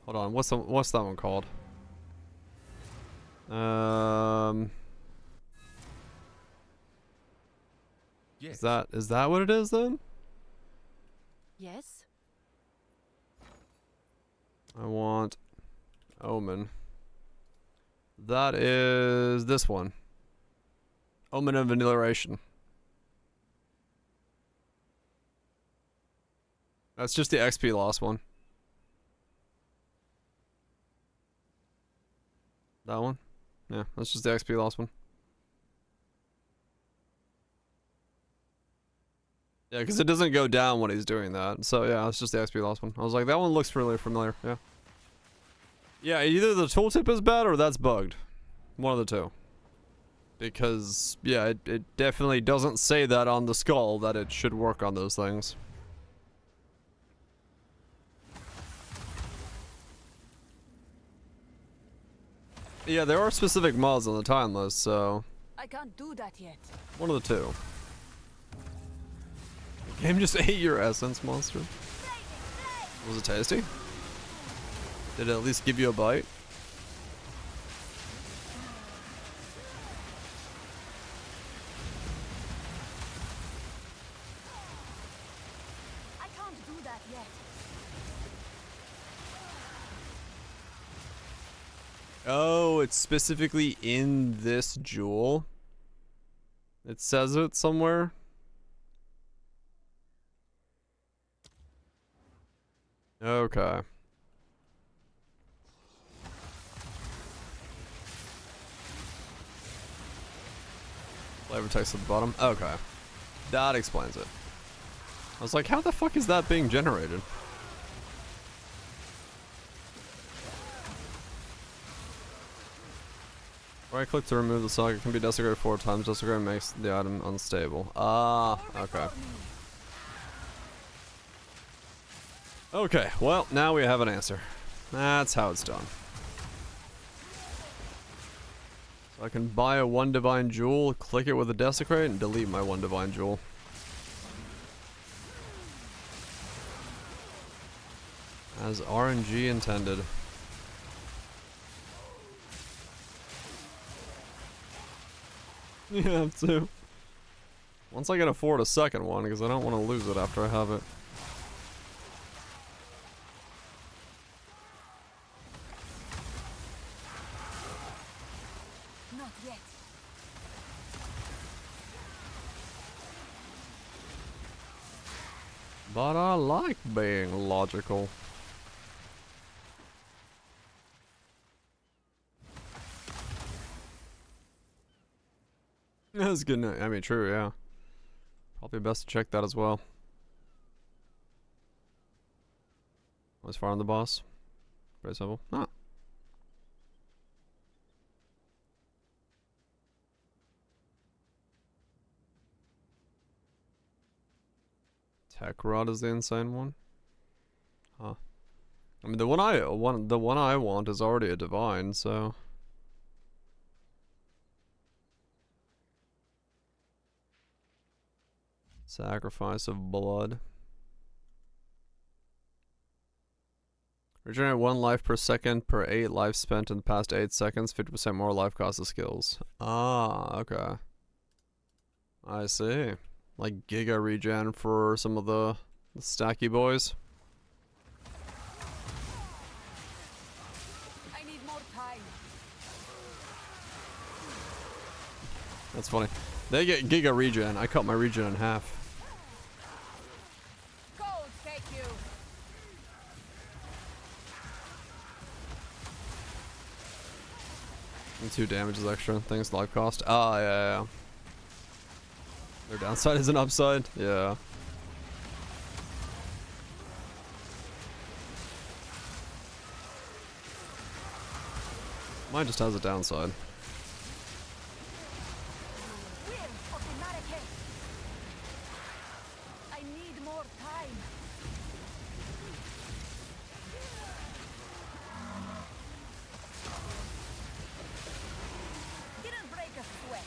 on, what's that one called? Yes. Is that what it is then? Yes. I want omen. That is this one. Omen of Annihilation. That's just the XP loss one. That one? Yeah, that's just the XP loss one. Yeah, because it doesn't go down when he's doing that. So yeah, it's just the XP loss one. I was like, that one looks really familiar. Yeah. Yeah, either the tooltip is bad or that's bugged. One of the two. Because, yeah, it definitely doesn't say that on the skull that it should work on those things. Yeah, there are specific mods on the time list, so... I can't do that yet. One of the two. The game just ate your essence, monster. Was it tasty? Did it at least give you a bite? I can't do that yet. Oh, it's specifically in this jewel. It says it somewhere. Okay. Flavor text at the bottom. Okay. That explains it. I was like, how the fuck is that being generated? Right click to remove the socket. Can be desecrated 4 times. Desecrated makes the item unstable. Ah, okay. Okay, well, now we have an answer. That's how it's done. So I can buy a 1 divine jewel, click it with a desecrate, and delete my 1 divine jewel. As RNG intended. You have to. Once I can afford a second one, because I don't want to lose it after I have it. Not yet. But I like being logical. That's good. I mean, true, yeah. Probably best to check that as well. Was far on the boss. Pretty simple. Ah. Tech Rod is the insane one. Huh. I mean, the one I want is already a divine, so. Sacrifice of blood. Regenerate 1 life per second per 8 life spent in the past 8 seconds. 50% more life cost of skills. Ah, okay. I see. Like Giga regen for some of the stacky boys. I need more time. That's funny. They get Giga regen. I cut my regen in half. Cold, take you. And 2 damage is extra. Thanks, life cost. Ah, yeah. Their downside is an upside. Yeah. Mine just has a downside. I need more time. Didn't break a sweat.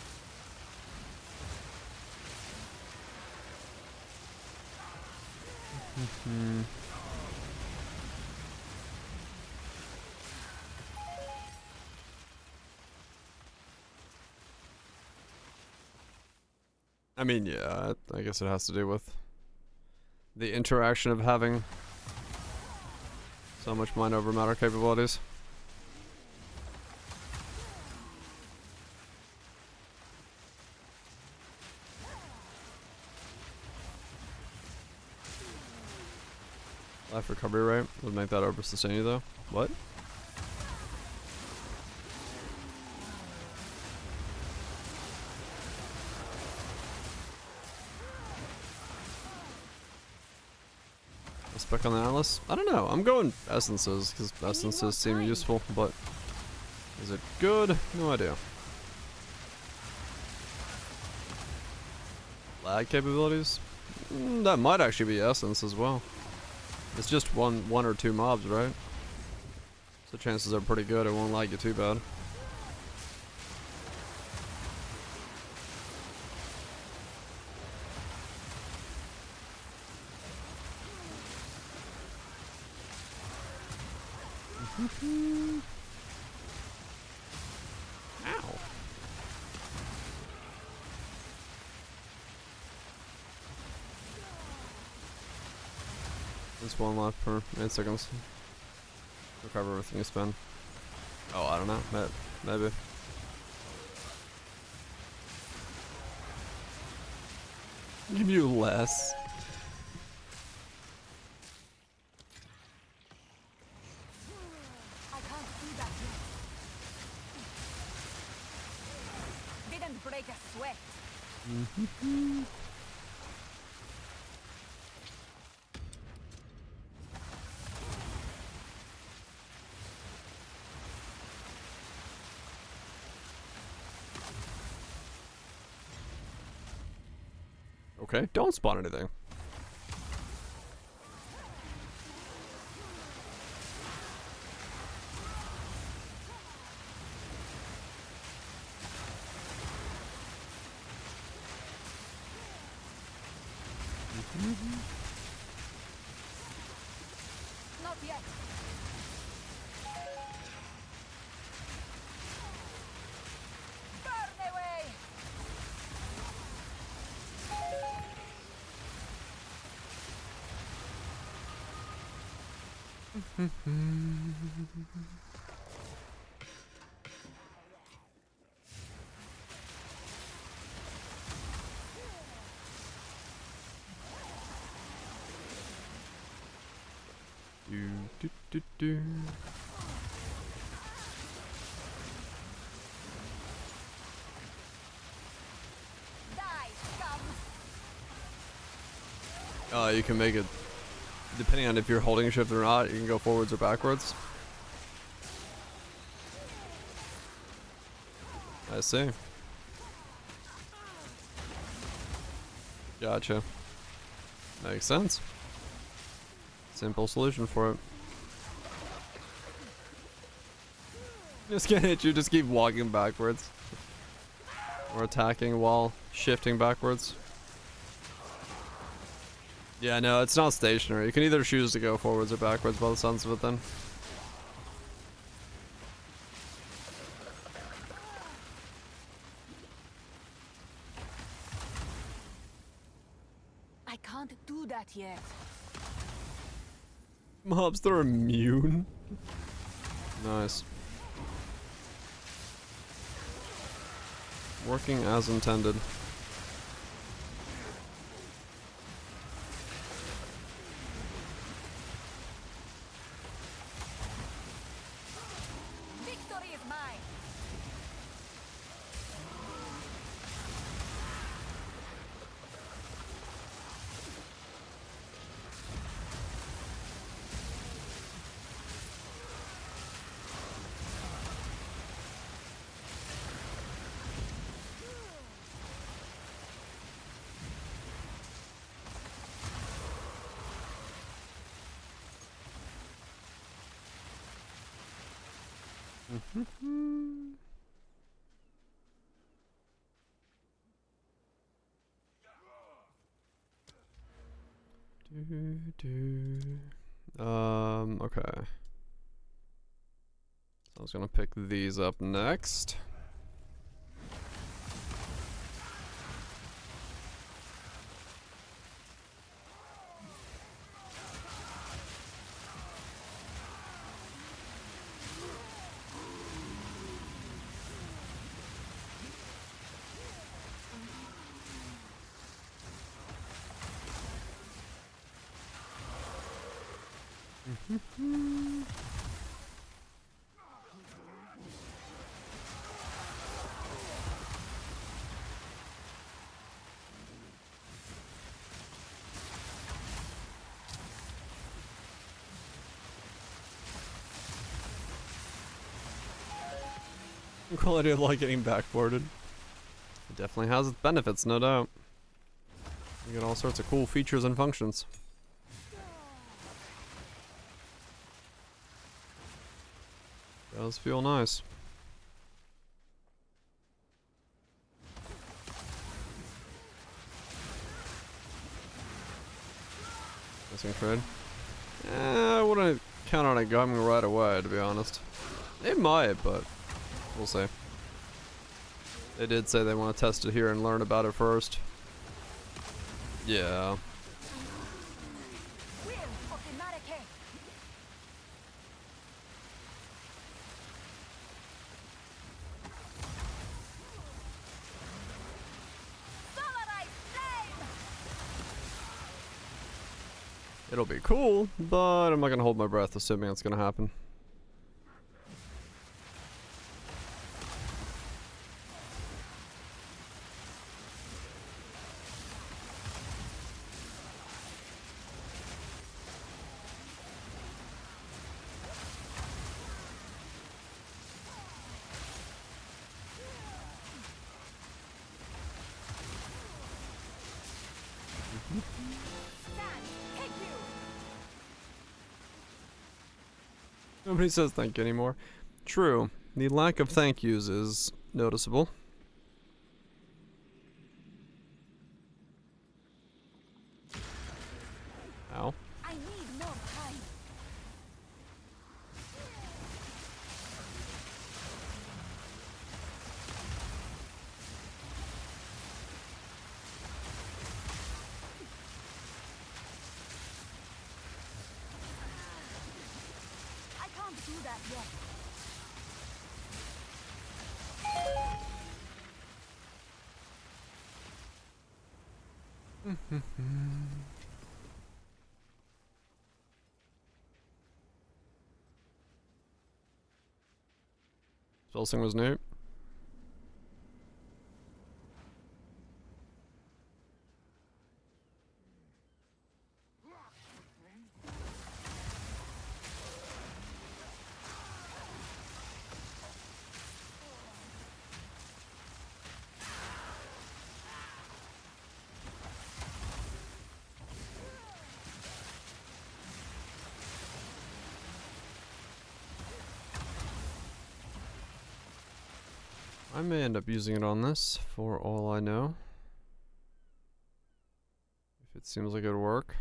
I mean, yeah, I guess it has to do with the interaction of having so much mind over matter capabilities. Life recovery rate would make that over sustain you though. What? Spec on the Atlas? I don't know. I'm going essences because essences seem useful, but is it good? No idea. Lag capabilities? That might actually be essence as well. It's just one or 2 mobs, right? So chances are pretty good it won't lag you too bad. Ow. Just 1 life per 8 seconds. Recover everything you spend. Oh, I don't know. Maybe. Give you less. I can't do that yet. Didn't break a sweat. Okay, don't spawn anything. Not yet. Burn away. Do. Die, scum. You can make it depending on if you're holding shift or not. You can go forwards or backwards. I see. Gotcha. Makes sense. Simple solution for it. Just gonna hit you, just keep walking backwards. Or attacking while shifting backwards. Yeah, no, it's not stationary. You can either choose to go forwards or backwards by the sounds of it then. I can't do that yet. Mobs, they're immune. Nice. Working as intended. Victory is mine. Okay. So I was gonna pick these up next. Quality of life getting backboarded. It definitely has its benefits, no doubt. You get all sorts of cool features and functions. Does feel nice. Missing trade. I wouldn't count on it coming right away, to be honest. It might, but we'll see. They did say they want to test it here and learn about it first. Yeah. It'll be cool, but I'm not gonna hold my breath assuming it's gonna happen. Nobody says thank you anymore. True. The lack of thank yous is noticeable. Ow. I need more time. I can't do that yet. Spellsing was new. I may end up using it on this, for all I know. If it seems like it would work.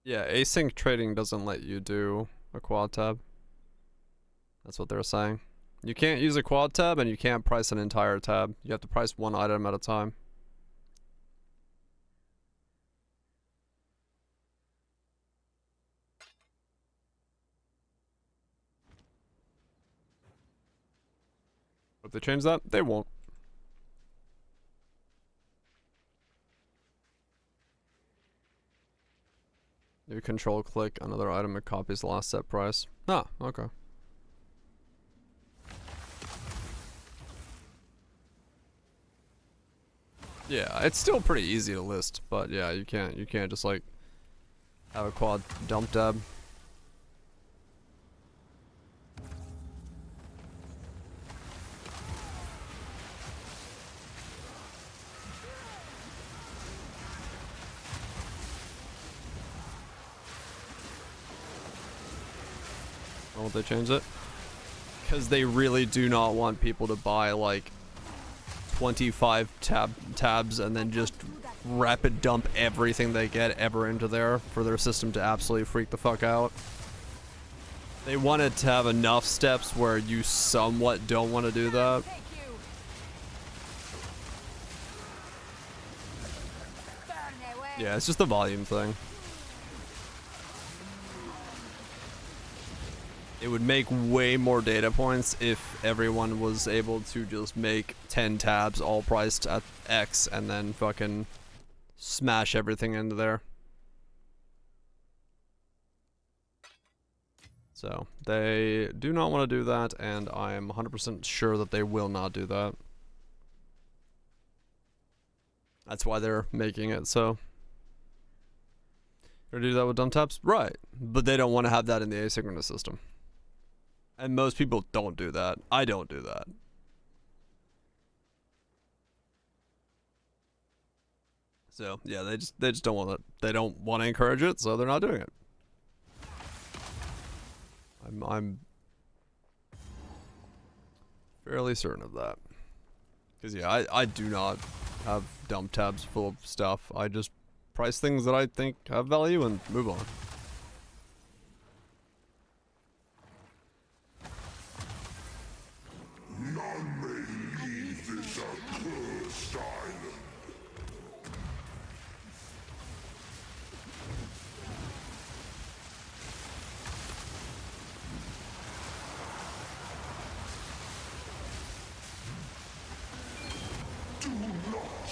Yeah, async trading doesn't let you do a quad tab. That's what they're saying. You can't use a quad tab and you can't price an entire tab. You have to price one item at a time. If they change that, they won't. You control click another item, it copies the last set price. Ah, okay. Yeah, it's still pretty easy to list, but yeah, you can't just like have a quad dump tab. Why won't they change it? Because they really do not want people to buy like 25 tabs and then just rapid dump everything they get ever into there for their system to absolutely freak the fuck out. They want it to have enough steps where you somewhat don't want to do that. Yeah, it's just a volume thing. It would make way more data points if everyone was able to just make 10 tabs all priced at X and then fucking smash everything into there. So, they do not want to do that, and I am 100% sure that they will not do that. That's why they're making it so. Gonna do that with dump tabs? Right. But they don't want to have that in the asynchronous system. And most people don't do that. I don't do that. So yeah, they just don't want it. They don't want to encourage it, so they're not doing it. I'm fairly certain of that. Because yeah, I do not have dump tabs full of stuff. I just price things that I think have value and move on. None may leave this accursed island.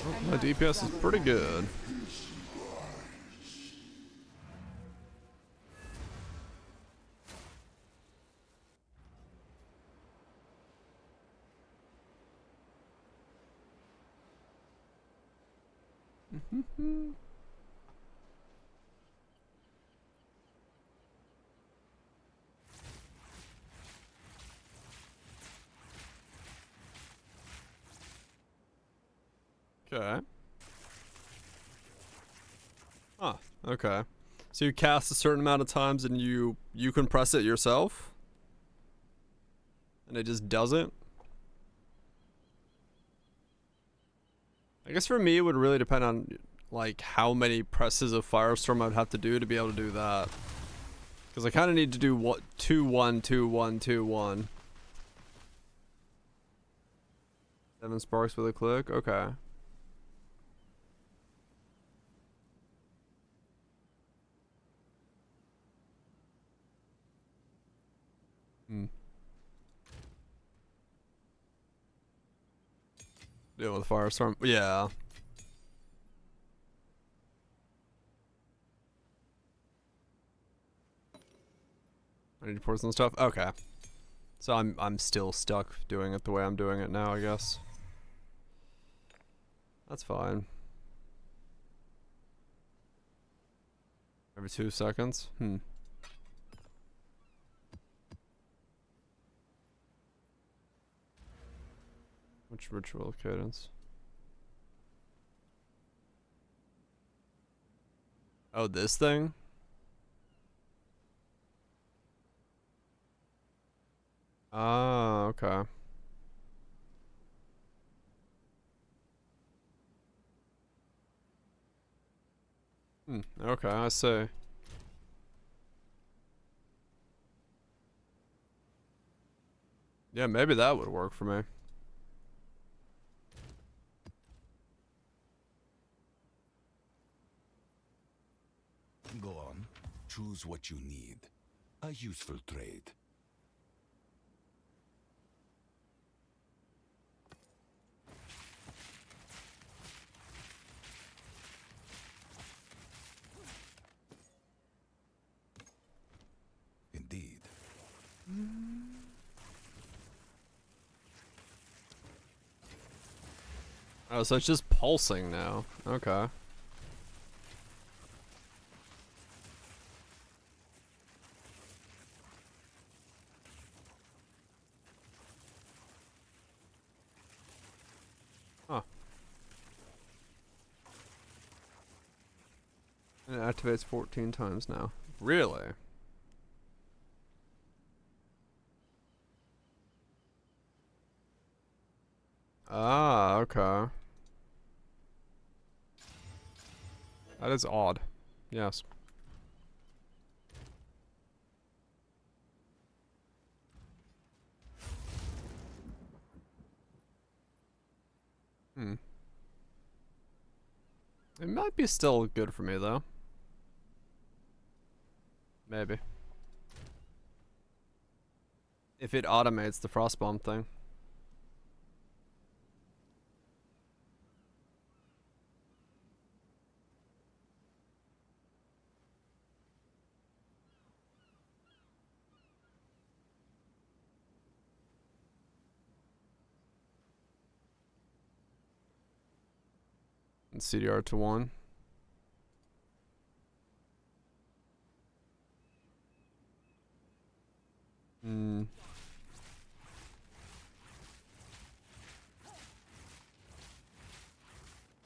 Oh, my DPS is pretty good. Okay. Huh, okay. So you cast a certain amount of times and you can press it yourself? And it just doesn't? I guess for me it would really depend on like how many presses of Firestorm I'd have to do to be able to do that. Because I kind of need to do what 2-1, 2-1, 2-1. 7 sparks with a click? Okay. Deal with Firestorm. Yeah. I need to pour some stuff. Okay. So I'm still stuck doing it the way I'm doing it now, I guess. That's fine. Every 2 seconds? Which ritual cadence? Oh, this thing? Ah, okay. Okay, I see. Yeah, maybe that would work for me. Go on. Choose what you need. A useful trade. Indeed. Oh, so it's just pulsing now. Okay. Huh. And it activates 14 times now. Really? Ah, okay. That is odd. Yes. It might be still good for me though. Maybe. If it automates the frostbomb thing. And CDR to 1.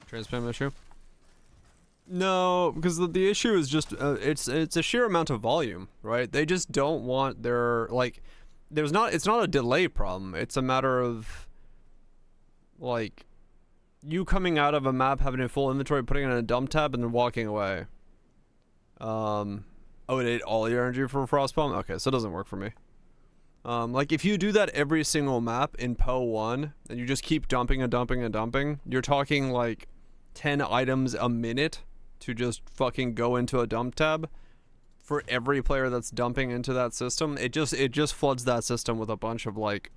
Transparent issue? No, because the issue is just it's a sheer amount of volume, right? They just don't want their like it's not a delay problem. It's a matter of like you coming out of a map, having a full inventory, putting it in a dump tab, and then walking away. Oh, it ate all your energy for Frostbomb? Okay, so it doesn't work for me. Like if you do that every single map in PO 1, and you just keep dumping and dumping and dumping, you're talking like 10 items a minute to just fucking go into a dump tab for every player that's dumping into that system. It just floods that system with a bunch of like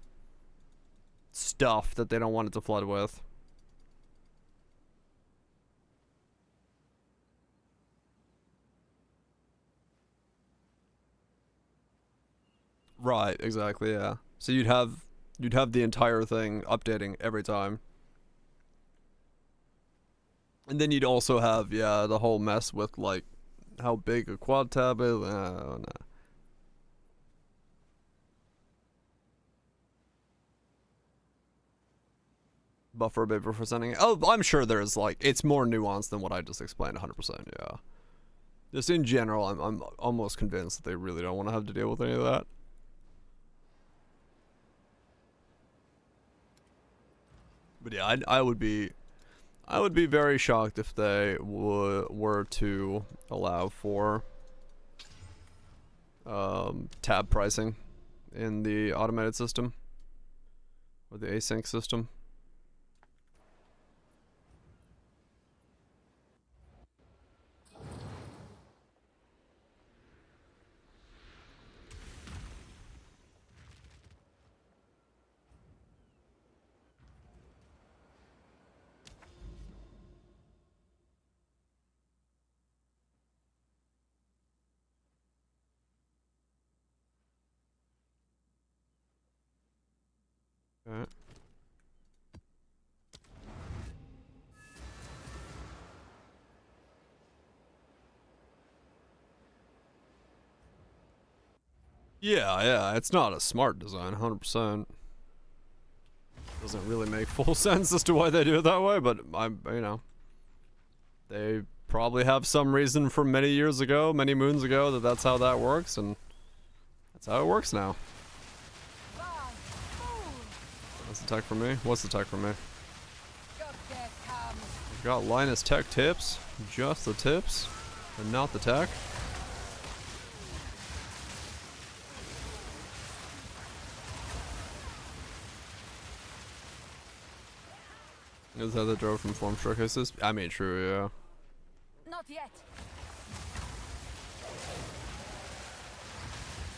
stuff that they don't want it to flood with. Right, exactly, yeah. So you'd have the entire thing updating every time. And then you'd also have, yeah, the whole mess with like how big a quad tab is. No. Buffer a bit before sending it. Oh, I'm sure there's like, it's more nuanced than what I just explained 100%, yeah. Just in general, I'm almost convinced that they really don't want to have to deal with any of that. But yeah, I would be very shocked if they were to allow for tab pricing in the automated system or the async system. Okay. Yeah, it's not a smart design, 100%. Doesn't really make full sense as to why they do it that way, but you know, they probably have some reason from many years ago, many moons ago, that that's how that works, and that's how it works now. What's the tech for me? What's the tech for me? I've got Linus tech tips, just the tips, and not the tech. Is that the drove from form showcases? I mean, true, yeah. Not yet.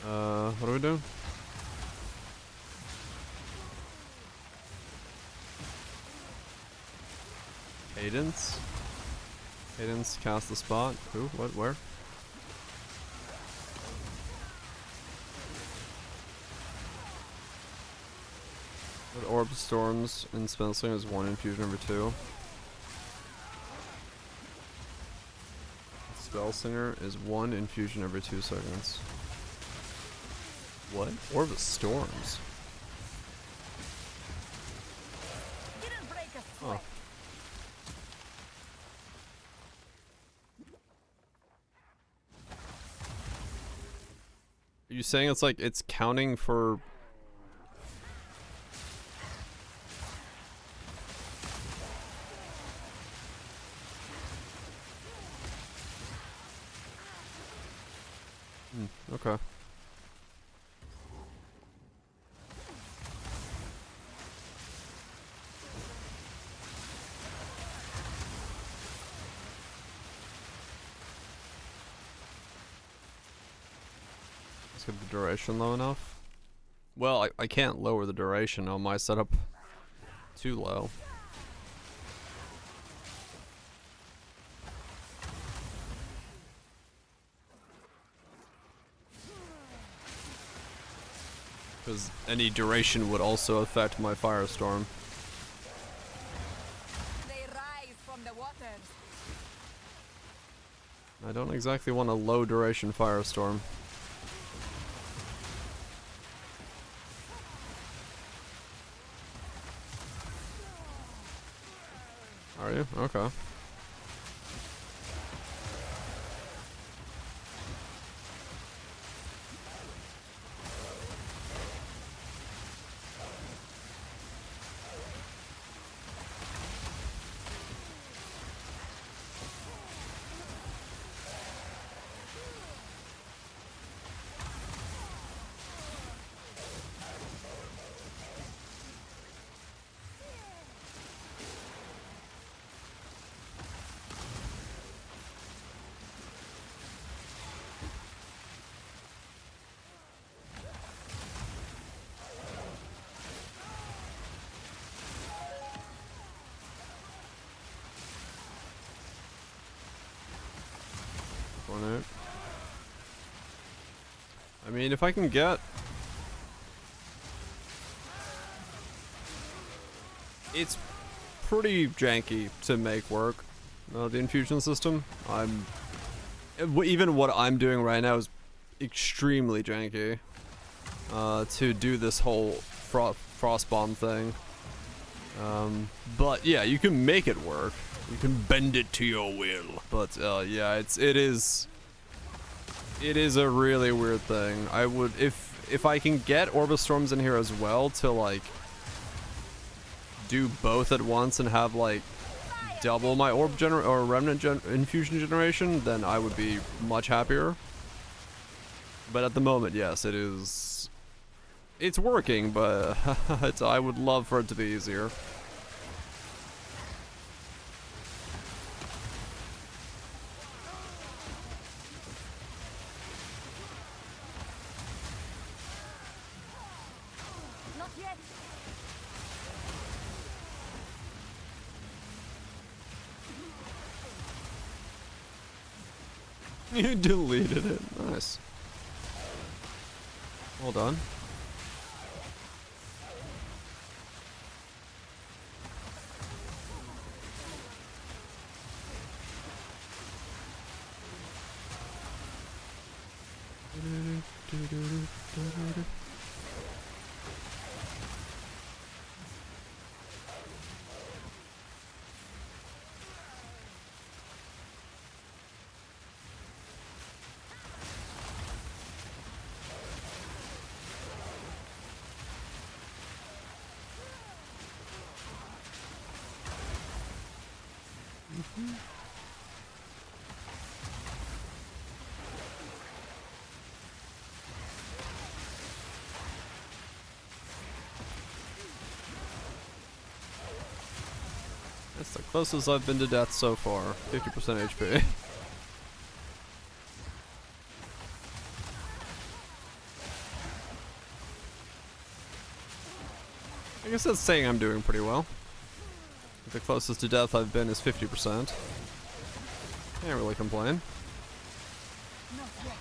What are we doing? Cadence? Cadence cast the spot. Who? What? Where? With Orb Storms in Spellslinger is 1 infusion over 2. Spellslinger is 1 infusion every 2 seconds. What? Orb of Storms? Oh. Are you saying it's like it's counting for... Okay. Let's get the duration low enough. Well, I can't lower the duration on my setup too low. Because any duration would also affect my Firestorm. They rise from the waters. I don't exactly want a low duration Firestorm. Are you? Okay. I mean, if I can get it's pretty janky to make work. The infusion system. Even what I'm doing right now is extremely janky. To do this whole frost bomb thing. But yeah, you can make it work. You can bend it to your will. But yeah, it is a really weird thing. I would, if I can get Orb of Storms in here as well to like do both at once and have like double my orb or remnant infusion generation, then I would be much happier. But at the moment, yes, it's working, but I would love for it to be easier. Not yet. You deleted it. Nice. Well done. That's the closest I've been to death so far. 50% HP. I guess that's saying I'm doing pretty well. The closest to death I've been is 50%. Can't really complain. Not yet.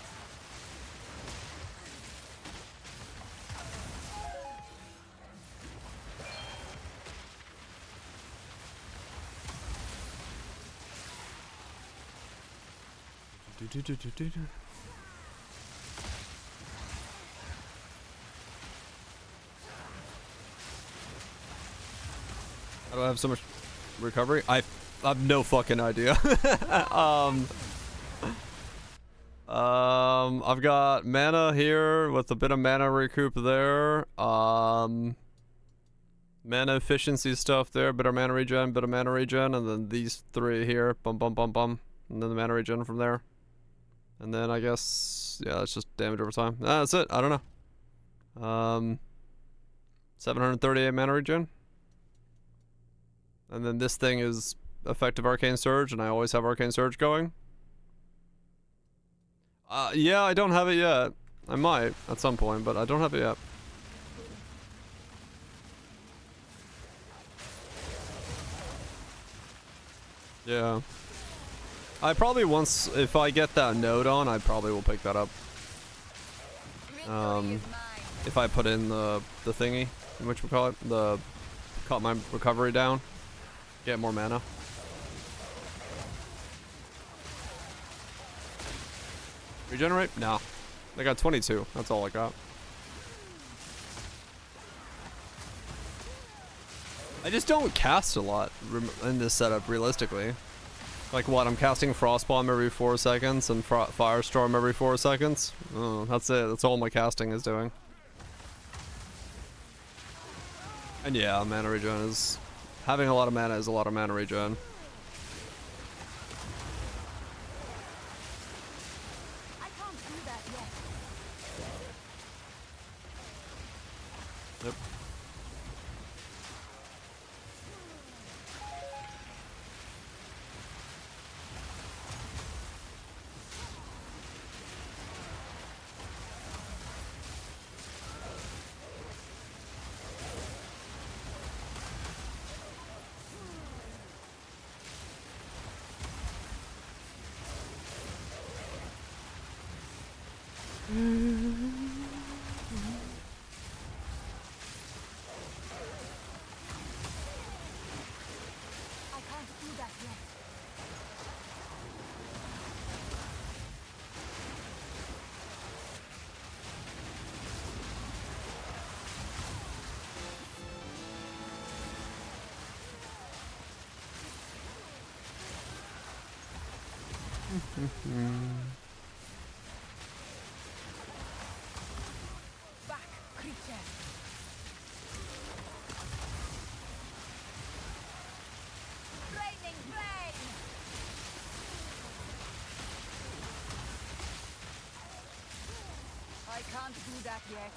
How do I have so much recovery? I have no fucking idea. I've got mana here with a bit of mana recoup there. Mana efficiency stuff there, bit of mana regen, and then these three here, bum bum bum bum, and then the mana regen from there. And then I guess, yeah, that's just damage over time. That's it, I don't know. 738 mana regen. And then this thing is effective Arcane Surge, and I always have Arcane Surge going. Yeah, I don't have it yet. I might at some point, but I don't have it yet. Yeah. I probably once, if I get that node on, I probably will pick that up. If I put in the thingy, whatchamacallit, cut my recovery down, get more mana. Regenerate? No. I got 22. That's all I got. I just don't cast a lot in this setup, realistically. Like what, I'm casting Frostbomb every 4 seconds and Firestorm every 4 seconds? Oh, that's it. That's all my casting is doing. And yeah, mana regen is... Having a lot of mana is a lot of mana regen. I can't do that yet. Yep. Back, creature. Raining flame. I can't do that yet.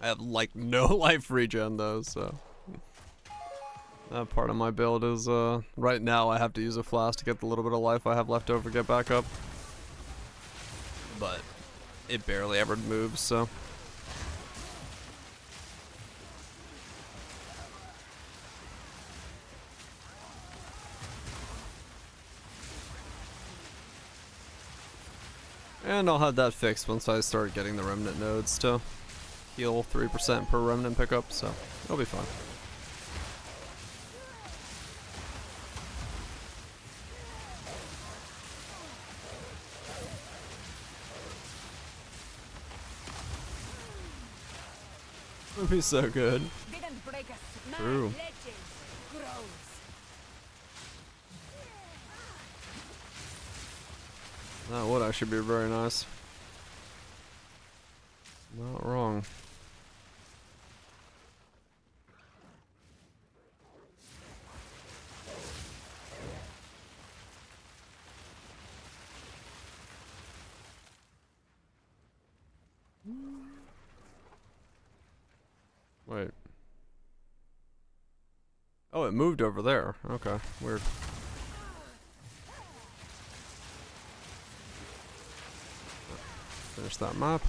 I have like no life regen though, so that part of my build is right now I have to use a flask to get the little bit of life I have left over, get back up. But it barely ever moves, so. And I'll have that fixed once I start getting the remnant nodes to heal 3% per remnant pickup, so it'll be fine. It'll be so good. Didn't break us. True. Legend grows. That would actually be very nice. Not wrong. Wait. Oh, it moved over there. Okay, weird. Finish that map.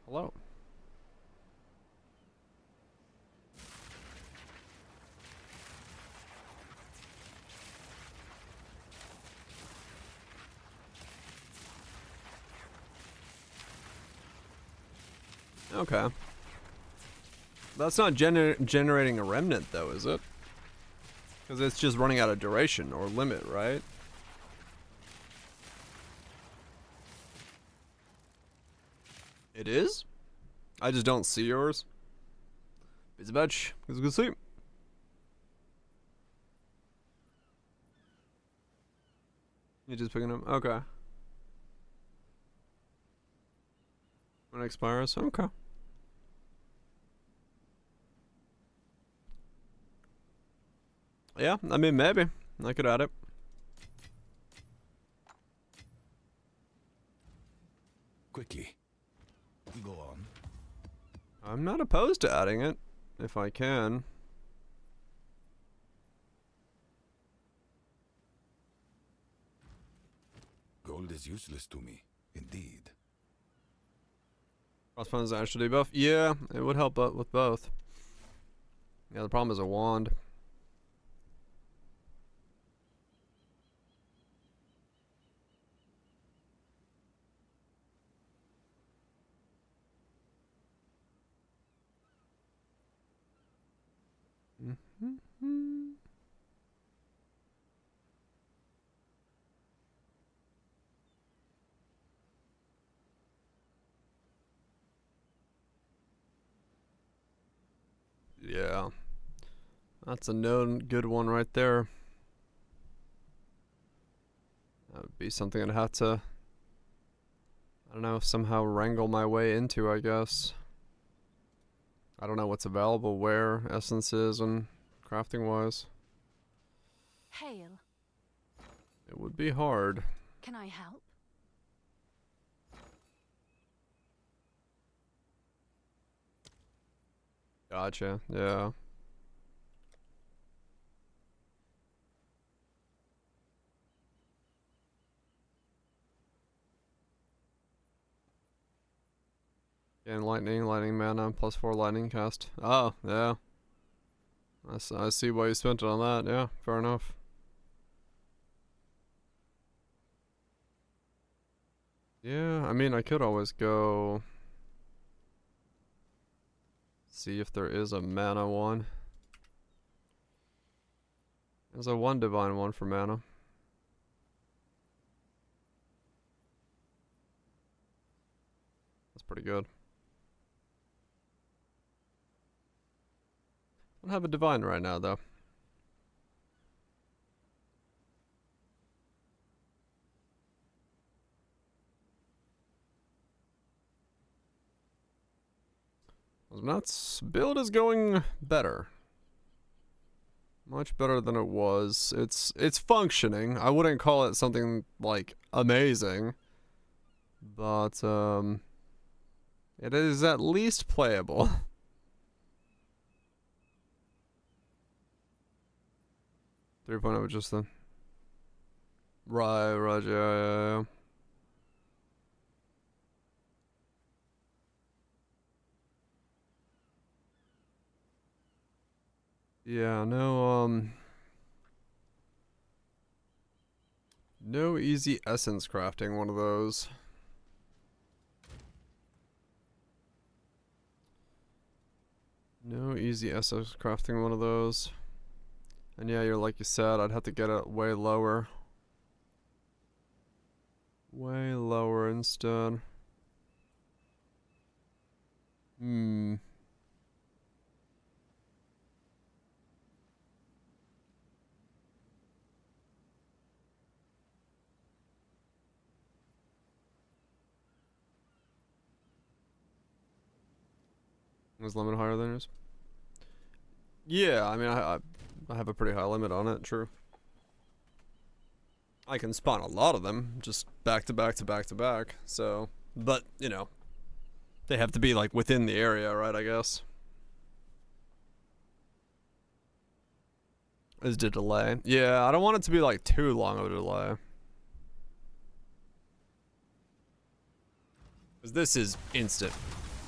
Hello. Okay. That's not generating a remnant though, is it? Because it's just running out of duration or limit, right? It is? I just don't see yours. It's a bitch. It's a good sleep. You're just picking up. Okay. When it expires? Okay. Yeah, I mean, maybe. I could add it. Quickly. Go on. I'm not opposed to adding it, if I can. Gold is useless to me, indeed. Crossbow is actually debuff. Yeah, it would help out with both. Yeah, the problem is a wand. Yeah. That's a known good one right there. That would be something I'd have to, I don't know, somehow wrangle my way into, I guess. I don't know what's available where, essences and crafting wise. Hail. It would be hard. Can I help? Gotcha, yeah. And lightning mana, +4 lightning cast. Oh, yeah. I see why you spent it on that, yeah, fair enough. Yeah, I mean, I could always go see if there is a mana one. There's a 1 divine 1 for mana. That's pretty good. I don't have a divine right now, though. Nuts. Build is going better. Much better than it was. It's functioning. I wouldn't call it something like amazing, but it is at least playable. 3.0 was just the right, yeah. Yeah, no easy essence crafting one of those. No easy essence crafting one of those. And yeah, you're like you said, I'd have to get it way lower. Way lower instead. Was limit higher than yours? Yeah, I mean, I have a pretty high limit on it, true. I can spawn a lot of them, just back to back to back to back, so... But, you know, they have to be, like, within the area, right, I guess? Is the delay. Yeah, I don't want it to be, like, too long of a delay. Because this is instant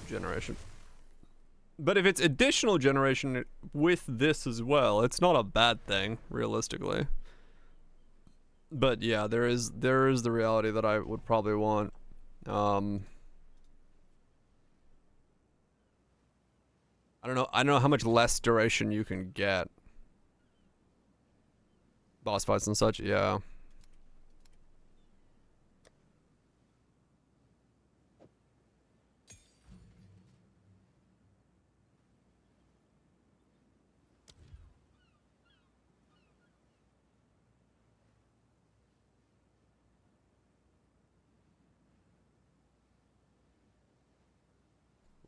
generation. But if it's additional generation with this as well, it's not a bad thing, realistically. But yeah, there is the reality that I would probably want. I don't know how much less duration you can get. Boss fights and such, yeah.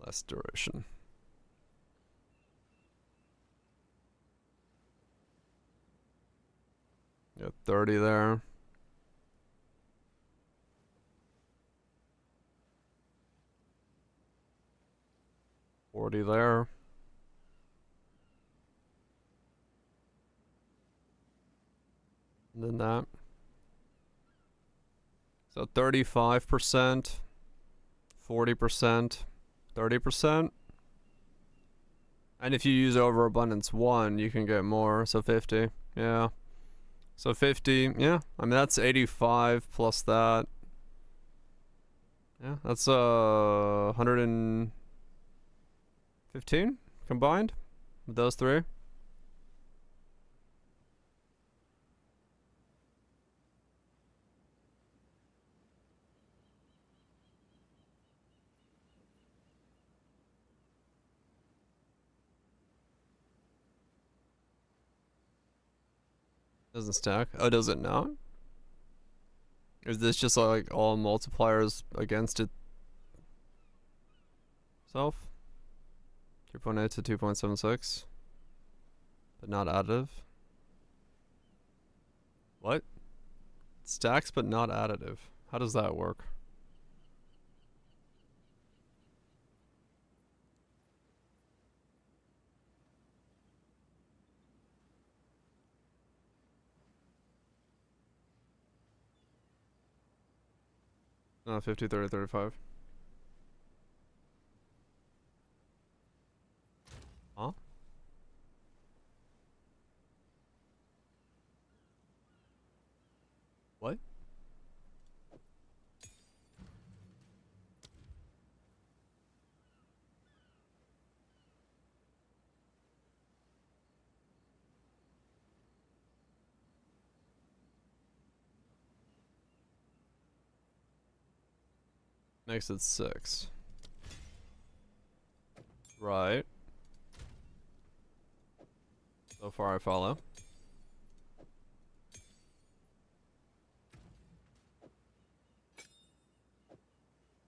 Less duration. Yeah, 30 there. $40 there. And then that. So 35%, 40%, 30%. And if you use overabundance 1, you can get more, so 50. Yeah. So 50, yeah. I mean that's 85 plus that. Yeah, that's 115 combined with those three. Doesn't stack. Oh, does it not? Is this just like all multipliers against itself? 3.8 to 2.76, but not additive. What? Stacks but not additive. How does that work? No, 50, 30, 35. Huh? What? Makes it 6. Right. So far I follow.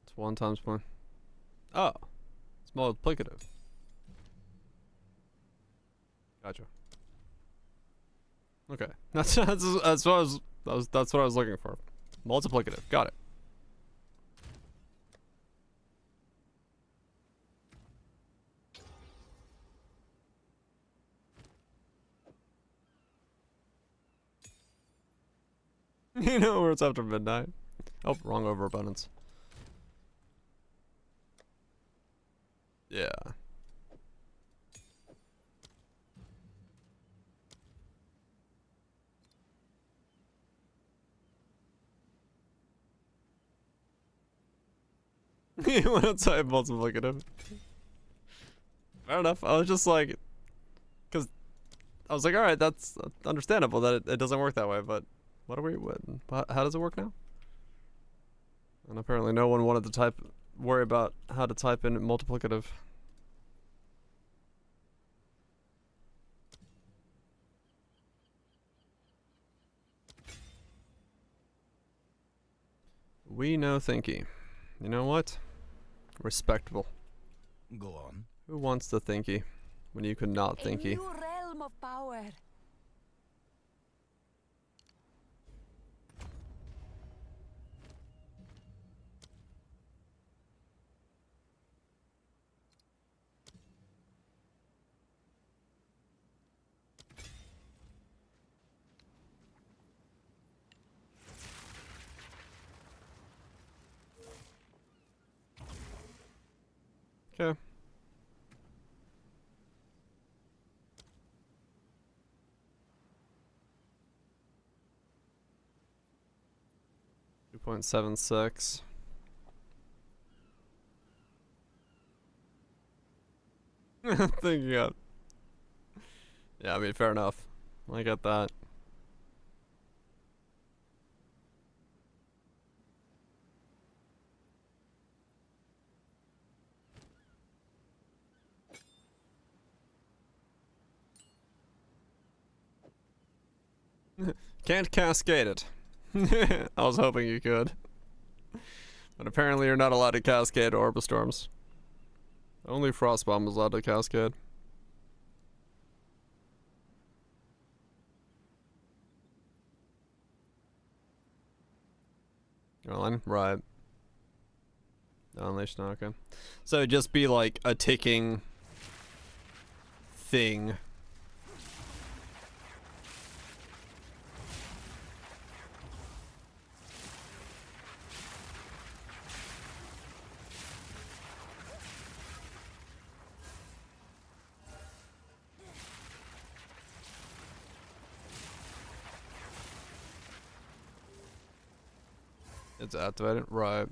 It's 1 times 1. Oh. It's multiplicative. Gotcha. Okay. That's what I was looking for. Multiplicative. Got it. You know where it's after midnight. Oh, wrong overabundance. Yeah. You want to type multiplicative? Fair enough. I was just like, because I was like, all right, that's understandable that it doesn't work that way. But what are we? How does it work now? And apparently, no one wanted to worry about how to type in multiplicative. We know thinky. You know what? Respectable. Go on. Who wants the thinky when you could not A thinky? new realm of power. Okay. .76. Thinking up. Yeah, I mean, fair enough. I get that. Can't cascade it. I was hoping you could. But apparently you're not allowed to cascade Orbistorms. Only Frostbomb is allowed to cascade. Online? Right. Unleashed, okay. So it'd just be like a ticking thing. It's activated, right.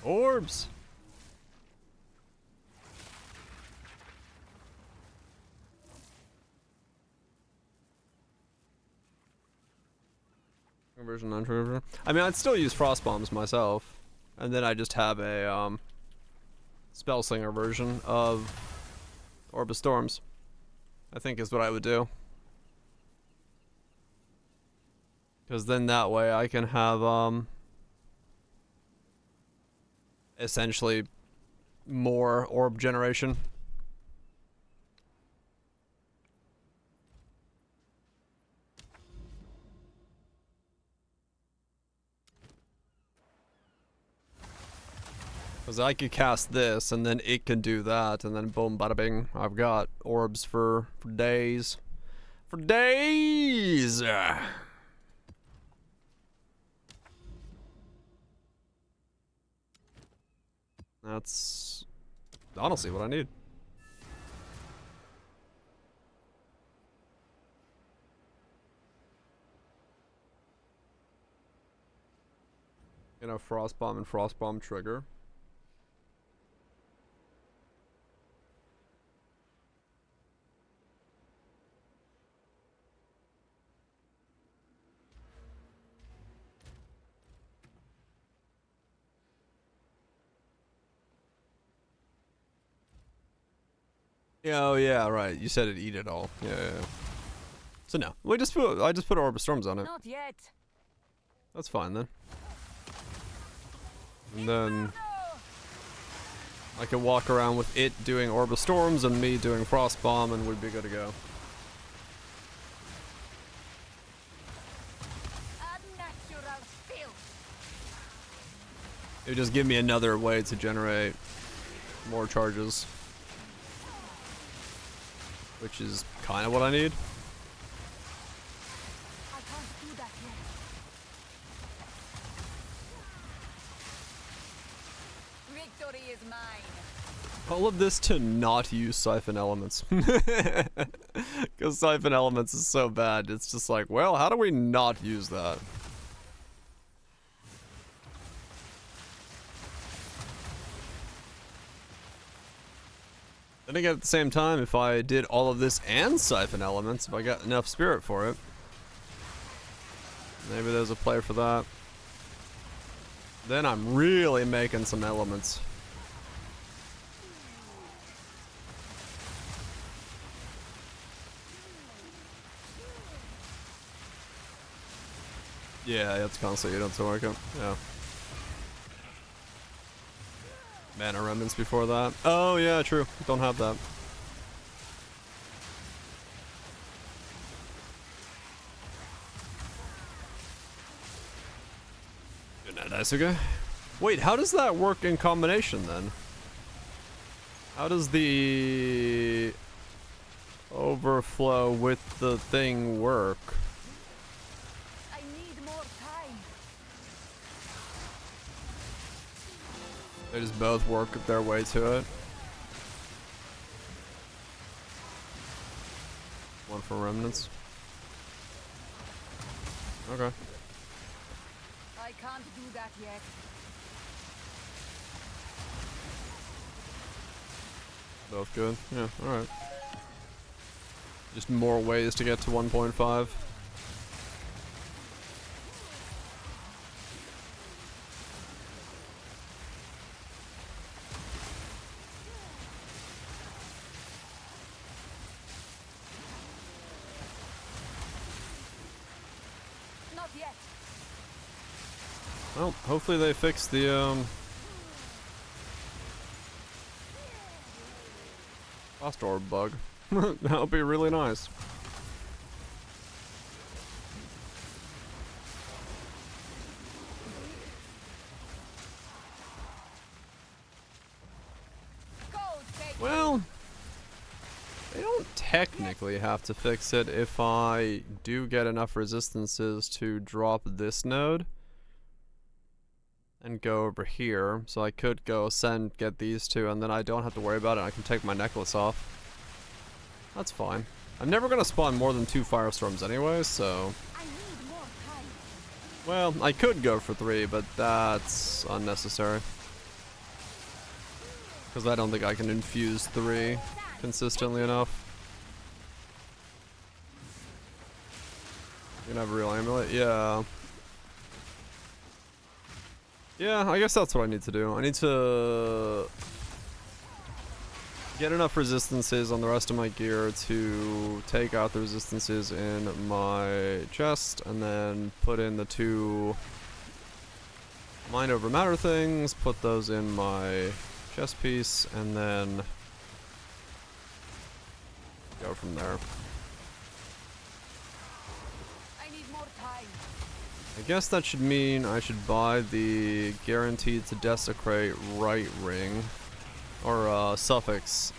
Orbs! Conversion, non-conversion. I mean, I'd still use frost bombs myself, and then I just have a spell slinger version of Orb of Storms. I think is what I would do, because then that way I can have essentially more orb generation. Because I could cast this, and then it can do that, and then boom, bada bing. I've got orbs for days. For days! That's honestly what I need. You know, Frostbomb and Frostbomb trigger. Yeah, oh yeah, right. You said it'd eat it all. Yeah, yeah, yeah. So no, I just put Orb of Storms on it. Not yet. That's fine then. And then I can walk around with it doing Orb of Storms and me doing Frost Bomb, and we'd be good to go. It would just give me another way to generate more charges, which is kind of what I need. I can't do that yet. Victory is mine. All of this to not use Siphon Elements. Because Siphon Elements is so bad. It's just like, well, how do we not use that? Then again, at the same time, if I did all of this and Siphon Elements, if I got enough spirit for it, maybe there's a play for that. Then I'm really making some elements. Yeah, you have to constantly eat up to work it. Yeah. Mana remnants before that. Oh yeah, true. Don't have that. Good night, Isuga. Wait, how does that work in combination then? How does the overflow with the thing work? I need more time. They just both work their way to it. One for remnants. Okay. I can't do that yet. Both good. Yeah, alright. Just more ways to get to 1.5. Not yet. Well, hopefully they fix the Frost Orb bug. That would be really nice. Well, they don't technically have to fix it if I do get enough resistances to drop this node and go over here. So I could go ascend, get these two, and then I don't have to worry about it. I can take my necklace off. That's fine. I'm never gonna spawn more than 2 Firestorms anyway, so... I need more time. Well, I could go for 3, but that's unnecessary. Because I don't think I can infuse 3 consistently enough. You can have a real amulet? Yeah. Yeah, I guess that's what I need to do. I need to get enough resistances on the rest of my gear to take out the resistances in my chest, and then put in the 2 mind over matter things, put those in my chest piece, and then go from there. I need more time. I guess that should mean I should buy the guaranteed to desecrate right ring, or suffix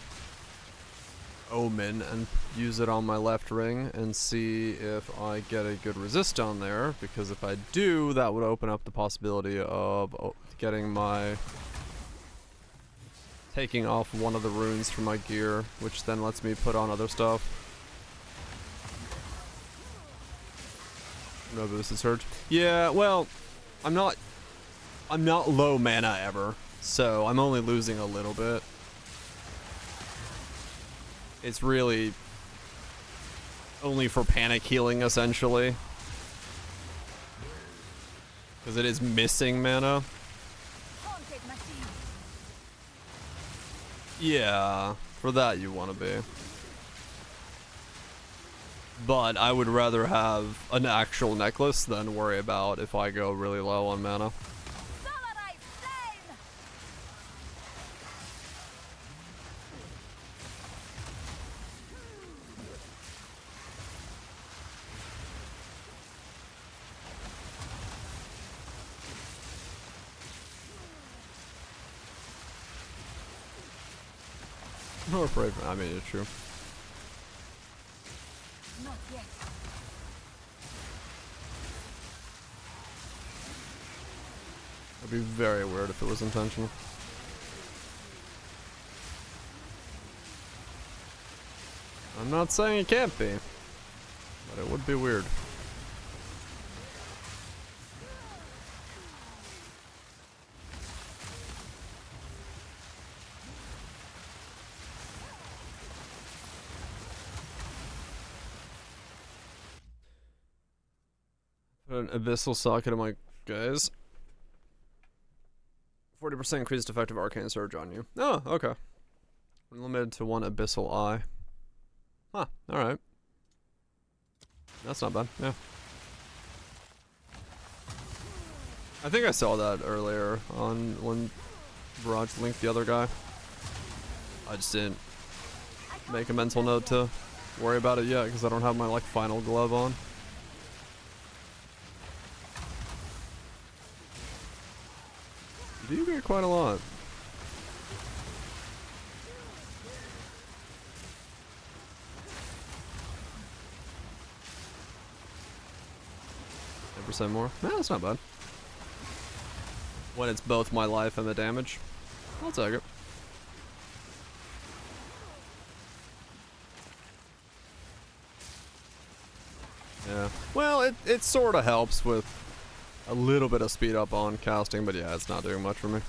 omen, and use it on my left ring and see if I get a good resist on there, because if I do, that would open up the possibility of getting my taking off one of the runes from my gear, which then lets me put on other stuff. No boosted surge. Yeah, well, I'm not low mana ever, so I'm only losing a little bit. It's really only for panic healing, essentially. Because it is missing mana. Yeah. For that you want to be. But I would rather have an actual necklace than worry about if I go really low on mana. Or brave. I mean, it's true. Not yet. It'd be very weird if it was intentional. I'm not saying it can't be, but it would be weird. Put an abyssal socket in my guys. 40% increased effective arcane surge on you. Oh, okay. Limited to one abyssal eye. Huh, alright. That's not bad, yeah. I think I saw that earlier on when Barrage linked the other guy. I just didn't make a mental note to worry about it yet because I don't have my like final glove on. You do get quite a lot. Percent more. Nah, that's not bad. When it's both my life and the damage, I'll take it. Yeah. Well, it sort of helps with a little bit of speed up on casting, but yeah, it's not doing much for me.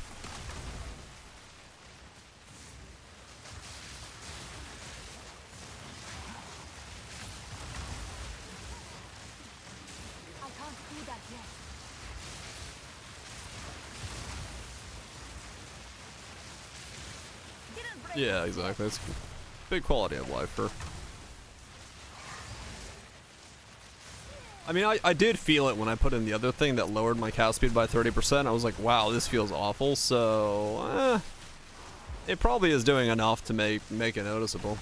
Yeah, exactly. It's big quality of life for... I mean, I did feel it when I put in the other thing that lowered my cast speed by 30%. I was like, wow, this feels awful. So, it probably is doing enough to make it noticeable.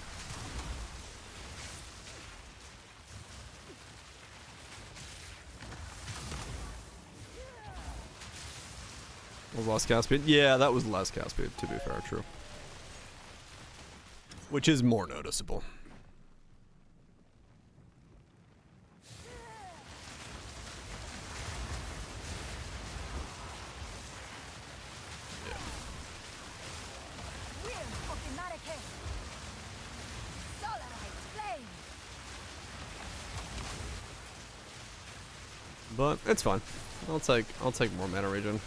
Was less cast speed? Yeah, that was less cast speed, to be fair, true. Which is more noticeable. But it's fine. I'll take more mana regen.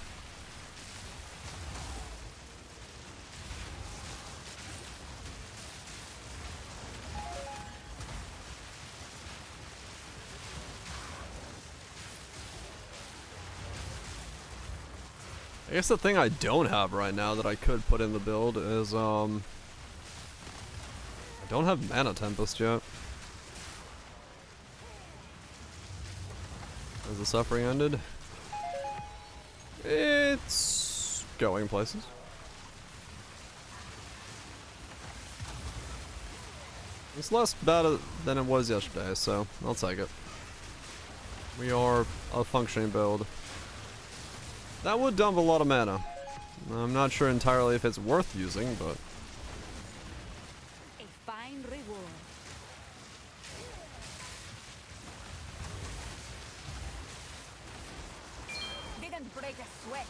I guess the thing I don't have right now that I could put in the build is, I don't have Mana Tempest yet. Has the suffering ended? It's going places. It's less bad than it was yesterday, so I'll take it. We are a functioning build. That would dump a lot of mana. I'm not sure entirely if it's worth using, but... A fine reward. Didn't break a sweat.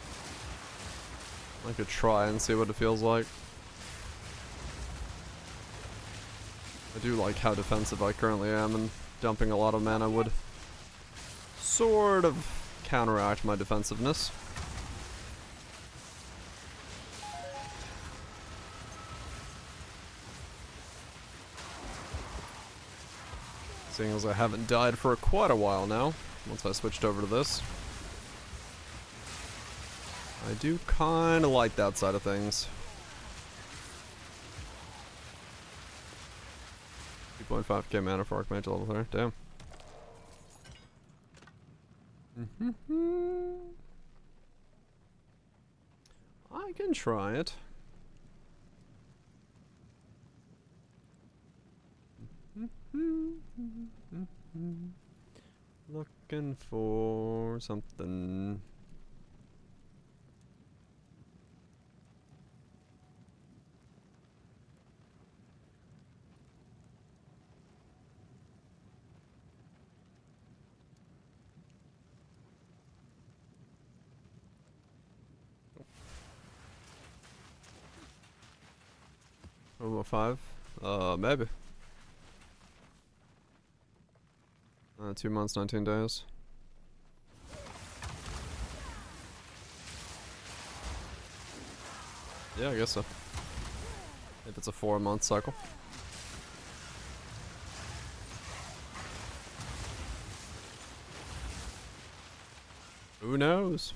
I could try and see what it feels like. I do like how defensive I currently am, and dumping a lot of mana would sort of counteract my defensiveness. Seeing as I haven't died for quite a while now, once I switched over to this. I do kind of like that side of things. 6.5k mana for Archmage level 3. Damn. I can try it. Looking for something. Level 5? Maybe. 2 months, 19 days. Yeah, I guess so. If it's a 4-month cycle. Who knows?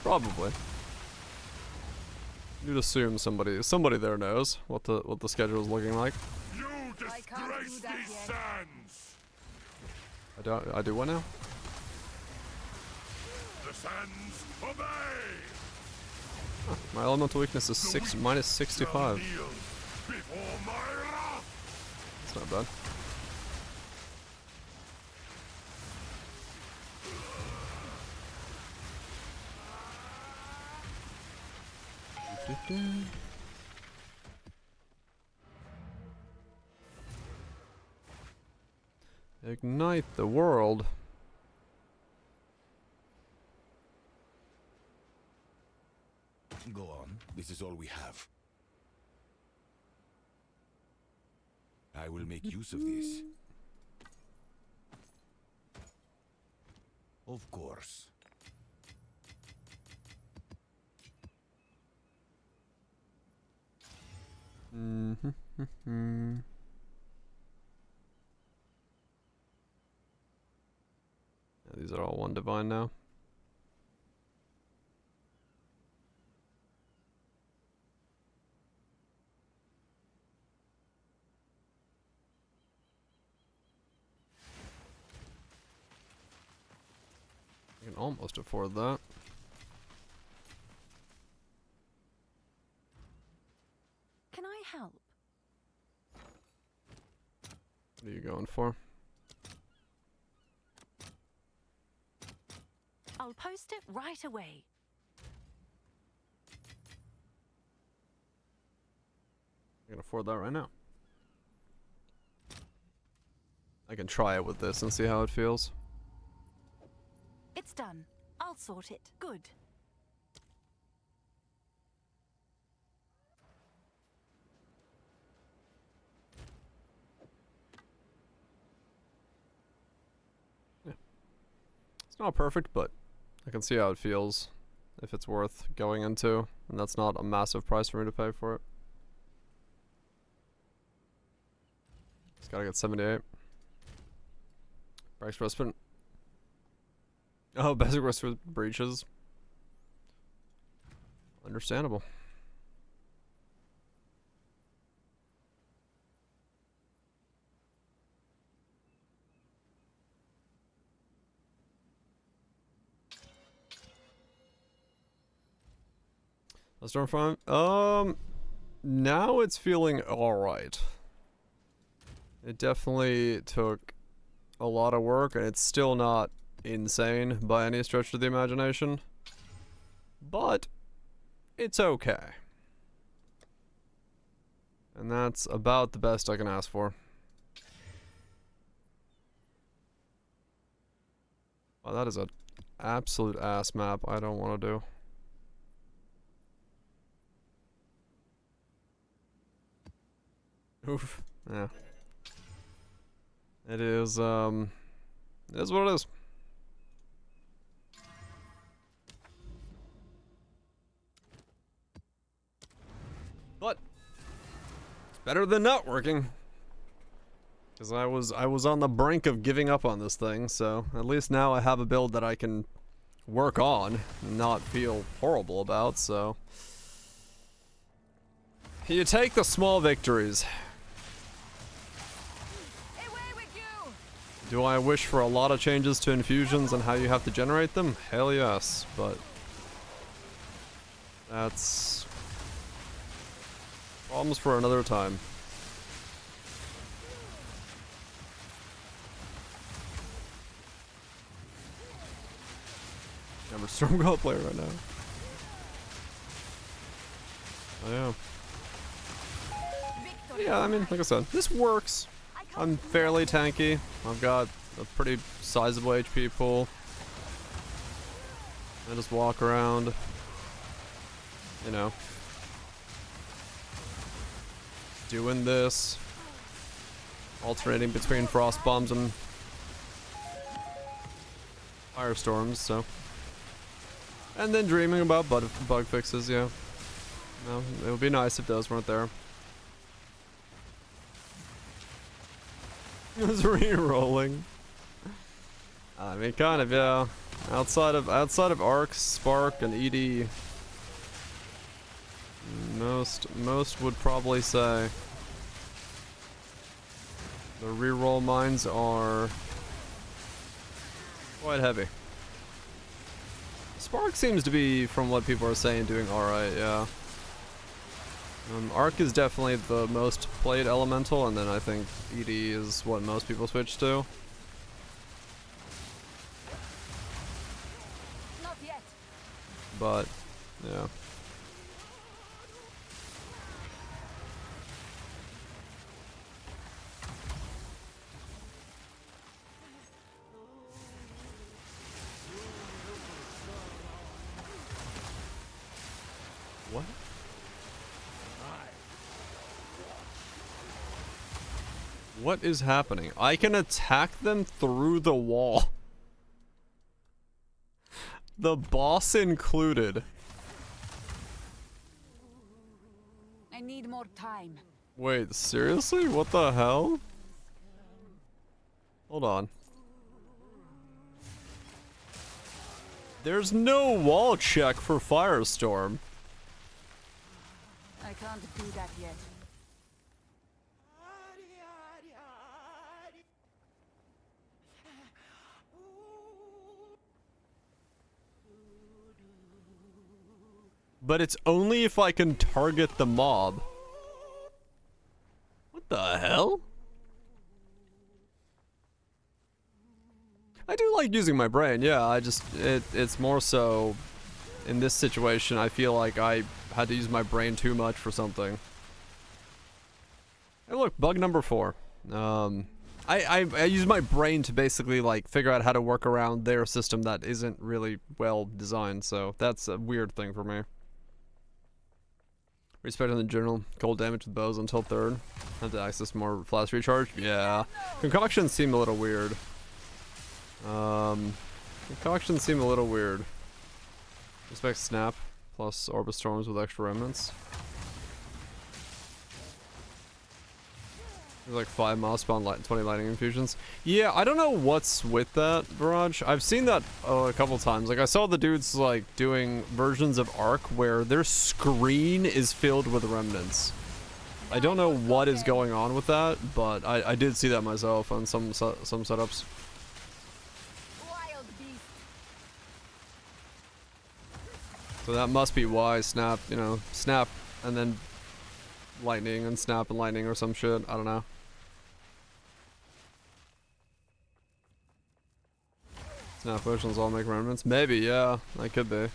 Probably. You'd assume somebody there knows what the schedule is looking like. You disgrace these sands! I do what now? The sands obey! Huh, my elemental weakness is minus 65. Before my wrath! That's not bad. Ignite the world. Go on. This is all we have. I will make use of this. Of course. Yeah, these are all one divine now. I can almost afford that. Can I help? What are you going for? I'll post it right away. I can afford that right now. I can try it with this and see how it feels. It's done. I'll sort it. Good. Yeah. It's not perfect, but I can see how it feels. If it's worth going into, and that's not a massive price for me to pay for it. Just gotta get 78. Breaks respite. Oh, basic respite breaches. Understandable. Stormfront. Now it's feeling alright. It definitely took a lot of work, and it's still not insane by any stretch of the imagination. But it's okay. And that's about the best I can ask for. Wow, that is an absolute ass map I don't want to do. Oof. Yeah. It is what it is. But it's better than not working. Because I was on the brink of giving up on this thing, so at least now I have a build that I can work on and not feel horrible about, so. You take the small victories. Do I wish for a lot of changes to infusions and how you have to generate them? Hell yes, but that's problems for another time. I'm a Storm God player right now. Oh, yeah. Yeah, I mean, like I said, this works. I'm fairly tanky. I've got a pretty sizable HP pool. I just walk around, you know, doing this, alternating between frost bombs and firestorms, so. And then dreaming about bug fixes, yeah. No, it would be nice if those weren't there. It was re-rolling. I mean, kind of, yeah. Outside of Arc, Spark, and ED, most would probably say the reroll mines are quite heavy. Spark seems to be, from what people are saying, doing alright, yeah. Arc is definitely the most played elemental, and then I think ED is what most people switch to. Not yet. But, yeah. What? What is happening? I can attack them through the wall. The boss included. I need more time. Wait, seriously? What the hell? Hold on. There's no wall check for Firestorm. I can't do that yet. But it's only if I can target the mob. What the hell? I do like using my brain, yeah, it's more so in this situation I feel like I had to use my brain too much for something. Hey look, bug number 4. I use my brain to basically like figure out how to work around their system that isn't really well designed, so that's a weird thing for me. Respecting the general, cold damage with bows until 3rd. Have to access more flash recharge. Yeah. Concoctions seem a little weird. Concoctions seem a little weird. Respect snap plus orbit storms with extra remnants. There's like 5 mouse spawn 20 lightning infusions. Yeah, I don't know what's with that, Barrage. I've seen that a couple times. Like I saw the dudes like doing versions of Arc where their screen is filled with remnants. I don't know what is going on with that, but I did see that myself on some setups. Wild beast. So that must be why snap, you know, snap and then lightning and snap and lightning or some shit. I don't know. Snap potions all make remnants? Maybe, yeah. That could be.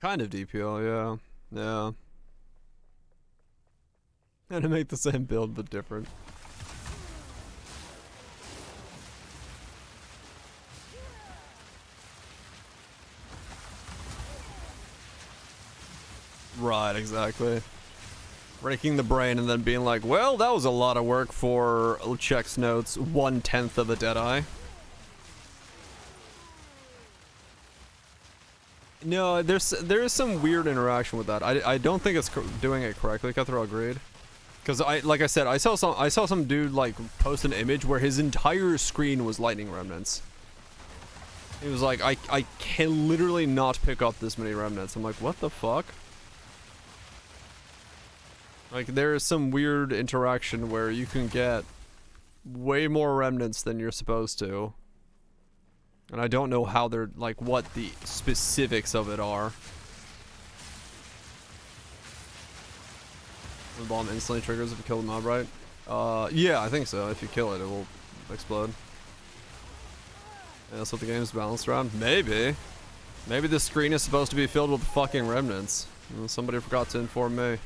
Kind of DPL, yeah. Yeah. And to make the same build but different. Right, exactly. Breaking the brain and then being like, well, that was a lot of work for checks notes 1/10 of a Deadeye. No, there is some weird interaction with that. I don't think it's doing it correctly. Cutthroat agreed. Because like I said, I saw some dude like post an image where his entire screen was lightning remnants. He was like, I can literally not pick up this many remnants. I'm like, what the fuck? Like, there is some weird interaction where you can get way more remnants than you're supposed to. And I don't know how they're, like, what the specifics of it are. The bomb instantly triggers if you kill the mob, right? Yeah, I think so. If you kill it, it will explode. Yeah, that's what the game's balanced around. Maybe. Maybe the screen is supposed to be filled with fucking remnants. Well, somebody forgot to inform me.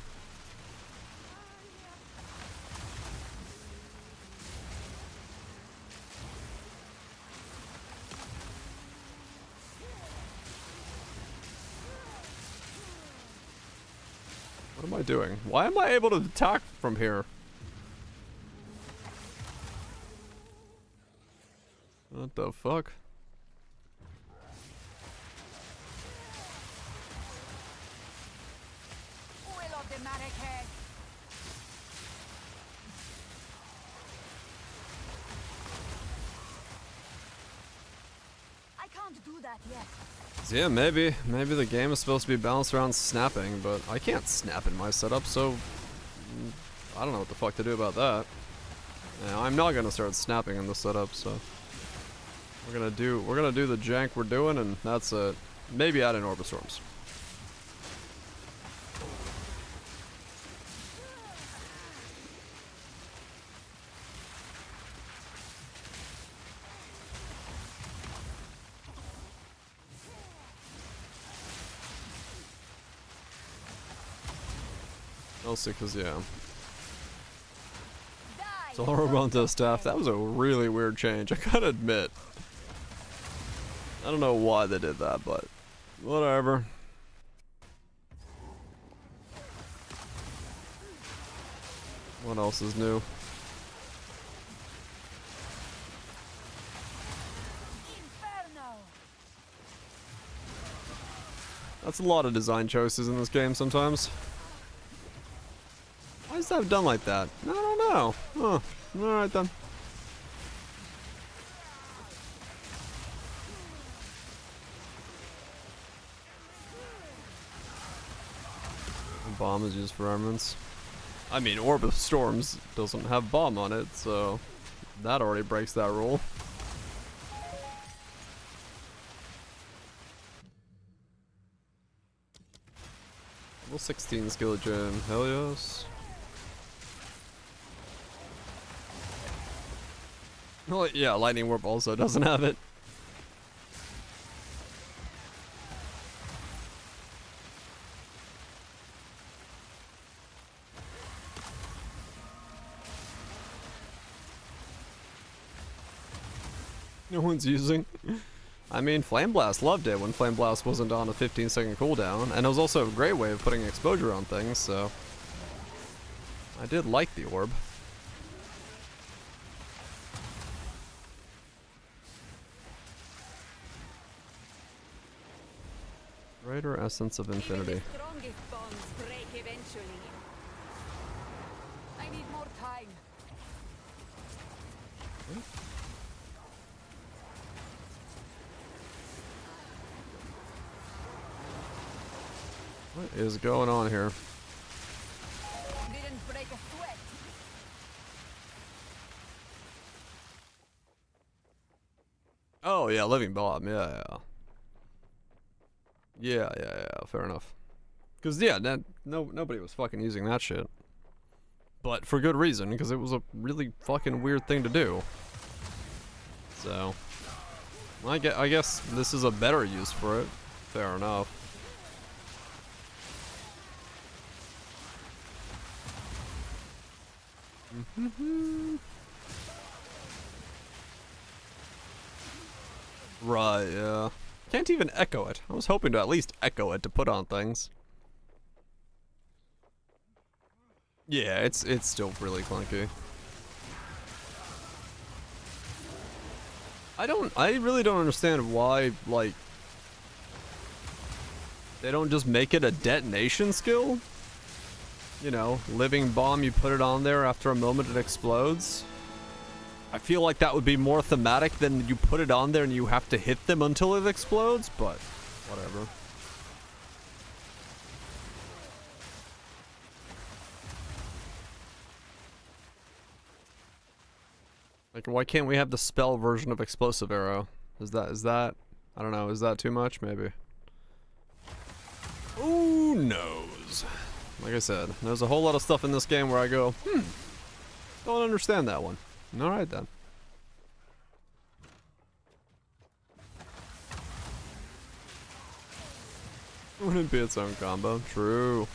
What am I doing? Why am I able to attack from here? What the fuck? I can't do that yet. So yeah, maybe the game is supposed to be balanced around snapping, but I can't snap in my setup, so I don't know what the fuck to do about that. Yeah, I'm not gonna start snapping in the setup, so we're gonna do the jank we're doing, and that's it. Maybe add in Orb of Storms. Also, cause yeah. So Horror staff, that was a really weird change, I gotta admit. I don't know why they did that, but whatever. What else is new? That's a lot of design choices in this game sometimes. Why is that done like that? I don't know. Huh. Alright then. Bomb is used for armaments. I mean, Orb of Storms doesn't have bomb on it, so that already breaks that rule. Level 16 skeleton, hell yes. Well, yeah, Lightning Warp also doesn't have it. No one's using. I mean, Flame Blast loved it when Flame Blast wasn't on a 15-second cooldown, and it was also a great way of putting exposure on things, so I did like the orb. Greater Essence of Infinity. The strongest bonds break eventually. I need more time. What is going on here? Didn't break a sweat. Oh yeah, Living Bomb. Yeah. Yeah, fair enough. Cause yeah, nobody was fucking using that shit. But for good reason, because it was a really fucking weird thing to do. So, I guess this is a better use for it. Fair enough. Right, yeah. Can't even echo it. I was hoping to at least echo it to put on things. Yeah, it's still really clunky. I really don't understand why, like, They don't just make it a detonation skill? You know, living bomb, you put it on there, after a moment it explodes. I feel like that would be more thematic than you put it on there and you have to hit them until it explodes, but whatever. Like, why can't we have the spell version of explosive arrow? Is that, I don't know, is that too much? Maybe. Who knows? Like I said, there's a whole lot of stuff in this game where I go, don't understand that one. Alright then. Wouldn't be its own combo. True.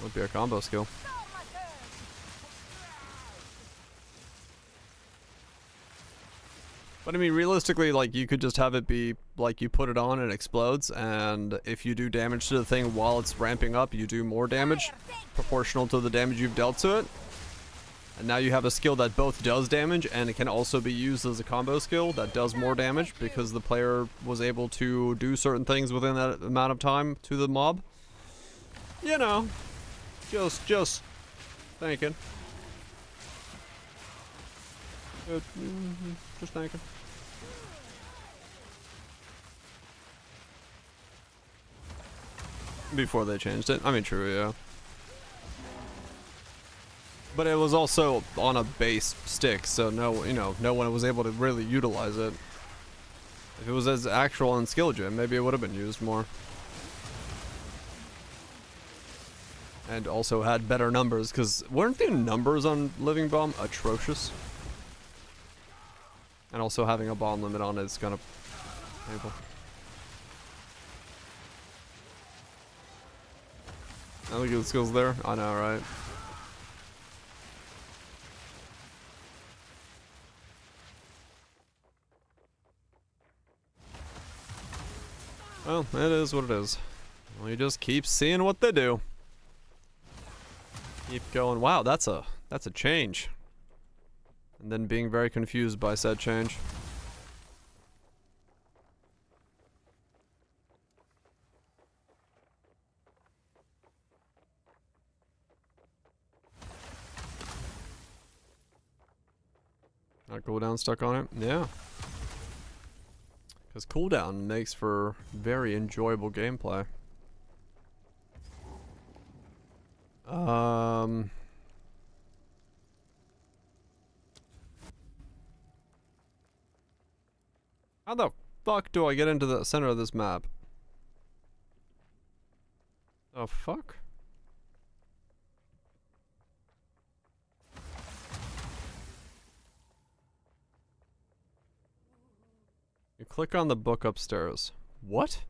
Would be a combo skill. But I mean, realistically, like, you could just have it be, like, you put it on and it explodes, and if you do damage to the thing while it's ramping up, you do more damage, proportional to the damage you've dealt to it. And now you have a skill that both does damage, and it can also be used as a combo skill that does more damage, because the player was able to do certain things within that amount of time to the mob. You know, just thinking. Just thinking. Before they changed it. I mean, true, yeah. But it was also on a base stick, so no one was able to really utilize it. If it was as actual in skill gem, maybe it would have been used more. And also had better numbers, because weren't the numbers on Living Bomb atrocious? And also having a bomb limit on it is kind of painful. I look at the skills there. I know, right? Well, it is what it is. We just keep seeing what they do. Keep going. Wow, that's a change. And then being very confused by said change. Got cooldown stuck on it? Yeah. Because cooldown makes for very enjoyable gameplay. How the fuck do I get into the center of this map? The fuck? You click on the book upstairs. What?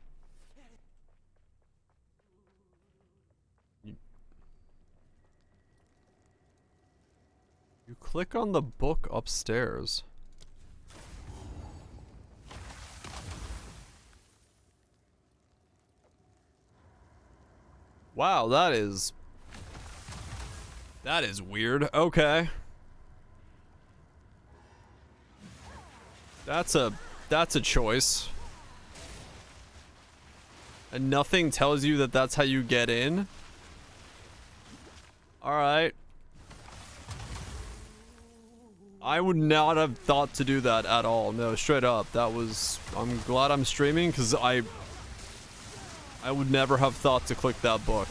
You click on the book upstairs. Wow, that is weird. Okay. That's a choice. And nothing tells you that that's how you get in? Alright. I would not have thought to do that at all. No, straight up. That was... I'm glad I'm streaming, because I would never have thought to click that book.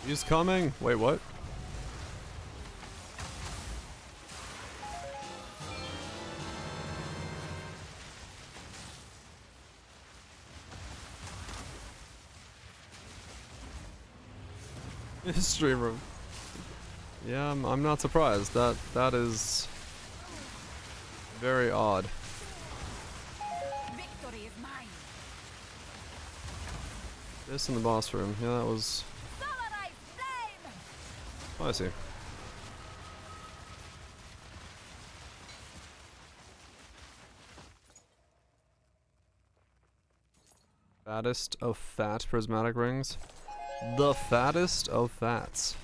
He's coming. Wait, what? Streamer. Yeah, I'm not surprised. That is very odd. Victory is mine. This in the boss room. Yeah, that was spicy. Fattest of fat prismatic rings. The fattest of fats.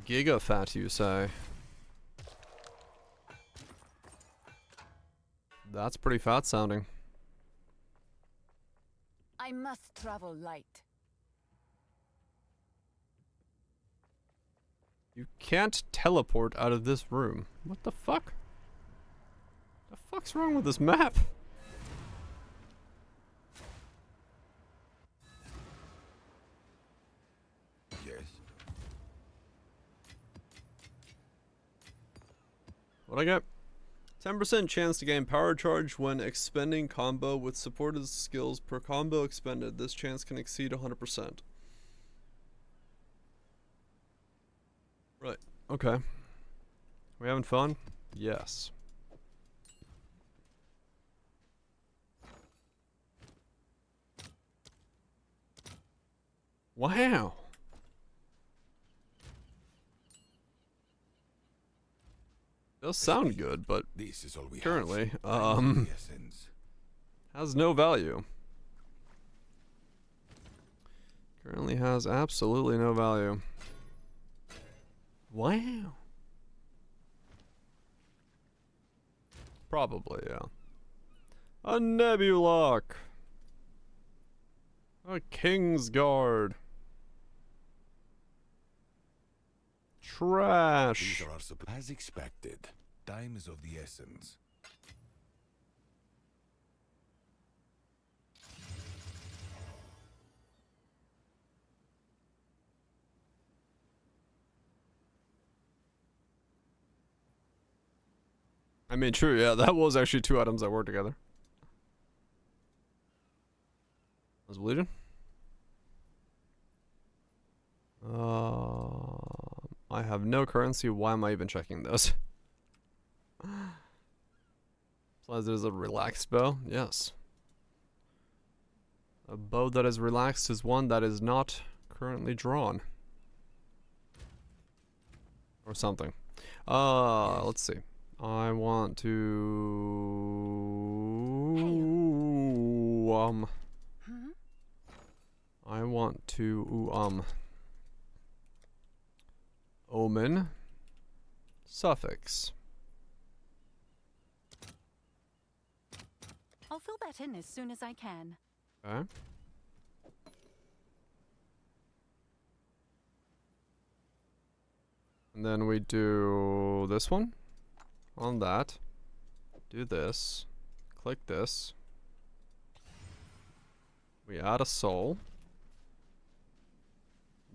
Giga fat, you say? That's pretty fat sounding. I must travel light. You can't teleport out of this room. What the fuck? The fuck's wrong with this map? Yes. What'd I get? 10% chance to gain power charge when expending combo with supported skills per combo expended. This chance can exceed 100%. Right. Okay. We having fun? Yes. Wow. Does sound good, but This is all we currently, have. Essence. has no value. Currently has absolutely no value. Wow. Probably, yeah. A Nebulock. A King's Guard. Trash. These are our supplies. As expected, time is of the essence. I mean, true, yeah, that was actually two items that work together. Was bleeding? I have no currency. Why am I even checking this? Plus, there's a relaxed bow. Yes. A bow that is relaxed is one that is not currently drawn. Or something. Let's see. I want to I want to Omen suffix. I'll fill that in as soon as I can. Okay. And then we do this one on that. Do this. Click this. We add a soul.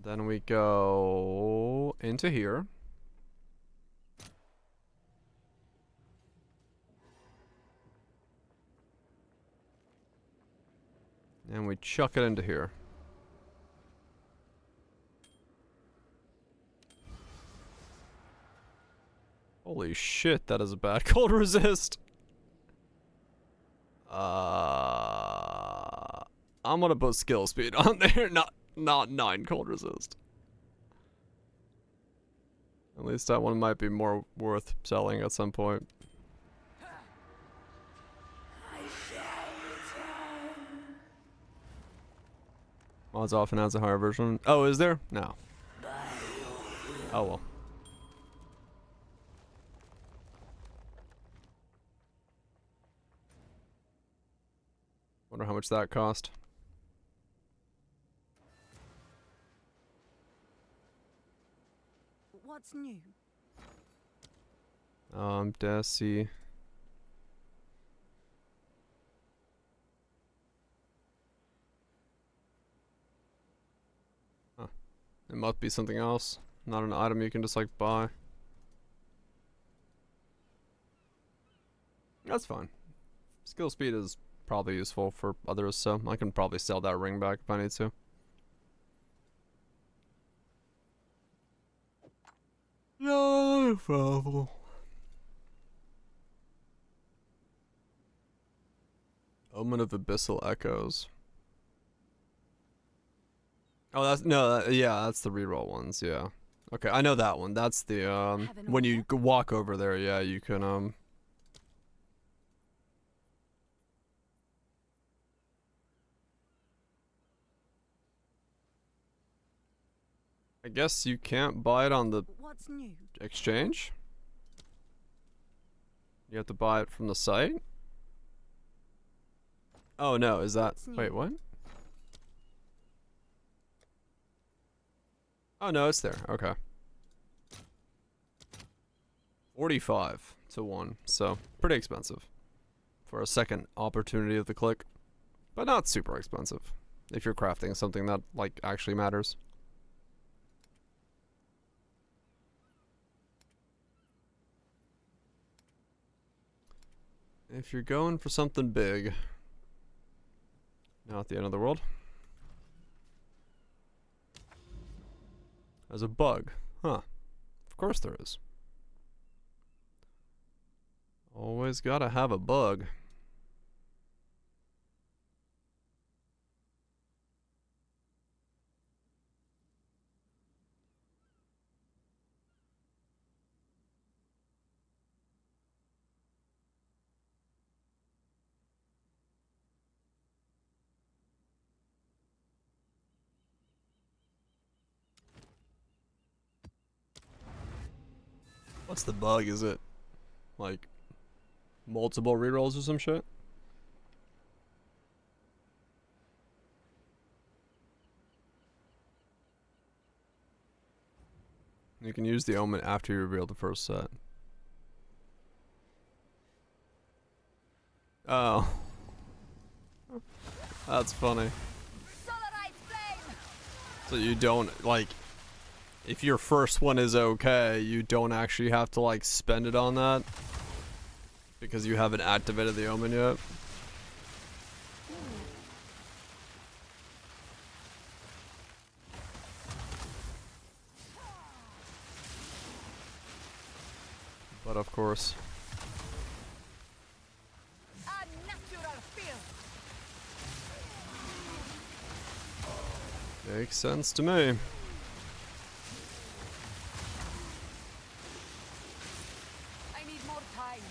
Then we go into here. And we chuck it into here. Holy shit, that is a bad cold resist. I'm gonna put skill speed on there, not 9 cold resist. At least that one might be more worth selling at some point. Mods often has a higher version. Oh, is there? No. Oh well. Wonder how much that cost. What's new? Desi. Huh. It must be something else. Not an item you can just like buy. That's fine. Skill speed is probably useful for others, so I can probably sell that ring back if I need to. No problem. Omen of Abyssal Echoes. Oh, that's no, yeah, that's the reroll ones. Yeah. Okay, I know that one. That's the when you walk over there, yeah, you can I guess you can't buy it on the What's new? exchange. You have to buy it from the site. Oh no, is that... Wait, what? Oh no, it's there. Okay. 45 to 1, so pretty expensive for a second opportunity of the click, but not super expensive if you're crafting something that like actually matters. If you're going for something big, not the end of the world. There's a bug. Huh. Of course there is. Always gotta have a bug. What's the bug? Is it like multiple rerolls or some shit? You can use the omen after you reveal the first set. Oh. That's funny. So you don't, like, if your first one is okay, you don't actually have to, like, spend it on that? Because you haven't activated the omen yet? But of course. Makes sense to me. I need more time.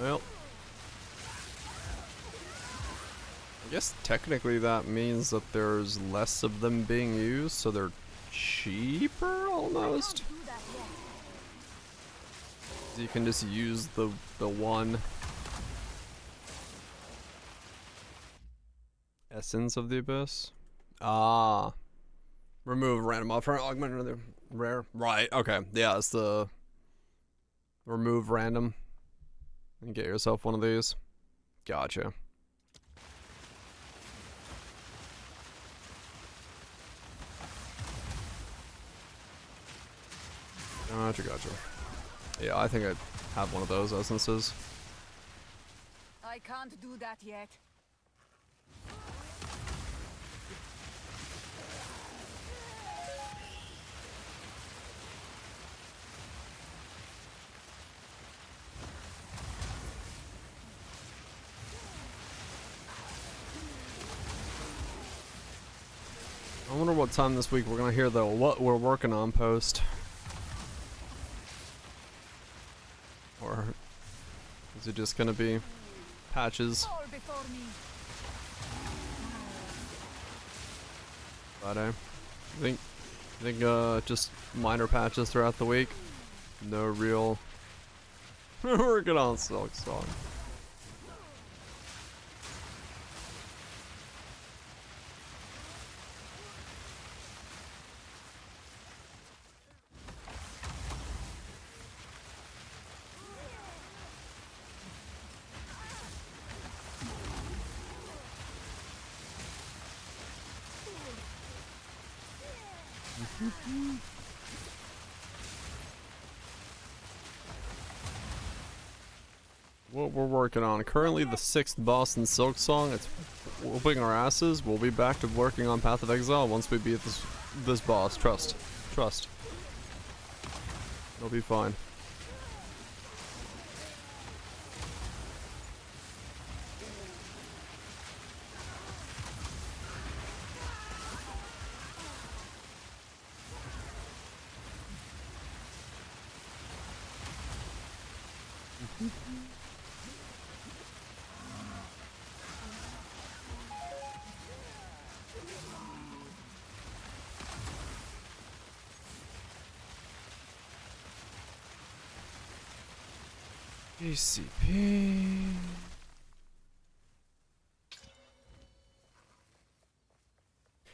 Well, I guess technically that means that there's less of them being used, so they're cheaper almost. You can just use the one essence of the abyss. Ah, remove random offer, augment another rare. Right. Okay. Yeah, it's the remove random. And get yourself one of these. Gotcha. Gotcha. Yeah, I think I'd have one of those essences. I can't do that yet. I wonder what time this week we're gonna hear the what we're working on post. Or is it just gonna be patches? Friday. I think just minor patches throughout the week. No real we're working on Silk Song. What we're working on currently, the 6th boss in Silk Song. It's whooping our asses. We'll be back to working on Path of Exile once we beat this boss. Trust. It'll be fine. ECP.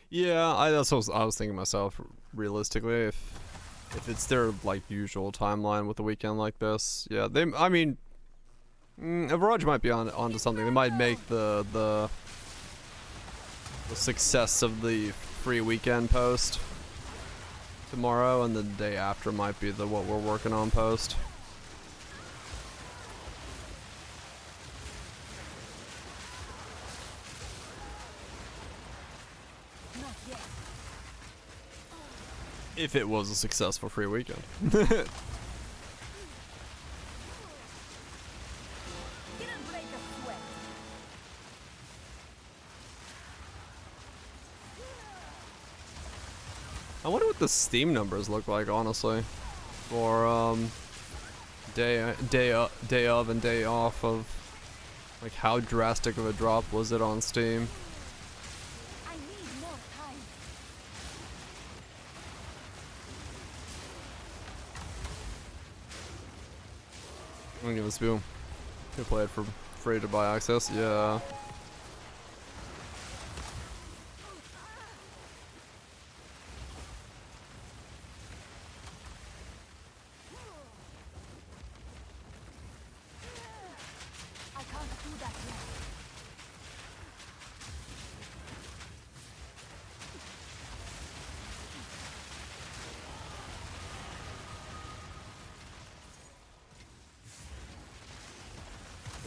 Yeah, that's what I was thinking myself. Realistically, if it's their like usual timeline with a weekend like this, yeah, I mean, Overwatch might be onto something. They might make the success of the free weekend post tomorrow, and the day after might be the what we're working on post. If it was a successful free weekend. I wonder what the Steam numbers look like, honestly, for day of and day off of, like, how drastic of a drop was it on Steam? I'm gonna give this view. Could play it for free to buy access. Yeah. I can't do that yet.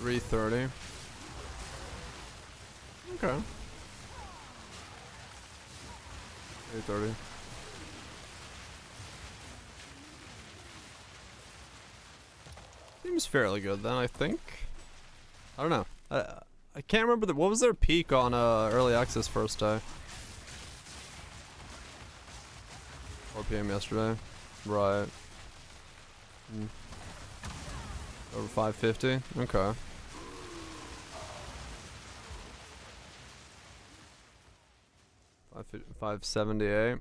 $330. Okay. $330. Seems fairly good then, I think. I don't know. I can't remember what was their peak on early access first day. 4 p.m. yesterday. Right. Over 550. Okay. 578.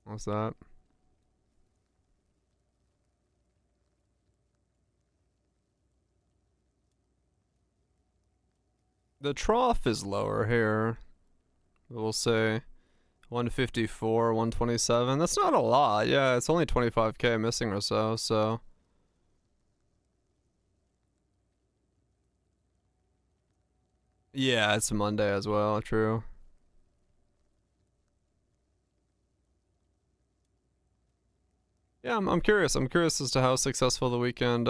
What's that? The trough is lower here. We'll say 154, 127. That's not a lot. Yeah, it's only 25k missing or so, so. Yeah, it's a Monday as well, true. Yeah, I'm curious. I'm curious as to how successful the weekend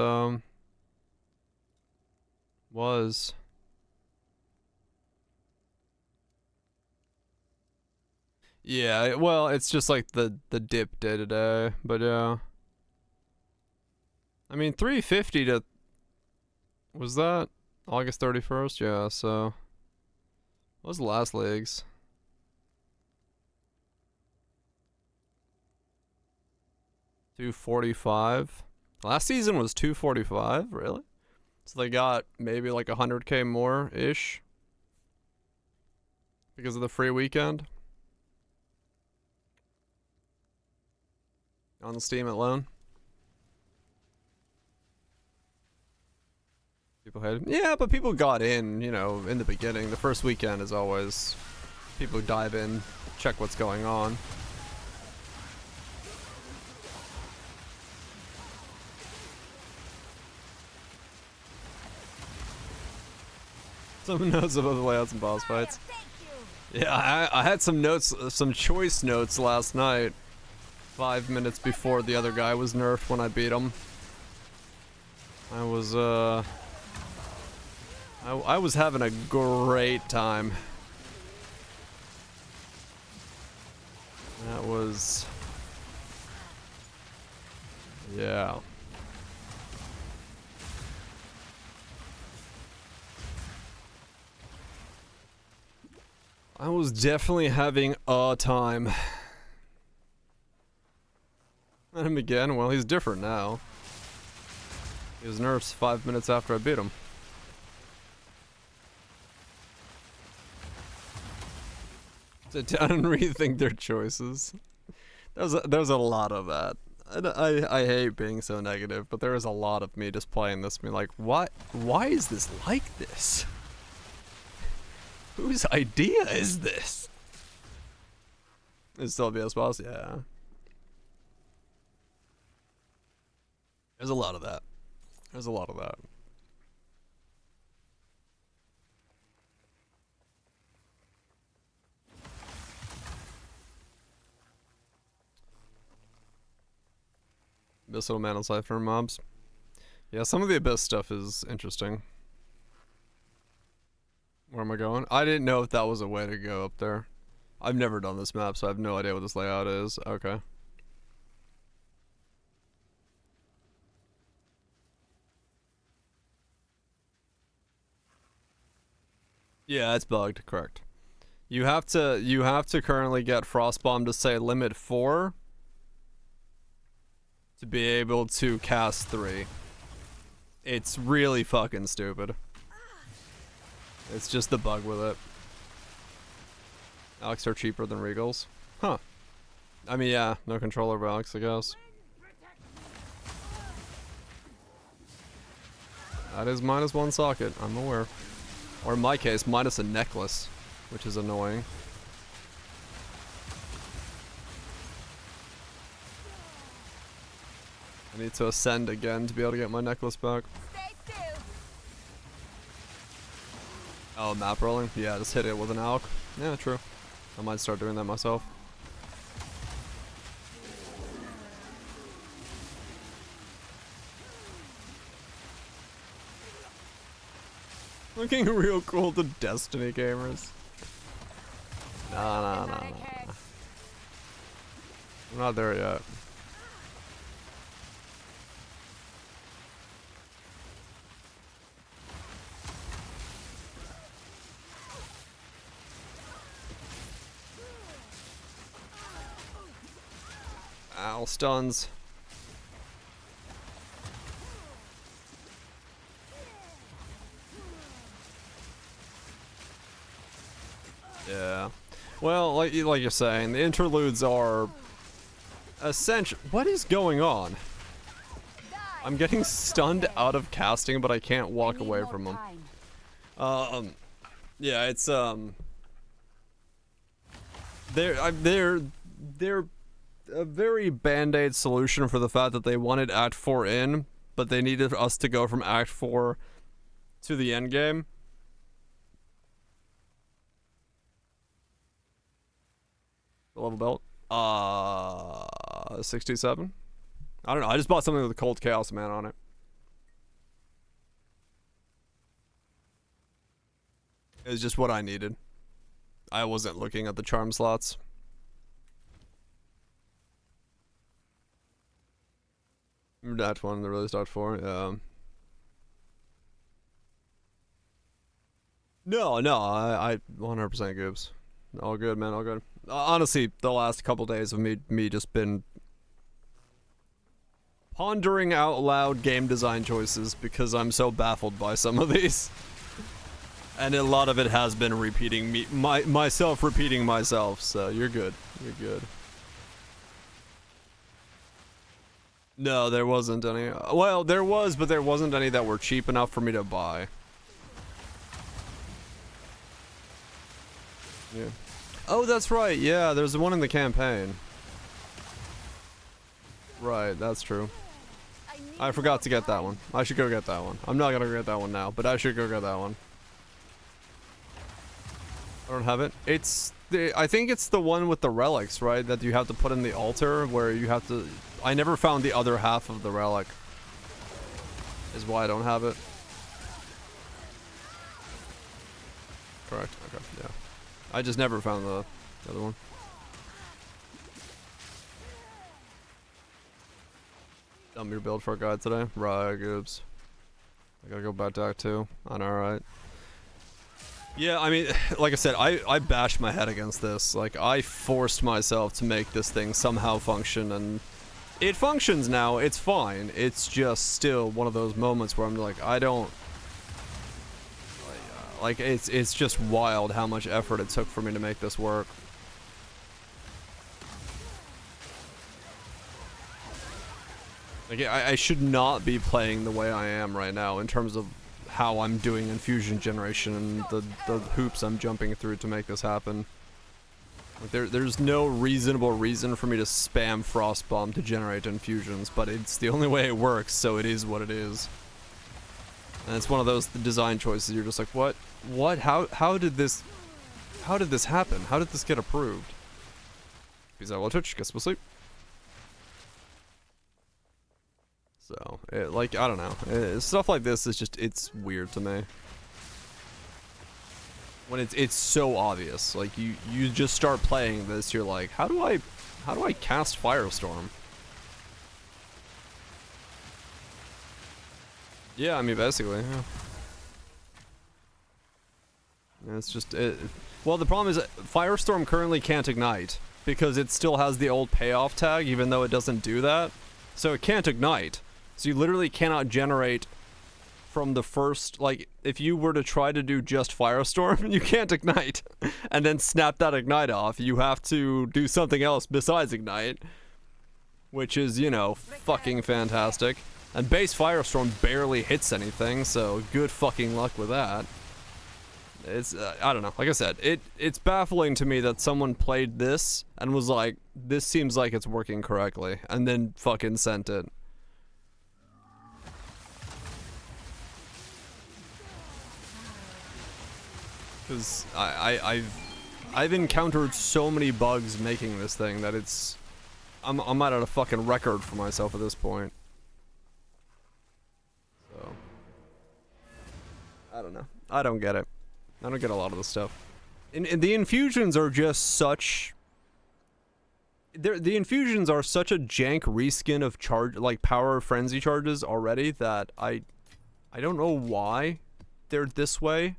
was. Yeah, well, it's just like the dip day to day, but yeah. I mean, 350 to, was that August 31st? Yeah, so what was the last leagues? 245. Last season was 245, really? So they got maybe like 100k more ish because of the free weekend on the Steam alone. People had, yeah, but people got in, you know, in the beginning. The first weekend is always people dive in, check what's going on. Some notes about the layouts and boss fights. Yeah, I had some notes, some choice notes last night. 5 minutes before the other guy was nerfed when I beat him. I was having a great time. That was, yeah. I was definitely having a time. And him again? Well, he's different now. He was nerfed 5 minutes after I beat him. Sit down and rethink their choices. There's a lot of that. I hate being so negative, but there is a lot of me just playing this, being like, why is this like this? Whose idea is this? It's still BS boss, yeah. There's a lot of that. There's a lot of that. Abyss Little Man on Cypher mobs. Yeah, some of the Abyss stuff is interesting. Where am I going? I didn't know if that was a way to go up there. I've never done this map, so I have no idea what this layout is. Okay. Yeah, it's bugged, correct. You have to currently get Frostbomb to say limit 4 to be able to cast 3. It's really fucking stupid. It's just the bug with it. Alex are cheaper than Regals. Huh. I mean, yeah, no controller of Alex, I guess. That is -1 socket, I'm aware. Or in my case, minus a necklace, which is annoying. I need to ascend again to be able to get my necklace back. Oh, map rolling? Yeah, just hit it with an alk. Yeah, true. I might start doing that myself. Looking real cool to Destiny gamers. Nah. I'm not there yet. Ow, stuns. Yeah. Well, like you're saying, the interludes are essential. What is going on? I'm getting stunned out of casting, but I can't walk away from them. Yeah, it's they're a very band-aid solution for the fact that they wanted Act 4 in, but they needed us to go from Act 4 to the end game. Level belt? 67? I don't know, I just bought something with a Cold Chaos Man on it. It's just what I needed. I wasn't looking at the charm slots. Act 1, the released Act 4, yeah. No, I 100% goobs. All good, man, all good. Honestly, the last couple days of me just been pondering out loud game design choices because I'm so baffled by some of these. And a lot of it has been repeating myself repeating myself, so you're good. You're good. No, there wasn't any. Well, there was, but there wasn't any that were cheap enough for me to buy. Yeah. Oh, that's right. Yeah, there's one in the campaign. Right, that's true. I forgot to get that one. I should go get that one. I'm not gonna go get that one now, but I should go get that one. I don't have it. I think it's the one with the relics, right? That you have to put in the altar, where you have to... I never found the other half of the relic. Is why I don't have it. Correct. Okay, yeah. I just never found the other one. Dumb your build for a guide today. Right, goobs. I gotta go back to Act 2. On alright. Yeah, I mean, like I said, I bashed my head against this. Like, I forced myself to make this thing somehow function, and it functions now. It's fine. It's just still one of those moments where I'm like, I don't... Like, it's just wild how much effort it took for me to make this work. Like, I should not be playing the way I am right now in terms of how I'm doing infusion generation and the hoops I'm jumping through to make this happen. Like there's no reasonable reason for me to spam Frostbomb to generate infusions, but it's the only way it works, so it is what it is. And it's one of those design choices you're just like, what, how did this happen? How did this get approved? Peace out, Twitch, guess we'll sleep. So, like, I don't know. Stuff like this is just, it's weird to me. When it's so obvious. Like, you just start playing this, you're like, how do I cast Firestorm? Yeah, I mean, basically, yeah. It's just, well, the problem is that Firestorm currently can't ignite, because it still has the old payoff tag, even though it doesn't do that. So it can't ignite. So you literally cannot generate from the first, like, if you were to try to do just Firestorm, you can't ignite, and then snap that ignite off. You have to do something else besides ignite, which is, you know, fucking fantastic. And base Firestorm barely hits anything, so good fucking luck with that. It's, I don't know, like I said, it's baffling to me that someone played this and was like, this seems like it's working correctly, and then fucking sent it. Because I've encountered so many bugs making this thing that it's... I'm at a fucking record for myself at this point. So... I don't know. I don't get it. I don't get a lot of this stuff. And the infusions are just such... The infusions are such a jank reskin of charge, like power frenzy charges already, that I don't know why they're this way.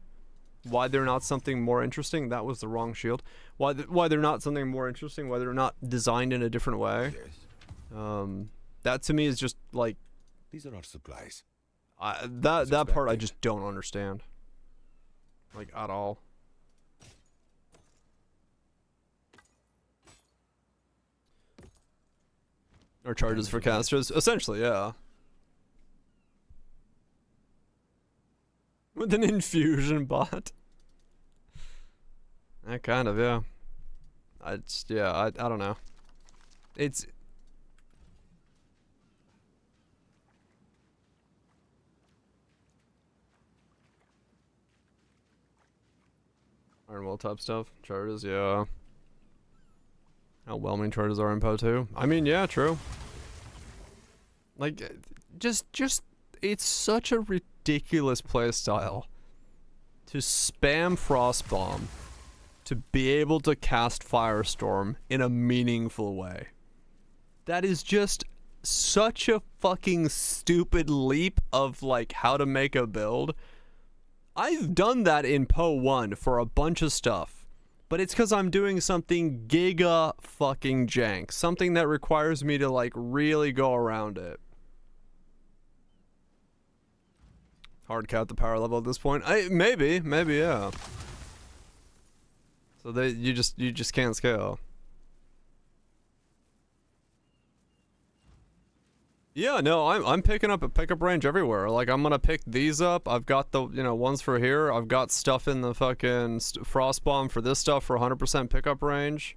Why they're not something more interesting. That was the wrong shield. Why they're not something more interesting. Why they're not designed in a different way. Yes. That to me is just like... These are our supplies. That part I just don't understand. Like, at all. Or charges for casters. Essentially, yeah. With an infusion bot. Kind of, yeah. I don't know. It's... Iron Will type stuff. Charges, yeah. How whelming charges are in Po 2. I mean, yeah, true. Like, just it's such a ridiculous playstyle to spam Frostbomb to be able to cast Firestorm in a meaningful way. That is just such a fucking stupid leap of, like, how to make a build. I've done that in Po 1 for a bunch of stuff, but it's because I'm doing something giga fucking jank. Something that requires me to, like, really go around it. Hard cap the power level at this point. Maybe, yeah. So you just can't scale. Yeah, no, I'm picking up a pickup range everywhere. Like, I'm gonna pick these up. I've got the, you know, ones for here. I've got stuff in the fucking Frostbomb for this stuff for 100% pickup range.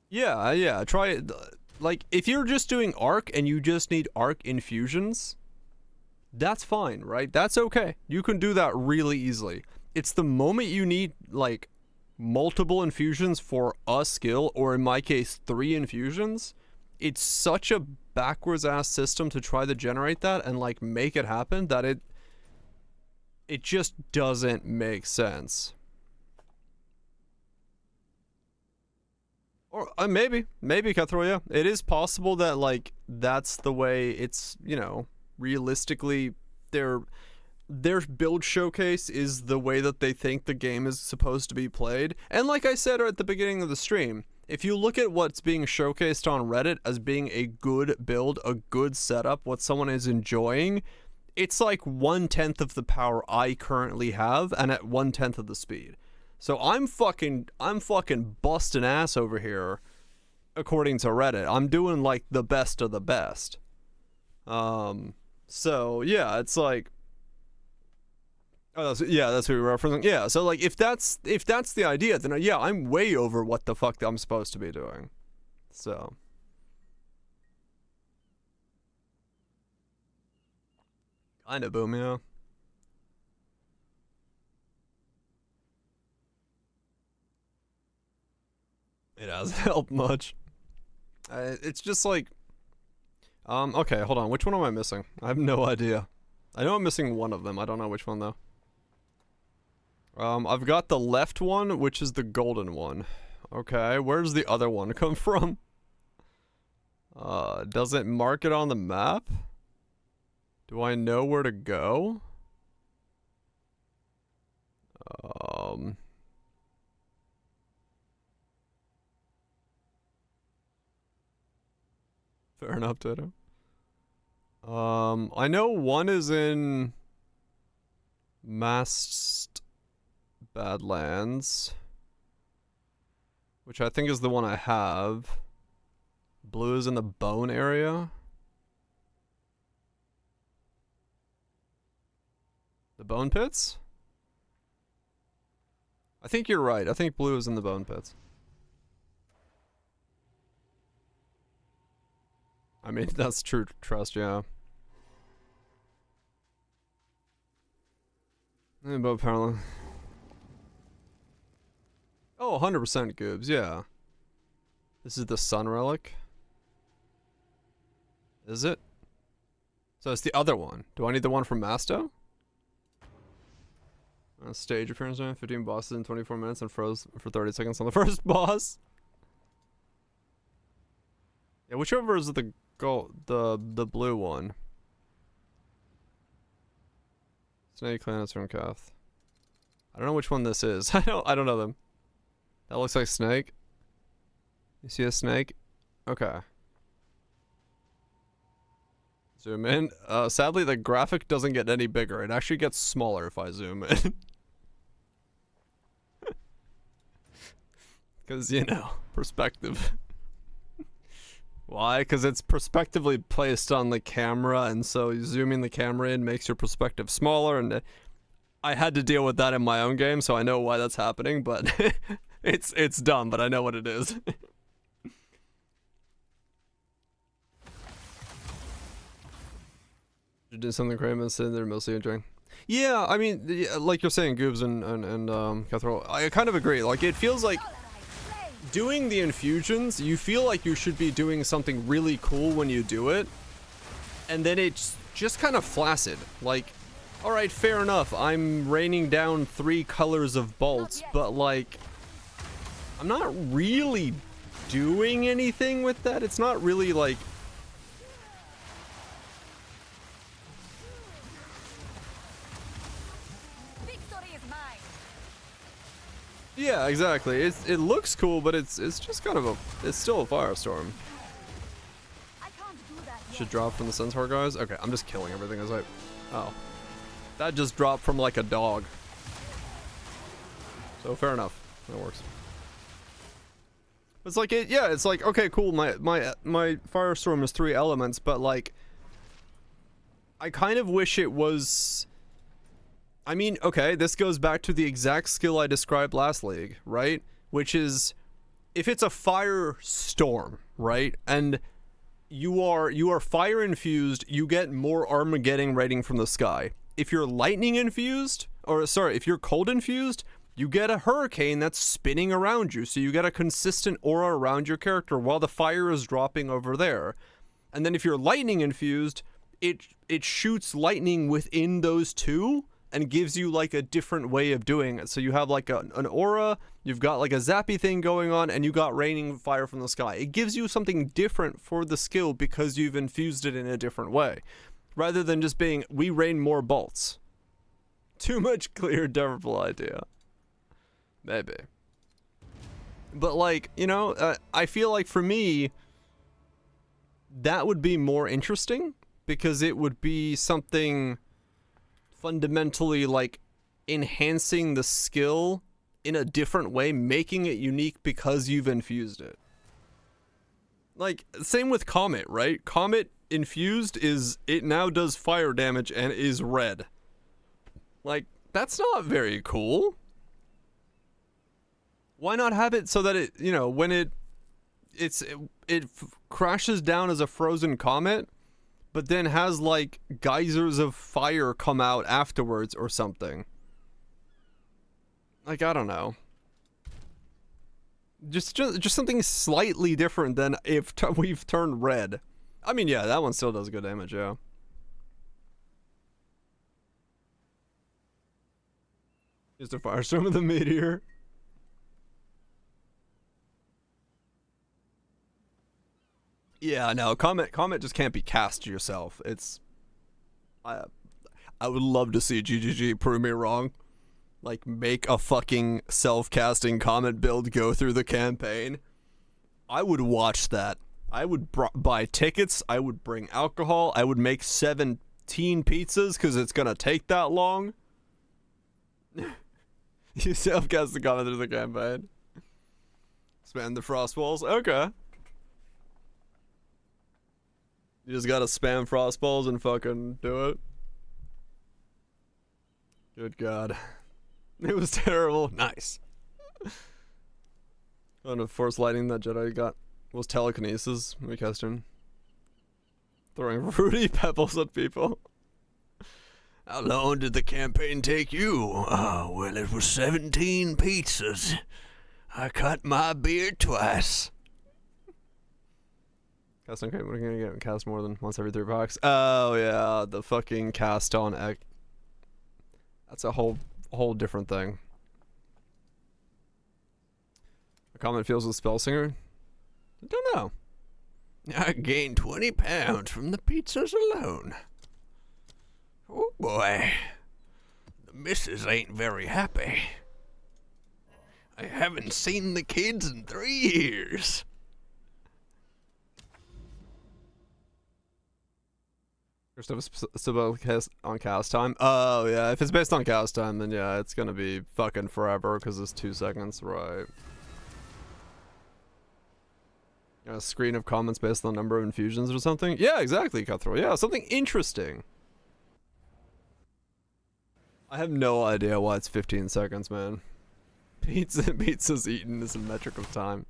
Yeah, try it. Like, if you're just doing Arc and you just need Arc infusions, that's fine, right? That's okay. You can do that really easily. It's the moment you need, like, multiple infusions for a skill, or in my case, 3 infusions, it's such a backwards ass system to try to generate that and, like, make it happen that it just doesn't make sense. Or maybe Cutthroat, yeah. It is possible that, like, that's the way it's, you know, realistically their build showcase is the way that they think the game is supposed to be played. And like I said at the beginning of the stream, if you look at what's being showcased on Reddit as being a good build, a good setup, what someone is enjoying, it's like 1/10 of the power I currently have, and at 1/10 of the speed. So I'm fucking busting ass over here, according to Reddit. I'm doing like the best of the best. So yeah, it's like, oh, that's what we were referencing. Yeah, so like if that's the idea, then yeah, I'm way over what the fuck I'm supposed to be doing. So. Kinda boom, yeah. It hasn't helped much. It's just like, okay, hold on. Which one am I missing? I have no idea. I know I'm missing one of them. I don't know which one though. I've got the left one, which is the golden one. Okay, where's the other one come from? Does it mark it on the map? Do I know where to go? Fair enough, Toto. I know one is in Mast Badlands, which I think is the one I have. Blue is in the bone area. The bone pits? I think you're right. I think blue is in the bone pits. I mean, that's true trust, yeah. But apparently. Oh, 100% Goobs, yeah. This is the Sun Relic. Is it? So it's the other one. Do I need the one from Masto? Stage appearance time, 15 bosses in 24 minutes and froze for 30 seconds on the first boss. Yeah, whichever is the blue one. Snake, Lancer, and Kath. I don't know which one this is. I don't know them. That looks like snake. You see a snake? Okay. Zoom in. Sadly, the graphic doesn't get any bigger. It actually gets smaller if I zoom in. Because, you know, perspective. Why? Because it's perspectively placed on the camera, and so zooming the camera in makes your perspective smaller, and I had to deal with that in my own game, so I know why that's happening, but it's dumb, but I know what it is. You did something crazy sitting there mostly enjoying. Yeah, I mean, like you're saying, Goobs and Catherall, I kind of agree. Like, it feels like doing the infusions, you feel like you should be doing something really cool when you do it, and then it's just kind of flaccid. Like, alright, fair enough, I'm raining down 3 colors of bolts, but like, I'm not really doing anything with that. It's not really like... Yeah, exactly. It looks cool, but it's just kind of it's still a Firestorm. Should drop from the Centaur guys? Okay, I'm just killing everything as I... Oh. That just dropped from like a dog. So fair enough. That works. It's like, yeah, it's like, okay, cool, my Firestorm is 3 elements, but like, I kind of wish it was... I mean, okay, this goes back to the exact skill I described last league, right? Which is, if it's a Firestorm, right? And you are fire infused, you get more Armageddon rating from the sky. If you're lightning infused, or sorry, if you're cold infused, you get a hurricane that's spinning around you, so you get a consistent aura around your character while the fire is dropping over there. And then if you're lightning infused, it shoots lightning within those two, and gives you like a different way of doing it. So you have like an aura, you've got like a zappy thing going on, and you got raining fire from the sky. It gives you something different for the skill because you've infused it in a different way. rather than just being, we rain more bolts. Too much clear, devil idea. Maybe. But like, you know, I feel like for me, that would be more interesting because it would be something fundamentally like enhancing the skill in a different way, making it unique because you've infused it. Like, same with Comet, right? Comet infused is, it now does fire damage and is red. Like, that's not very cool. Why not have it so that it, you know, when it crashes down as a frozen comet, but then has like geysers of fire come out afterwards or something? Like, I don't know. Just something slightly different than if we've turned red. I mean, yeah, that one still does good damage, yeah. Just a firestorm of the meteor. Yeah, no, Comet just can't be cast yourself. It's... I would love to see GGG prove me wrong. Like, make a fucking self-casting Comet build go through the campaign. I would watch that. I would buy tickets. I would bring alcohol. I would make 17 pizzas because it's gonna take that long. You self-cast the Comet through the campaign. Spam the frost walls. Okay. You just gotta spam frost balls and fucking do it. Good God. It was terrible. Nice. On a force lightning that Jedi got was telekinesis. We cast him. Throwing fruity pebbles at people. How long did the campaign take you? Oh, well, it was 17 pizzas. I cut my beard twice. Cast on we're gonna get cast more than once every 3 packs. Oh yeah, the fucking cast on egg. That's a whole different thing. A Comet feels with Spellsinger? I don't know. I gained 20 pounds from the pizzas alone. Oh boy. The missus ain't very happy. I haven't seen the kids in 3 years. Your stuff is still on cast time? Oh, yeah. If it's based on cast time, then yeah, it's gonna be fucking forever because it's 2 seconds, right? A screen of comments based on the number of infusions or something? Yeah, exactly, Cutthroat. Yeah, something interesting. I have no idea why it's 15 seconds, man. Pizza's eaten is a metric of time.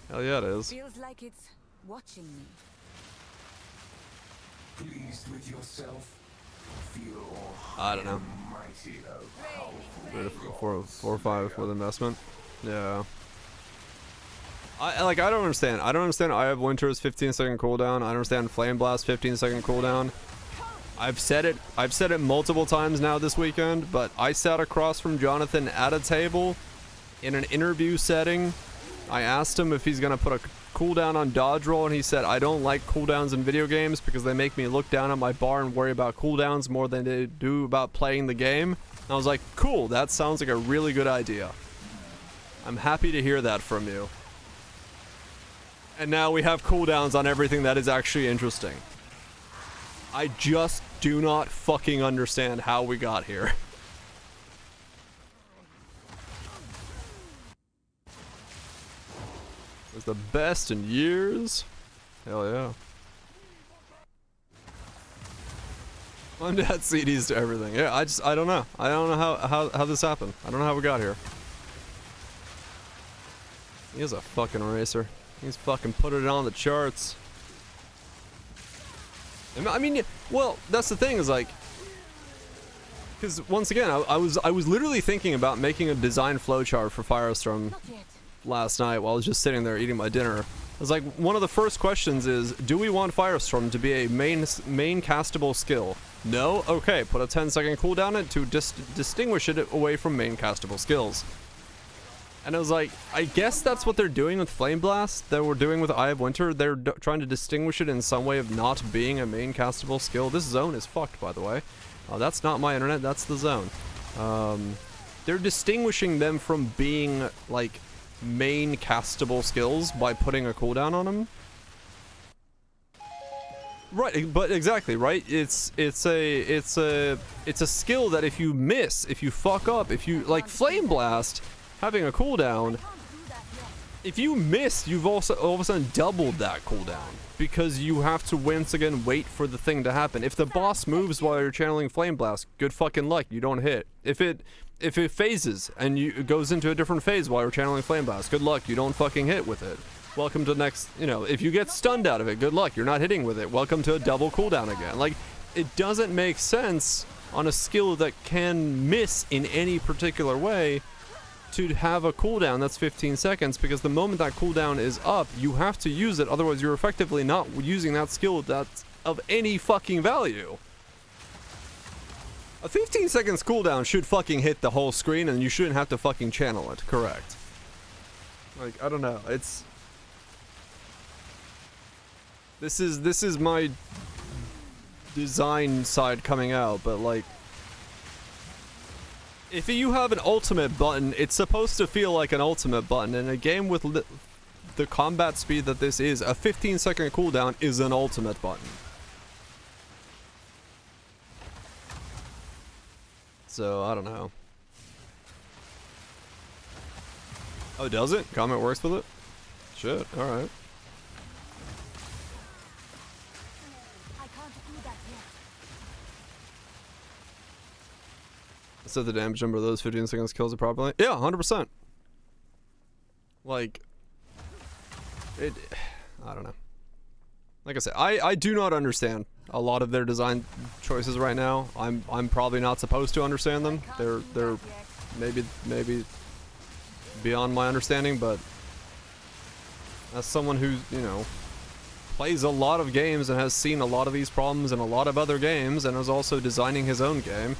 Hell yeah, it is. Feels like it's watching me. Pleased with yourself? Feel I don't know. mighty Four or five with investment. Yeah. I don't understand. I don't understand Eye of Winter's 15-second cooldown. I don't understand Flame Blast 15-second cooldown. I've said it multiple times now this weekend, but I sat across from Jonathan at a table in an interview setting. I asked him if he's gonna put a cooldown on dodge roll, and he said, I don't like cooldowns in video games because they make me look down at my bar and worry about cooldowns more than they do about playing the game. And I was like, cool, that sounds like a really good idea. I'm happy to hear that from you. And now we have cooldowns on everything that is actually interesting. I just do not fucking understand how we got here. It's the best in years. Hell yeah. Undead CDs to everything. Yeah, I don't know. I don't know how this happened. I don't know how we got here. He is a fucking racer. He's fucking put it on the charts. I mean, well, that's the thing is like, because once again, I was literally thinking about making a design flowchart for Firestorm last night while I was just sitting there eating my dinner. I was like, one of the first questions is, do we want Firestorm to be a main castable skill? No? Okay, put a 10-second cooldown in to distinguish it away from main castable skills. And I was like, I guess that's what they're doing with Flame Blast, that we're doing with Eye of Winter. They're trying to distinguish it in some way of not being a main castable skill. This zone is fucked, by the way. That's not my internet, that's the zone. They're distinguishing them from being, like, main castable skills by putting a cooldown on them. Right, but exactly, right? It's a skill that if you miss, if you fuck up, if you, like, Flame Blast having a cooldown, if you miss, you've also all of a sudden doubled that cooldown because you have to once again wait for the thing to happen. If the boss moves while you're channeling Flame Blast, good fucking luck, you don't hit. If it phases and it goes into a different phase while you're channeling Flame Blast, good luck, you don't fucking hit with it. Welcome to the next, you know, if you get stunned out of it, good luck, you're not hitting with it. Welcome to a double cooldown again. Like, it doesn't make sense on a skill that can miss in any particular way to have a cooldown that's 15 seconds, because the moment that cooldown is up, you have to use it, otherwise you're effectively not using that skill that's of any fucking value. A 15 seconds cooldown should fucking hit the whole screen and you shouldn't have to fucking channel it, correct? Like, I don't know, it's... This is my design side coming out, but like... If you have an ultimate button, it's supposed to feel like an ultimate button. In a game with the combat speed that this is, a 15-second cooldown is an ultimate button. So, I don't know. Oh, does it? Comment works with it? Shit, alright. Set the damage number of those 15 seconds kills it properly. Yeah, 100%. Like, I don't know. Like I said, I do not understand a lot of their design choices right now. I'm probably not supposed to understand them. They're maybe beyond my understanding, but as someone who, you know, plays a lot of games and has seen a lot of these problems in a lot of other games and is also designing his own game,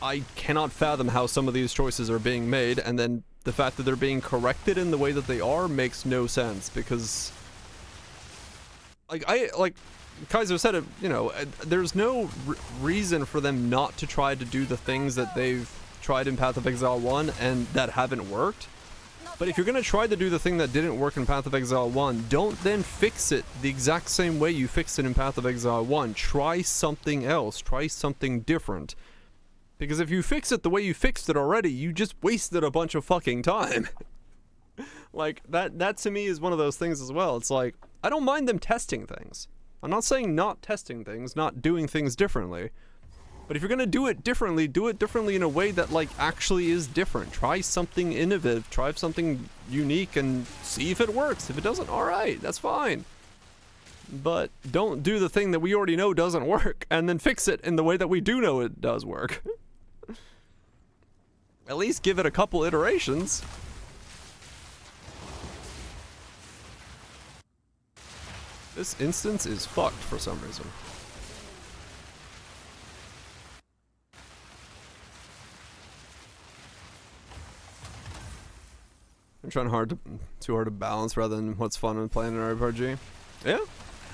I cannot fathom how some of these choices are being made, and then the fact that they're being corrected in the way that they are makes no sense, because like Kaiser said it, you know, there's no reason for them not to try to do the things that they've tried in Path of Exile 1 and that haven't worked. But if you're gonna try to do the thing that didn't work in Path of Exile 1, don't then fix it the exact same way you fixed it in Path of Exile 1. Try something else, try something different. Because if you fix it the way you fixed it already, you just wasted a bunch of fucking time. Like, that to me is one of those things as well. It's like, I don't mind them testing things. I'm not saying not testing things, not doing things differently. But if you're gonna do it differently in a way that, like, actually is different. Try something innovative, try something unique, and see if it works. If it doesn't, alright, that's fine. But don't do the thing that we already know doesn't work, and then fix it in the way that we do know it does work. At least give it a couple iterations. This instance is fucked for some reason. I'm trying too hard to balance rather than what's fun when playing an RPG. Yeah.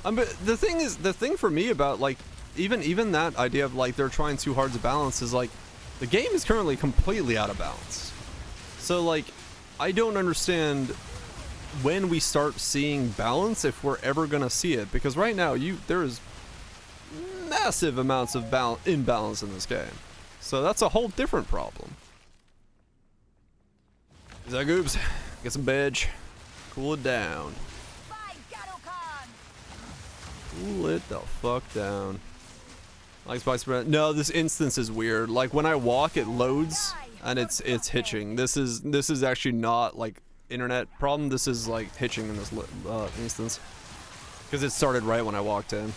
But the thing for me about, like, even that idea of, like, they're trying too hard to balance is, like, the game is currently completely out of balance. So, like, I don't understand when we start seeing balance, if we're ever gonna see it, because right now there is massive amounts of imbalance in this game. So that's a whole different problem. Is that goobs? Get some bedge. Cool it down. Cool it the fuck down. Like spice bread. No, this instance is weird. Like when I walk, it loads and it's hitching. This is actually not like internet problem. This is like hitching in this instance because it started right when I walked in.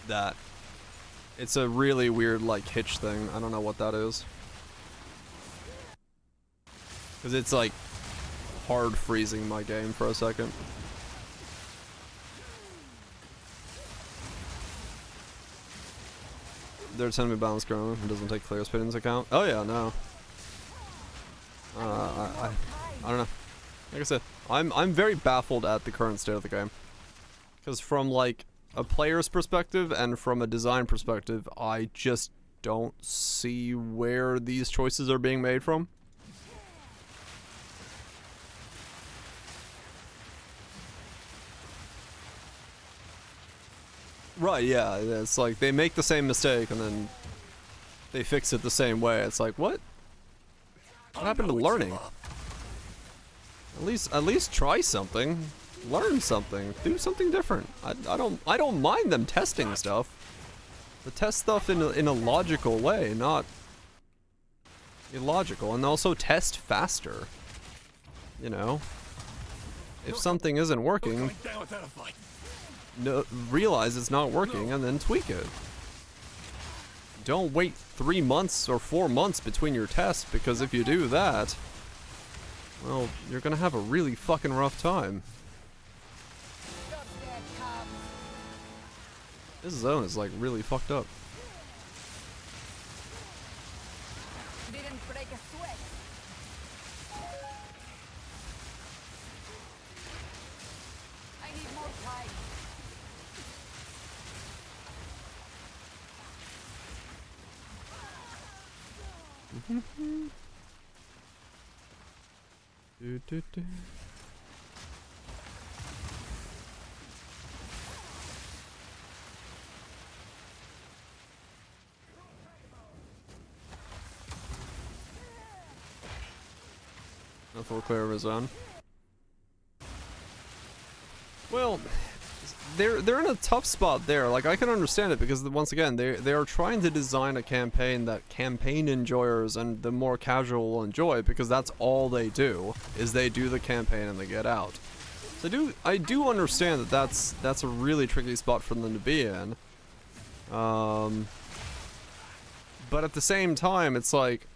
That it's a really weird like hitch thing. I don't know what that is because it's like hard freezing my game for a second. Their enemy balance grown and doesn't take clear speed into account. Oh yeah, no. I don't know. Like I said, I'm very baffled at the current state of the game. Because from like a player's perspective and from a design perspective, I just don't see where these choices are being made from. Right, yeah, it's like they make the same mistake and then they fix it the same way. It's like, what? What happened to learning? At least try something. Learn something. Do something different. I don't mind them testing stuff. But test stuff in a logical way, not illogical. And also test faster. You know? If something isn't working, no, realize it's not working and then tweak it. Don't wait 3 months or 4 months between your tests, because if you do that, well, you're gonna have a really fucking rough time. This zone is like really fucked up. Didn't break a sweat. I need more time. Do. Full clear of his own. Well, they're in a tough spot there. Like, I can understand it because once again they are trying to design a campaign that campaign enjoyers and the more casual will enjoy, because that's all they do is they do the campaign and they get out. So I do understand that that's a really tricky spot for them to be in. But at the same time, it's like,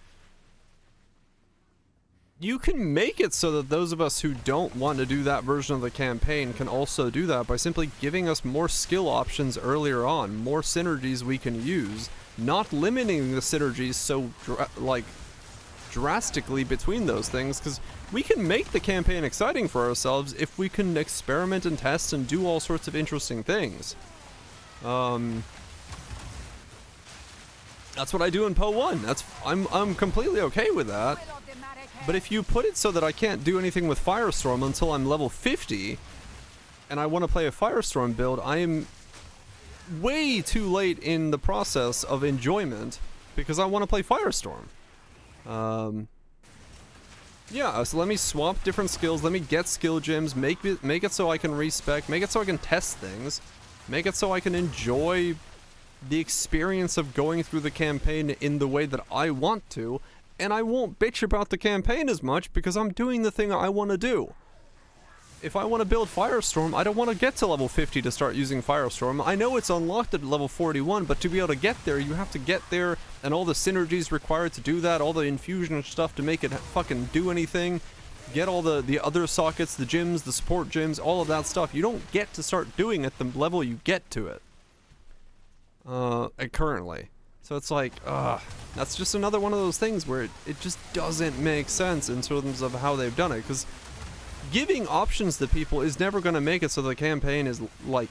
you can make it so that those of us who don't want to do that version of the campaign can also do that by simply giving us more skill options earlier on, more synergies we can use, not limiting the synergies so drastically between those things, because we can make the campaign exciting for ourselves if we can experiment and test and do all sorts of interesting things. That's what I do in PO 1. I'm completely okay with that. But if you put it so that I can't do anything with Firestorm until I'm level 50, and I want to play a Firestorm build, I am way too late in the process of enjoyment because I want to play Firestorm. Yeah, so let me swap different skills, let me get skill gems, make it so I can respec, make it so I can test things, make it so I can enjoy the experience of going through the campaign in the way that I want to, and I won't bitch about the campaign as much because I'm doing the thing I want to do. If I want to build Firestorm, I don't want to get to level 50 to start using Firestorm. I know it's unlocked at level 41, but to be able to get there, you have to get there, and all the synergies required to do that, all the infusion stuff to make it fucking do anything, get all the other sockets, the gyms, the support gyms, all of that stuff. You don't get to start doing it the level you get to it. Currently. So it's like, that's just another one of those things where it just doesn't make sense in terms of how they've done it, because giving options to people is never going to make it so the campaign is, like,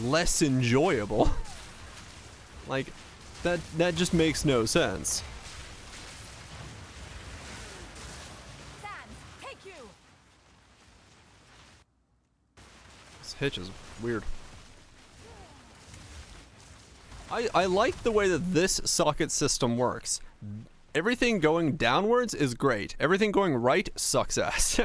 less enjoyable. Like, that just makes no sense. This hitch is weird. I like the way that this socket system works. Everything going downwards is great. Everything going right sucks ass.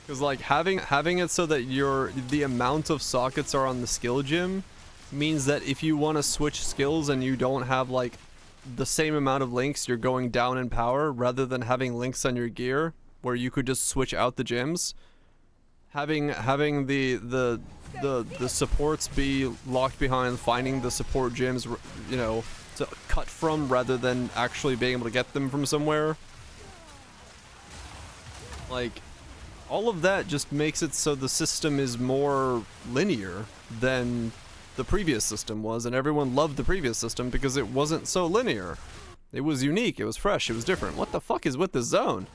Because like having it so that the amount of sockets are on the skill gym means that if you want to switch skills and you don't have like the same amount of links, you're going down in power rather than having links on your gear where you could just switch out the gyms. Having the supports be locked behind finding the support gyms, you know, to cut from rather than actually being able to get them from somewhere. Like, all of that just makes it so the system is more linear than the previous system was, and everyone loved the previous system because it wasn't so linear. It was unique, it was fresh, it was different. What the fuck is with this zone?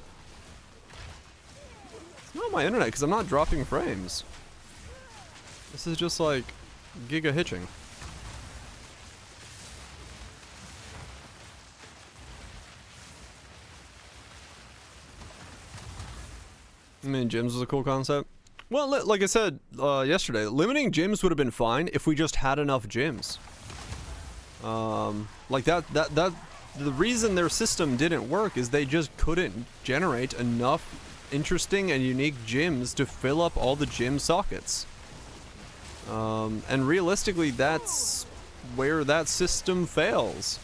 It's not my internet because I'm not dropping frames. This is just like giga hitching. I mean, gyms was a cool concept. Well, like I said yesterday, limiting gyms would have been fine if we just had enough gyms. Like the reason their system didn't work is they just couldn't generate enough interesting and unique gyms to fill up all the gym sockets. And realistically, that's where that system fails.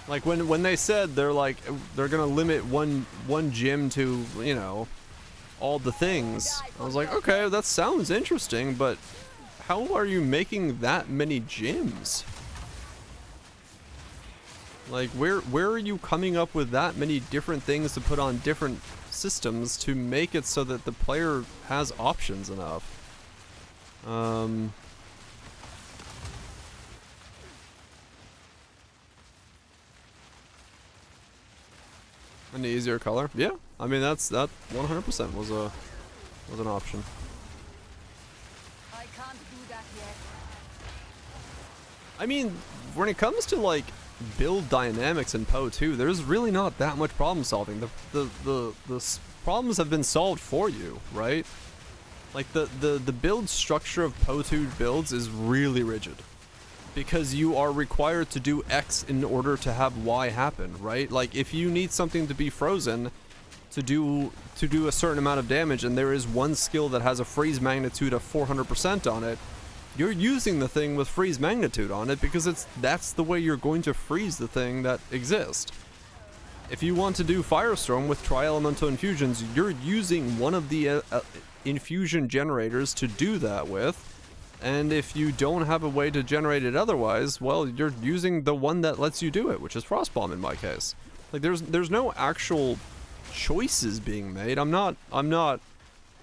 Like when they said they're gonna limit one gym to, you know, all the things, I was like, okay, that sounds interesting, but how are you making that many gyms? Like, where are you coming up with that many different things to put on different systems to make it so that the player has options enough? An easier color? Yeah. I mean, that 100% was an option. I can't do that yet. I mean, when it comes to like build dynamics in Poe 2, there's really not that much problem solving. The problems have been solved for you, right? Like the build structure of Poe 2 builds is really rigid, because you are required to do X in order to have Y happen, right? Like if you need something to be frozen to do a certain amount of damage, and there is one skill that has a freeze magnitude of 400% on it, you're using the thing with freeze magnitude on it because that's the way you're going to freeze the thing that exists. If you want to do Firestorm with tri-elemental infusions, you're using one of the infusion generators to do that with. And if you don't have a way to generate it otherwise, well, you're using the one that lets you do it, which is Frostbomb in my case. Like there's no actual choices being made. I'm not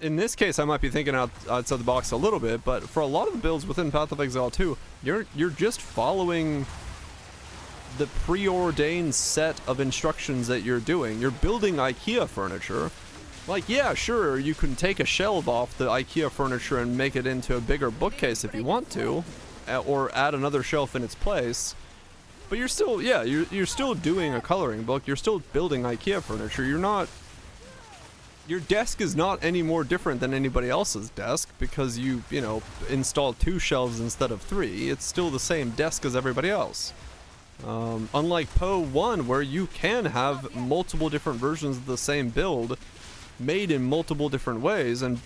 in this case I might be thinking outside the box a little bit, but for a lot of the builds within Path of Exile 2, you're just following the preordained set of instructions that you're doing. You're building IKEA furniture. Like, yeah, sure, you can take a shelf off the IKEA furniture and make it into a bigger bookcase if you want to, or add another shelf in its place. But you're still, yeah, you're still doing a coloring book. You're still building IKEA furniture. Your desk is not any more different than anybody else's desk because you know, installed 2 shelves instead of 3. It's still the same desk as everybody else. Unlike Poe 1, where you can have multiple different versions of the same build made in multiple different ways and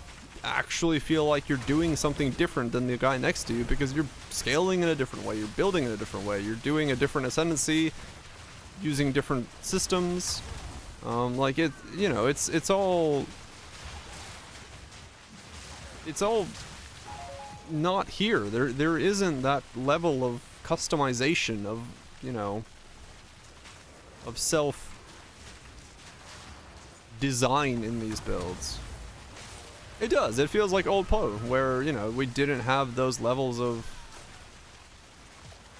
actually feel like you're doing something different than the guy next to you because you're scaling in a different way, you're building in a different way, you're doing a different ascendancy, using different systems. Like it, you know, it's all not here. There isn't that level of customization of, you know, of self design in these builds. It does. It feels like old Poe, where, you know, we didn't have those levels of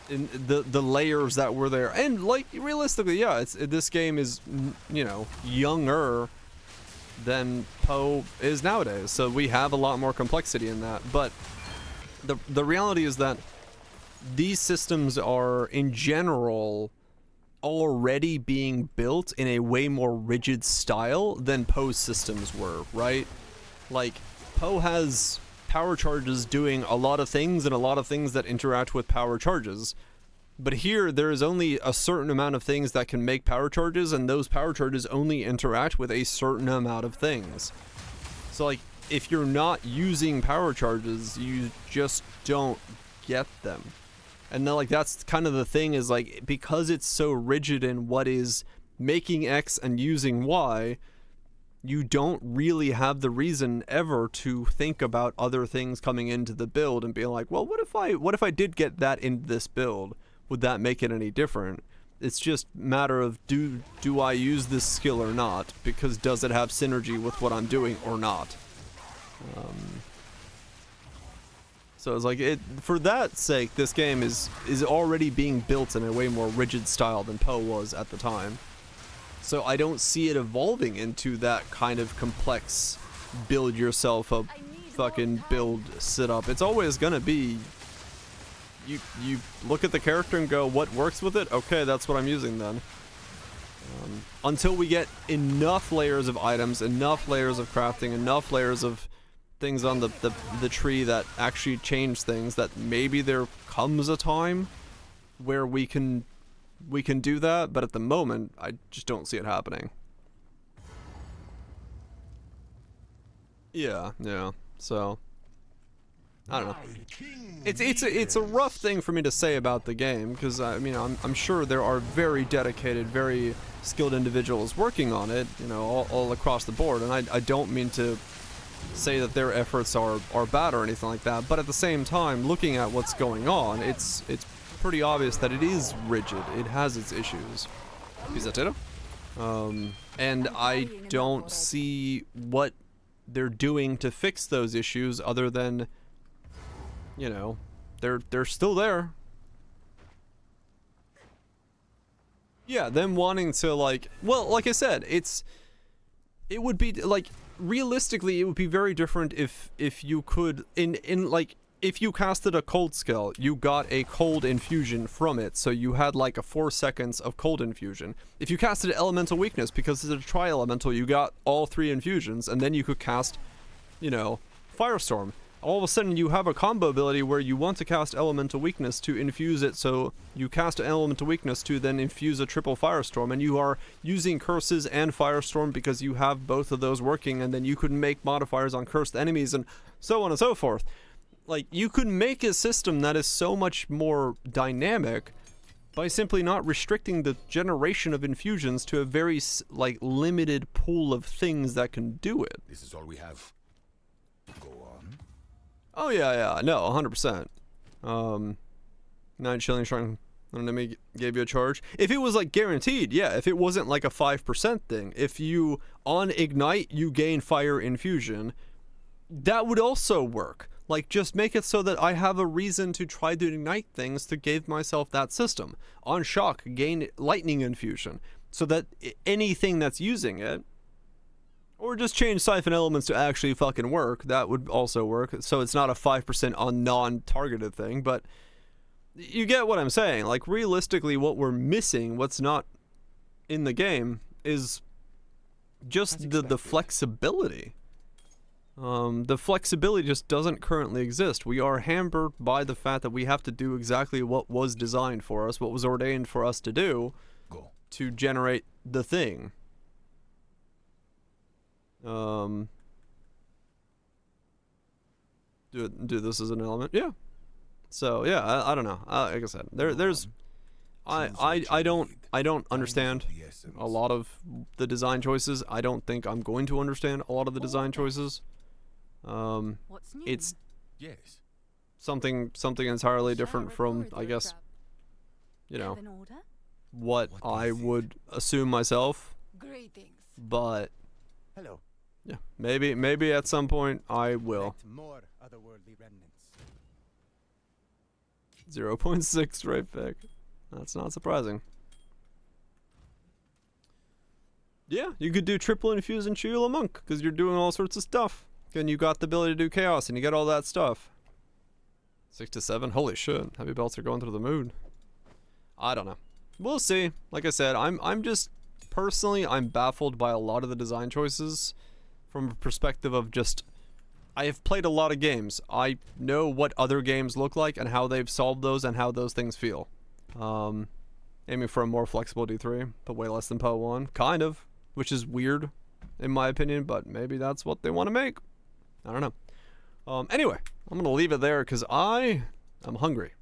in the layers that were there. And like realistically, yeah, this game is, you know, younger than Poe is nowadays, so we have a lot more complexity in that. But the reality is that these systems are in general already being built in a way more rigid style than Poe's systems were, right? Like, Poe has power charges doing a lot of things and a lot of things that interact with power charges. But here, there is only a certain amount of things that can make power charges, and those power charges only interact with a certain amount of things. So, like, if you're not using power charges, you just don't get them. And then, like, that's kind of the thing, is like, because it's so rigid in what is making X and using Y, you don't really have the reason ever to think about other things coming into the build and being like, well, what if I did get that into this build? Would that make it any different? It's just matter of do I use this skill or not, because does it have synergy with what I'm doing or not. So it's like, for that sake, this game is already being built in a way more rigid style than Poe was at the time. So I don't see it evolving into that kind of complex build yourself a fucking build sit up. It's always gonna be, you look at the character and go, what works with it? Okay, that's what I'm using then. Until we get enough layers of items, enough layers of crafting, enough layers of things on the tree that actually change things, that maybe there comes a time where we can do that, but at the moment I just don't see it happening. Yeah, so I don't know. It's a rough thing for me to say about the game, because I mean I'm sure there are very dedicated, very skilled individuals working on it, you know, all across the board, and I don't mean to say that their efforts are bad or anything like that, but at the same time, looking at what's going on, it's pretty obvious that it is rigid. It has its issues. Pizzatero? And I don't see what they're doing to fix those issues other than, you know, they're still there. Yeah, them wanting to, like, well, like I said, it would be like, realistically it would be very different if you could like, if you casted a cold skill, you got a cold infusion from it, so you had like a 4 seconds of cold infusion. If you casted an elemental weakness, because it's a tri-elemental, you got all 3 infusions, and then you could cast, you know, Firestorm. All of a sudden you have a combo ability where you want to cast elemental weakness to infuse it, so you cast an elemental weakness to then infuse a triple Firestorm, and you are using curses and Firestorm because you have both of those working, and then you could make modifiers on cursed enemies and so on and so forth. Like, you could make a system that is so much more dynamic by simply not restricting the generation of infusions to a very, like, limited pool of things that can do it. This is all we have. Go on. Oh yeah, no, 100%. 9 shilling shrine enemy gave you a charge. If it was like guaranteed, yeah, if it wasn't like a 5% thing, if you, on Ignite, you gain fire infusion, that would also work. Like, just make it so that I have a reason to try to ignite things to give myself that system. On Shock, gain lightning infusion, so that anything that's using it, or just change siphon elements to actually fucking work, that would also work. So it's not a 5% on non-targeted thing, but you get what I'm saying. Like, realistically, what we're missing, what's not in the game, is just the flexibility. The flexibility just doesn't currently exist. We are hampered by the fact that we have to do exactly what was designed for us, what was ordained for us to do, to generate the thing. Do this as an element, yeah. So yeah, I don't know. Like I said, I don't understand a lot of the design choices. I don't think I'm going to understand a lot of the design choices. What's new? It's something entirely different from, I guess, you know, what I would assume myself. Greetings. But hello. Yeah, maybe at some point I will. More otherworldly remnants. 0.6 straight pick. That's not surprising. Yeah, you could do triple infuse and Shirley monk because you're doing all sorts of stuff. And you got the ability to do chaos and you get all that stuff. 6 to 7. Holy shit! Heavy belts are going through the moon. I don't know. We'll see. Like I said, I'm just personally I'm baffled by a lot of the design choices. From a perspective of just, I have played a lot of games. I know what other games look like and how they've solved those and how those things feel. Aiming for a more flexible D3, but way less than Poe 1. Kind of, which is weird, in my opinion, but maybe that's what they want to make. I don't know. Anyway, I'm going to leave it there because I am hungry.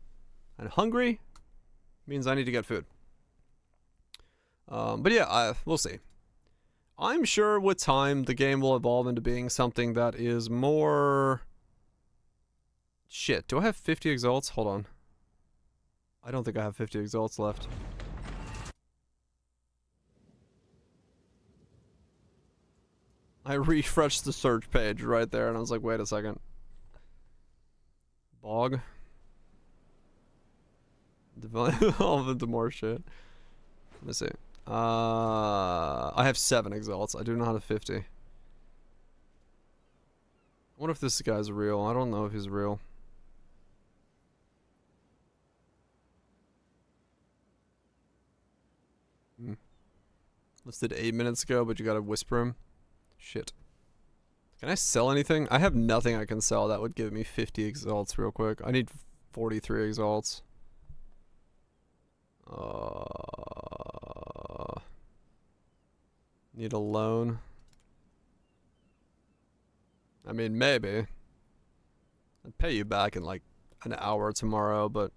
And hungry means I need to get food. But yeah, we'll see. I'm sure with time the game will evolve into being something that is more... Shit, do I have 50 exalts? Hold on. I don't think I have 50 exalts left. I refreshed the search page right there, and I was like, wait a second. Bog. Devolve into more shit. Let me see. I have 7 exalts. I do not have 50. I wonder if this guy's real. I don't know if he's real. Listed 8 minutes ago, but you gotta whisper him. Shit. Can I sell anything? I have nothing I can sell that would give me 50 exalts real quick. I need 43 exalts. Need a loan. I mean, maybe. I'd pay you back in like an hour tomorrow, but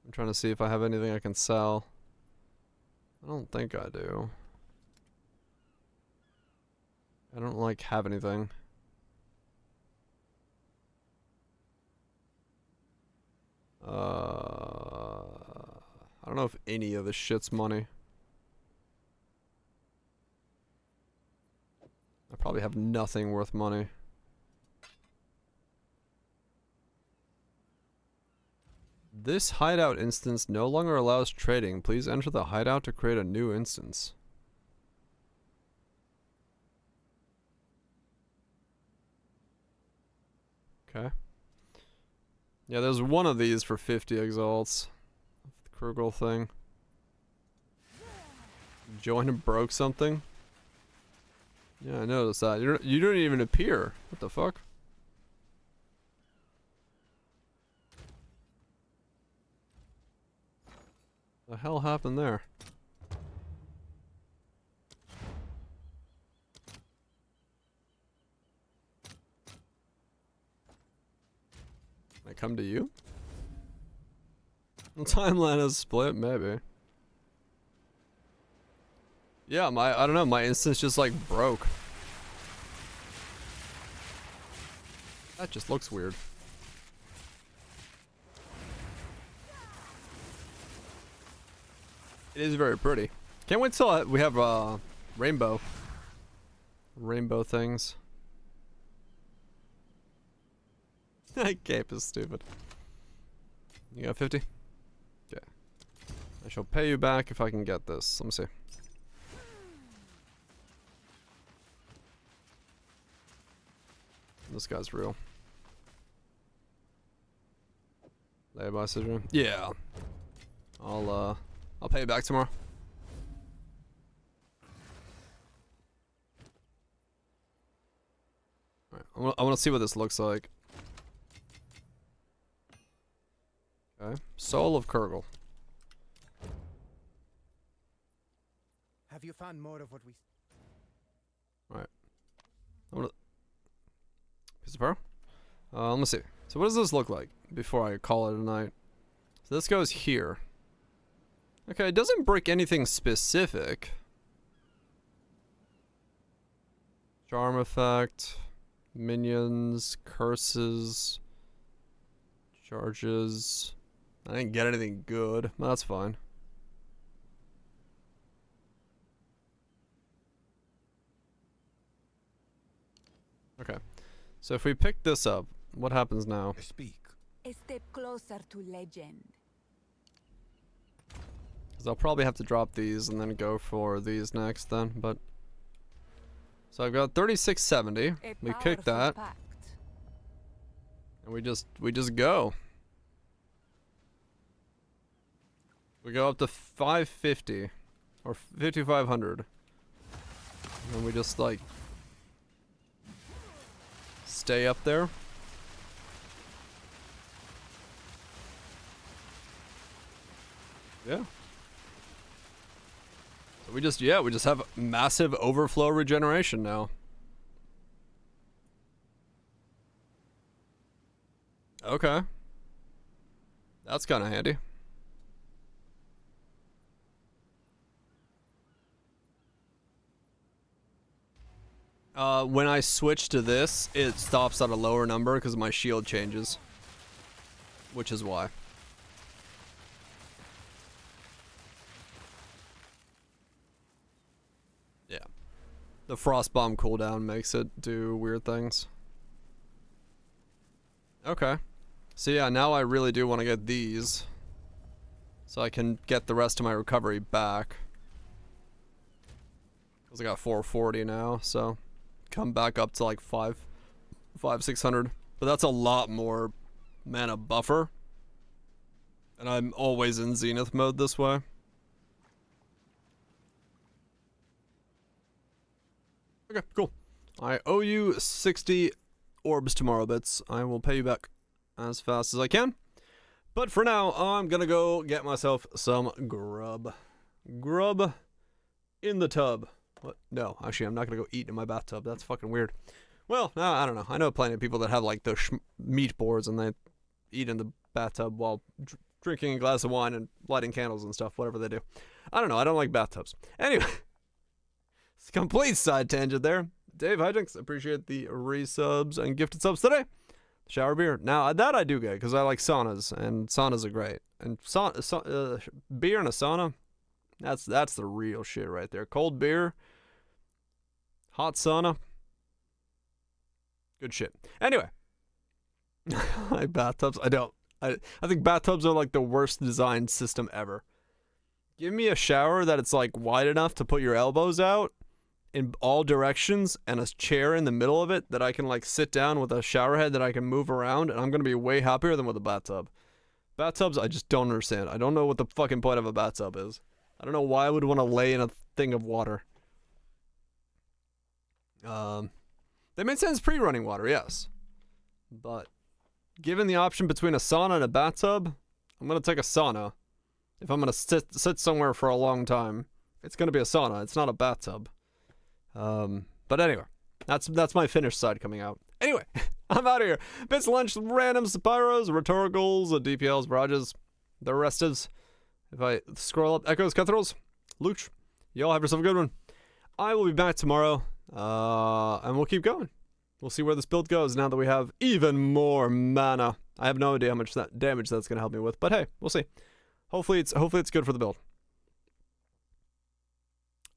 I'm trying to see if I have anything I can sell. I don't think I do. I don't like have anything. I don't know if any of this shit's money. I probably have nothing worth money. This hideout instance no longer allows trading. Please enter the hideout to create a new instance. Okay. Yeah, there's one of these for 50 exalts. The Krugel thing. Joined and broke something. Yeah, I noticed that. You don't even appear. What the fuck? The hell happened there? Can I come to you? The timeline is split, maybe. Yeah, I don't know, my instance just like broke. That just looks weird. It is very pretty. Can't wait till we have rainbow things. Cape is stupid. You got 50? Okay. I shall pay you back if I can get this. Let me see. This guy's real. Lay-by syndrome. Yeah. I'll pay you back tomorrow. Alright, I wanna see what this looks like. Okay. Soul of Kurgle. Have you found more of what we... Alright. Piece of pearl? Let me see. So what does this look like before I call it a night? So this goes here. Okay, it doesn't break anything specific. Charm effect. Minions. Curses. Charges. I didn't get anything good. But that's fine. Okay. So if we pick this up, what happens now? Speak. A step closer to legend. Because I'll probably have to drop these and then go for these next then, but... So I've got 3670. We kick that. Pact. And we just go. We go up to 550. Or 5500. And we just like... stay up there. Yeah. So we just have massive overflow regeneration now. Okay. That's kind of handy. When I switch to this, it stops at a lower number because my shield changes. Which is why. The frost bomb cooldown makes it do weird things. Okay. So yeah, now I really do want to get these. So I can get the rest of my recovery back. Because I got 440 now, so come back up to like 600. But that's a lot more mana buffer. And I'm always in Zenith mode this way. Okay, cool. I owe you 60 orbs tomorrow, Bits. I will pay you back as fast as I can. But for now, I'm gonna go get myself some grub. Grub in the tub. What? No, actually, I'm not gonna go eat in my bathtub. That's fucking weird. Well, no, I don't know. I know plenty of people that have like those meat boards and they eat in the bathtub while drinking a glass of wine and lighting candles and stuff, whatever they do. I don't know. I don't like bathtubs. Anyway, it's a complete side tangent there. Dave Hijinks, appreciate the resubs and gifted subs today. Shower beer. Now, that I do get because I like saunas, and saunas are great. And beer in a sauna, that's the real shit right there. Cold beer, hot sauna, good shit. Anyway, I like bathtubs. I don't. I think bathtubs are like the worst designed system ever. Give me a shower that it's like wide enough to put your elbows out in all directions and a chair in the middle of it that I can like sit down with a shower head that I can move around, and I'm gonna be way happier than with a bathtub. Bathtubs, I just don't understand. I don't know what the fucking point of a bathtub is. I don't know why I would want to lay in a thing of water. They made sense pre-running water, yes. But given the option between a sauna and a bathtub, I'm gonna take a sauna. If I'm gonna sit somewhere for a long time, it's gonna be a sauna. It's not a bathtub. But anyway, that's my finished side coming out. Anyway, I'm out of here. Bits lunch, randoms, pyros, rhetoricals, DPLs, barrages, the rest is. If I scroll up, echoes, cutthroats, Luch, y'all have yourself a good one. I will be back tomorrow, and we'll keep going. We'll see where this build goes now that we have even more mana. I have no idea how much damage that's gonna help me with, but hey, we'll see. Hopefully it's good for the build.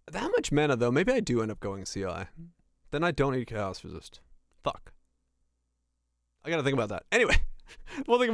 That much mana though, maybe I do end up going CI. Then I don't need Chaos Resist. Fuck. I gotta think about that. Anyway, we'll think about